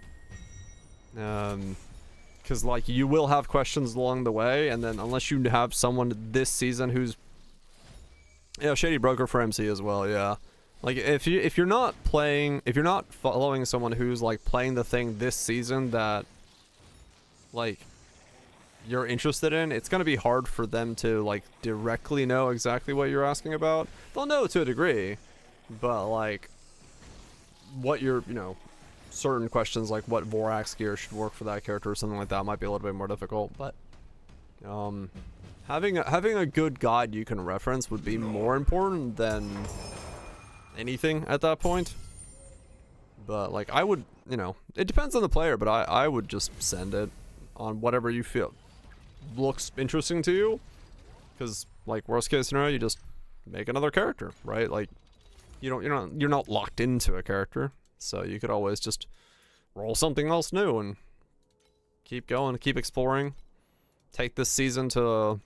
Because like you will have questions along the way, and then unless you have someone this season who's, you know, Shady Broker for MC as well, yeah. Like if you're not following someone who's like playing the thing this season that like you're interested in, it's gonna be hard for them to like directly know exactly what you're asking about. They'll know to a degree, but like what you're, you know, certain questions like what Vorax gear should work for that character or something like that might be a little bit more difficult. But having a good guide you can reference would be more important than anything at that point. But like I would, you know, it depends on the player, but I would just send it on whatever you feel looks interesting to you, because like worst case scenario, you just make another character, right? Like you're not locked into a character, so you could always just roll something else new and keep going, keep exploring. Take this season to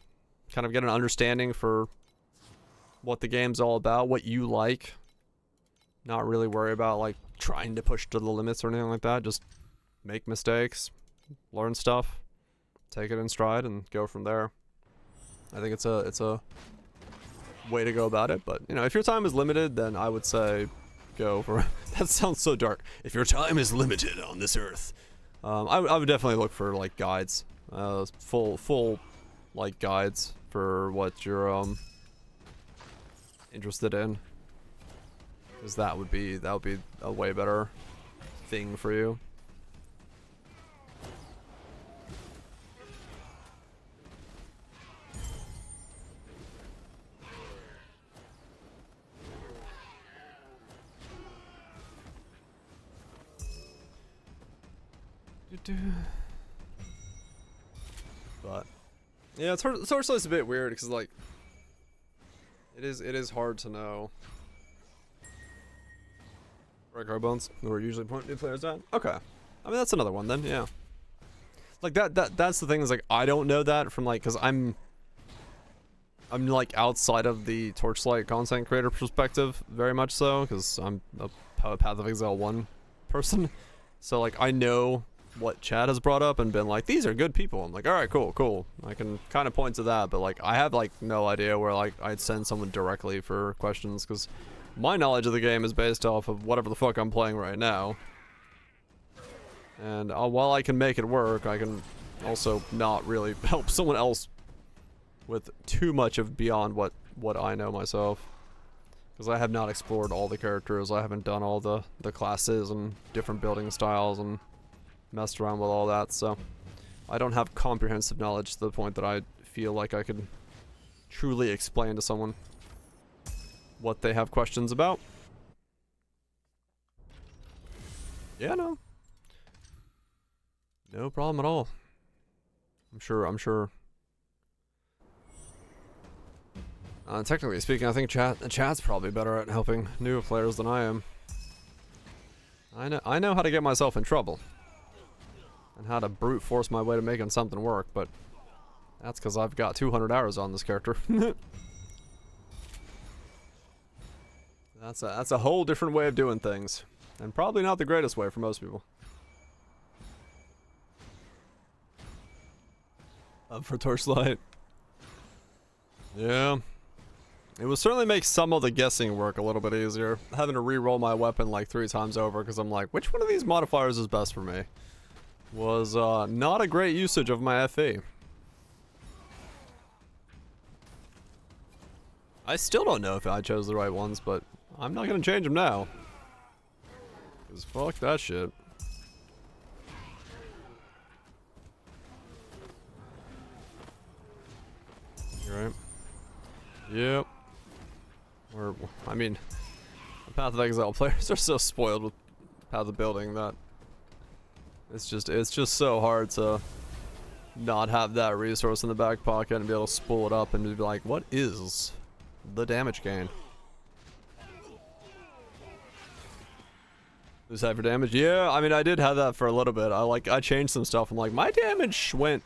kind of get an understanding for what the game's all about, what you like. Not really worry about like trying to push to the limits or anything like that. Just make mistakes, learn stuff, take it in stride, and go from there. I think it's a way to go about it. But you know, if your time is limited, then I would say go for that sounds so dark. If your time is limited on this earth, I would definitely look for like guides, full like guides for what you're interested in, because that would be a way better thing for you. But yeah, Torchlight's a bit weird because like it is hard to know. Record bones, where usually point new players at. Okay, I mean that's another one then. Yeah, like that's the thing is like I don't know that from like because I'm like outside of the Torchlight content creator perspective very much so because I'm a Path of Exile 1 person, so like I know what Chad has brought up and been like these are good people. I'm like all right, cool. I can kind of point to that, but like I have like no idea where like I'd send someone directly for questions because my knowledge of the game is based off of whatever the fuck I'm playing right now. And while I can make it work, I can also not really help someone else with too much of beyond what I know myself. Because I have not explored all the characters, I haven't done all the classes and different building styles and messed around with all that, so I don't have comprehensive knowledge to the point that I feel like I could truly explain to someone what they have questions about. Yeah, no problem at all. I'm sure. Technically speaking, I think chat's probably better at helping new players than I am. I know how to get myself in trouble. And how to brute force my way to making something work, but that's because I've got 200 hours on this character. That's a whole different way of doing things. And probably not the greatest way for most people. For Torchlight. Yeah. It would certainly make some of the guessing work a little bit easier. Having to re-roll my weapon like 3 times over because I'm like, which one of these modifiers is best for me? Was not a great usage of my FE. I still don't know if I chose the right ones, but I'm not gonna change them now. Cause fuck that shit. You right? Yep. I mean, the Path of Exile players are so spoiled with Path of Building that it's just so hard to not have that resource in the back pocket and be able to spool it up and be like, what is the damage gain? Is that for damage? Yeah, I mean I did have that for a little bit. I changed some stuff. I'm like, my damage went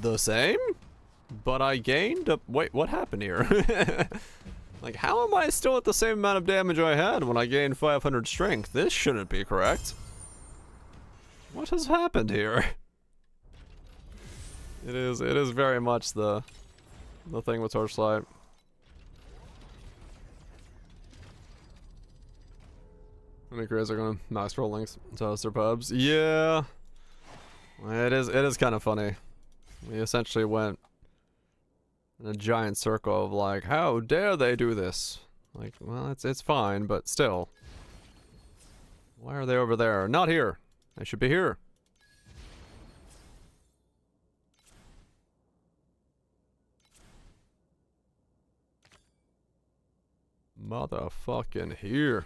the same, but I gained a wait, what happened here? Like, how am I still at the same amount of damage I had when I gained 500 strength? This shouldn't be correct. What has happened here? It is very much the thing with Torchlight. How many creators are gonna max roll links to host their pubs? Yeah. It is kind of funny. We essentially went in a giant circle of like, how dare they do this? Like, well, it's fine, but still. Why are they over there? Not here. They should be here. Motherfucking here.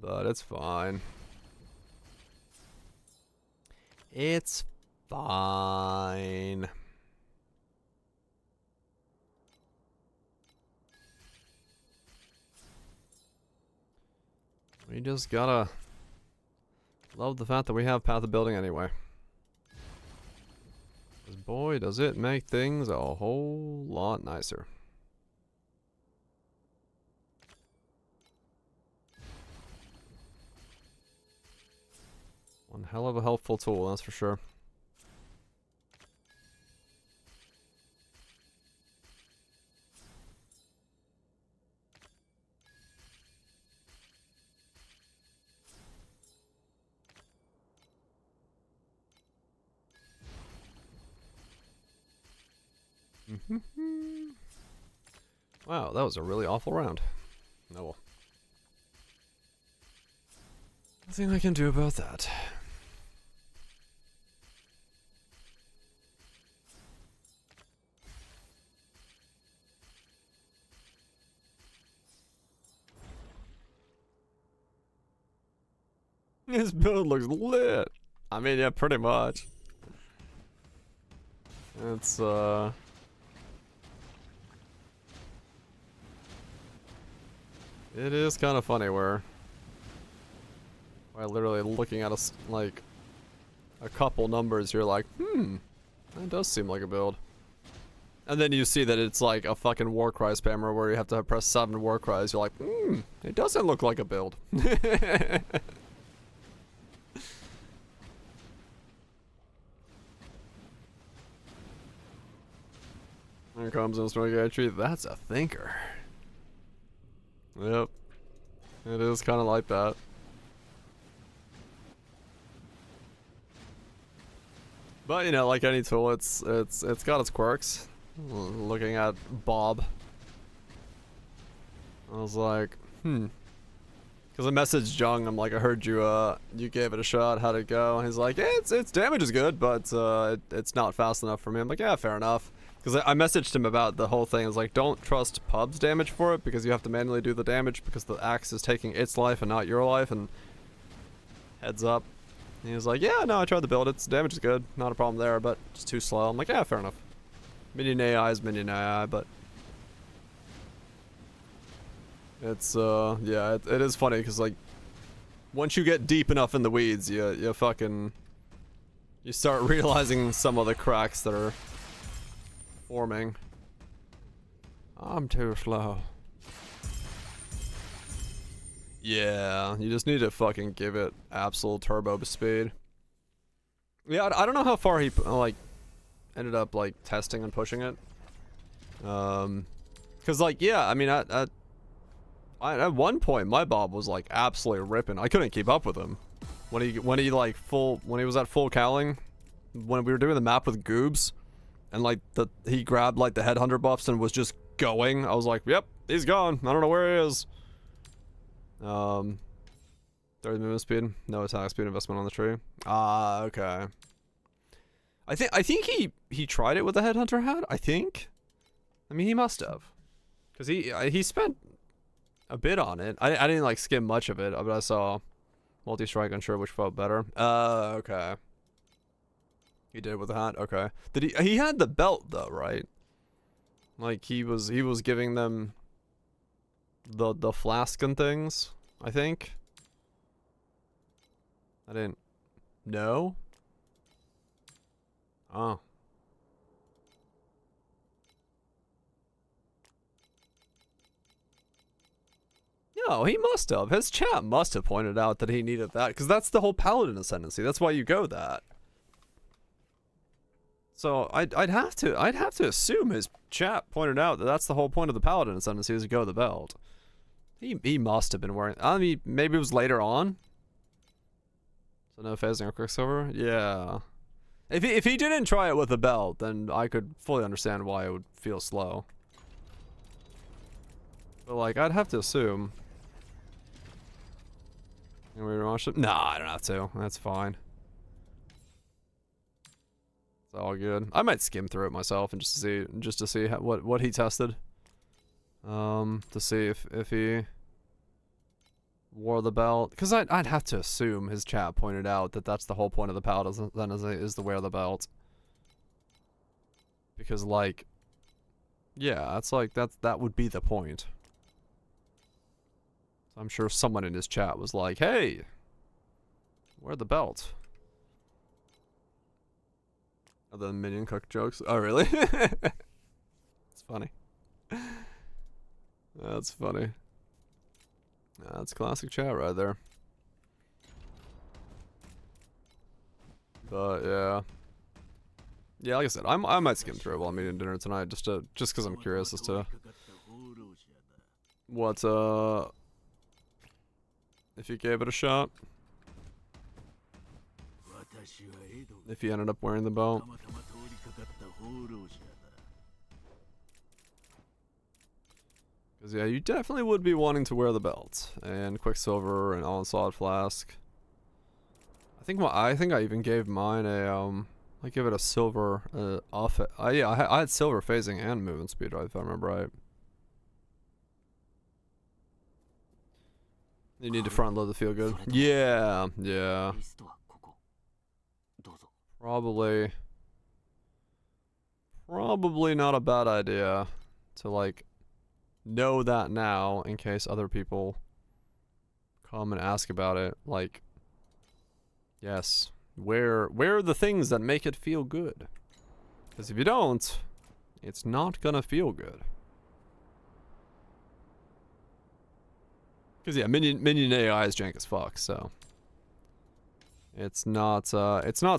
But it's fine. It's fine. We just gotta love the fact that we have Path of Building anyway. 'Cause boy, does it make things a whole lot nicer. One hell of a helpful tool, that's for sure. Wow, that was a really awful round. Oh well. Nothing I can do about that. This build looks lit. I mean, yeah, pretty much. It's it is kind of funny where by literally looking at like a couple numbers, you're like, that does seem like a build. And then you see that it's like a fucking Warcry spammer where you have to press 7 Warcries. You're like, it doesn't look like a build. Here comes in Erika3. That's a thinker. Yep. It is kind of like that. But you know, like any tool, it's got its quirks. Looking at Bob, I was like, because I messaged Jung. I'm like, I heard you gave it a shot. How'd it go? And he's like, yeah, its damage is good, but it's not fast enough for me. I'm like, yeah, fair enough. Because I messaged him about the whole thing. I was like, don't trust pub's damage for it because you have to manually do the damage because the axe is taking its life and not your life. And heads up. And he was like, yeah, no, I tried the build. Its damage is good. Not a problem there, but just too slow. I'm like, yeah, fair enough. Minion AI is minion AI, but it's yeah, it is funny because like once you get deep enough in the weeds, you start realizing some of the cracks that are forming. I'm too slow. Yeah, you just need to fucking give it absolute turbo speed. Yeah, I don't know how far he like ended up like testing and pushing it. Cause like yeah, I mean at one point my Bob was like absolutely ripping. I couldn't keep up with him when he was at full cowling when we were doing the map with Goobs, and like he grabbed like the headhunter buffs and was just going. I was like, yep, he's gone. I don't know where he is. 30 movement speed, no attack speed investment on the tree. Ah, okay. I think he tried it with the headhunter hat. I think. I mean, he must have, cause he spent a bit on it. I didn't like skim much of it, but I saw multi-strike unsure which felt better. Okay. He did it with the hat. Okay. Did he had the belt though, right? Like he was giving them the flask and things, I think. I didn't know. Oh. No, he must have. His chat must have pointed out that he needed that, because that's the whole paladin ascendancy. That's why you go that. So I'd have to assume his chat pointed out that that's the whole point of the paladin ascendancy, is to go the belt. He must have been wearing. I mean, maybe it was later on. So no phasing or quicksilver. Yeah. If he didn't try it with a belt, then I could fully understand why it would feel slow. But like, I'd have to assume. Can we watch it? Nah, I don't have to. That's fine. It's all good. I might skim through it myself and just to see what he tested. To see if he wore the belt, because I'd have to assume his chat pointed out that that's the whole point of the paladin is to wear the belt. Because like, yeah, that's like that would be the point. I'm sure someone in his chat was like, hey, wear the belt. Other than minion cook jokes. Oh, really? It's funny. That's funny. That's classic chat right there. But yeah. Yeah, like I said, I might skim through it while I'm eating dinner tonight, just because I'm curious as to what if you gave it a shot. If you ended up wearing the belt. Because yeah, you definitely would be wanting to wear the belt. And Quicksilver and Onslaught Flask. I think I even gave mine a I give it a silver off it. Yeah, I had silver phasing and movement speed, right, if I remember right. You need to front load to feel good. Yeah, yeah. Probably. probably not a bad idea to like know that now in case other people come and ask about it. Like, yes, where are the things that make it feel good? Because if you don't, it's not gonna feel good. Because yeah, minion AI is jank as fuck, so it's not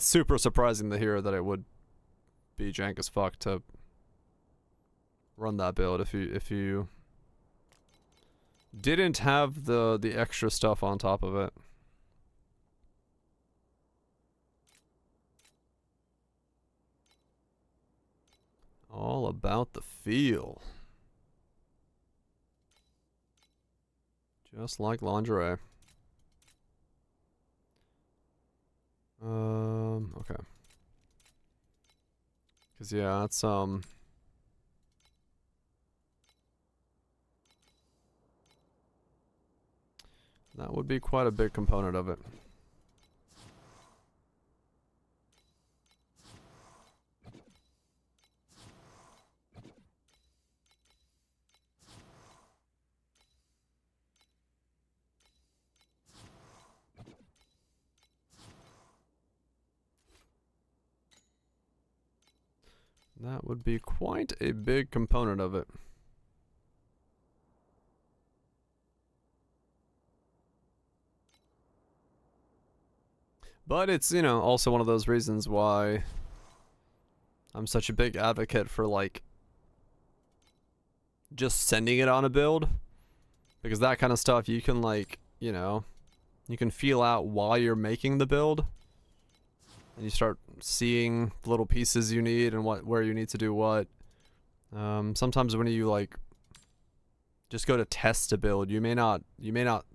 super surprising to hear that it would be jank as fuck to run that build if you didn't have the extra stuff on top of it. All about the feel. Just like lingerie. Okay. Cause yeah, that's that would be quite a big component of it. That would be quite a big component of it. But it's, you know, also one of those reasons why I'm such a big advocate for, like, just sending it on a build. Because that kind of stuff you can, like, you know, you can feel out while you're making the build. And you start seeing little pieces you need and where you need to do what. Sometimes when you, like, just go to test a build, you may not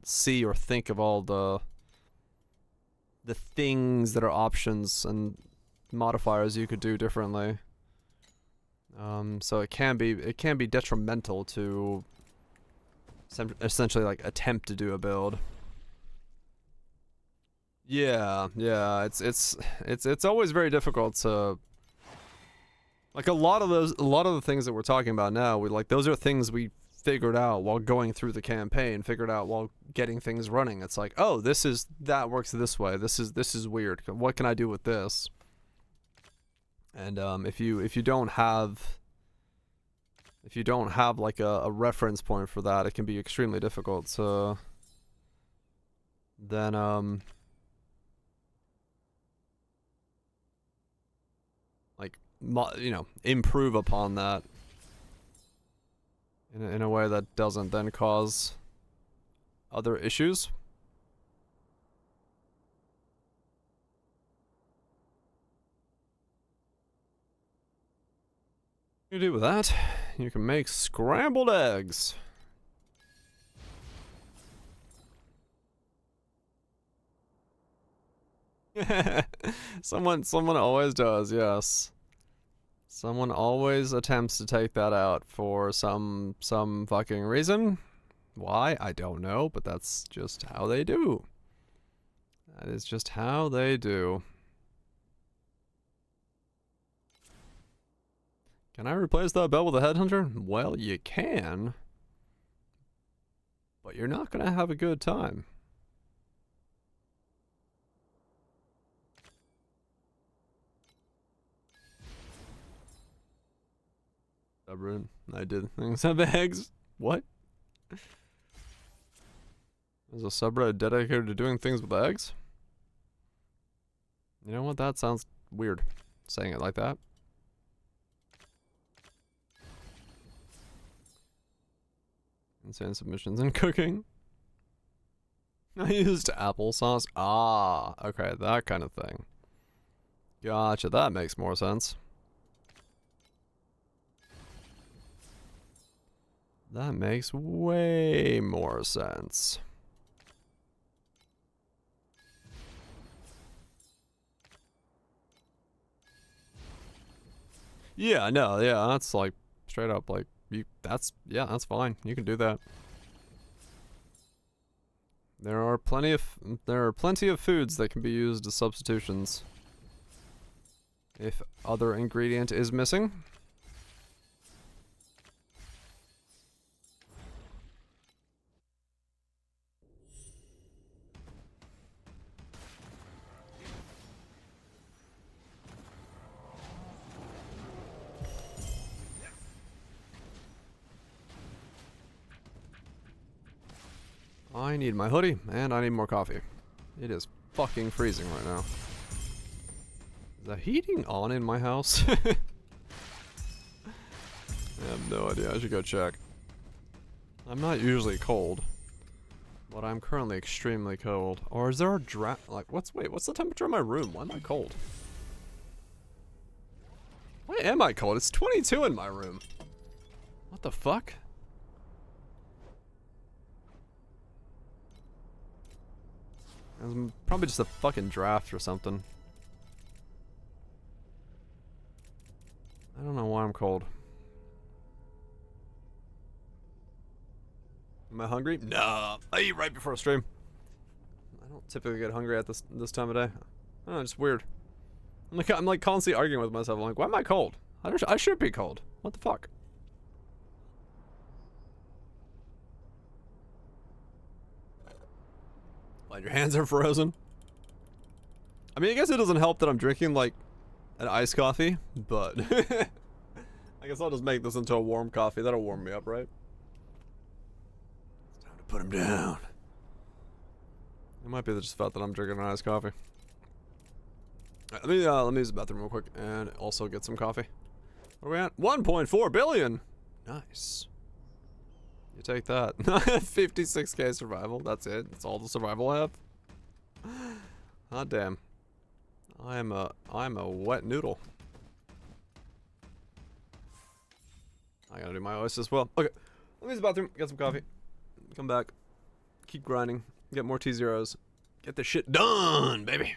see or think of all the things that are options and modifiers you could do differently. So it can be detrimental to essentially like attempt to do a build. Yeah, it's always very difficult to, like, a lot of the things that we're talking about now, those are things we figured out while going through the campaign, figured out while getting things running. It's like, oh, that works this way. This is weird. What can I do with this? And if you don't have like a reference point for that, it can be extremely difficult to then you know, improve upon that in a way that doesn't then cause other issues. You do with that, you can make scrambled eggs. Someone always does, yes. Someone always attempts to take that out for some fucking reason. Why? I don't know, but that's just how they do. That is just how they do. Can I replace that bell with a headhunter? Well, you can. But you're not gonna have a good time. Subreddit. I did things have eggs. What? There's a subreddit dedicated to doing things with eggs? You know what? That sounds weird, saying it like that. Insane submissions in cooking. I used applesauce. Ah, okay, that kind of thing. Gotcha, that makes more sense. That makes way more sense. Yeah, no, yeah, that's like straight up like that's fine. You can do that. There are plenty of foods that can be used as substitutions if other ingredient is missing. I need my hoodie, and I need more coffee. It is fucking freezing right now. Is the heating on in my house? I have no idea. I should go check. I'm not usually cold, but I'm currently extremely cold. Or is there a draft? Like, what's the temperature of my room? Why am I cold? Why am I cold? It's 22 in my room. What the fuck? It's probably just a fucking draft or something. I don't know why I'm cold. Am I hungry? No. I eat right before a stream. I don't typically get hungry at this time of day. I don't know, it's weird. I'm like constantly arguing with myself. I'm like, why am I cold? I should be cold. What the fuck? Like your hands are frozen. I mean, I guess it doesn't help that I'm drinking like an iced coffee, but I guess I'll just make this into a warm coffee. That'll warm me up, right? It's time to put him down. It might be just the fact that I'm drinking an iced coffee. Alright, let me use the bathroom real quick and also get some coffee. What are we at? 1.4 billion. Nice. You take that. 56k survival. That's it. That's all the survival I have. Ah, damn. I'm a wet noodle. I gotta do my OS as well. Okay. Let me use the bathroom. Get some coffee. Come back. Keep grinding. Get more t0s. Get this shit done, baby.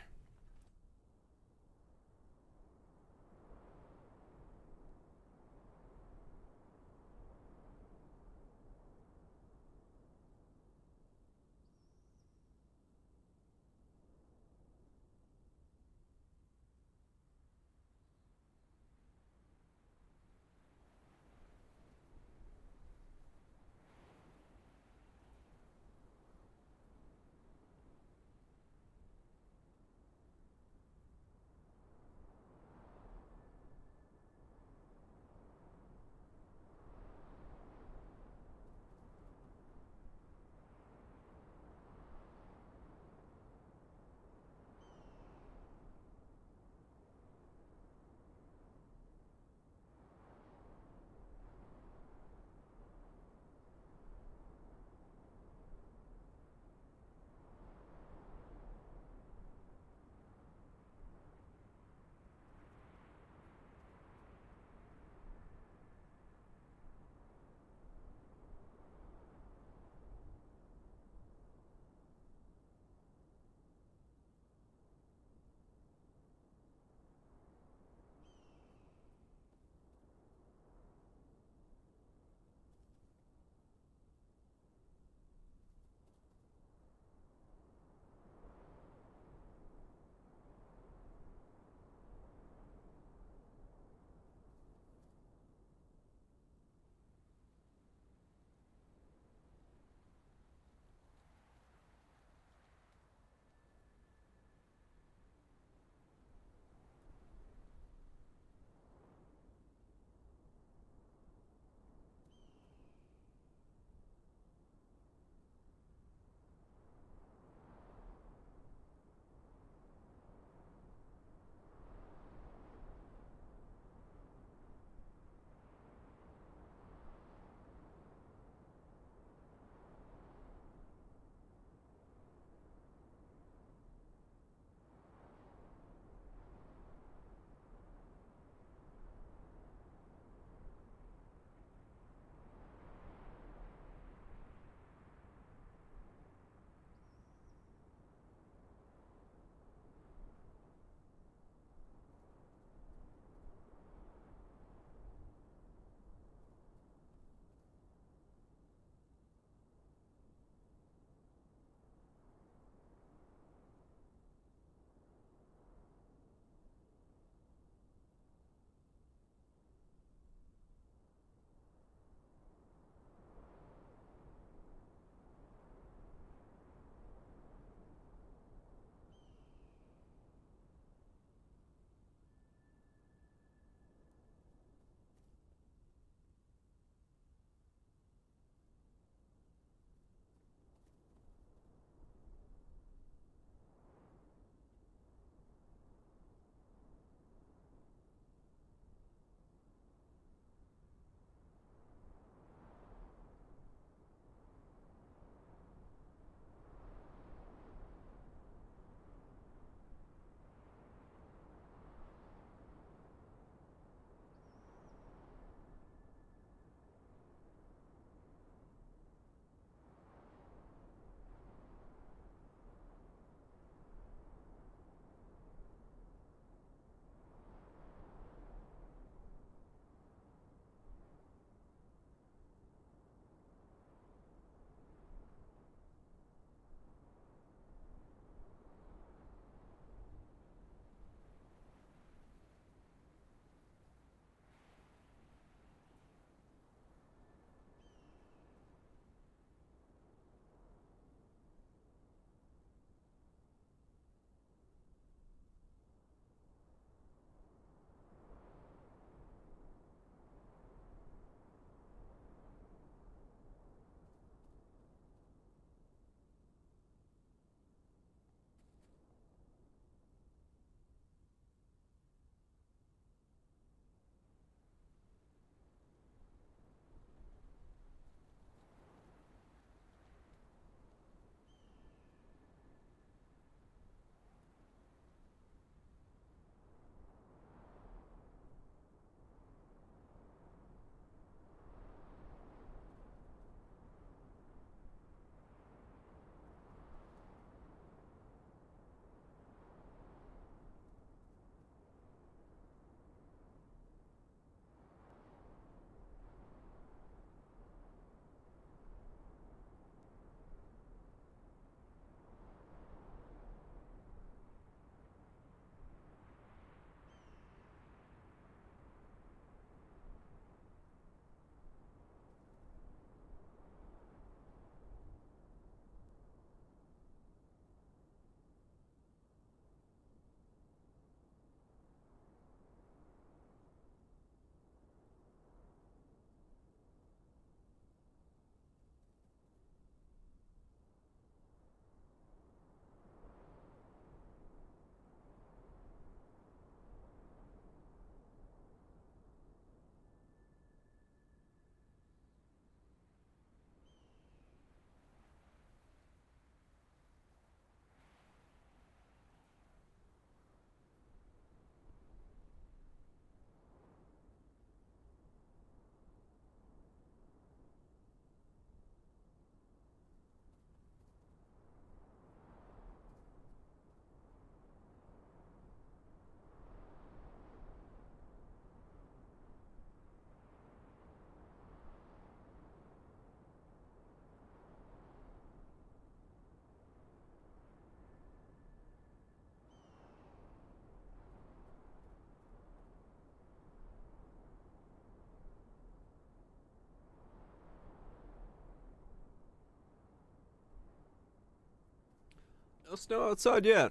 No snow outside yet.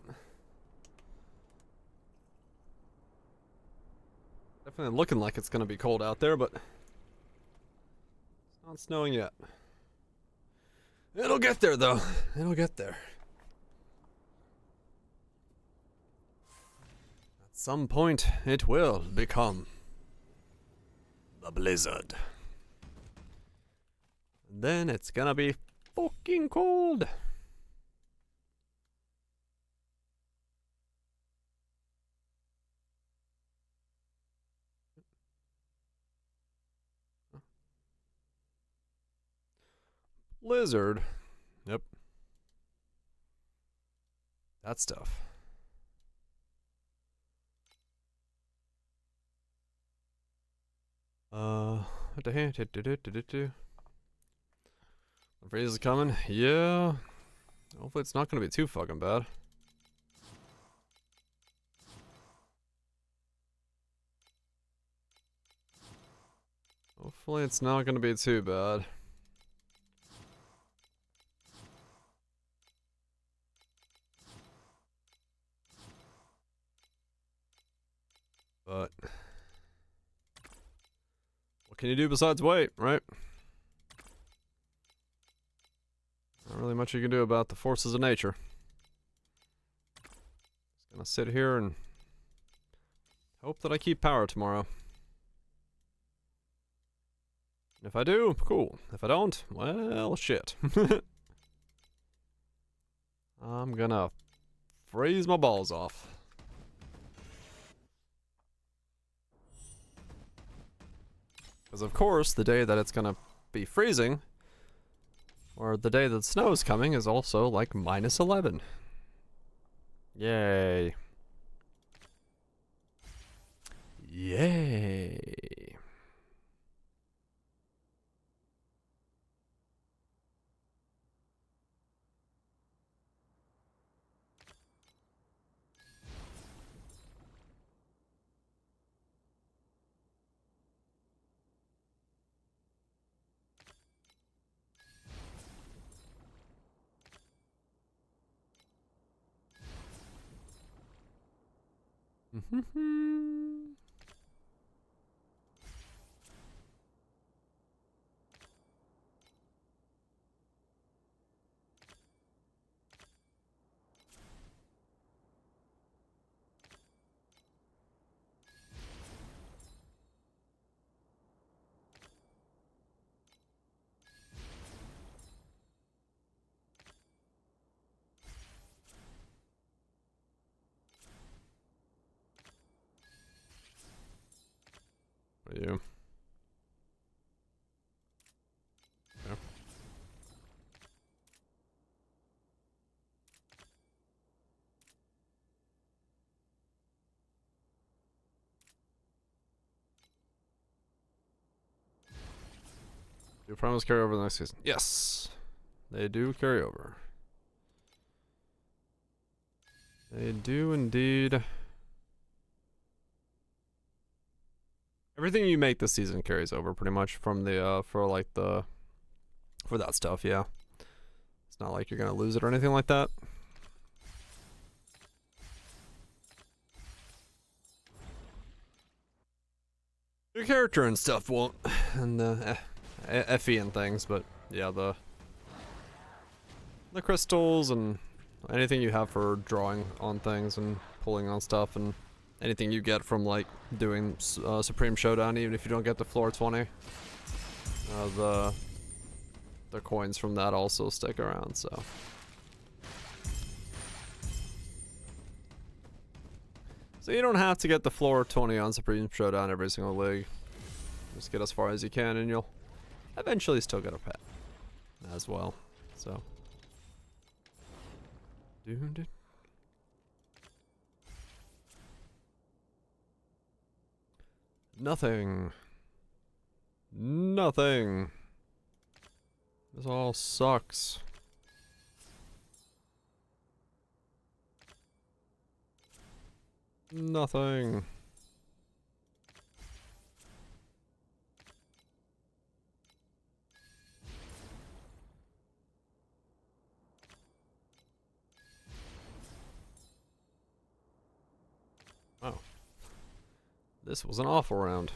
Definitely looking like it's gonna be cold out there, but it's not snowing yet. It'll get there though. It'll get there. At some point, it will become the blizzard. And then it's gonna be fucking cold. Blizzard. Yep. That stuff. What the heck? The freeze is coming. Yeah. Hopefully it's not gonna be too fucking bad. Hopefully it's not gonna be too bad. But what can you do besides wait, right? Not really much you can do about the forces of nature. Just gonna sit here and hope that I keep power tomorrow. And if I do, cool. If I don't, well, shit. I'm gonna freeze my balls off. Because of course, the day that it's gonna be freezing, or the day that snow is coming, is also like -11. Yay. Yay. What are you? Yeah. Do promise carry over the next season? Yes, they do carry over. They do indeed. Everything you make this season carries over pretty much from the for that stuff, yeah. It's not like you're gonna lose it or anything like that. Your character and stuff won't, and the FE and things, but yeah, the crystals and anything you have for drawing on things and pulling on stuff, and anything you get from like doing Supreme Showdown, even if you don't get the floor 20, the coins from that also stick around. So you don't have to get the floor 20 on Supreme Showdown every single league. Just get as far as you can, and you'll eventually still get a pet as well. So. Nothing. Nothing. This all sucks. Nothing. This was an awful round.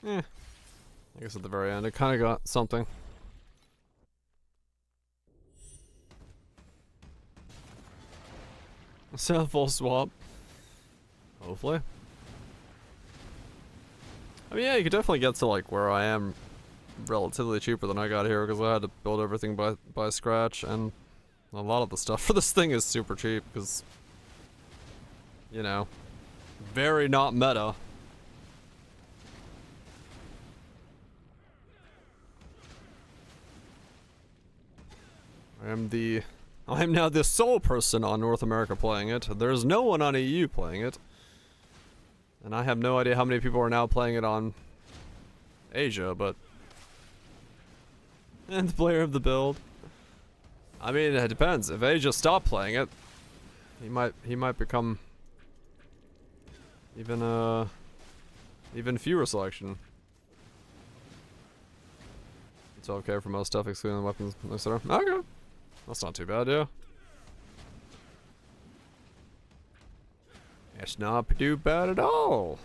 I guess at the very end, it kind of got something. So full swap. Hopefully. I mean, yeah, you could definitely get to like where I am relatively cheaper than I got here because I had to build everything by scratch, and a lot of the stuff for this thing is super cheap because, you know, very not meta. I am now the sole person on North America playing it. There's no one on EU playing it. And I have no idea how many people are now playing it on Asia, but... And the player of the build. I mean, it depends. If Asia stopped playing it, he might become even fewer selection. It's okay for most stuff, excluding the weapons, etc. Okay. That's not too bad, yeah. It's not too bad at all.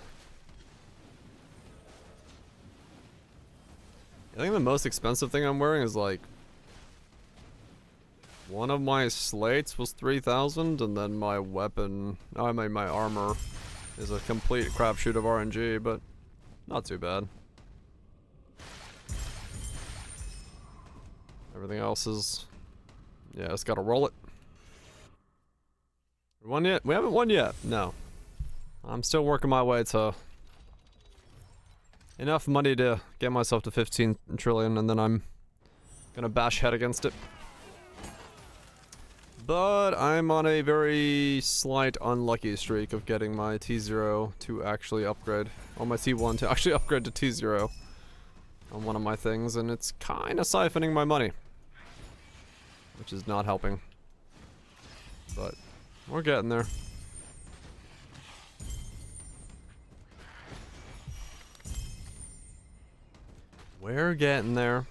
I think the most expensive thing I'm wearing is like... One of my slates was 3,000, and then my weapon... I mean, my armor is a complete crapshoot of RNG, but not too bad. Everything else is... Yeah, just gotta roll it. Won yet? We haven't won yet. No. I'm still working my way to enough money to get myself to 15 trillion, and then I'm gonna bash head against it. But I'm on a very slight unlucky streak of getting my T0 to actually upgrade, or my T1 to actually upgrade to T0 on one of my things, and it's kind of siphoning my money, which is not helping. But we're getting there. We're getting there.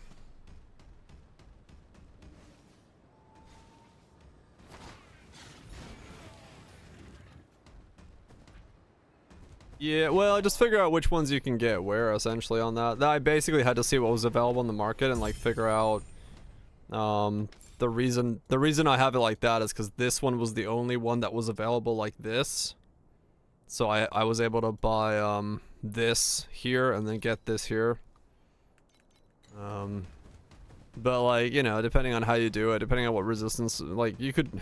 Yeah, well, just figure out which ones you can get where, essentially, on that. I basically had to see what was available in the market and, like, figure out, the reason I have it like that is because this one was the only one that was available like this. So I was able to buy, this here and then get this here. But like, you know, depending on how you do it, depending on what resistance, like, you could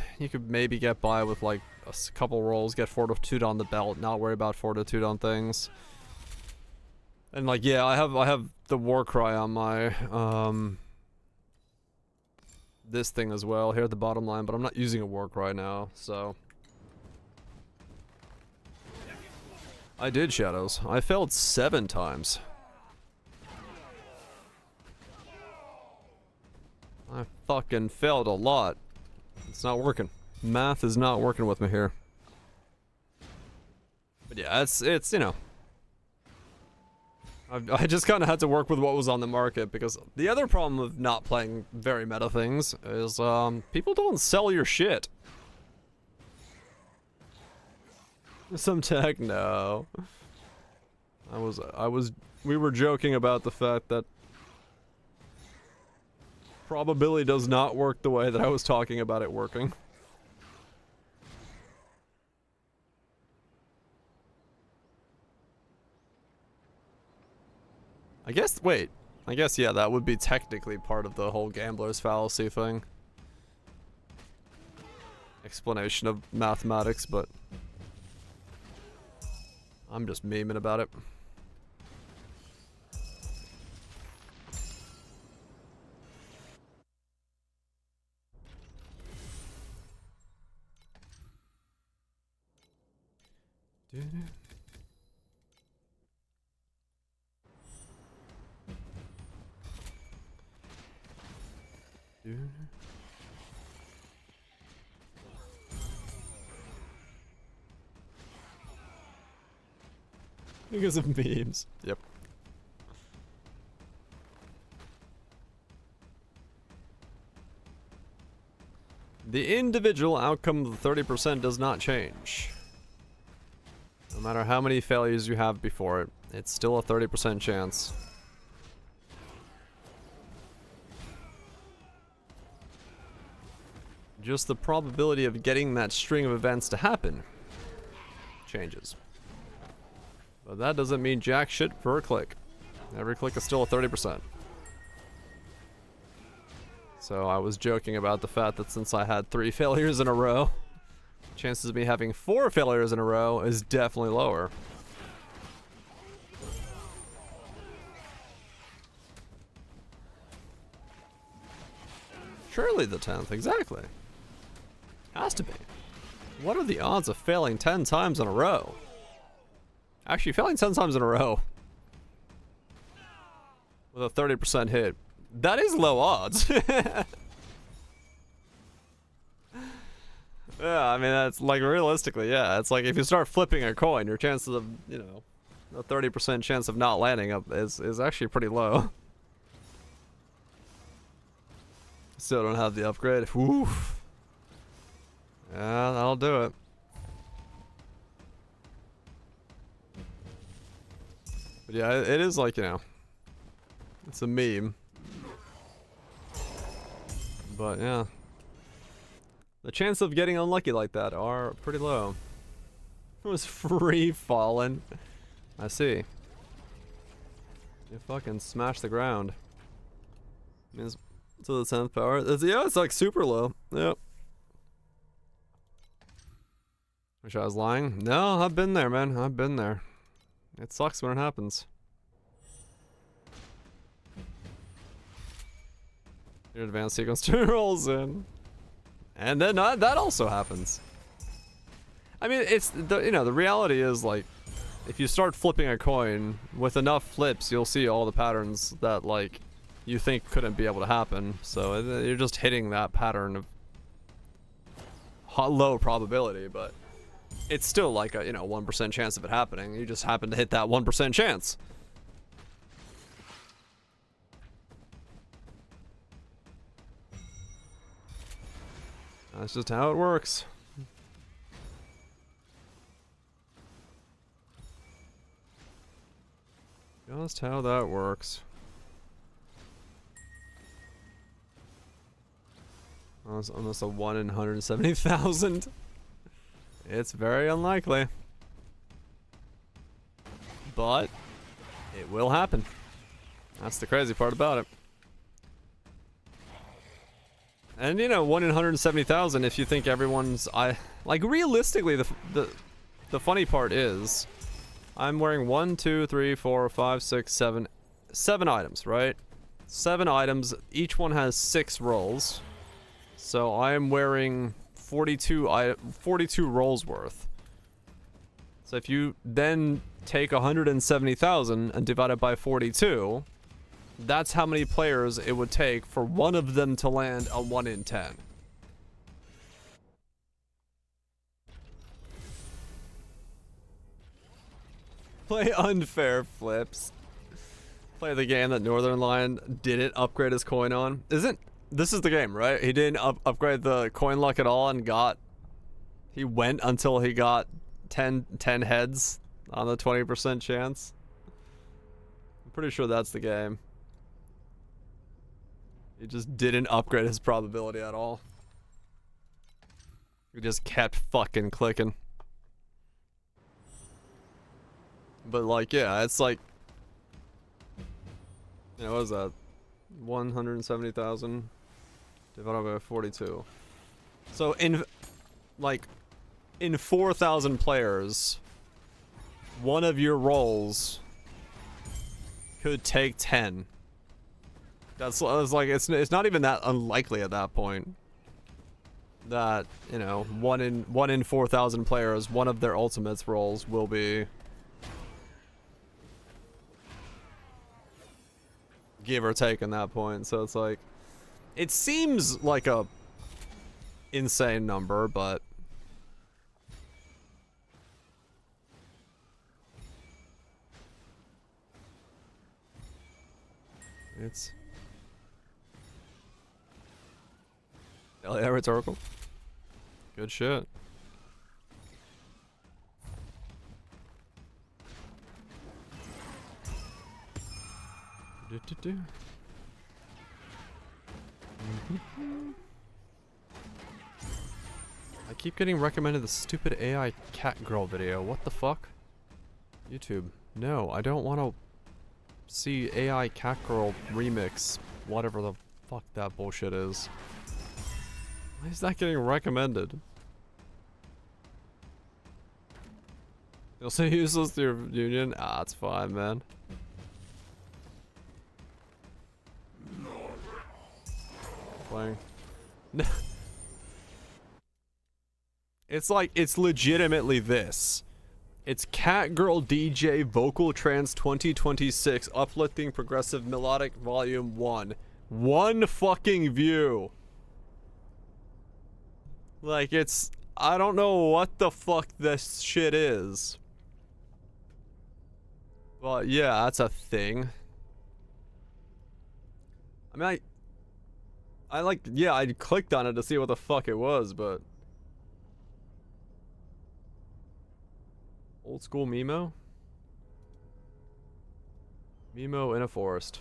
maybe get by with like a couple rolls, get fortitude on the belt, not worry about fortitude on things. And like, yeah, I have the war cry on my, this thing as well here at the bottom line, but I'm not using a war cry now, so. I did, Shadows. I failed 7 times. I fucking failed a lot. It's not working. Math is not working with me here. But yeah, it's you know. I just kind of had to work with what was on the market, because the other problem of not playing very meta things is people don't sell your shit. Some tech, no. We were joking about the fact that probability does not work the way that I was talking about it working. I guess, wait. I guess, yeah, that would be technically part of the whole gambler's fallacy thing. Explanation of mathematics, but I'm just memeing about it. Because of memes. Yep. The individual outcome of the 30% does not change. No matter how many failures you have before it, it's still a 30% chance. Just the probability of getting that string of events to happen changes. But that doesn't mean jack shit for a click. Every click is still a 30%. So I was joking about the fact that since I had 3 failures in a row, chances of me having 4 failures in a row is definitely lower. Surely the 10th, exactly. Has to be. What are the odds of failing 10 times in a row? Actually, failing 10 times in a row with a 30% hit. That is low odds. Yeah, I mean, that's like realistically, yeah. It's like if you start flipping a coin, your chances of, you know, a 30% chance of not landing up is actually pretty low. Still don't have the upgrade. Oof. Yeah, that'll do it. But yeah, it is like, you know, it's a meme. But yeah. The chance of getting unlucky like that are pretty low. It was free falling. I see. You fucking smash the ground. Means to the 10th power. Yeah, it's like super low. Yep. Wish I was lying. No, I've been there, man. I've been there. It sucks when it happens. Your advanced sequence 2 rolls in. And then that also happens. I mean, it's the, you know, the reality is like, if you start flipping a coin with enough flips, you'll see all the patterns that like you think couldn't be able to happen. So you're just hitting that pattern of low probability, but it's still like a, you know, 1% chance of it happening. You just happen to hit that 1% chance. That's just how it works. Just how that works. Almost a 1 in 170,000. It's very unlikely. But it will happen. That's the crazy part about it. And you know, 1 in 170,000, if you think everyone's, like realistically, the funny part is, I'm wearing 1, 2, 3, 4, 5, 6, 7 items, right? 7 items, each one has 6 rolls. So I am wearing 42 rolls worth. So if you then take 170,000 and divide it by 42, that's how many players it would take for one of them to land a 1 in 10. Play unfair flips. Play the game that Northern Lion didn't upgrade his coin on. This is the game, right? He didn't upgrade the coin luck at all and he went until he got 10 heads on the 20% chance. I'm pretty sure that's the game. He just didn't upgrade his probability at all. He just kept fucking clicking. But like, yeah, it's like, you know, what is that? 170,000 divided by 42. So in 4,000 players, one of your rolls could take 10. That's like, it's not even that unlikely at that point. That, you know, 1 in 4,000 players, one of their ultimates rolls will be give or take in that point. So it's like, it seems like a insane number, but It's... Hell yeah, rhetorical. Good shit. Do. I keep getting recommended the stupid AI cat girl video. What the fuck? YouTube. No, I don't want to see AI cat girl remix. Whatever the fuck that bullshit is. Why is that getting recommended? You'll say useless to your union? Ah, it's fine, man. Playing. No. It's like, it's legitimately this. It's Cat Girl DJ Vocal Trance 2026 Uplifting Progressive Melodic Volume 1. One fucking view. Like, it's... I don't know what the fuck this shit is. Well, yeah, that's a thing. I mean, I like, yeah, I clicked on it to see what the fuck it was, but... Old school Mimo? Mimo in a forest.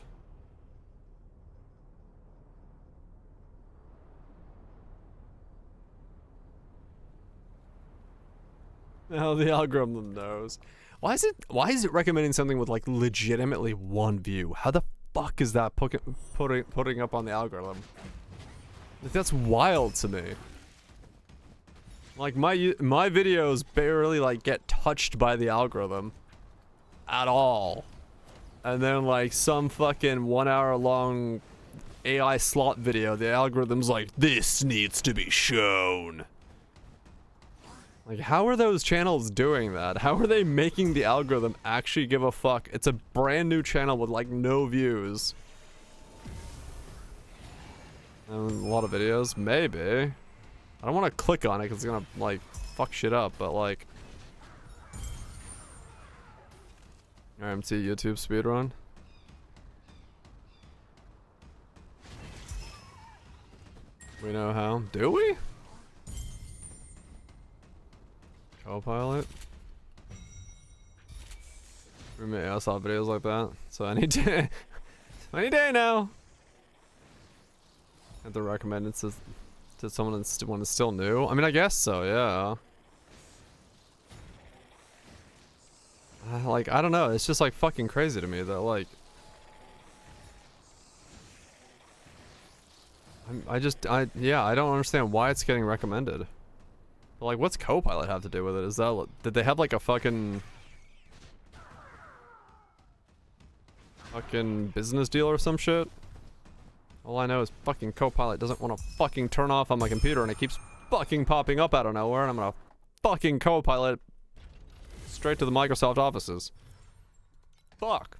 Now the algorithm knows. Why is it recommending something with like legitimately one view? How the fuck is that putting up on the algorithm? Like, that's wild to me. Like my videos barely like get touched by the algorithm at all. And then like some fucking 1 hour long AI slot video, the algorithm's like, this needs to be shown. Like, how are those channels doing that? How are they making the algorithm actually give a fuck? It's a brand new channel with like no views. And a lot of videos, maybe. I don't want to click on it because it's gonna like fuck shit up, but like RMT YouTube speedrun. We know how. Do we? Copilot? Roommate, I saw videos like that. So any day now. Have to recommend it to someone when it's still new. I mean, I guess so, yeah. Like, I don't know. It's just like fucking crazy to me that like yeah, I don't understand why it's getting recommended. But like, what's Copilot have to do with it? Is that, did they have like a fucking business deal or some shit? All I know is fucking Copilot doesn't want to fucking turn off on my computer and it keeps fucking popping up out of nowhere and I'm gonna fucking Copilot straight to the Microsoft offices. Fuck.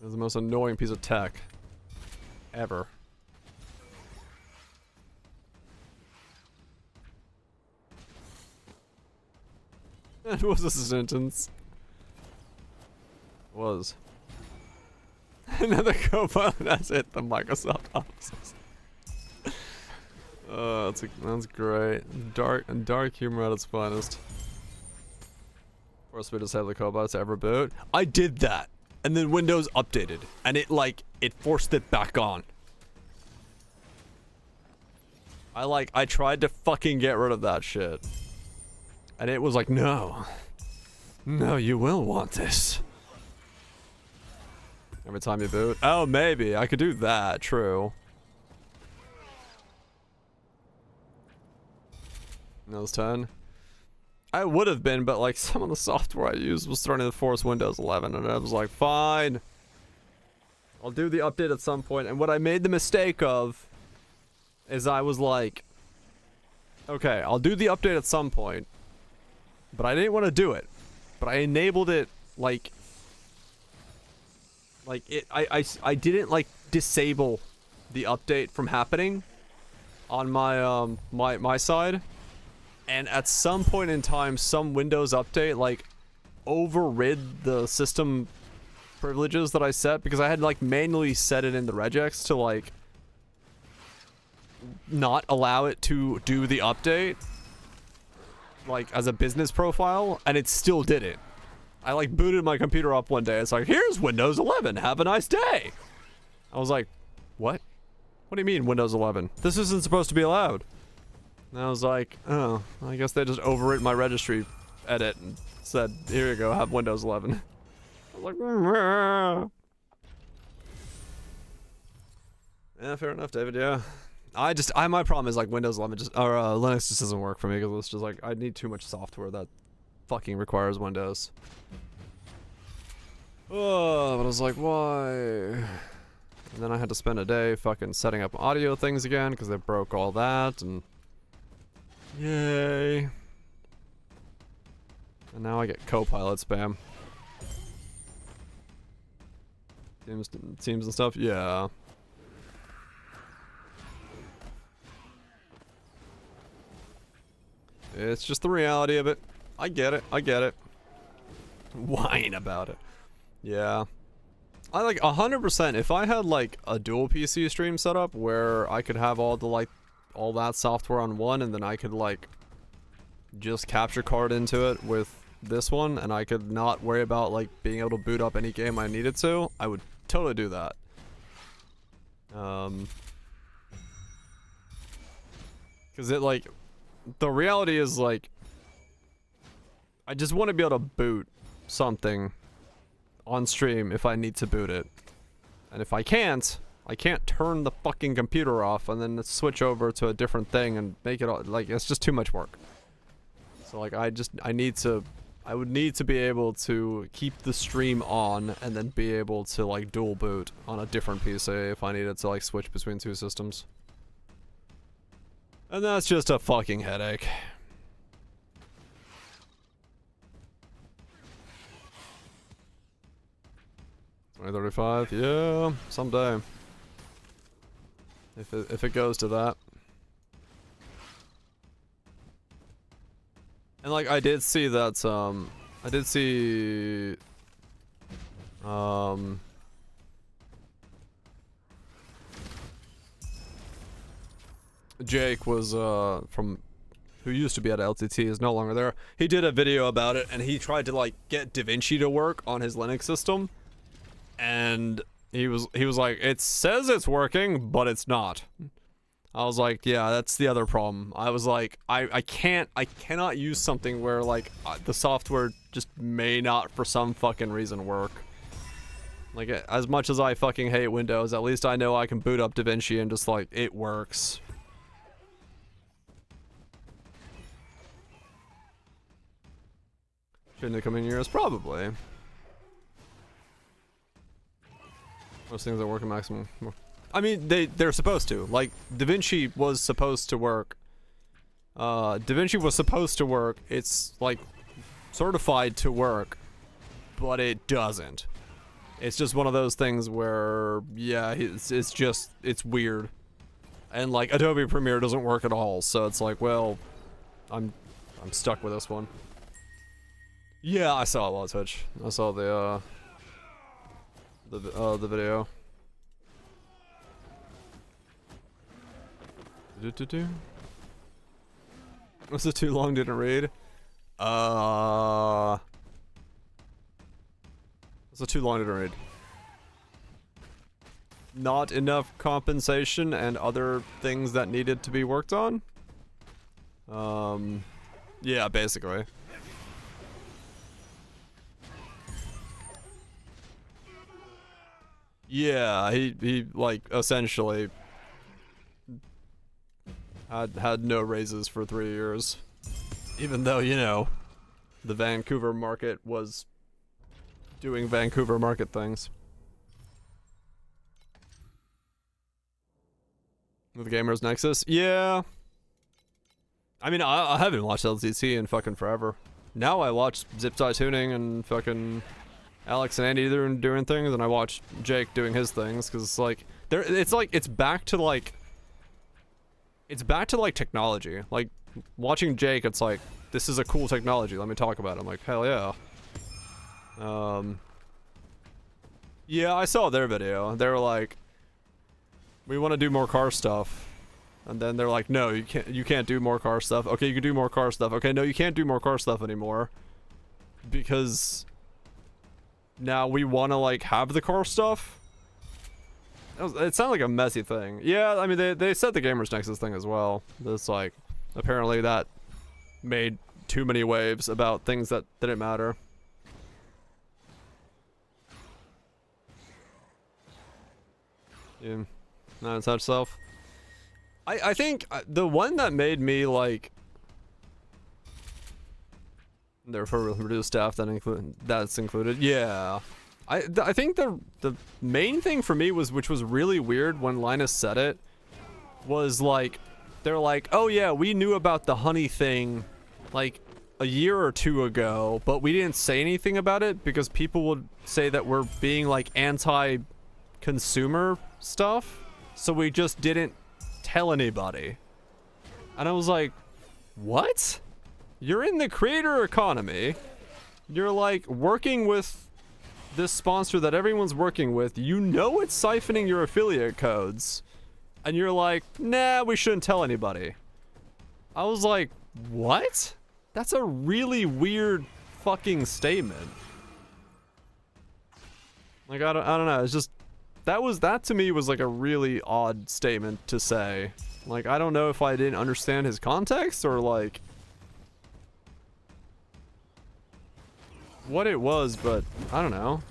This is the most annoying piece of tech ever. That was a sentence. Was. Another Copilot has hit the Microsoft offices. That's great. Dark humor at its finest. Force me to save the Copilot to ever boot. I did that, and then Windows updated, and it forced it back on. I tried to fucking get rid of that shit, and it was like, no, you will want this. Every time you boot? Oh, maybe. I could do that. True. Windows 10? I would have been, but like some of the software I used was starting to force Windows 11, and I was like, fine. I'll do the update at some point. And what I made the mistake of is I was like, okay, I'll do the update at some point, but I didn't want to do it. But I enabled it like I didn't like disable the update from happening on my my side, and at some point in time some Windows update like overrid the system privileges that I set because I had like manually set it in the regex to like not allow it to do the update like as a business profile, and it still did it. I like booted my computer up one day. It's like, here's Windows 11. Have a nice day. I was like, what? What do you mean Windows 11? This isn't supposed to be allowed. And I was like, oh, I guess they just overwritten my registry edit and said, here you go, have Windows 11. I was like, yeah, fair enough, David, yeah. My problem is like Windows 11 just, or Linux just doesn't work for me because it's just like, I need too much software that fucking requires Windows. Oh, but I was like, why? And then I had to spend a day fucking setting up audio things again because they broke all that, and yay. And now I get Copilot spam. Teams and stuff, yeah. It's just the reality of it. I get it. I get it. Whine about it. Yeah. I like 100%. If I had like a dual PC stream setup where I could have all the like all that software on one, and then I could like just capture card into it with this one, and I could not worry about like being able to boot up any game I needed to, I would totally do that. Because it like, the reality is like, I just want to be able to boot something on stream if I need to boot it. And if I can't turn the fucking computer off and then switch over to a different thing and make it all, like, it's just too much work. So like, I would need to be able to keep the stream on and then be able to like dual boot on a different PC if I needed to like switch between two systems. And that's just a fucking headache. 2035, yeah, someday. If it goes to that. And like, I did see that, Jake was, who used to be at LTT, is no longer there. He did a video about it, and he tried to like get DaVinci to work on his Linux system. And he was like, it says it's working, but it's not. I was like, yeah, that's the other problem. I was like, I cannot use something where like the software just may not for some fucking reason work. Like, as much as I fucking hate Windows, at least I know I can boot up DaVinci and just like, it works. In the coming years, probably. Most things that work at maximum. I mean, they're supposed to. Like, DaVinci was supposed to work. DaVinci was supposed to work. It's, like, certified to work. But it doesn't. It's just one of those things where, yeah, it's weird. And, like, Adobe Premiere doesn't work at all. So it's like, well, I'm stuck with this one. Yeah, I saw it on Twitch. I saw the video. Was it too long? Didn't read. Was it too long? Didn't read. Not enough compensation and other things that needed to be worked on. Yeah, basically. Yeah, he like essentially had no raises for 3 years, even though, you know, the Vancouver market was doing Vancouver market things. With Gamers Nexus, yeah. I mean, I haven't watched LTT in fucking forever. Now I watch Zip-Tie Tuning and fucking Alex and Andy doing things, and I watch Jake doing his things, because it's like, it's back to like technology. Like, watching Jake, it's like, this is a cool technology, let me talk about it. I'm like, hell yeah. Yeah, I saw their video. They were like, we want to do more car stuff. And then they're like, no, you can't do more car stuff. Okay, you can do more car stuff. Okay, no, you can't do more car stuff anymore. Because now we want to, like, have the car stuff. It sounded like a messy thing. Yeah, I mean, they said the Gamers Nexus thing as well. It's like, apparently that made too many waves about things that didn't matter. Yeah, not touch self. I think the one that made me like, therefore reduce staff that's included. Yeah, I think the main thing for me was, which was really weird when Linus said it, was like, they're like, oh yeah, we knew about the honey thing like a year or two ago, but we didn't say anything about it because people would say that we're being like anti-consumer stuff, so we just didn't tell anybody. And I was like, what? You're in the creator economy, you're like working with this sponsor that everyone's working with, you know it's siphoning your affiliate codes, and you're like, nah, we shouldn't tell anybody. I was like, what? That's a really weird fucking statement. Like, I don't know, it's just, that to me was like a really odd statement to say. Like, I don't know if I didn't understand his context or like what it was, but I don't know.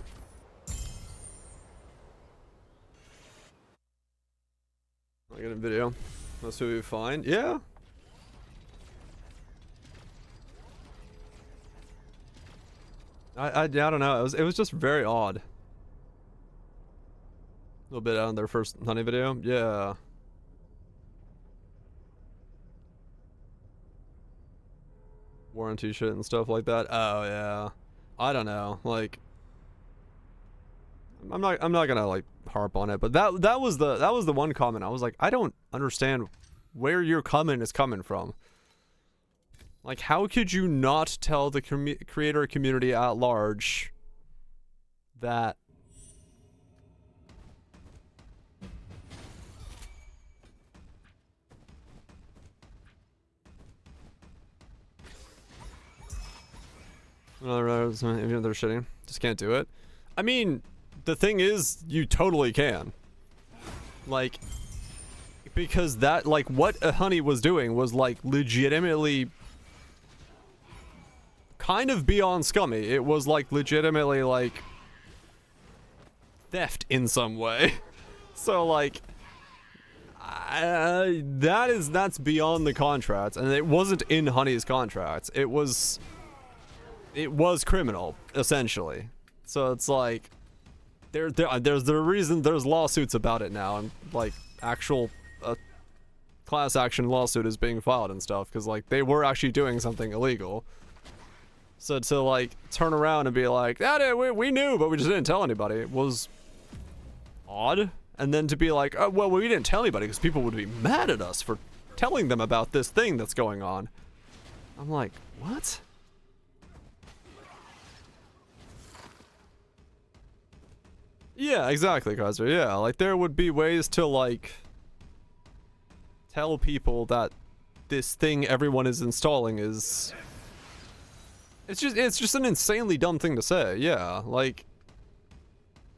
I got a video. Must be fine. Yeah. I don't know. It was just very odd. A little bit on their first honey video. Yeah. Warranty shit and stuff like that. Oh yeah. I don't know. Like, I'm not gonna like harp on it, but that was the one comment I was like, I don't understand where your comment is coming from. Like, how could you not tell the creator community at large that they're shitting? Just can't do it. I mean, the thing is, you totally can. Like, because that, like, what Honey was doing was, like, legitimately kind of beyond scummy. It was, like, legitimately, like, theft in some way. So, like, that's beyond the contract, and it wasn't in Honey's contract. It was criminal, essentially. So it's like, there's the reason there's lawsuits about it now, and like actual class action lawsuit is being filed and stuff, because like they were actually doing something illegal. So to like turn around and be like, we knew but we just didn't tell anybody, was odd. And then to be like, oh, well, we didn't tell anybody because people would be mad at us for telling them about this thing that's going on. I'm like, what? Yeah, exactly, Kaiser. Yeah, like there would be ways to like tell people that this thing everyone is installing is, it's just an insanely dumb thing to say. Yeah, like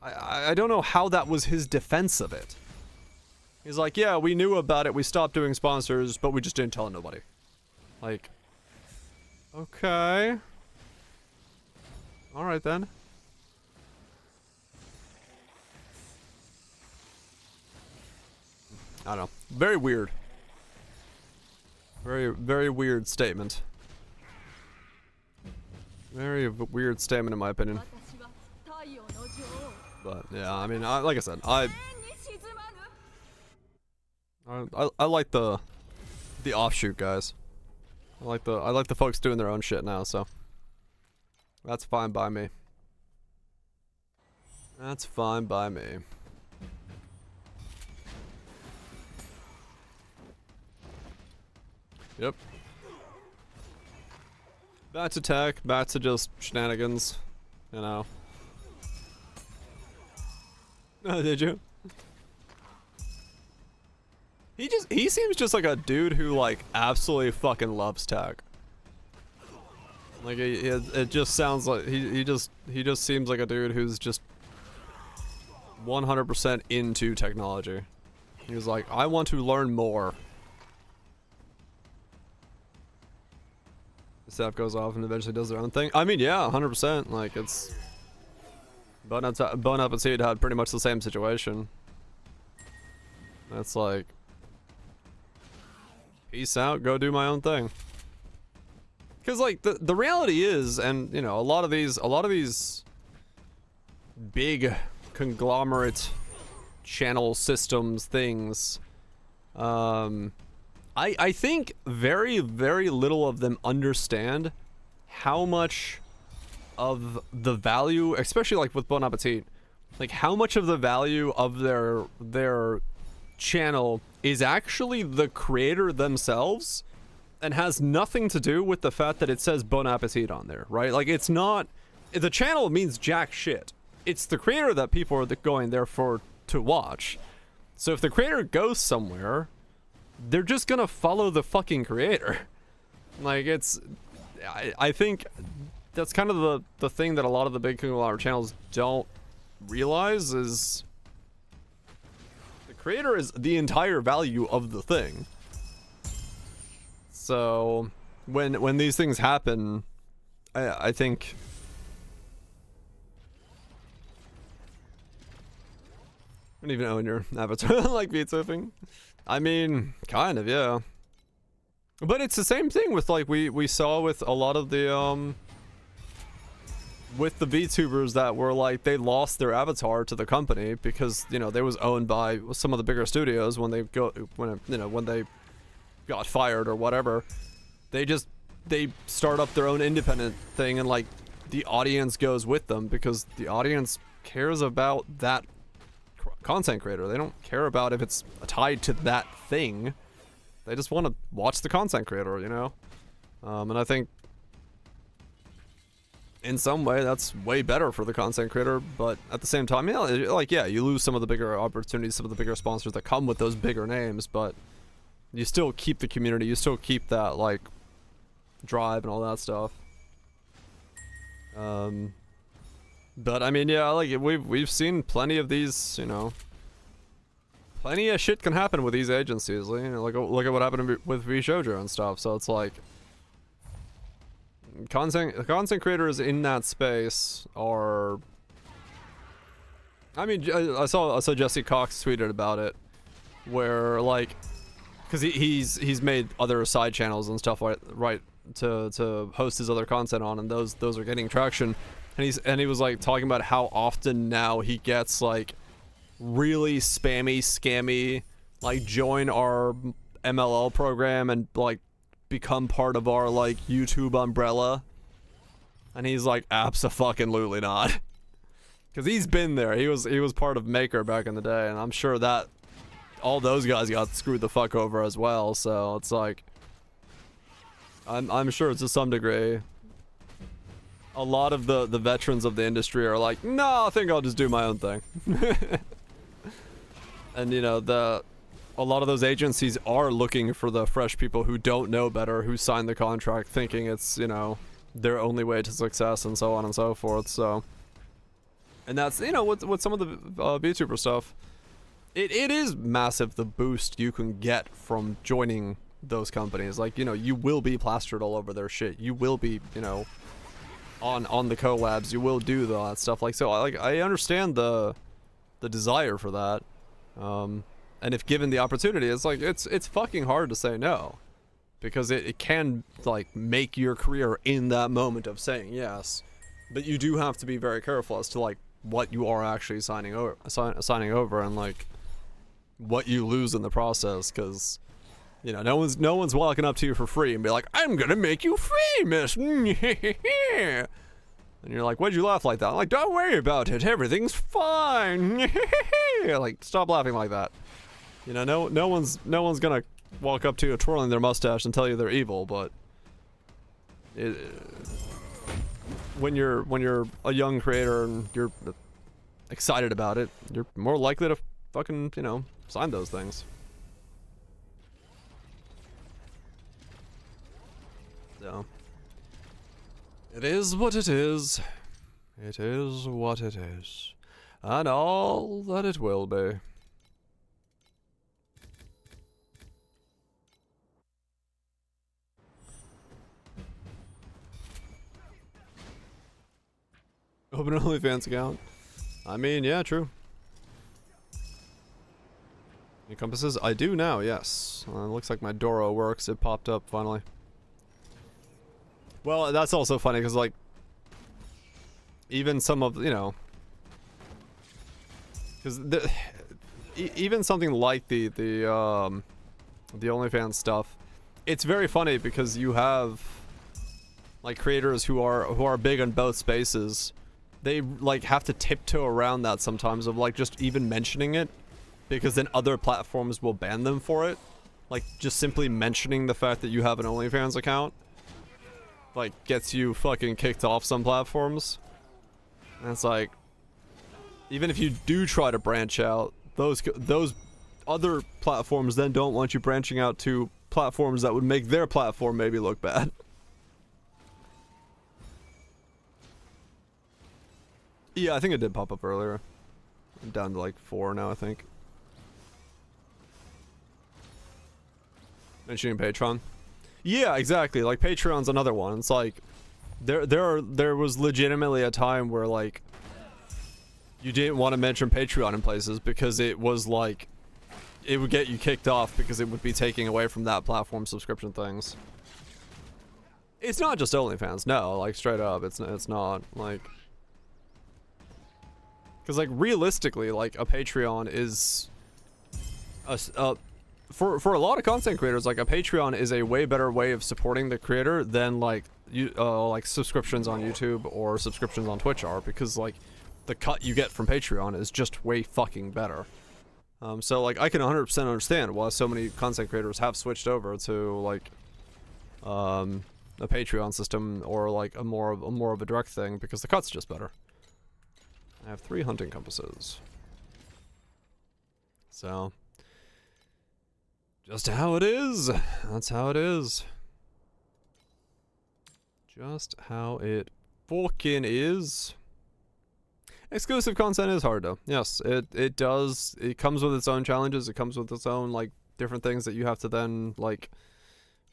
I don't know how that was his defense of it. He's like, yeah, we knew about it, we stopped doing sponsors, but we just didn't tell nobody. Like, okay, all right then. I don't know. Very weird. Very, very weird statement. Very weird statement in my opinion. But yeah, I mean, like I said, I like the offshoot guys. I like the folks doing their own shit now, so that's fine by me. That's fine by me. Yep. Back to tech, back to just shenanigans. You know. Oh, did you? He seems just like a dude who like absolutely fucking loves tech. Like it just sounds like he just seems like a dude who's just 100% into technology. He was like, I want to learn more. The staff goes off and eventually does their own thing. I mean, yeah, 100%. Like it's Bone Up and Seed had pretty much the same situation. That's like, peace out, go do my own thing. Because like the reality is, and you know, a lot of these big conglomerate channel systems things, I think very little of them understand how much of the value, especially like with Bon Appetit, like how much of the value of their channel is actually the creator themselves and has nothing to do with the fact that it says Bon Appetit on there, right? Like it's not, the channel means jack shit. It's the creator that people are going there for to watch. So if the creator goes somewhere, they're just gonna follow the fucking creator. Like it's, I think that's kind of the thing that a lot of the big conglomerate channels don't realize is the creator is the entire value of the thing. So when these things happen, I think I don't even own your avatar like beat surfing. I mean, kind of, yeah. But it's the same thing with like we saw with a lot of the with the VTubers that were like they lost their avatar to the company because you know they was owned by some of the bigger studios when they got fired or whatever. They start up their own independent thing and like the audience goes with them because the audience cares about that content creator. They don't care about if it's tied to that thing. They just want to watch the content creator, you know? And I think in some way that's way better for the content creator, but at the same time, yeah, like, yeah, you lose some of the bigger opportunities, some of the bigger sponsors that come with those bigger names, but you still keep the community, you still keep that, like, drive and all that stuff. But I mean, yeah, like we've seen plenty of these, you know, plenty of shit can happen with these agencies. You know, look at what happened with VShojo and stuff. So it's like content creators in that space are. I mean, I saw Jesse Cox tweeted about it, where like, because he's made other side channels and stuff right to host his other content on, and those are getting traction. And he was like talking about how often now he gets like really spammy, scammy, like join our MLL program and like become part of our like YouTube umbrella. And he's like, abso-fucking-lutely not. Because he's been there. He was part of Maker back in the day, and I'm sure that all those guys got screwed the fuck over as well. So it's like, I'm sure to some degree, a lot of the veterans of the industry are like, no, I think I'll just do my own thing. And you know, a lot of those agencies are looking for the fresh people who don't know better, who sign the contract thinking it's, you know, their only way to success and so on and so forth. So, and that's, you know, with some of the VTuber stuff, it is massive the boost you can get from joining those companies. Like, you know, you will be plastered all over their shit. You will be, you know, on the collabs, you will do that stuff. Like, so I understand the desire for that, and if given the opportunity, it's like it's fucking hard to say no, because it can like make your career in that moment of saying yes, but you do have to be very careful as to like what you are actually signing over and like what you lose in the process, because you know, no one's walking up to you for free and be like, I'm gonna make you famous. And you're like, why'd you laugh like that? I'm like, don't worry about it, everything's fine. Like, stop laughing like that. You know, no one's gonna walk up to you twirling their mustache and tell you they're evil, but when you're a young creator and you're excited about it, you're more likely to fucking, you know, sign those things. So, it is what it is. It is what it is. And all that it will be. Open an OnlyFans account. I mean, yeah, true. Any compasses? I do now, yes. Looks like my Doro works. It popped up finally. Well, that's also funny because, like, even some of, you know, because even something like the OnlyFans stuff, it's very funny because you have like creators who are big on both spaces. They like have to tiptoe around that sometimes of like just even mentioning it, because then other platforms will ban them for it. Like just simply mentioning the fact that you have an OnlyFans account like gets you fucking kicked off some platforms. And it's like, even if you do try to branch out, those other platforms then don't want you branching out to platforms that would make their platform maybe look bad. Yeah, I think it did pop up earlier. I'm down to like 4 now, I think. Mentioning Patreon. Yeah, exactly. Like Patreon's another one. It's like there was legitimately a time where like you didn't want to mention Patreon in places because it was like it would get you kicked off because it would be taking away from that platform subscription things. It's not just OnlyFans, no, like straight up, it's not like, because like realistically, like a Patreon is for a lot of content creators, like a Patreon is a way better way of supporting the creator than like like subscriptions on YouTube or subscriptions on Twitch are, because like the cut you get from Patreon is just way fucking better. So like I can 100% understand why so many content creators have switched over to like a Patreon system or like a more of a direct thing, because the cut's just better. I have 3 hunting compasses. So just how it is. That's how it is. Just how it fucking is. Exclusive content is hard though. Yes, it does. It comes with its own challenges. It comes with its own like different things that you have to then like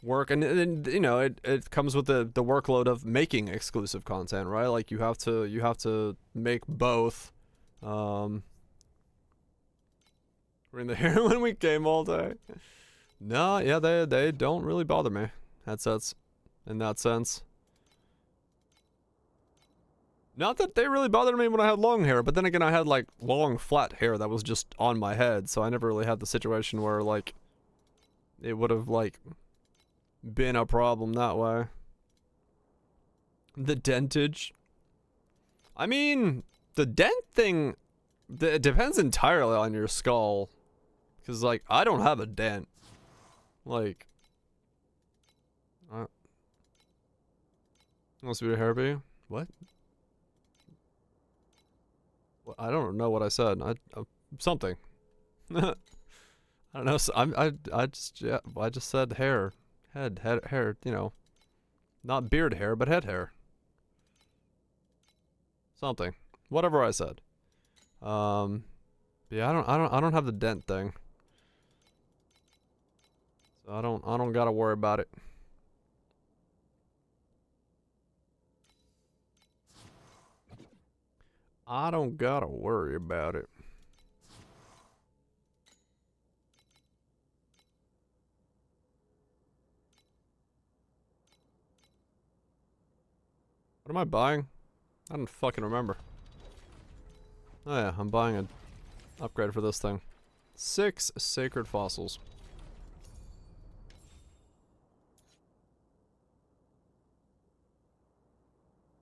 work, and you know it comes with the workload of making exclusive content, right? Like you have to make both. We're in the hair when we game all day. No, yeah, they don't really bother me, headsets, in that sense. Not that they really bothered me when I had long hair, but then again I had like long flat hair that was just on my head, so I never really had the situation where like it would have like been a problem that way. The dentage. I mean, the dent thing, it depends entirely on your skull. Because like, I don't have a dent. Like, must be a hairpin? What? I don't know what I said. Something. I don't know. So I just said hair, head, hair. You know, not beard hair, but head hair. Something. Whatever I said. Yeah, I don't have the dent thing. So I don't gotta worry about it. I don't gotta worry about it. What am I buying? I don't fucking remember. Oh yeah, I'm buying an upgrade for this thing. 6 sacred fossils.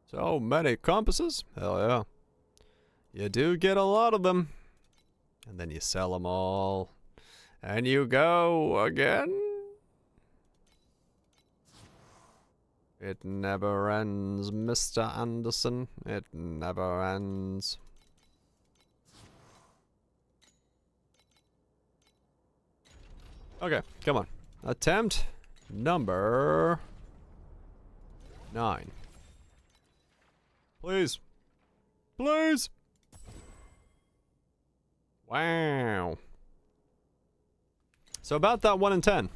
So many compasses? Hell yeah. You do get a lot of them. And then you sell them all. And you go again? It never ends, Mr. Anderson. It never ends. Okay, come on. Attempt number 9. Please. Please. Wow. So about that 1 in 10.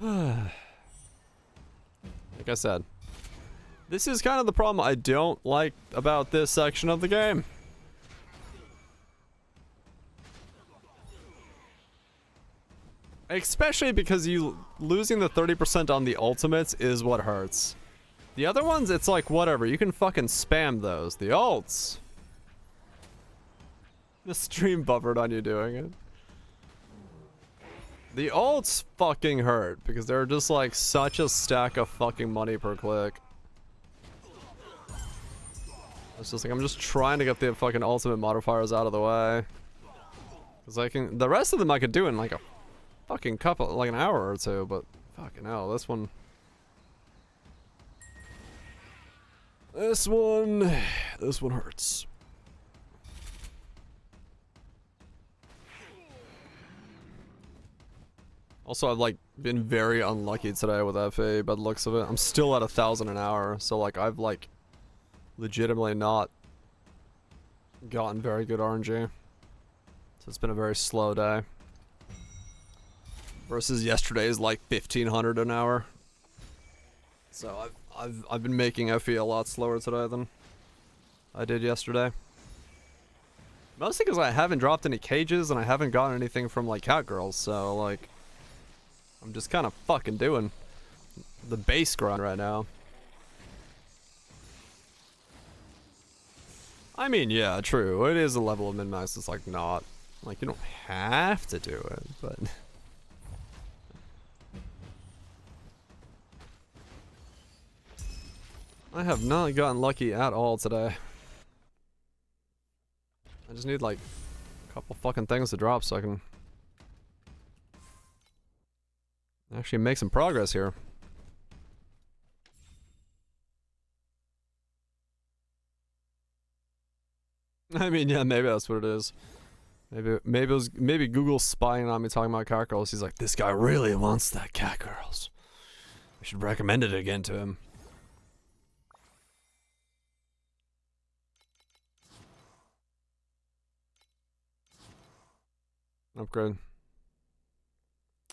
Like I said, this is kind of the problem I don't like about this section of the game. Especially because losing the 30% on the ultimates is what hurts. The other ones, it's like, whatever. You can fucking spam those. The ults. The stream buffered on you doing it. The ults fucking hurt because they're just like such a stack of fucking money per click. It's just like, I'm just trying to get the fucking ultimate modifiers out of the way. Because I can, the rest of them I could do in like a fucking couple, like an hour or two, but fucking hell, this one hurts. Also, I've like been very unlucky today with FA by the looks of it. I'm still at 1,000 an hour, so like I've like legitimately not gotten very good RNG. So it's been a very slow day. Versus yesterday's like 1,500 an hour. So I've been making FE a lot slower today than I did yesterday. Mostly because I haven't dropped any cages and I haven't gotten anything from like cat girls, so like I'm just kind of fucking doing the base grind right now. I mean, yeah, true. It is a level of min-max. It's like not like you don't have to do it, but. I have not gotten lucky at all today. I just need like a couple fucking things to drop so I can actually make some progress here. I mean, yeah, maybe that's what it is. Maybe Google's spying on me talking about cat girls. He's like, this guy really wants that cat girls. We should recommend it again to him. Upgrade.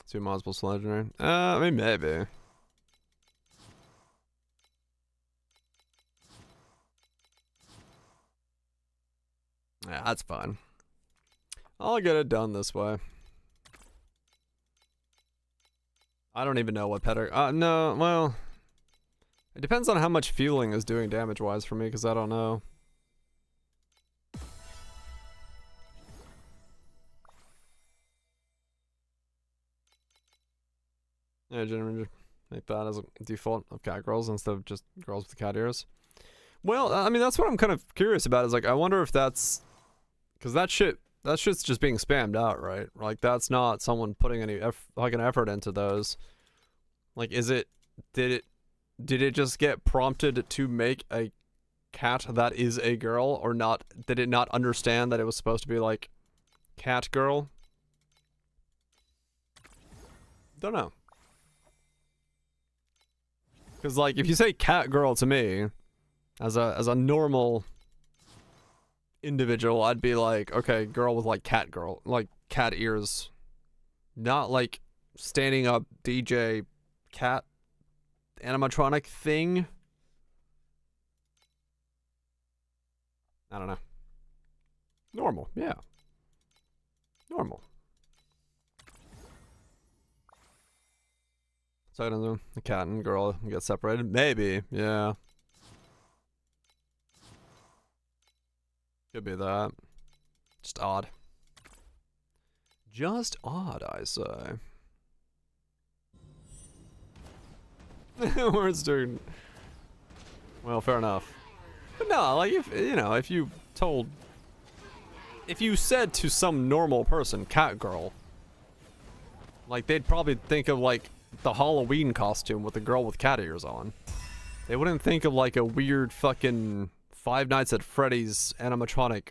2 mods plus legendary. I mean, maybe. Yeah, that's fine. I'll get it done this way. I don't even know what pedigree. No, well. It depends on how much fueling is doing damage-wise for me, because I don't know. Yeah, generally make that as a default of cat girls instead of just girls with cat ears. Well, I mean, that's what I'm kind of curious about. Is like, I wonder if that's because that shit's just being spammed out, right? Like, that's not someone putting any fucking effort into those. Like, did it just get prompted to make a cat that is a girl, or not? Did it not understand that it was supposed to be like cat girl? Don't know. Because, like, if you say cat girl to me, as a normal individual, I'd be like, okay, girl with, like, cat ears. Not, like, standing up DJ cat animatronic thing. I don't know. Normal, yeah. Normal. So I don't know, the cat and girl get separated? Maybe, yeah. Could be that. Just odd. Just odd, I say. Words doing. Well, fair enough. But no, like, if you said to some normal person, cat girl, Like, they'd probably think of, like, the Halloween costume with the girl with cat ears on. They wouldn't think of, like, a weird fucking Five Nights at Freddy's animatronic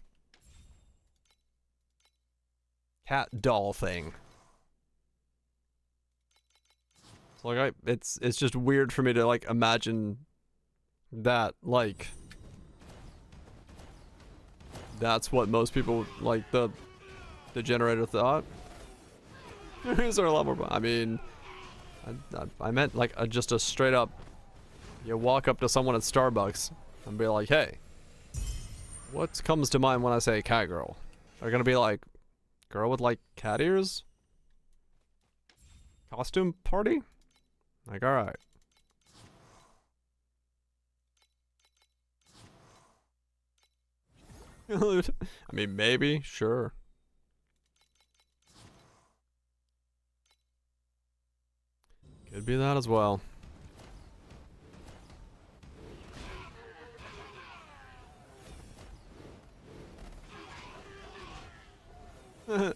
cat doll thing. So, like, it's just weird for me to, like, imagine that, like, that's what most people, like, the generator thought. Here's our level. I mean, I meant like just a straight up, you walk up to someone at Starbucks and be like, hey, what comes to mind when I say cat girl? They're gonna be like, girl with like cat ears? Costume party? Like, alright. I mean, maybe, sure. Could be that as well.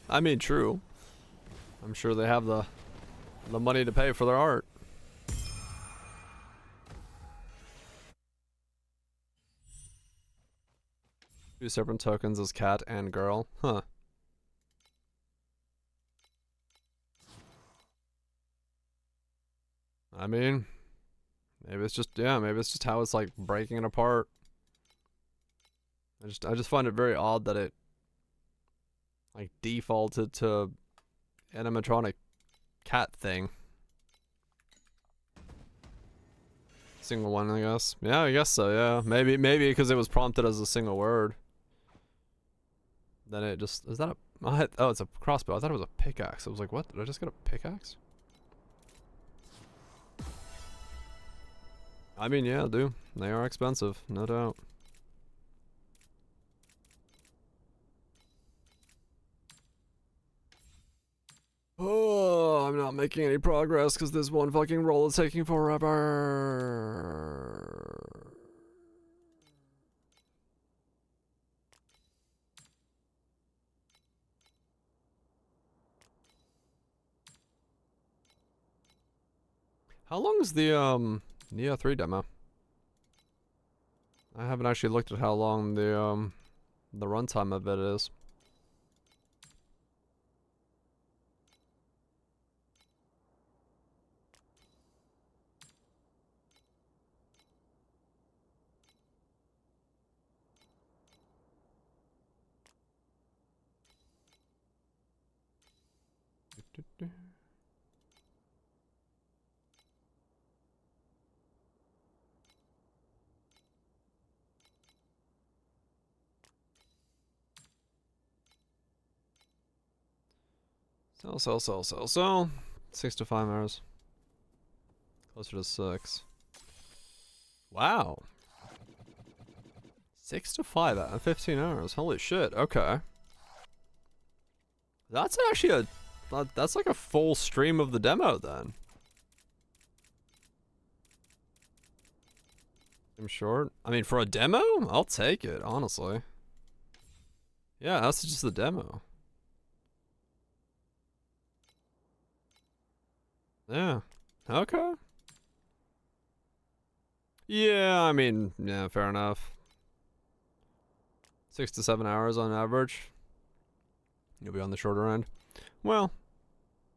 I mean, true. I'm sure they have the money to pay for their art. Two separate tokens as cat and girl. Huh. I mean, maybe it's just, yeah, maybe it's just how it's like breaking it apart. I just find it very odd that it like defaulted to animatronic cat thing. Single one, I guess. Yeah, I guess so, yeah. Maybe because it was prompted as a single word. Then it just, is that a, oh, it's a crossbow. I thought it was a pickaxe. I was like, what? Did I just get a pickaxe? I mean, yeah, dude. They are expensive, no doubt. Oh, I'm not making any progress because this one fucking roll is taking forever. How long is the Neo 3 demo? I haven't actually looked at how long the runtime of it is. So. 6 to 5 hours. Closer to 6. Wow. 6 to 5 out of 15 hours. Holy shit. Okay. That's actually that's like a full stream of the demo then. I'm short. I mean, for a demo, I'll take it, honestly. Yeah, that's just the demo. Yeah. Okay. Yeah, I mean, yeah, fair enough. 6 to 7 hours on average. You'll be on the shorter end. Well,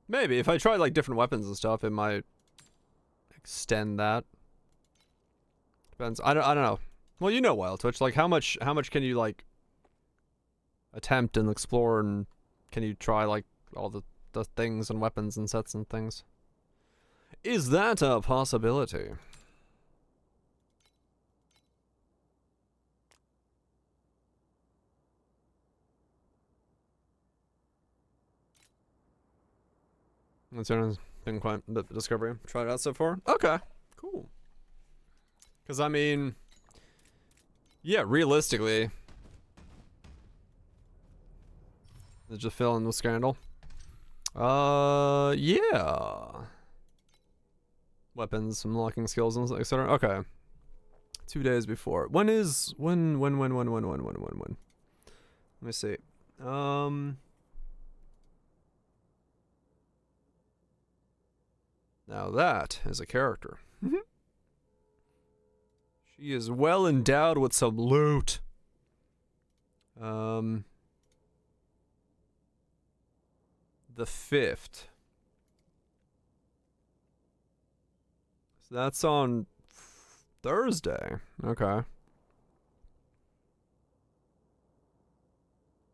maybe. If I try, like, different weapons and stuff, it might extend that. Depends. I don't know. Well, you know Wild Twitch. Like, how much can you, like, attempt and explore, and can you try, like, all the things and weapons and sets and things? Is that a possibility? It's been quite a bit of discovery. Tried it out so far? Okay. Cool. Because, I mean, yeah, realistically, it's just filling with scandal. Yeah. Weapons, unlocking skills, and etc. Okay. 2 days before. When? Let me see. Now that is a character. She is well endowed with some loot. The 5th. So that's on Thursday. Okay.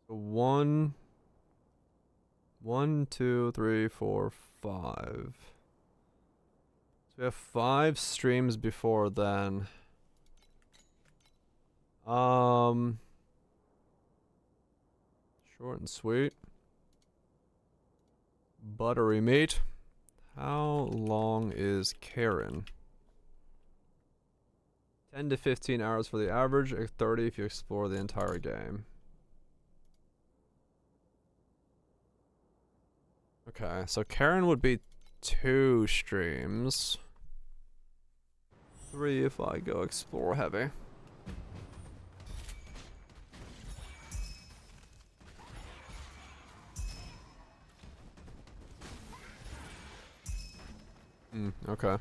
So 1, 2, 3, 4, 5. So we have 5 streams before then. Short and sweet. Buttery meat. How long is Karen? 10 to 15 hours for the average, 30 if you explore the entire game. Okay, so Karen would be 2 streams. 3 if I go explore heavy. Okay.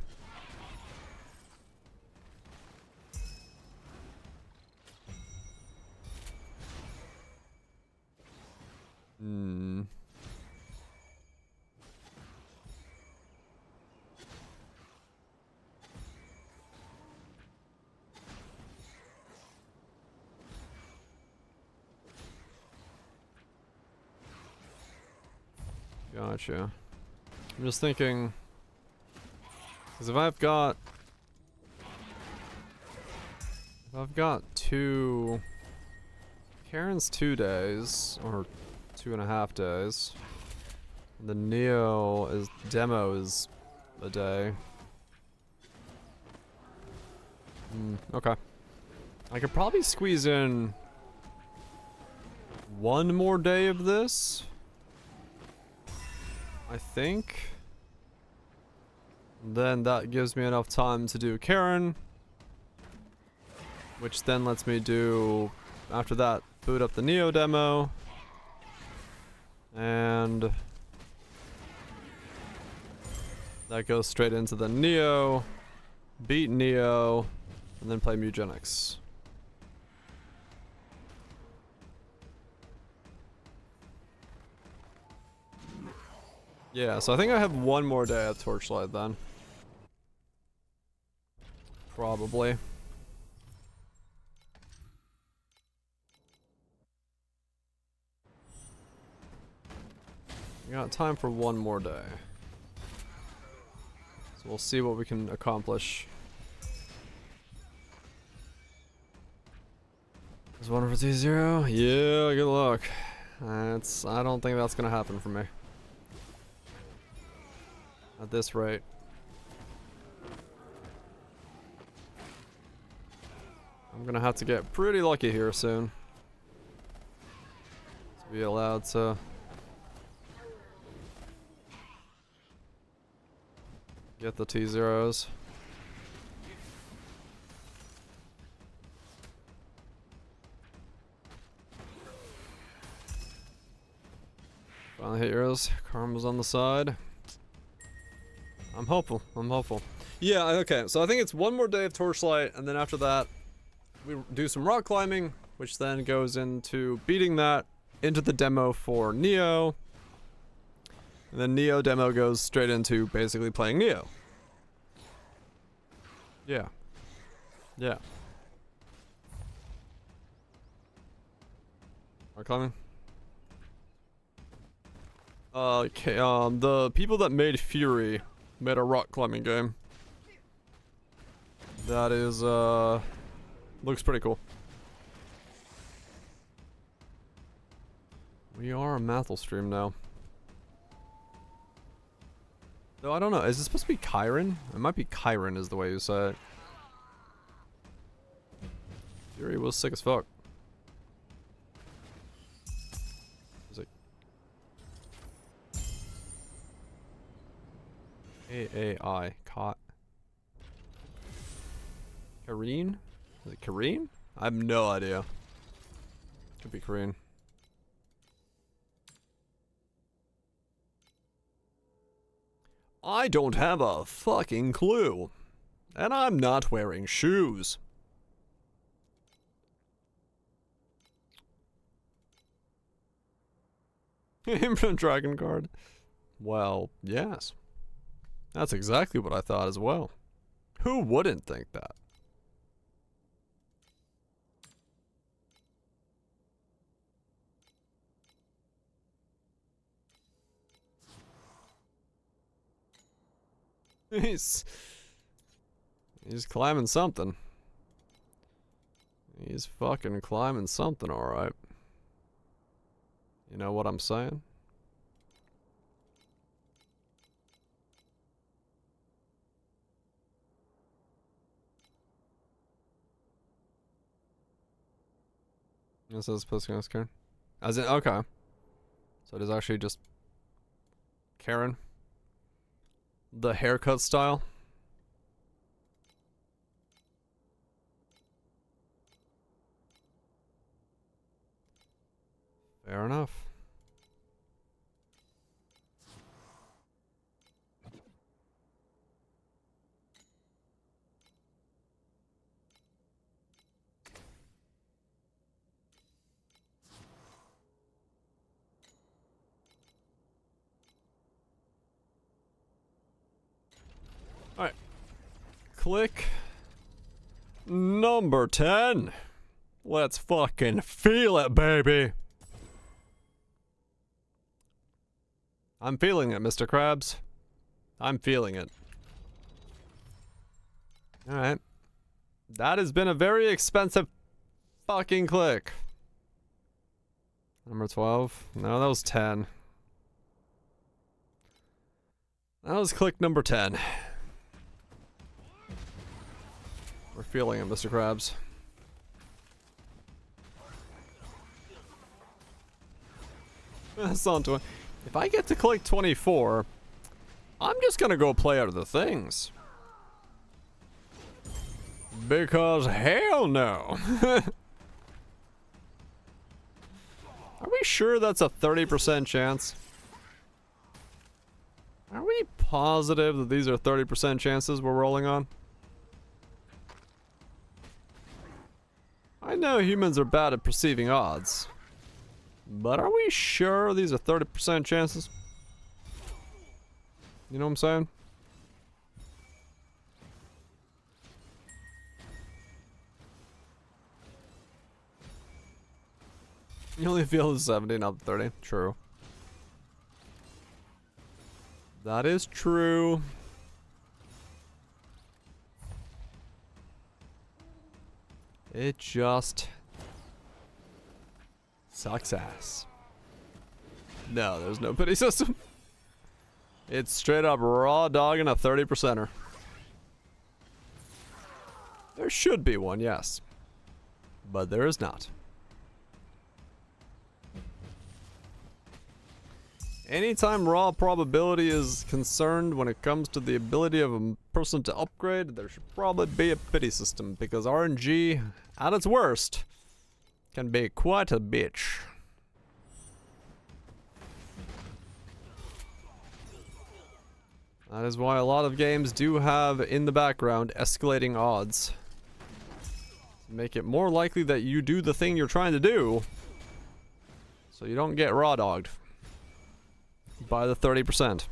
Gotcha. I'm just thinking, because if I've got 2, Karen's 2 days or 2.5 days. The Neo is demo is a day. Okay. I could probably squeeze in 1 more day of this, I think. Then that gives me enough time to do Karen, which then lets me do, after that, boot up the Neo demo, and that goes straight into the Neo, beat Neo, and then play Mugenics. Yeah, so I think I have 1 more day of Torchlight then. Probably. We got time for 1 more day. So we'll see what we can accomplish. Is 1 for T0? Yeah, good luck. I don't think that's gonna happen for me. At this rate. I'm gonna have to get pretty lucky here soon to be allowed to get the T0s. Finally hit yours. Karma's on the side. I'm hopeful. I'm hopeful. Yeah, okay. So I think it's 1 more day of Torchlight, and then after that, we do some rock climbing, which then goes into beating that into the demo for Neo. And then Neo demo goes straight into basically playing Neo. Yeah. Yeah. Rock climbing? Okay, the people that made Fury made a rock climbing game. That is, looks pretty cool. We are a Mathel stream now. Though I don't know, is it supposed to be Chiron? It might be Chiron is the way you say it. Fury was sick as fuck. Is it AAI caught? Kareen? Is it Kareen? I have no idea. Could be Kareen. I don't have a fucking clue. And I'm not wearing shoes. Infinite Dragon card. Well, yes. That's exactly what I thought as well. Who wouldn't think that? He's climbing something. He's fucking climbing something, alright. You know what I'm saying? This is supposed to go Karen. As in, okay. So it is actually just Karen. The haircut style. Fair enough. Alright. Click number 10. Let's fucking feel it, baby. I'm feeling it, Mr. Krabs. I'm feeling it. Alright. That has been a very expensive fucking click. Number 12. No, that was 10. That was click number 10. We're feeling it, Mr. Krabs. That's on to it. If I get to click 24, I'm just gonna go play out of the things. Because hell no. Are we sure that's a 30% chance? Are we positive that these are 30% chances we're rolling on? I know humans are bad at perceiving odds. But are we sure these are 30% chances? You know what I'm saying? You only feel the 70, not the 30. True. That is true. It just sucks ass. No, there's no pity system. It's straight up raw dogging a 30%er. There should be one, yes. But there is not. Anytime raw probability is concerned when it comes to the ability of a person to upgrade, there should probably be a pity system, because RNG, at its worst, can be quite a bitch. That is why a lot of games do have, in the background, escalating odds. To make it more likely that you do the thing you're trying to do, so you don't get raw dogged by the 30%.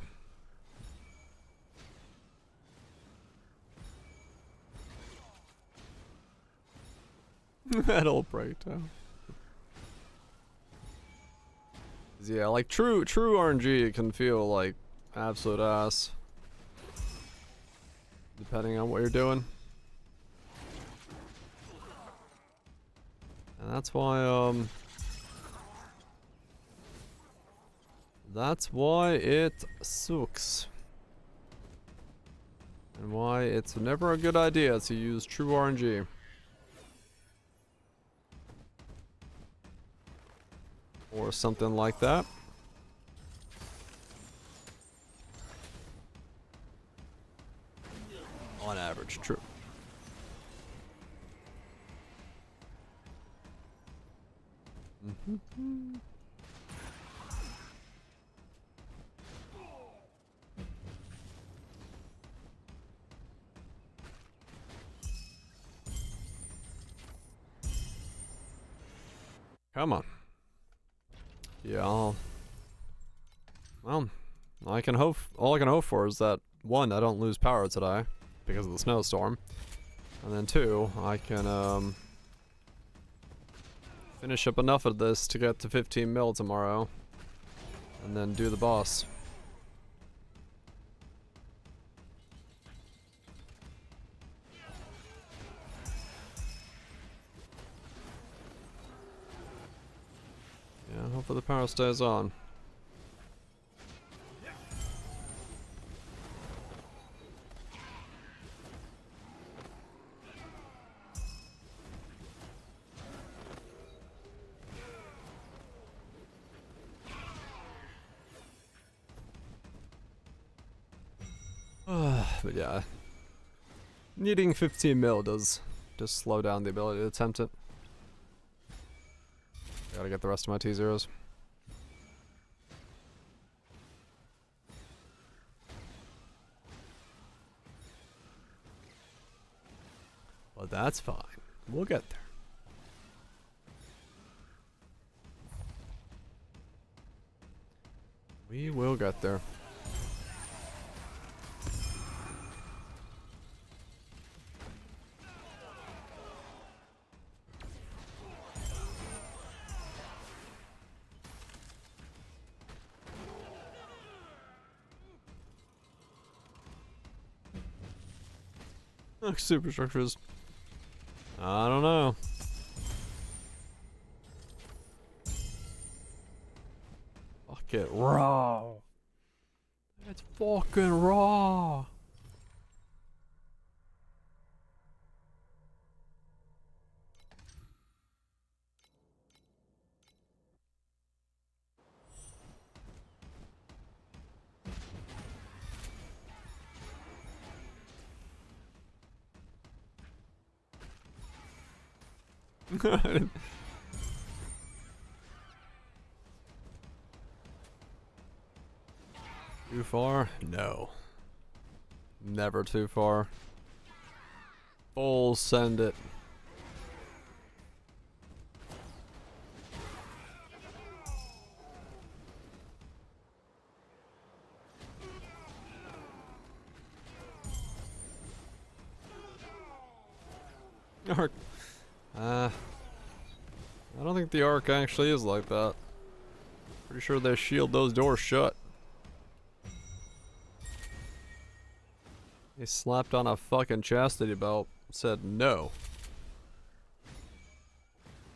Metal breakdown. Yeah, like true RNG can feel like absolute ass, depending on what you're doing. And that's why it sucks. And why it's never a good idea to use true RNG. Or something like that. On average, true. Come on. Yeah, well, I can hope. All I can hope for is that 1, I don't lose power today because of the snowstorm, and then 2, I can finish up enough of this to get to 15 mil tomorrow, and then do the boss. Yeah, hopefully the power stays on. But yeah, needing 15 mil does just slow down the ability to attempt it. Gotta get the rest of my t0s. Well, that's fine. We'll get there. We will get there. Superstructures. I don't know. Fuck it, raw. It's fucking raw. Too far? No. Never too far. Full send it. Arc. I don't think the arc actually is like that. Pretty sure they shield those doors shut. He slapped on a fucking chastity belt, said no.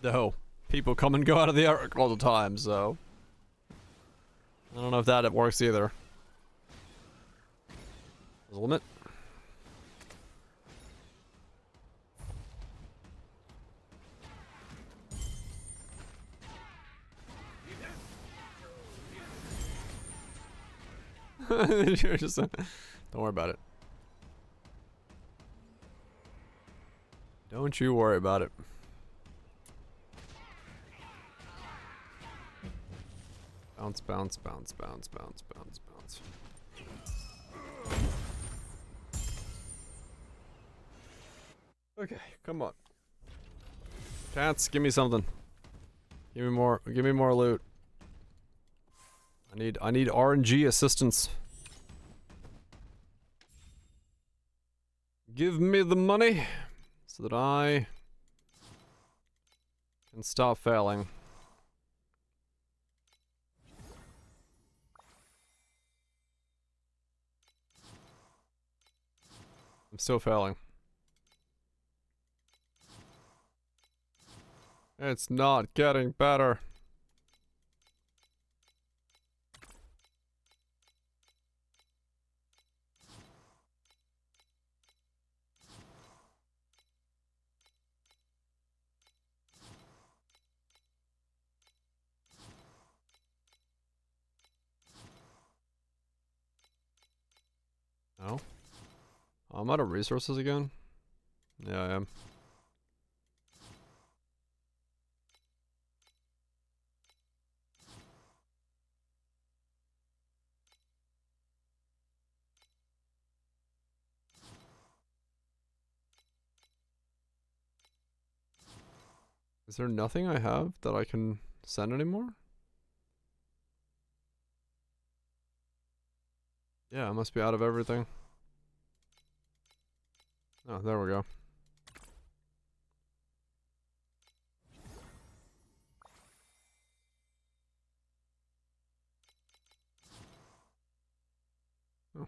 No. People come and go out of the arc all the time, so I don't know if that works either. There's a limit. You're just, don't worry about it. Don't you worry about it. Bounce, bounce, bounce, bounce, bounce, bounce, bounce. Okay, come on. Cats, give me something. Give me more loot. I need RNG assistance. Give me the money so that I can stop failing. I'm still failing. It's not getting better. No? Oh, I'm out of resources again? Yeah, I am. Is there nothing I have that I can send anymore? Yeah, I must be out of everything. Oh, there we go. Oh.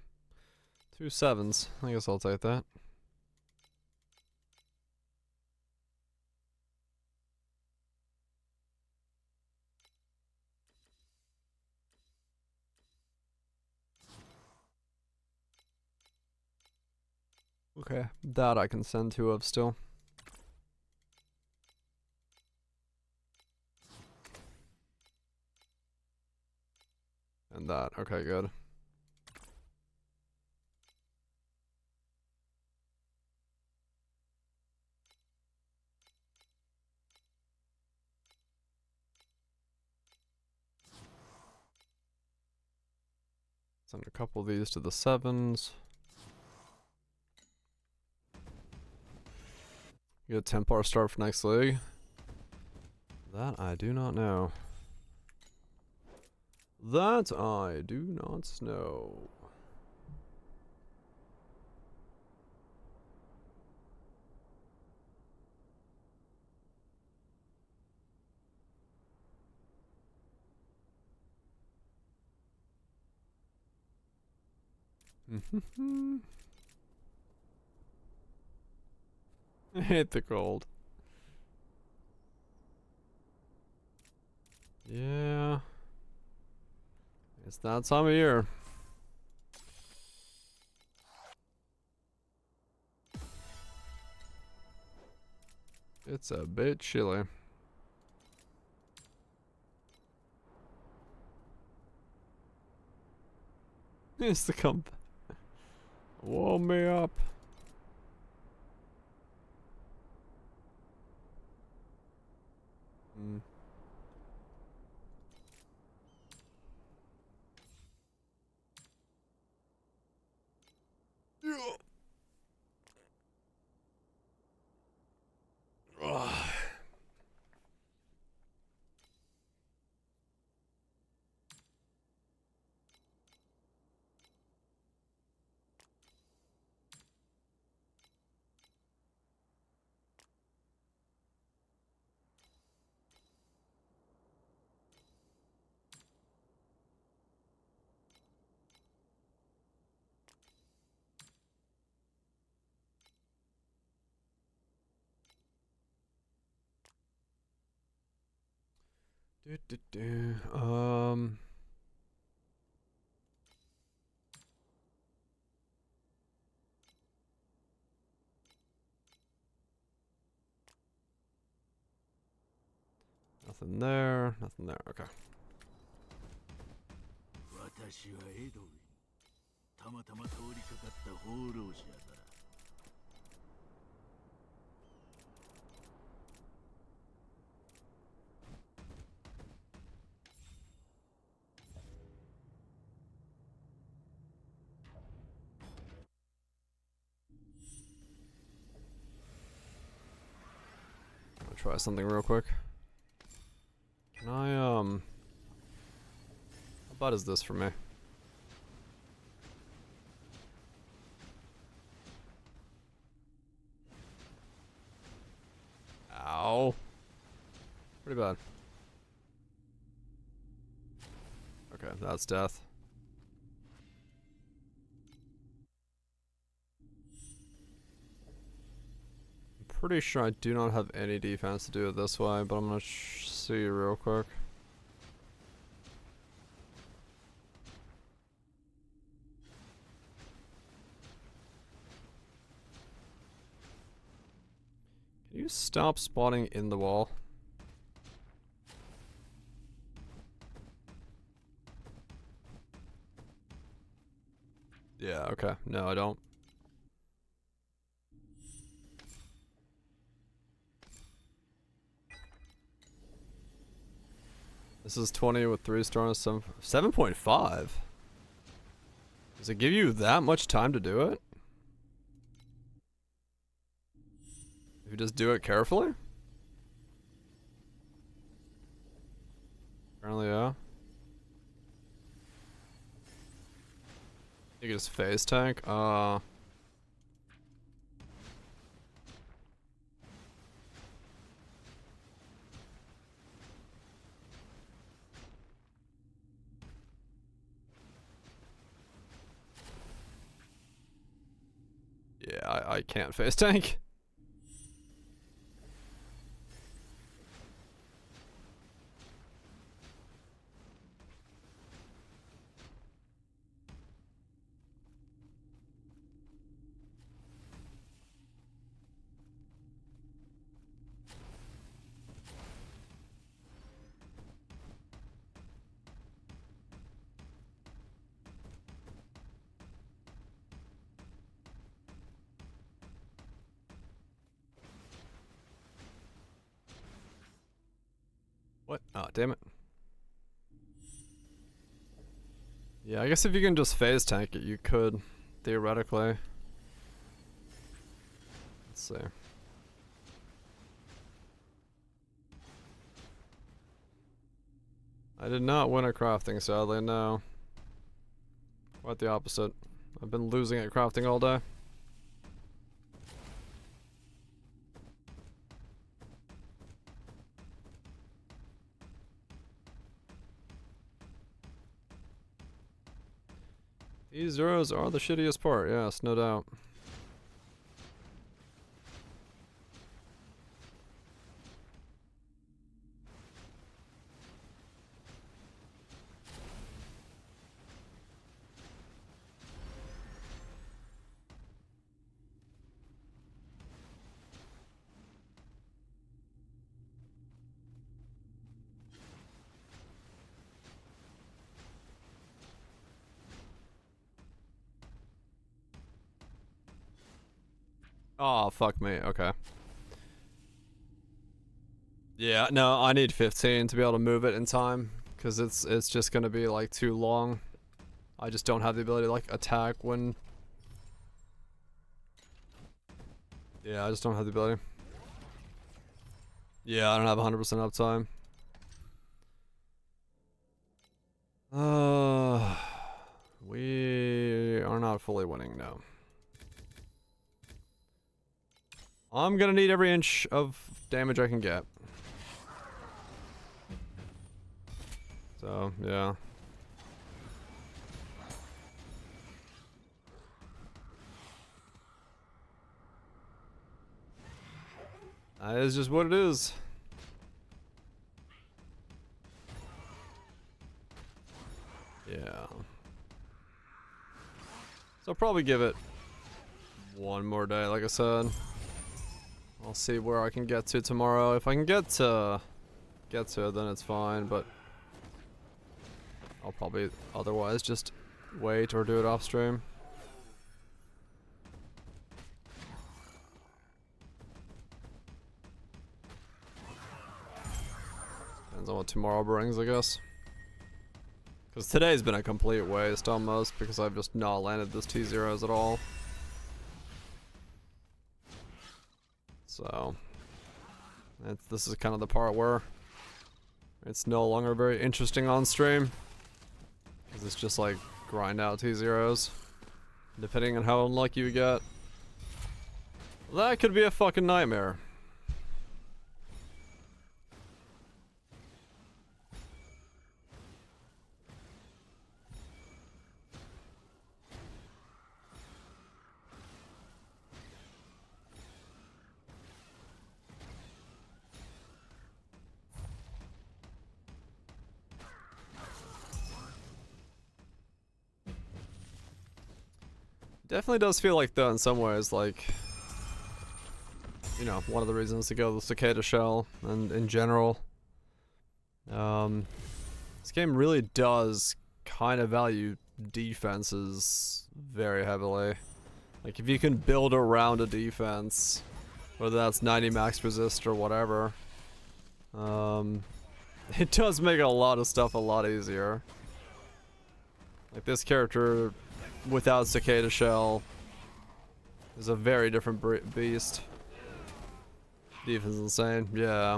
2 7s. I guess I'll take that. Okay, that I can send 2 of still. And that, okay, good. Send a couple of these to the 7s. Get a 10-par start for next league. That I do not know. That I do not know. I hate the cold. Yeah. It's that time of year. It's a bit chilly. It's the come. Warm me up. Mm. Yeah. Ugh. Nothing there, nothing there, okay. I'll try something real quick. Can I, how bad is this for me? Ow. Pretty bad. Okay, that's death. I'm pretty sure I do not have any defense to do it this way, but I'm gonna see real quick. Can you stop spawning in the wall? Yeah, okay. No, I don't. This is 20 with 3 stars, 7.5? Does it give you that much time to do it? If you just do it carefully? Apparently, yeah. You can just phase tank. Yeah, I can't phase tank. What? Oh, damn it. Yeah, I guess if you can just phase tank it, you could, theoretically. Let's see. I did not win at crafting, sadly, no. Quite the opposite. I've been losing at crafting all day. These zeros are the shittiest part, yes, no doubt. Oh, fuck me, okay. Yeah, no, I need 15 to be able to move it in time, because it's just gonna be like too long. I just don't have the ability to like attack when... Yeah, I just don't have the ability. Yeah, I don't have 100% uptime. We are not fully winning, no. I'm gonna need every inch of damage I can get. So, yeah. That is just what it is. Yeah. So I'll probably give it one more day, like I said. I'll see where I can get to tomorrow. If I can get to it, then it's fine, but I'll probably otherwise just wait or do it off stream. Depends on what tomorrow brings, I guess. Because today's been a complete waste almost, because I've just not landed this t0s at all. So, this is kind of the part where it's no longer very interesting on stream. Because it's just like grind out t0s. Depending on how unlucky you get. That could be a fucking nightmare. Definitely does feel like though in some ways, like, you know, one of the reasons to go the cicada shell and in general. This game really does kind of value defenses very heavily. Like if you can build around a defense, whether that's 90 max resist or whatever, it does make a lot of stuff a lot easier. Like this character without cicada shell is a very different beast. Defense insane, yeah.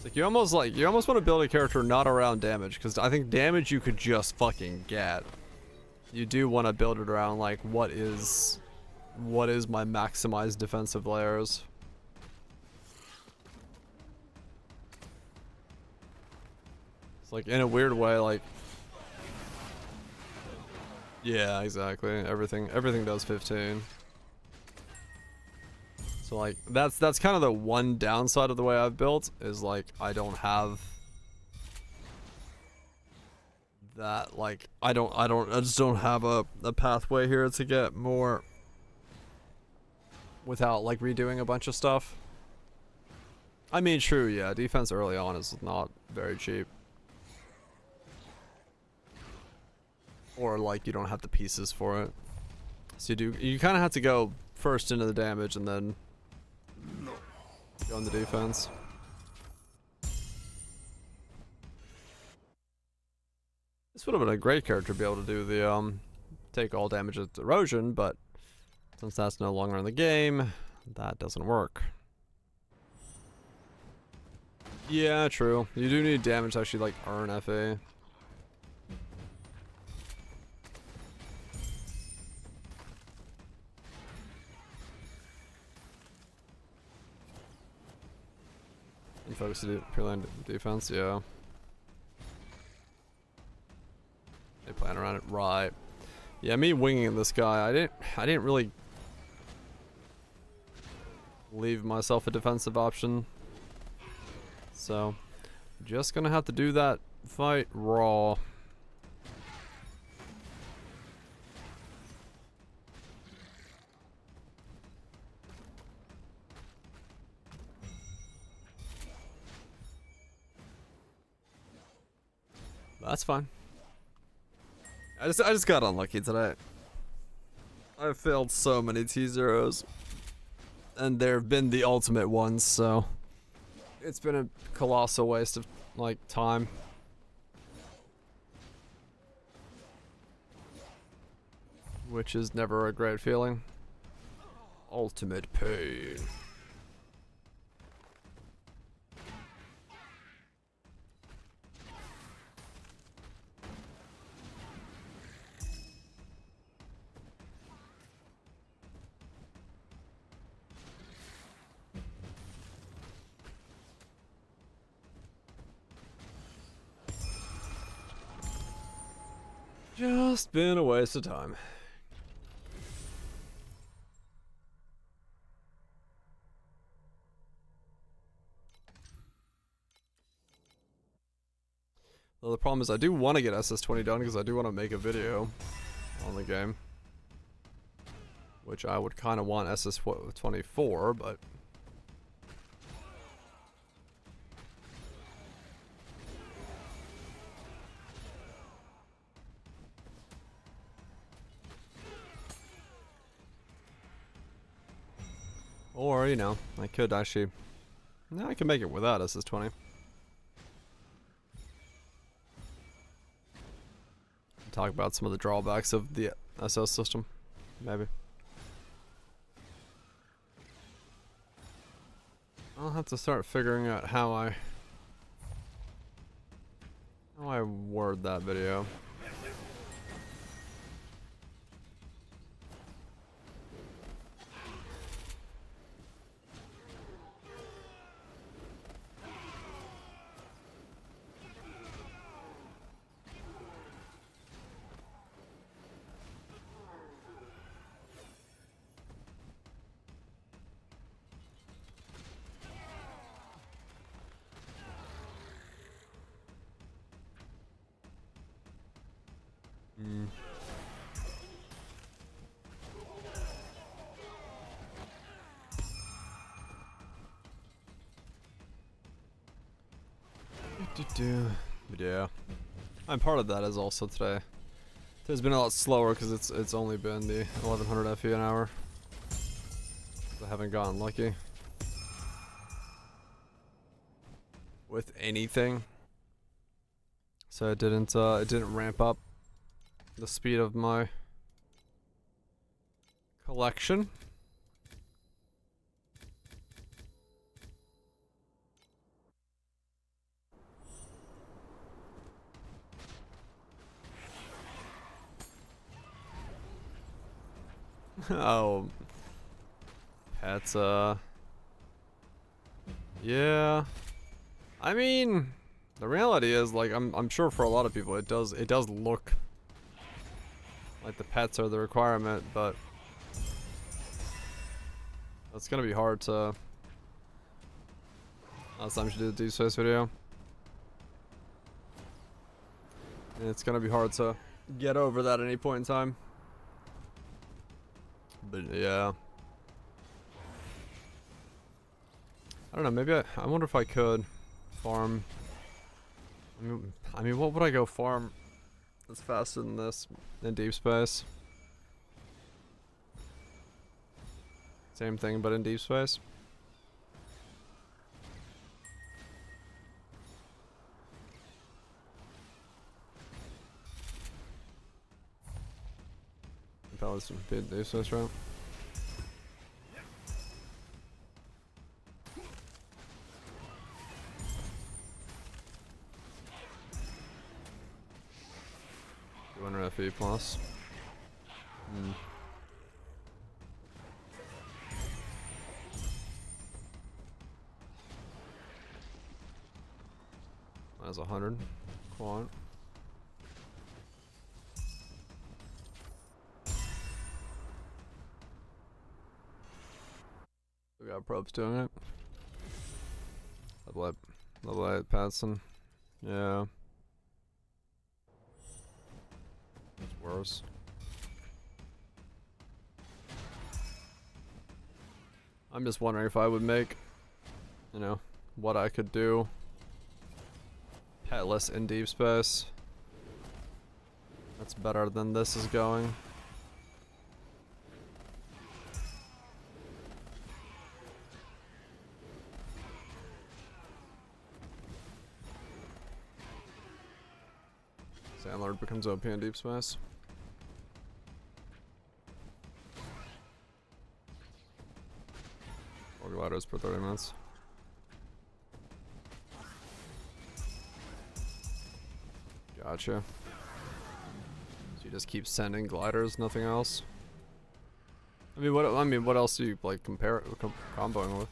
It's like you almost want to build a character not around damage, because I think damage you could just fucking get. You do want to build it around like what is my maximized defensive layers. It's like in a weird way, like, yeah, exactly. Everything does 15. So like that's kind of the one downside of the way I've built, is like I don't have that, like I just don't have a pathway here to get more without like redoing a bunch of stuff. I mean, true, yeah, defense early on is not very cheap. Or like you don't have the pieces for it. So you kind of have to go first into the damage and then go on the defense. This would have been a great character to be able to do the take all damage with erosion, but since that's no longer in the game, that doesn't work. Yeah, true. You do need damage to actually like earn FA. You focus purely on defense, yeah. They plan around it, right? Yeah, me winging this guy, I didn't really leave myself a defensive option. So, just gonna have to do that fight raw. That's fine. I just got unlucky today. I failed so many t0s, and there have been the ultimate ones, so it's been a colossal waste of like time. Which is never a great feeling. Ultimate pain. Just been a waste of time. Well, the problem is I do want to get SS20 done because I do want to make a video on the game. Which I would kind of want SS24, but... Or, you know, I could actually... No, I can make it without SS20. Talk about some of the drawbacks of the SS system, maybe. I'll have to start figuring out how I word that video. But yeah, I'm part of that as also today. Today's been a lot slower because it's only been the 1100 FE an hour. I haven't gotten lucky with anything, so it didn't ramp up the speed of my collection. Oh. Pets, yeah. I mean, the reality is, like, I'm sure for a lot of people it does look like the pets are the requirement, but that's gonna be hard to. Last time she did a Deep Space video. And it's gonna be hard to get over that at any point in time. But yeah. I don't know, maybe I wonder if I could farm. I mean, what would I go farm that's faster than this in deep space? Same thing, but in deep space. Probably some big deep space, right? FE plus. That's 100 quant. We got probes doing it. Level 8 Patson. Yeah. It's worse. I'm just wondering if I would make, you know, what I could do petless in deep space. That's better than this is going. Sandlord becomes OP in deep space. Gliders per 30 minutes. Gotcha. So you just keep sending gliders, nothing else. I mean, what else do you like comboing with?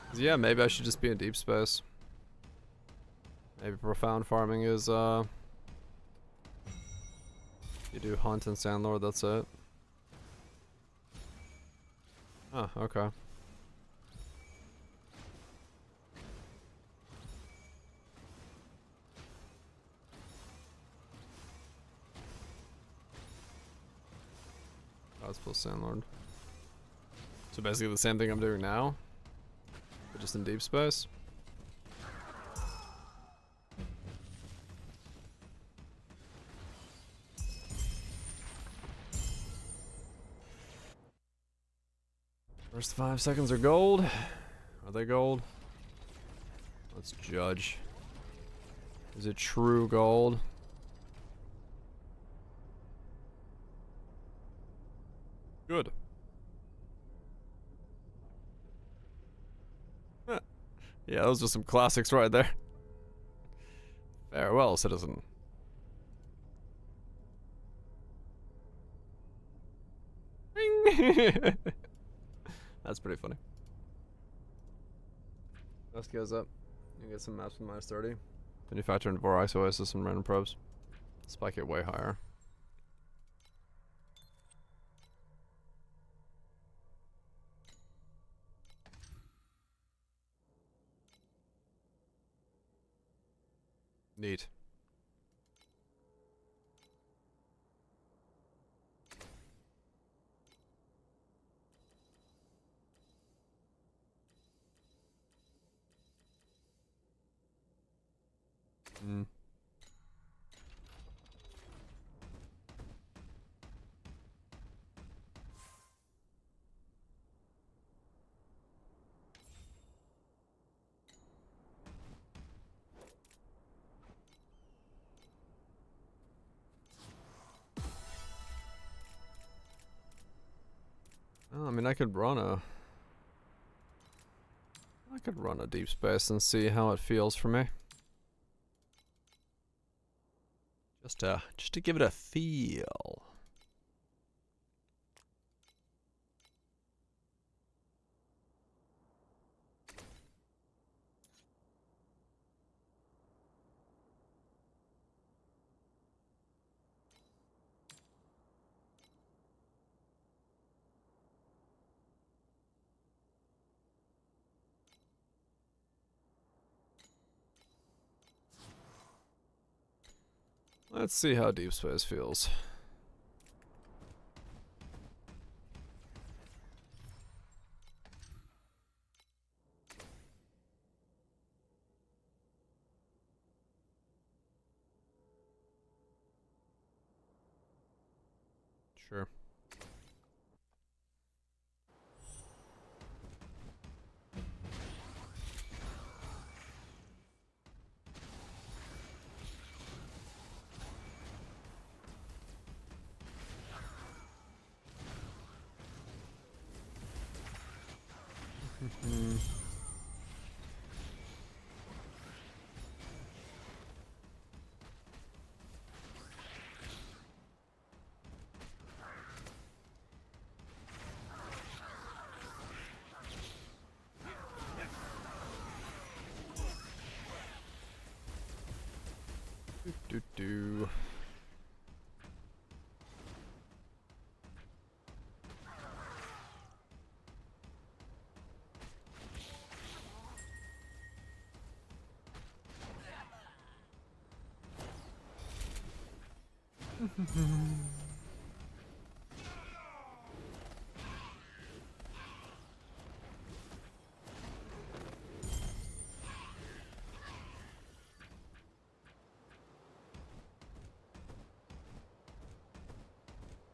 'Cause yeah, maybe I should just be in deep space. Maybe profound farming is you do hunt and sandlord, that's it. Oh, okay. That's plus Sandlord. So basically the same thing I'm doing now, but just in deep space. First 5 seconds are gold. Are they gold? Let's judge. Is it true gold? Good. Yeah, those are some classics right there. Farewell, citizen. That's pretty funny. Dust goes up. You get some maps with minus 30. Then you factor in Vor Oasis and random probes. Spike it way higher. Neat. Mm. Oh, I mean, I could run a deep space and see how it feels for me. Just to give it a feel. Let's see how deep space feels. Sure. Do.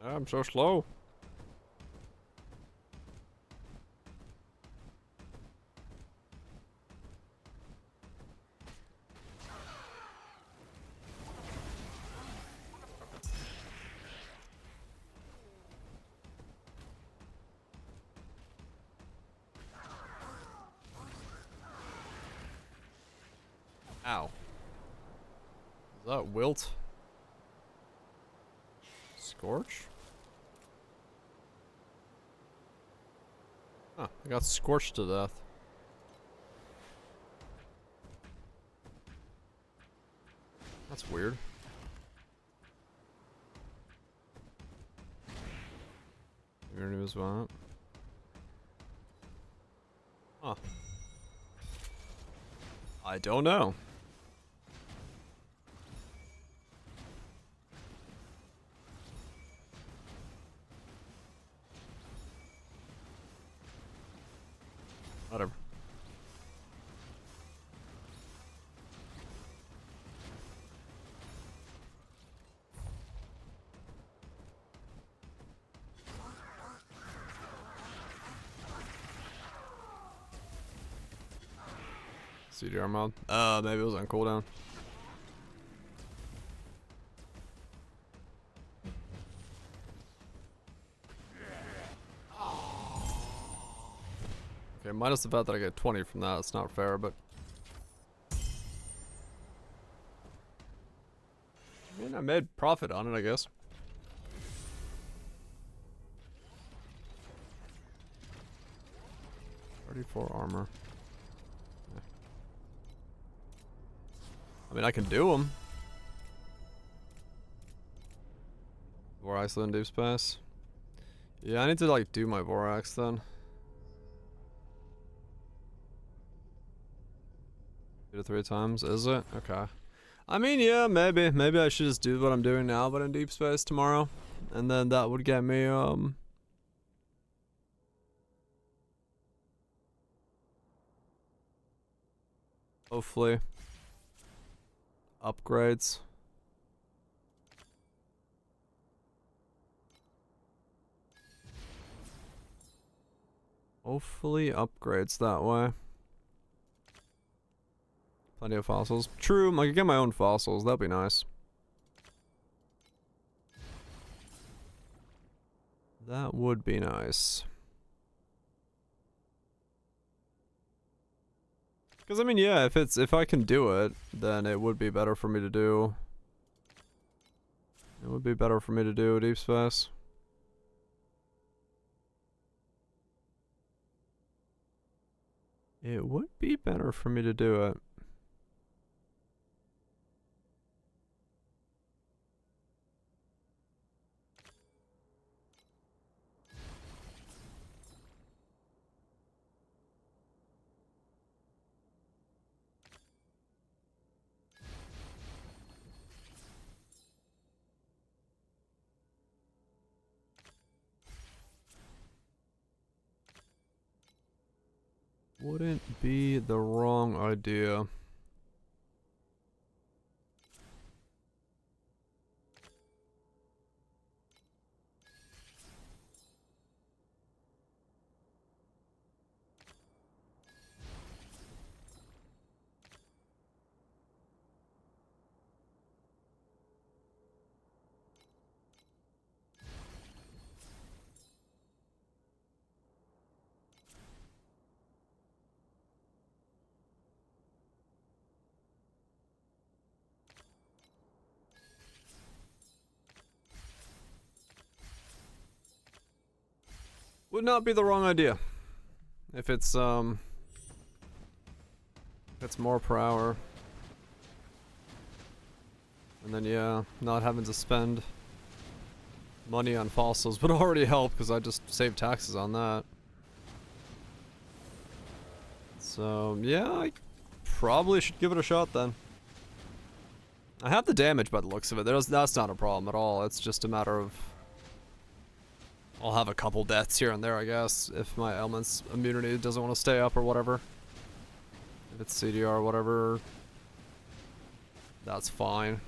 I'm so slow. Ow. Is that wilt? Scorch? Huh, I got scorched to death. That's weird. Weird as what? Huh. I don't know. Whatever. CDR mod? Maybe it was on cooldown. Okay, minus the fact that I get 20 from that, it's not fair, but... I mean, I made profit on it, I guess. .34 armor. I mean, I can do them. Vorax then deep space. Yeah, I need to like do my Vorax then. 2 to 3 times, is it? Okay. I mean, yeah, maybe. Maybe I should just do what I'm doing now, but in deep space tomorrow. And then that would get me, hopefully upgrades. Hopefully upgrades that way. Plenty of fossils. True, I could get my own fossils. That'd be nice. That would be nice. Because I mean, yeah, if I can do it, then it would be better for me to do It would be better for me to do deep space. It would be better for me to do it. Wouldn't be the wrong idea. Would not be the wrong idea. If it's more per hour. And then yeah, not having to spend money on fossils would already help because I just saved taxes on that. So yeah, I probably should give it a shot then. I have the damage by the looks of it. That's not a problem at all. It's just a matter of I'll have a couple deaths here and there, I guess, if my element's immunity doesn't want to stay up or whatever. If it's CDR or whatever, that's fine.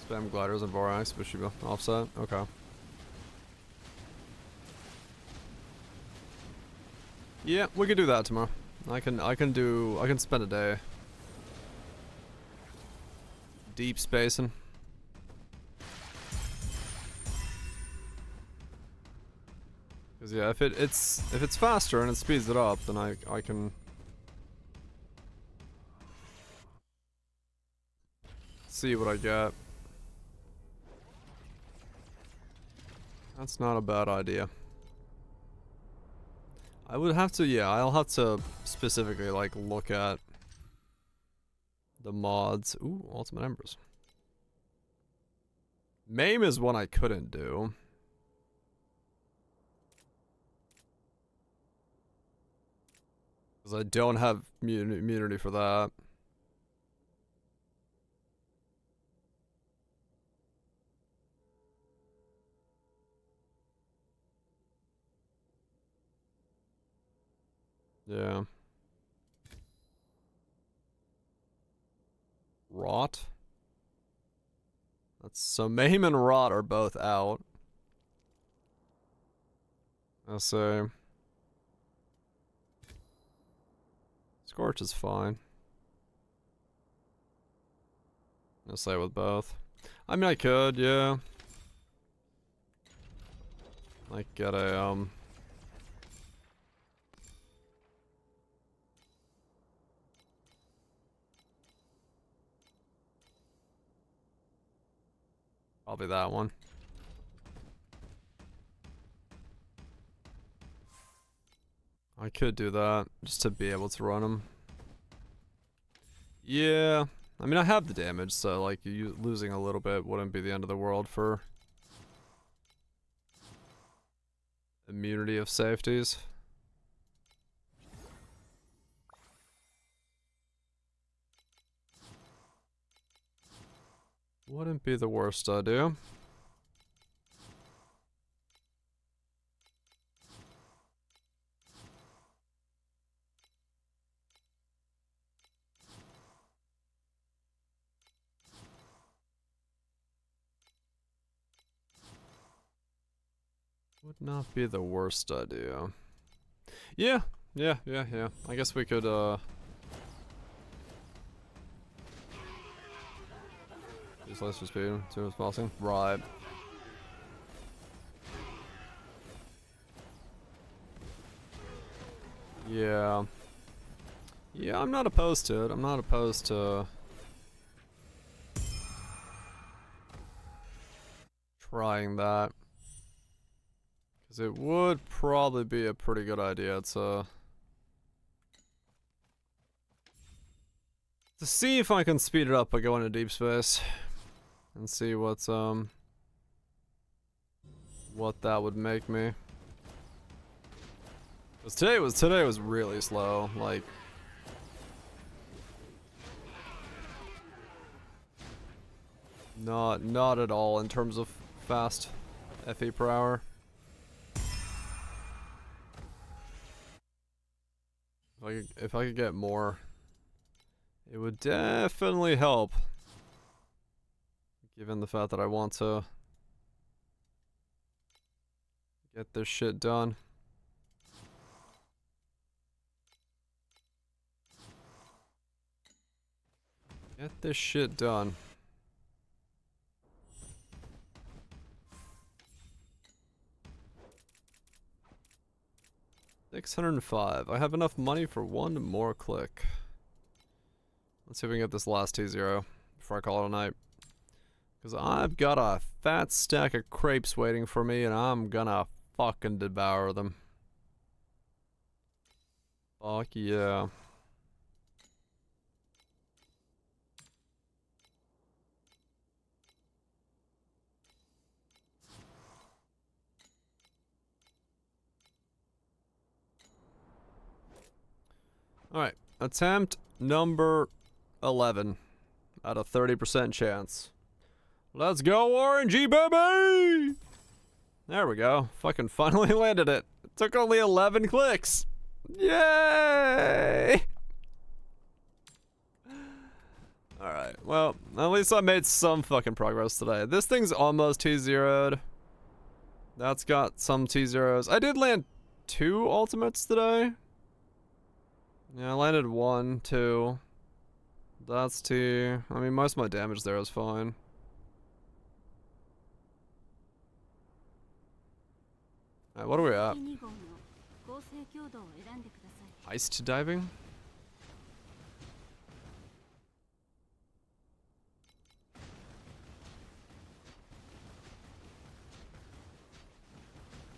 Spam gliders and Vorax, but should be offset. Okay. Yeah, we could do that tomorrow. I can spend a day deep spacing. Cause yeah, if it's faster and it speeds it up, then I can see what I get. That's not a bad idea. I would have to, yeah, I'll have to specifically, like, look at the mods. Ooh, Ultimate Embers. Maim is one I couldn't do. Because I don't have immunity for that. Yeah. Rot? That's so Maim and Rot are both out. I'll say Scorch is fine. I'll say with both. I mean I could, yeah. Like get a probably that one. I could do that just to be able to run them. Yeah, I mean I have the damage, so like you losing a little bit wouldn't be the end of the world for immunity of safeties. Wouldn't be the worst idea. Would not be the worst idea. Yeah. I guess we could, use lesser speed, 2 as possible. Right. Yeah. Yeah, I'm not opposed to it. I'm not opposed to trying that. Because it would probably be a pretty good idea to see if I can speed it up by going to deep space. And see what's, what that would make me. Because today was really slow, like... Not at all in terms of fast FE per hour. If I could get more, it would definitely help. Given the fact that I want to get this shit done. Get this shit done. $605. I have enough money for one more click. Let's see if we can get this last T0 before I call it a night. Because I've got a fat stack of crepes waiting for me and I'm gonna fucking devour them. Fuck yeah. Alright, attempt number 11 at a 30% chance. Let's go, RNG, baby! There we go. Fucking finally landed it. It took only 11 clicks. Yay! Alright, well, at least I made some fucking progress today. This thing's almost T0'd. That's got some T0s. I did land 2 ultimates today. Yeah, I landed 1, 2. That's T. I mean, most of my damage there is fine. Alright, what are we at? Heist diving?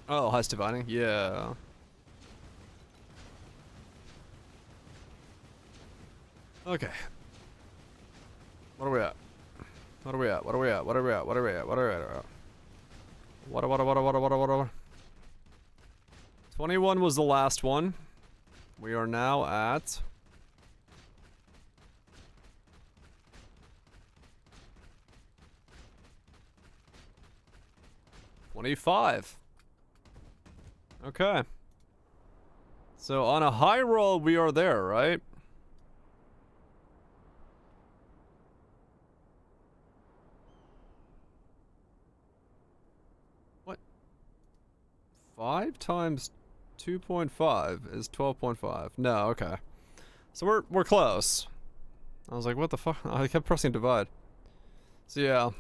Oh, heist divining? Yeah. Okay. What are we at? What are we at? What are we at? What are we at? What are we at? What are we at? What? 21 was the last one. We are now at... $25. Okay. So on a high roll, we are there, right? What? 5 times 2.5 is 12.5. No, okay. So we're close. I was like, what the fuck? I kept pressing divide. So yeah.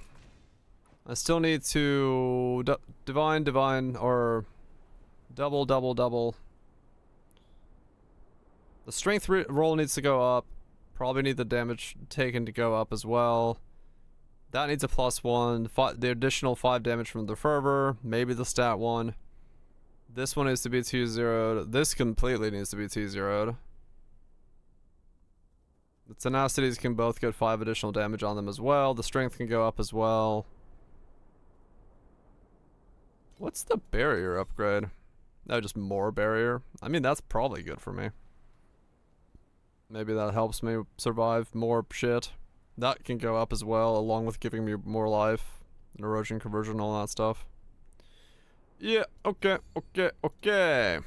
I still need to divine, or double. The strength roll needs to go up. Probably need the damage taken to go up as well. That needs a +1. The additional 5 damage from the fervor. Maybe the stat 1. This one needs to be T0'd. This completely needs to be T0'd. The tenacities can both get 5 additional damage on them as well. The strength can go up as well. What's the barrier upgrade? No, just more barrier. I mean, that's probably good for me. Maybe that helps me survive more shit. That can go up as well, along with giving me more life, and erosion conversion, all that stuff. Yeah, okay. Let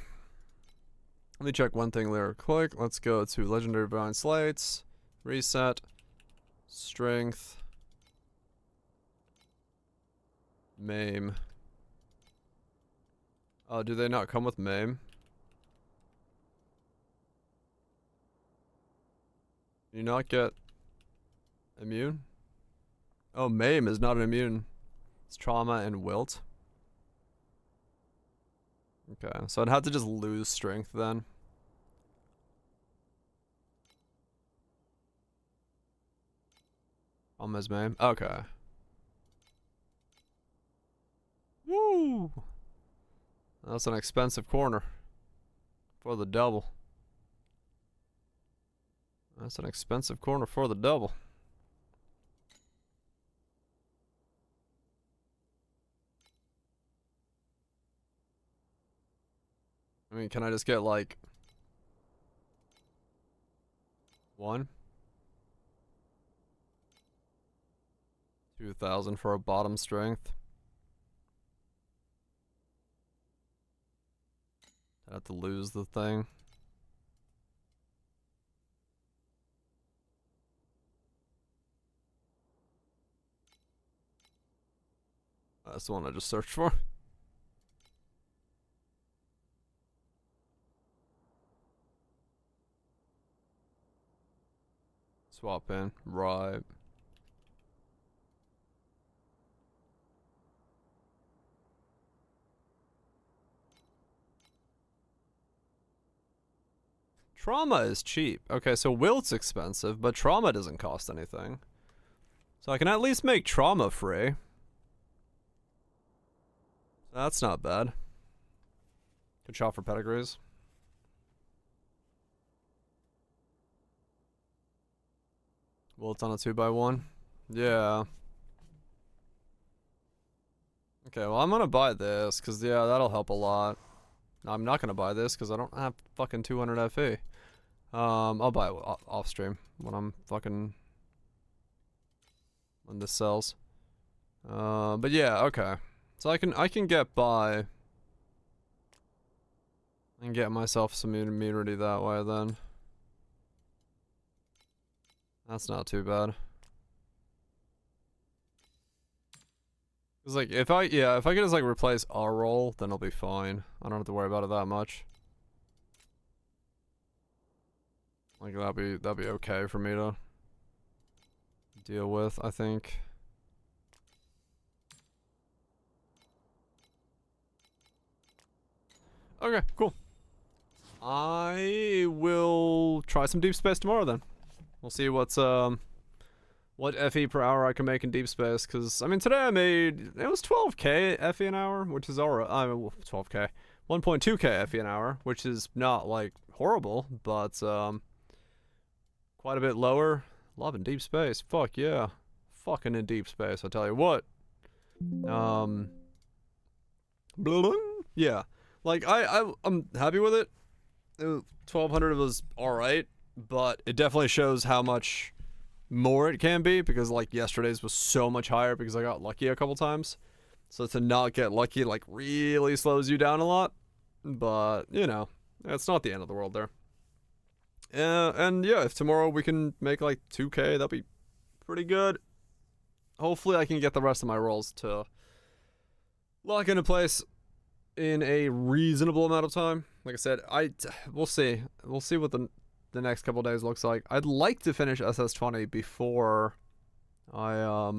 me check one thing there quick. Let's go to Legendary Divine Slates. Reset. Strength. Maim. Oh, do they not come with Maim? Do you not get immune? Oh, Maim is not an immune. It's trauma and wilt. Okay, so I'd have to just lose strength then. Almost man. Okay. Woo! That's an expensive corner for the double. That's an expensive corner for the double. I mean, can I just get like 1? 2,000 for a bottom strength. I have to lose the thing. That's the one I just searched for. Swap in. Right. Trauma is cheap. Okay, so Wilt's expensive, but trauma doesn't cost anything. So I can at least make trauma free. That's not bad. Good shot for pedigrees. Wilt's on a 2x1. Yeah. Okay, well I'm gonna buy this, cause yeah, that'll help a lot. I'm not gonna buy this, cause I don't have fucking 200 FE. I'll buy it off stream when I'm fucking when this sells. But yeah, okay. So I can get by and get myself some immunity that way then. That's not too bad. Cause like if I can just like replace our roll, then I'll be fine. I don't have to worry about it that much. Like that'd be okay for me to deal with, I think. Okay, cool. I will try some deep space tomorrow then. We'll see what's what FE per hour I can make in deep space, cause I mean today I made it was 12k FE an hour, which is alright. 12k, 1.2k FE an hour, which is not like horrible, but quite a bit lower. Loving deep space. Fuck yeah. Fucking in deep space, I'll tell you what. Yeah. Like I'm happy with it. 1200 was alright, but it definitely shows how much more it can be, because like yesterday's was so much higher because I got lucky a couple times. So to not get lucky like really slows you down a lot. But, you know, it's not the end of the world there. And yeah, if tomorrow we can make like 2k, that'd be pretty good. Hopefully I can get the rest of my rolls to lock into place in a reasonable amount of time. Like I said, we'll see. We'll see what the next couple days looks like. I'd like to finish SS20 before I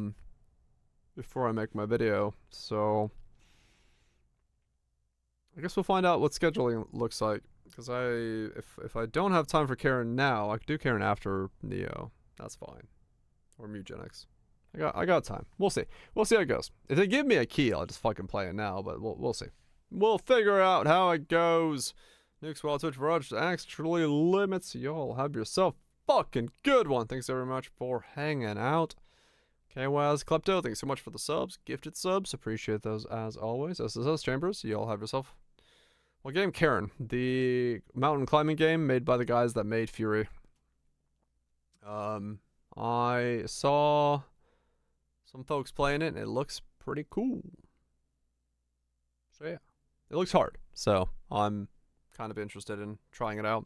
make my video. So I guess we'll find out what scheduling looks like. Because if I don't have time for Karen now, I could do Karen after Neo. That's fine. Or Mugenics. I got time. We'll see. We'll see how it goes. If they give me a key, I'll just fucking play it now. But we'll see. We'll figure out how it goes. Nukes while Twitch Virage actually limits. Y'all have yourself fucking good one. Thanks very much for hanging out. KYS Klepto, thanks so much for the subs. Gifted subs. Appreciate those as always. SSS Chambers, y'all have yourself. What game? Karen. The mountain climbing game made by the guys that made Fury. I saw some folks playing it and it looks pretty cool. So yeah. It looks hard. So I'm kind of interested in trying it out.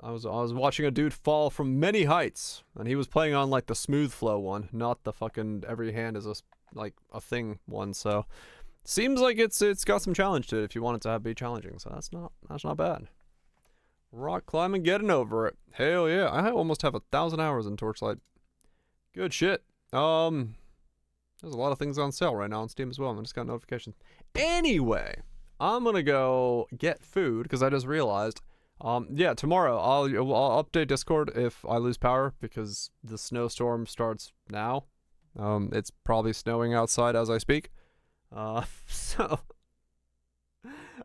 I was watching a dude fall from many heights, and he was playing on like the smooth flow one, not the fucking every hand is a thing one. So seems like it's got some challenge to it if you want it to be challenging. So that's not bad. Rock climbing, getting over it. Hell yeah! I almost have 1,000 hours in Torchlight. Good shit. There's a lot of things on sale right now on Steam as well. I just got notifications. Anyway, I'm gonna go get food because I just realized Yeah, tomorrow I'll update Discord if I lose power because the snowstorm starts now. It's probably snowing outside as I speak. So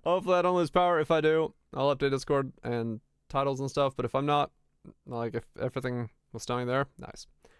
hopefully I don't lose power. If I do, I'll update Discord and titles and stuff. But if I'm not, like if everything was snowing there, nice.